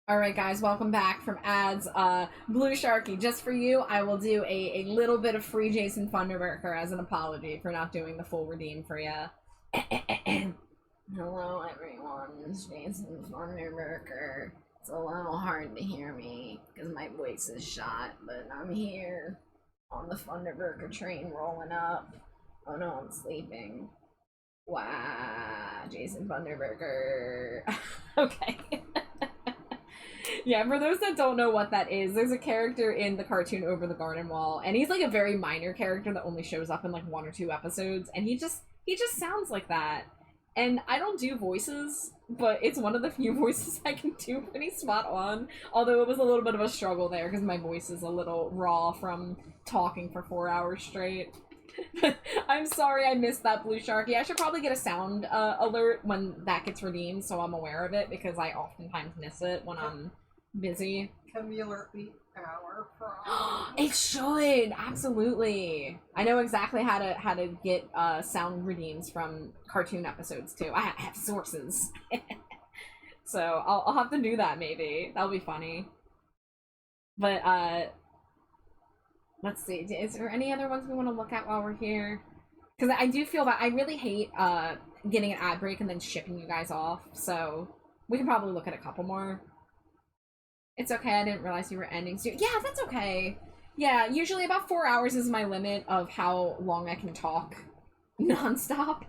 Alright guys, welcome back from ads. Blue Sharky, just for you, I will do a little bit of free Jason Funderburker as an apology for not doing the full redeem for ya. Hello everyone, it's Jason Funderburker. It's a little hard to hear me, because my voice is shot, but I'm here on the Funderburker train rolling up. Oh no, I'm sleeping. Wow, Jason Funderburker. Okay. Yeah, for those that don't know what that is, there's a character in the cartoon Over the Garden Wall, and he's like a very minor character that only shows up in like 1 or 2 episodes, and he just sounds like that. And I don't do voices, but it's one of the few voices I can do pretty spot on, although it was a little bit of a struggle there because my voice is a little raw from talking for 4 hours straight. I'm sorry I missed that, Blue Sharky. I should probably get a sound alert when that gets redeemed so I'm aware of it, because I oftentimes miss it when I'm busy. Can the alert be our problem? It should, absolutely. I know exactly how to get sound redeems from cartoon episodes too. I have sources. So I'll have to do that maybe. That'll be funny. But let's see. Is there any other ones we want to look at while we're here? Because I do feel that I really hate getting an ad break and then shipping you guys off. So we can probably look at a couple more. It's okay, I didn't realize you were ending soon. Yeah, that's okay. Yeah, usually about 4 hours is my limit of how long I can talk nonstop.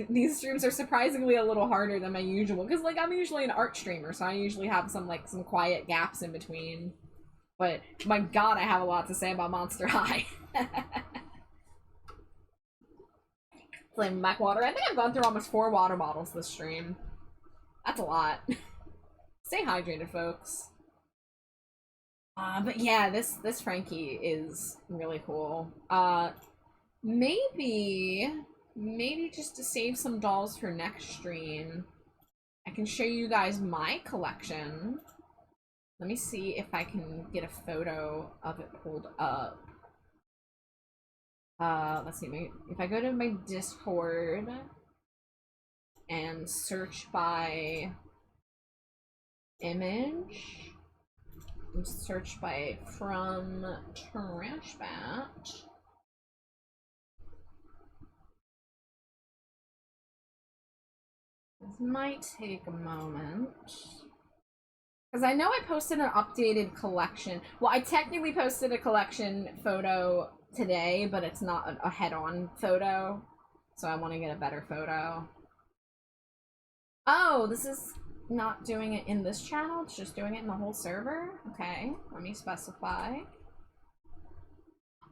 These streams are surprisingly a little harder than my usual, because, like, I'm usually an art streamer, so I usually have some quiet gaps in between. But, my god, I have a lot to say about Monster High. Flaming backwater. I think I've gone through almost 4 water bottles this stream. That's a lot. Stay hydrated, folks. But yeah, this Frankie is really cool. Maybe just to save some dolls for next stream, I can show you guys my collection. Let me see if I can get a photo of it pulled up. Let's see, if I go to my Discord and search by image, and search by from Trashbat. This might take a moment. Because I know I posted an updated collection. Well, I technically posted a collection photo today, but it's not a head-on photo. So I want to get a better photo. Oh, this is not doing it in this channel, it's just doing it in the whole server? Okay, let me specify.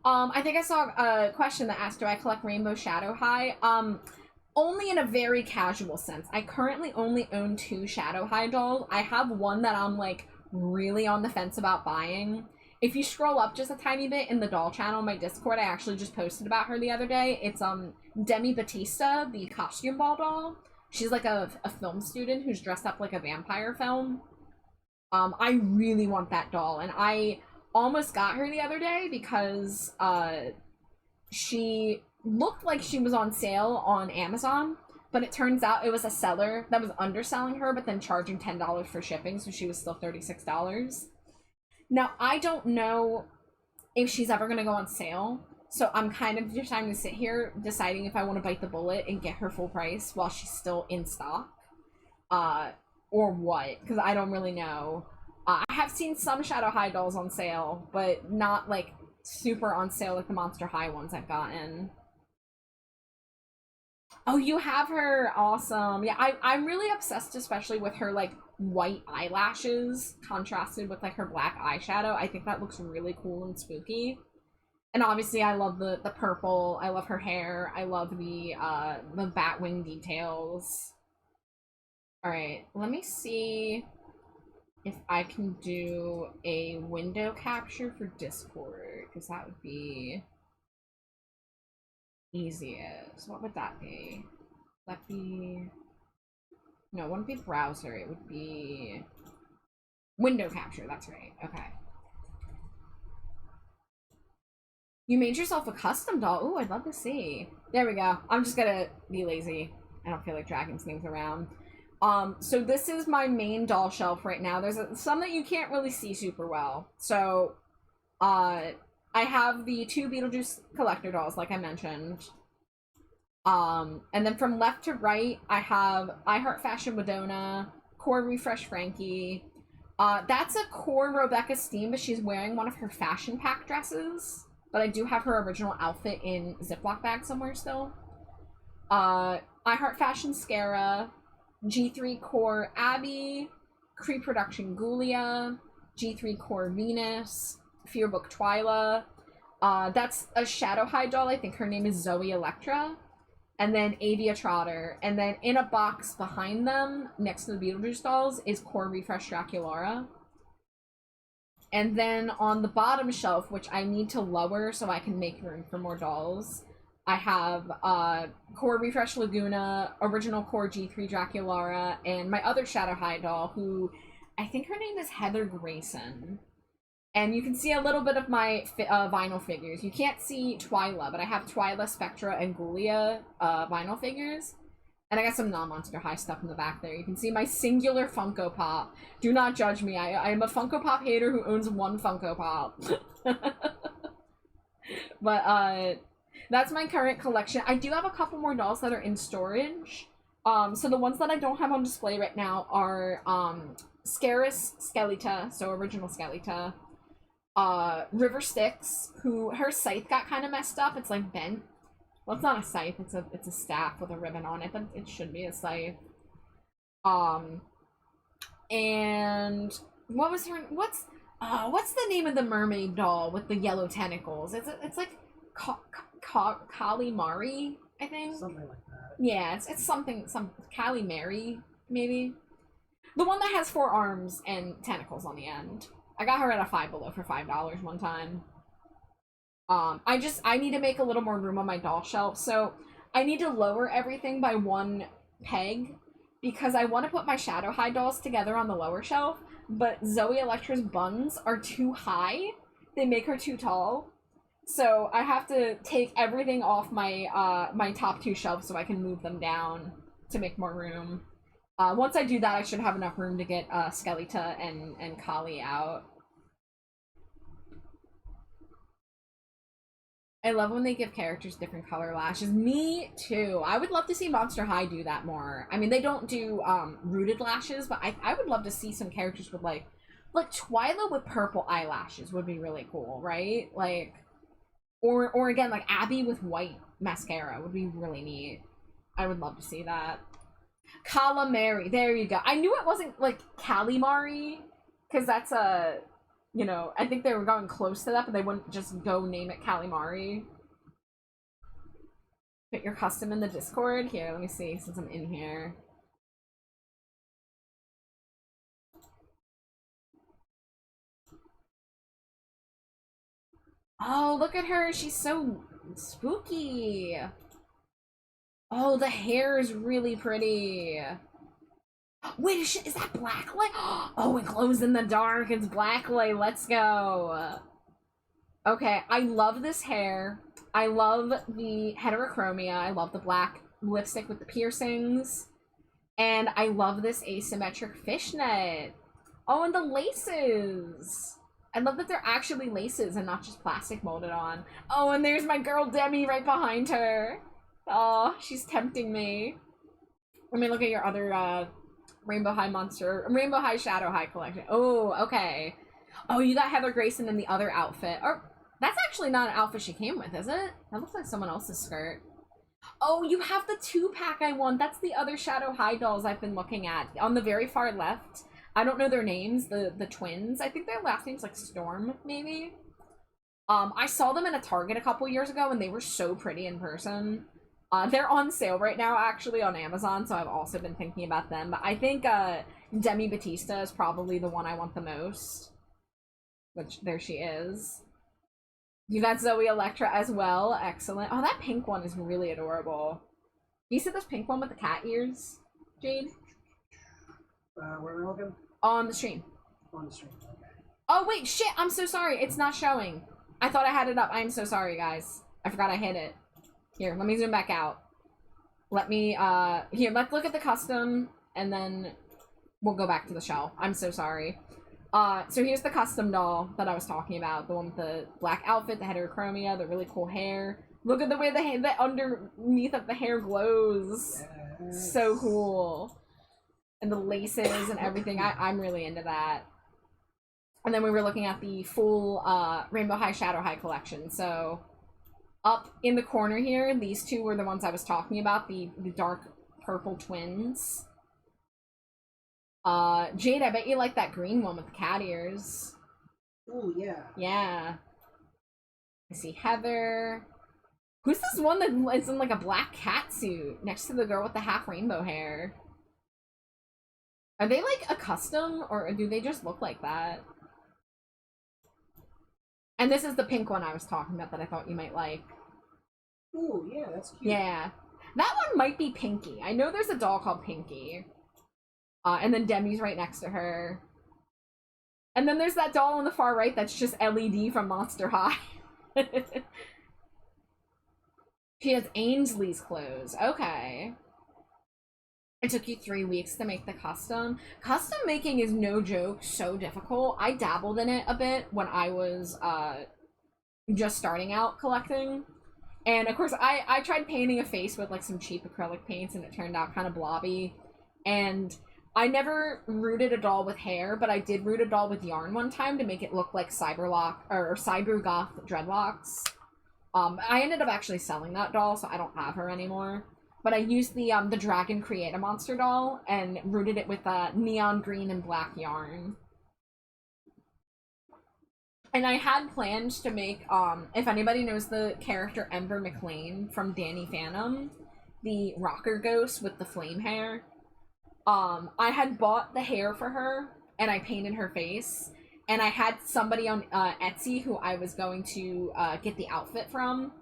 I think I saw a question that asked, do I collect Rainbow Shadow High? Only in a very casual sense. I currently only own 2 Shadow High dolls. I have one that I'm, like, really on the fence about buying. If you scroll up just a tiny bit in the doll channel, my Discord, I actually just posted about her the other day. It's, Demi Batista, the costume ball doll. She's like a film student who's dressed up like a vampire film. I really want that doll, and I almost got her the other day because she looked like she was on sale on Amazon, but it turns out it was a seller that was underselling her but then charging $10 for shipping, so she was still $36. Now, I don't know if she's ever gonna go on sale, so I'm kind of just trying to sit here deciding if I want to bite the bullet and get her full price while she's still in stock, or what, because I don't really know. I have seen some Shadow High dolls on sale, but not, like, super on sale like the Monster High ones I've gotten. Oh, you have her? Awesome. Yeah, I'm really obsessed, especially with her, like, white eyelashes contrasted with, like, her black eyeshadow. I think that looks really cool and spooky. And obviously I love the purple, I love her hair, I love the bat wing details. Alright, let me see if I can do a window capture for Discord, because that would be easiest. What would that be? Would that be... No, it wouldn't be browser, it would be window capture, that's right, okay. You made yourself a custom doll. Ooh, I'd love to see. There we go. I'm just gonna be lazy. I don't feel like dragging things around. So this is my main doll shelf right now. There's some that you can't really see super well. So, I have the 2 Beetlejuice collector dolls, like I mentioned. And then from left to right, I have I Heart Fashion Madonna, Core Refresh Frankie. That's a Core Rebecca Steam, but she's wearing one of her fashion pack dresses. But I do have her original outfit in Ziploc bag somewhere still. I Heart Fashion Scara, G3 Core Abby, Cree Production Ghoulia, G3 Core Venus, Fearbook Twyla. That's a Shadow High doll. I think her name is Zoe Electra. And then Avia Trotter. And then in a box behind them, next to the Beetlejuice dolls, is Core Refresh Draculaura. And then on the bottom shelf, which I need to lower so I can make room for more dolls, I have Core Refresh Laguna, Original Core G3 Draculara, and my other Shadow High doll, who I think her name is Heather Grayson. And you can see a little bit of my vinyl figures. You can't see Twyla, but I have Twyla, Spectra, and Ghoulia vinyl figures. And I got some non-Monster High stuff in the back there. You can see my singular Funko Pop. Do not judge me. I am a Funko Pop hater who owns one Funko Pop. But, that's my current collection. I do have a couple more dolls that are in storage. So the ones that I don't have on display right now are, Scarus Skeleta, so original Skeleta. River Styx, who, her scythe got kind of messed up. It's, like, bent. Well, it's not a scythe, it's a staff with a ribbon on it, but it should be a scythe. And what was her, what's the name of the mermaid doll with the yellow tentacles? It's like Kalimari, I think? Something like that. Yeah, it's something, Kalimari, maybe? The one that has 4 arms and tentacles on the end. I got her at a Five Below for $5 one time. I need to make a little more room on my doll shelf, so I need to lower everything by 1 peg, because I want to put my Shadow High dolls together on the lower shelf, but Zoe Electra's buns are too high. They make her too tall. So I have to take everything off my my top 2 shelves so I can move them down to make more room. Once I do that, I should have enough room to get Skeleta and Kali out. I love when they give characters different color lashes. Me too. I would love to see Monster High do that more. I mean, they don't do rooted lashes, but I would love to see some characters with like Twyla with purple eyelashes would be really cool, right? Like, or again, like Abby with white mascara would be really neat. I would love to see that. Calamari, there you go. I knew it wasn't like Calimari, because that's a, you know, I think they were going close to that, but they wouldn't just go name it Calimari. Put your custom in the Discord. Here, let me see, since I'm in here. Oh, look at her. She's so spooky. Oh, the hair is really pretty. Wait, is that Blacklight? Oh, it glows in the dark. It's Blacklight. Let's go. Okay, I love this hair. I love the heterochromia. I love the black lipstick with the piercings. And I love this asymmetric fishnet. Oh, and the laces. I love that they're actually laces and not just plastic molded on. Oh, and there's my girl Demi right behind her. Oh, she's tempting me. Let me look at your other Rainbow High Shadow High collection. Oh, okay. Oh, you got Heather Grayson in the other outfit. Or that's actually not an outfit she came with, is it? That looks like someone else's skirt. Oh, you have the 2-pack I want. That's the other Shadow High dolls I've been looking at. On the very far left. I don't know their names, the twins. I think their last name's like Storm, maybe. I saw them in a Target a couple years ago, and they were so pretty in person. They're on sale right now, actually, on Amazon, so I've also been thinking about them. But I think Demi Batista is probably the one I want the most. Which, there she is. You got Zoe Electra as well. Excellent. Oh, that pink one is really adorable. You see this pink one with the cat ears, Jade? Where are we looking? On the stream. On the stream, okay. Oh, wait, shit! I'm so sorry. It's not showing. I thought I had it up. I'm so sorry, guys. I forgot I hit it. Here, let me zoom back out. Let me, here, let's look at the custom, and then we'll go back to the shelf. I'm so sorry. So here's the custom doll that I was talking about. The one with the black outfit, the heterochromia, the really cool hair. Look at the way the underneath of the hair glows. Yes. So cool. And the laces and everything. I'm really into that. And then we were looking at the full, Rainbow High Shadow High collection, so... Up in the corner here, these two were the ones I was talking about, the dark purple twins. Jade, I bet you like that green one with the cat ears. Oh, yeah. Yeah. I see Heather. Who's this one that is in like a black cat suit next to the girl with the half rainbow hair? Are they like a custom, or do they just look like that? And this is the pink one I was talking about that I thought you might like. Ooh, yeah, that's cute. Yeah. That one might be Pinky. I know there's a doll called Pinky. And then Demi's right next to her. And then there's that doll on the far right that's just LED from Monster High. She has Ainsley's clothes. Okay. It took you 3 weeks to make the custom. Custom making is no joke, so difficult. I dabbled in it a bit when I was just starting out collecting. And of course, I tried painting a face with like some cheap acrylic paints and it turned out kind of blobby. And I never rooted a doll with hair, but I did root a doll with yarn one time to make it look like Cyber Goth dreadlocks. I ended up actually selling that doll, so I don't have her anymore. But I used the Dragon Create-A-Monster doll and rooted it with neon green and black yarn. And I had planned to make, if anybody knows the character Ember McLean from Danny Phantom, the rocker ghost with the flame hair, I had bought the hair for her, and I painted her face, and I had somebody on Etsy who I was going to get the outfit from,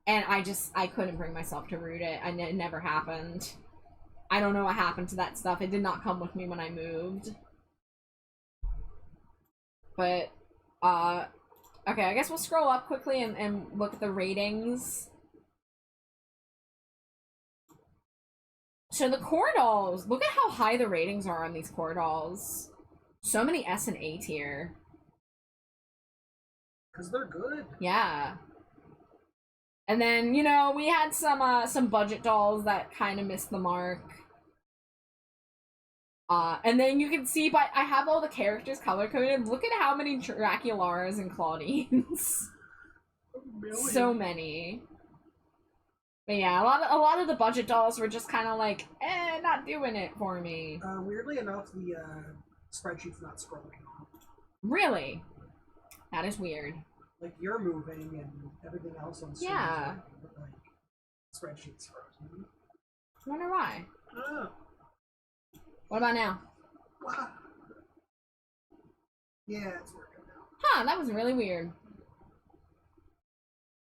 and I couldn't bring myself to root it, and it never happened. I don't know what happened to that stuff. It did not come with me when I moved. But, okay, I guess we'll scroll up quickly and look at the ratings. So the core dolls, look at how high the ratings are on these core dolls. So many S and A tier. Because they're good. Yeah. And then, you know, we had some budget dolls that kind of missed the mark. And then you can see I have all the characters color-coded. Look at how many Dracularas and Claudines. So many. But yeah, a lot of the budget dolls were just kind of like, not doing it for me. Weirdly enough, the spreadsheet's not scrolling. Really? That is weird. Like, you're moving and everything else on screen. Yeah. But, like, spreadsheet's frozen. I wonder why. Oh. What about now? Wow. Yeah, it's working now. Huh, that was really weird.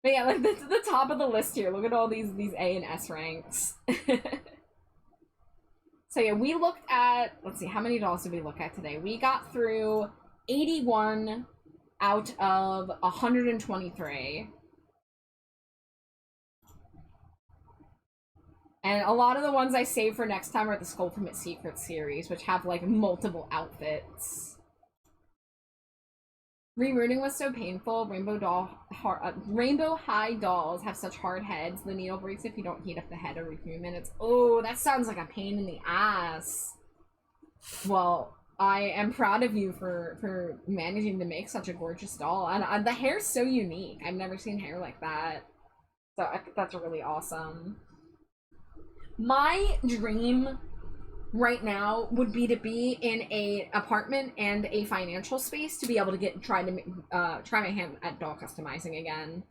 But yeah, like, the top of the list here. Look at all these A and S ranks. So yeah, we looked at, let's see, how many dolls did we look at today? We got through 81 out of 123. And a lot of the ones I saved for next time are the Skulltimate Secrets series, which have, like, multiple outfits. Rerooting was so painful. Rainbow High dolls have such hard heads. The needle breaks if you don't heat up the head every few minutes. Oh, that sounds like a pain in the ass. Well, I am proud of you for managing to make such a gorgeous doll. And the hair's so unique. I've never seen hair like that. So I think that's really awesome. My dream right now would be to be in a apartment and a financial space to be able to try my hand at doll customizing again,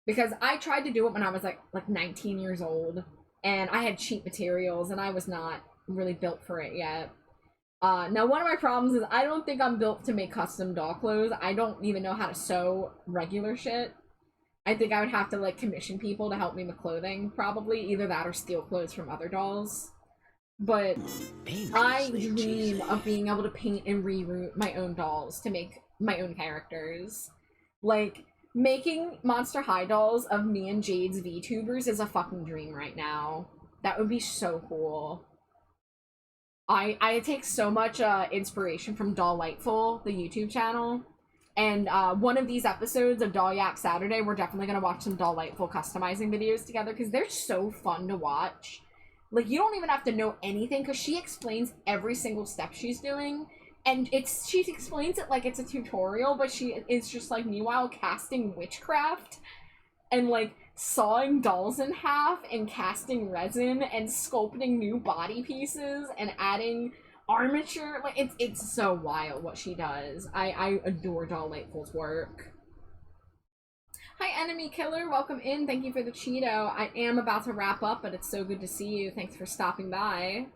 because I tried to do it when I was like 19 years old and I had cheap materials and I was not really built for it yet. Now one of my problems is I don't think I'm built to make custom doll clothes. I don't even know how to sew regular shit. I think I would have to like commission people to help me with clothing, probably either that or steal clothes from other dolls. But I dream of being able to paint and reroute my own dolls to make my own characters. Like, making Monster High dolls of me and Jade's VTubers is a fucking dream right now. That would be so cool. I take so much inspiration from Dolllightful, the YouTube channel. And one of these episodes of Doll Yap Saturday, we're definitely going to watch some Dolllightful customizing videos together because they're so fun to watch. Like, you don't even have to know anything, because she explains every single step she's doing, and she explains it like it's a tutorial, but it's just, like, meanwhile casting witchcraft, and, like, sawing dolls in half, and casting resin, and sculpting new body pieces, and adding armature. Like, it's so wild what she does. I adore Dolllightful's work. Hi, Enemy Killer. Welcome in. Thank you for the Cheeto. I am about to wrap up, but it's so good to see you. Thanks for stopping by.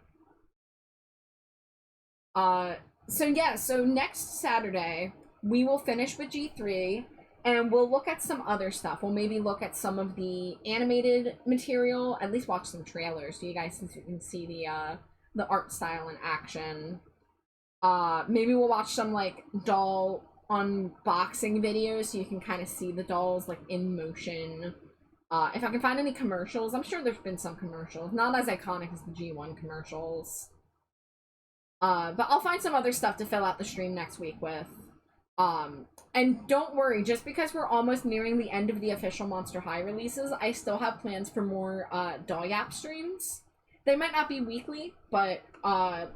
So next Saturday, we will finish with G3, And we'll look at some other stuff. We'll maybe look at some of the animated material, at least watch some trailers so you guys can see the art style in action. Maybe we'll watch some, like, doll unboxing videos so you can kind of see the dolls, like, in motion. If I can find any commercials, I'm sure there's been some commercials. Not as iconic as the G1 commercials. But I'll find some other stuff to fill out the stream next week with. And don't worry, just because we're almost nearing the end of the official Monster High releases, I still have plans for more, Doll Yap streams. They might not be weekly, but, I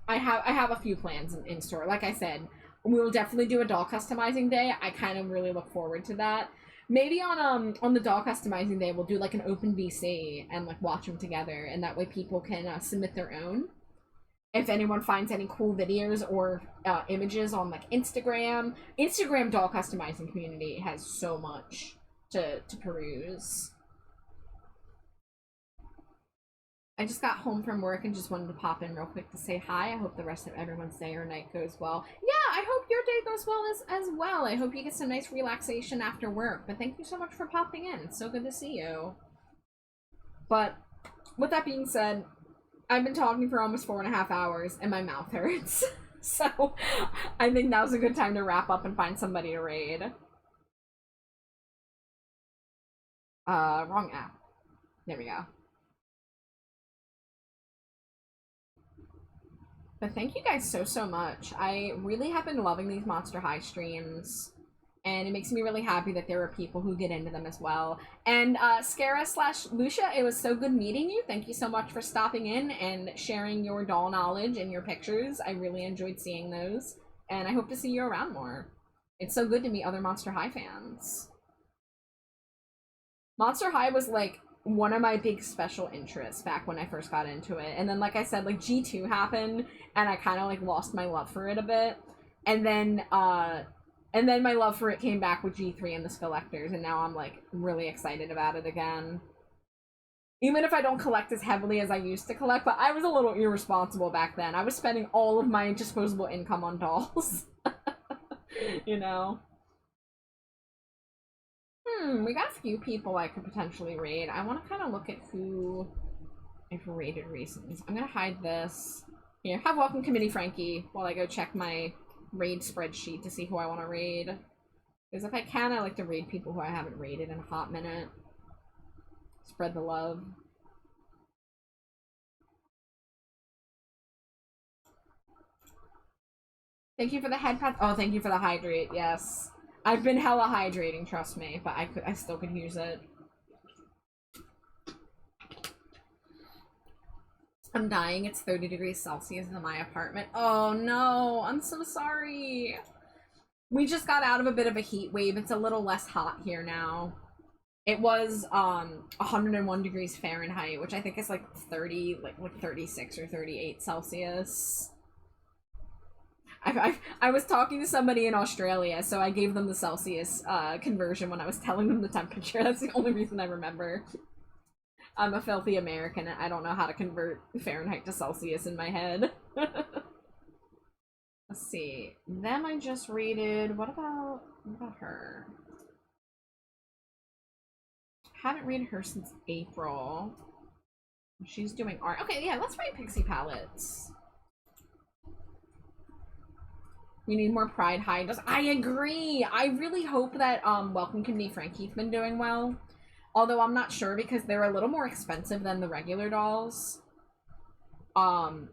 have a few plans in store. Like I said, we will definitely do a doll customizing day. I kind of really look forward to that. Maybe on the doll customizing day, we'll do, like, an open VC and, like, watch them together, and that way people can, submit their own. If anyone finds any cool videos or images on, like, Instagram doll customizing community has so much to peruse. I just got home from work and just wanted to pop in real quick to say hi. I hope the rest of everyone's day or night goes well. Yeah, I hope your day goes well as well. I hope you get some nice relaxation after work. But thank you so much for popping in. It's so good to see you. But with that being said, I've been talking for almost 4.5 hours and my mouth hurts. So I think now's a good time to wrap up and find somebody to raid. Wrong app. There we go. But thank you guys so much. I really have been loving these Monster High streams. And it makes me really happy that there are people who get into them as well. And Skara/Lucia, it was so good meeting you. Thank you so much for stopping in and sharing your doll knowledge and your pictures. I really enjoyed seeing those. And I hope to see you around more. It's so good to meet other Monster High fans. Monster High was, like, one of my big special interests back when I first got into it. And then, like I said, like, G2 happened, and I kind of, like, lost my love for it a bit. And then my love for it came back with G3 and the Skelectors, and now I'm, like, really excited about it again. Even if I don't collect as heavily as I used to collect, but I was a little irresponsible back then. I was spending all of my disposable income on dolls. You know? We got a few people I could potentially raid. I want to kind of look at who I've raided recently. I'm going to hide this. Here, have welcome committee Frankie while I go check my raid spreadsheet to see who I want to raid. Because if I can, I like to raid people who I haven't raided in a hot minute. Spread the love. Thank you for the head pat. Oh, thank you for the hydrate. Yes. I've been hella hydrating, trust me, but I still could use it. I'm dying. It's 30 degrees Celsius in my apartment. Oh no, I'm so sorry. We just got out of a bit of a heat wave. It's a little less hot here now. It was 101 degrees Fahrenheit, which I think is like 30, like 36 or 38 Celsius. I was talking to somebody in Australia, so I gave them the Celsius conversion when I was telling them the temperature. That's the only reason I remember. I'm a filthy American. I don't know how to convert Fahrenheit to Celsius in my head. Let's see. Them I just rated. What about her? Haven't rated her since April. She's doing art. Okay, yeah, let's rate Pixie Palettes. We need more Pride High. I agree. I really hope that Welcome Committee Frankie's been doing well. Although I'm not sure because they're a little more expensive than the regular dolls. But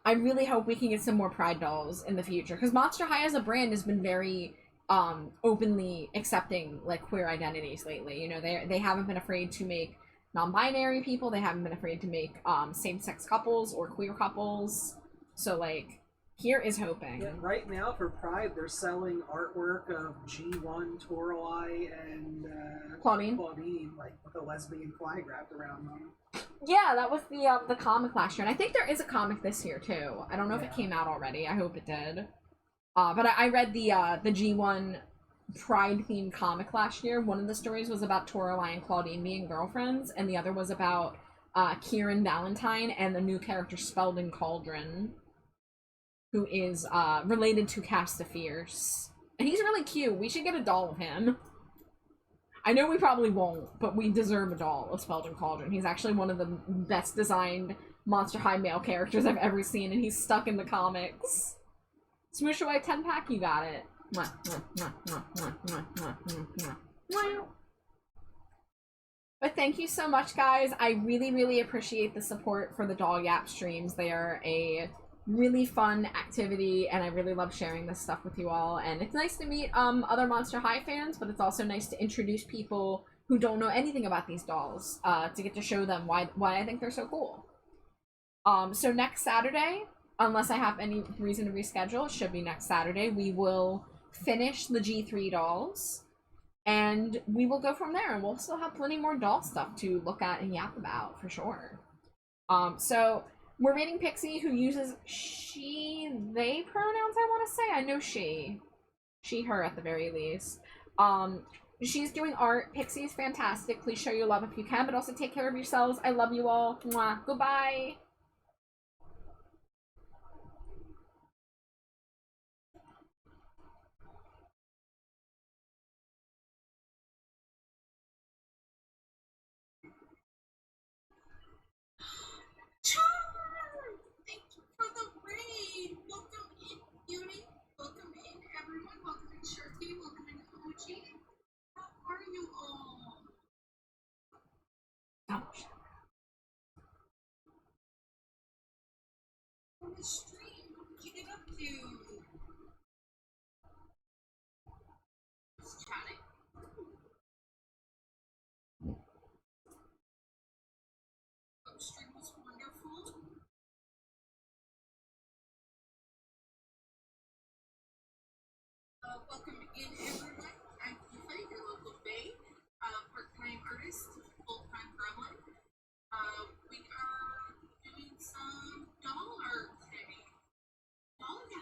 I really hope we can get some more Pride dolls in the future. Because Monster High as a brand has been very openly accepting like queer identities lately. You know, they haven't been afraid to make non-binary people. They haven't been afraid to make same-sex couples or queer couples. So like, here is hoping. Yeah, right now for Pride, they're selling artwork of G1, Toralei, and Claudine, like with a lesbian flag wrapped around them. Yeah, that was the comic last year, and I think there is a comic this year too. I don't know if it came out already. I hope it did. But I read the G1 Pride themed comic last year. One of the stories was about Toralei and Claudine being girlfriends, and the other was about Kieran Valentine and the new character Spelled in Cauldron, who is related to Cast of Fierce. And he's really cute. We should get a doll of him. I know we probably won't, but we deserve a doll of Spelljam Cauldron. He's actually one of the best designed Monster High male characters I've ever seen, and he's stuck in the comics. Smoosh away 10-pack, you got it. But thank you so much, guys. I really, really appreciate the support for the Doll Yap streams. They are a really fun activity, and I really love sharing this stuff with you all. And it's nice to meet other Monster High fans, but it's also nice to introduce people who don't know anything about these dolls to get to show them why I think they're so cool. So next Saturday, unless I have any reason to reschedule, it should be next Saturday, we will finish the G3 dolls, and we will go from there, and we'll still have plenty more doll stuff to look at and yap about, for sure. So we're reading Pixie, who uses she, they pronouns, I want to say. I know she, her at the very least. She's doing art. Pixie is fantastic. Please show your love if you can, but also take care of yourselves. I love you all. Mwah. Goodbye. Charm! Thank you for the raid! Welcome in, Beauty. Welcome in, everyone. Welcome in, Sharky. Welcome in, OG. How are you all? On the stream, what did you get up to? Just chatting. Stream was wonderful. Welcome in, everyone.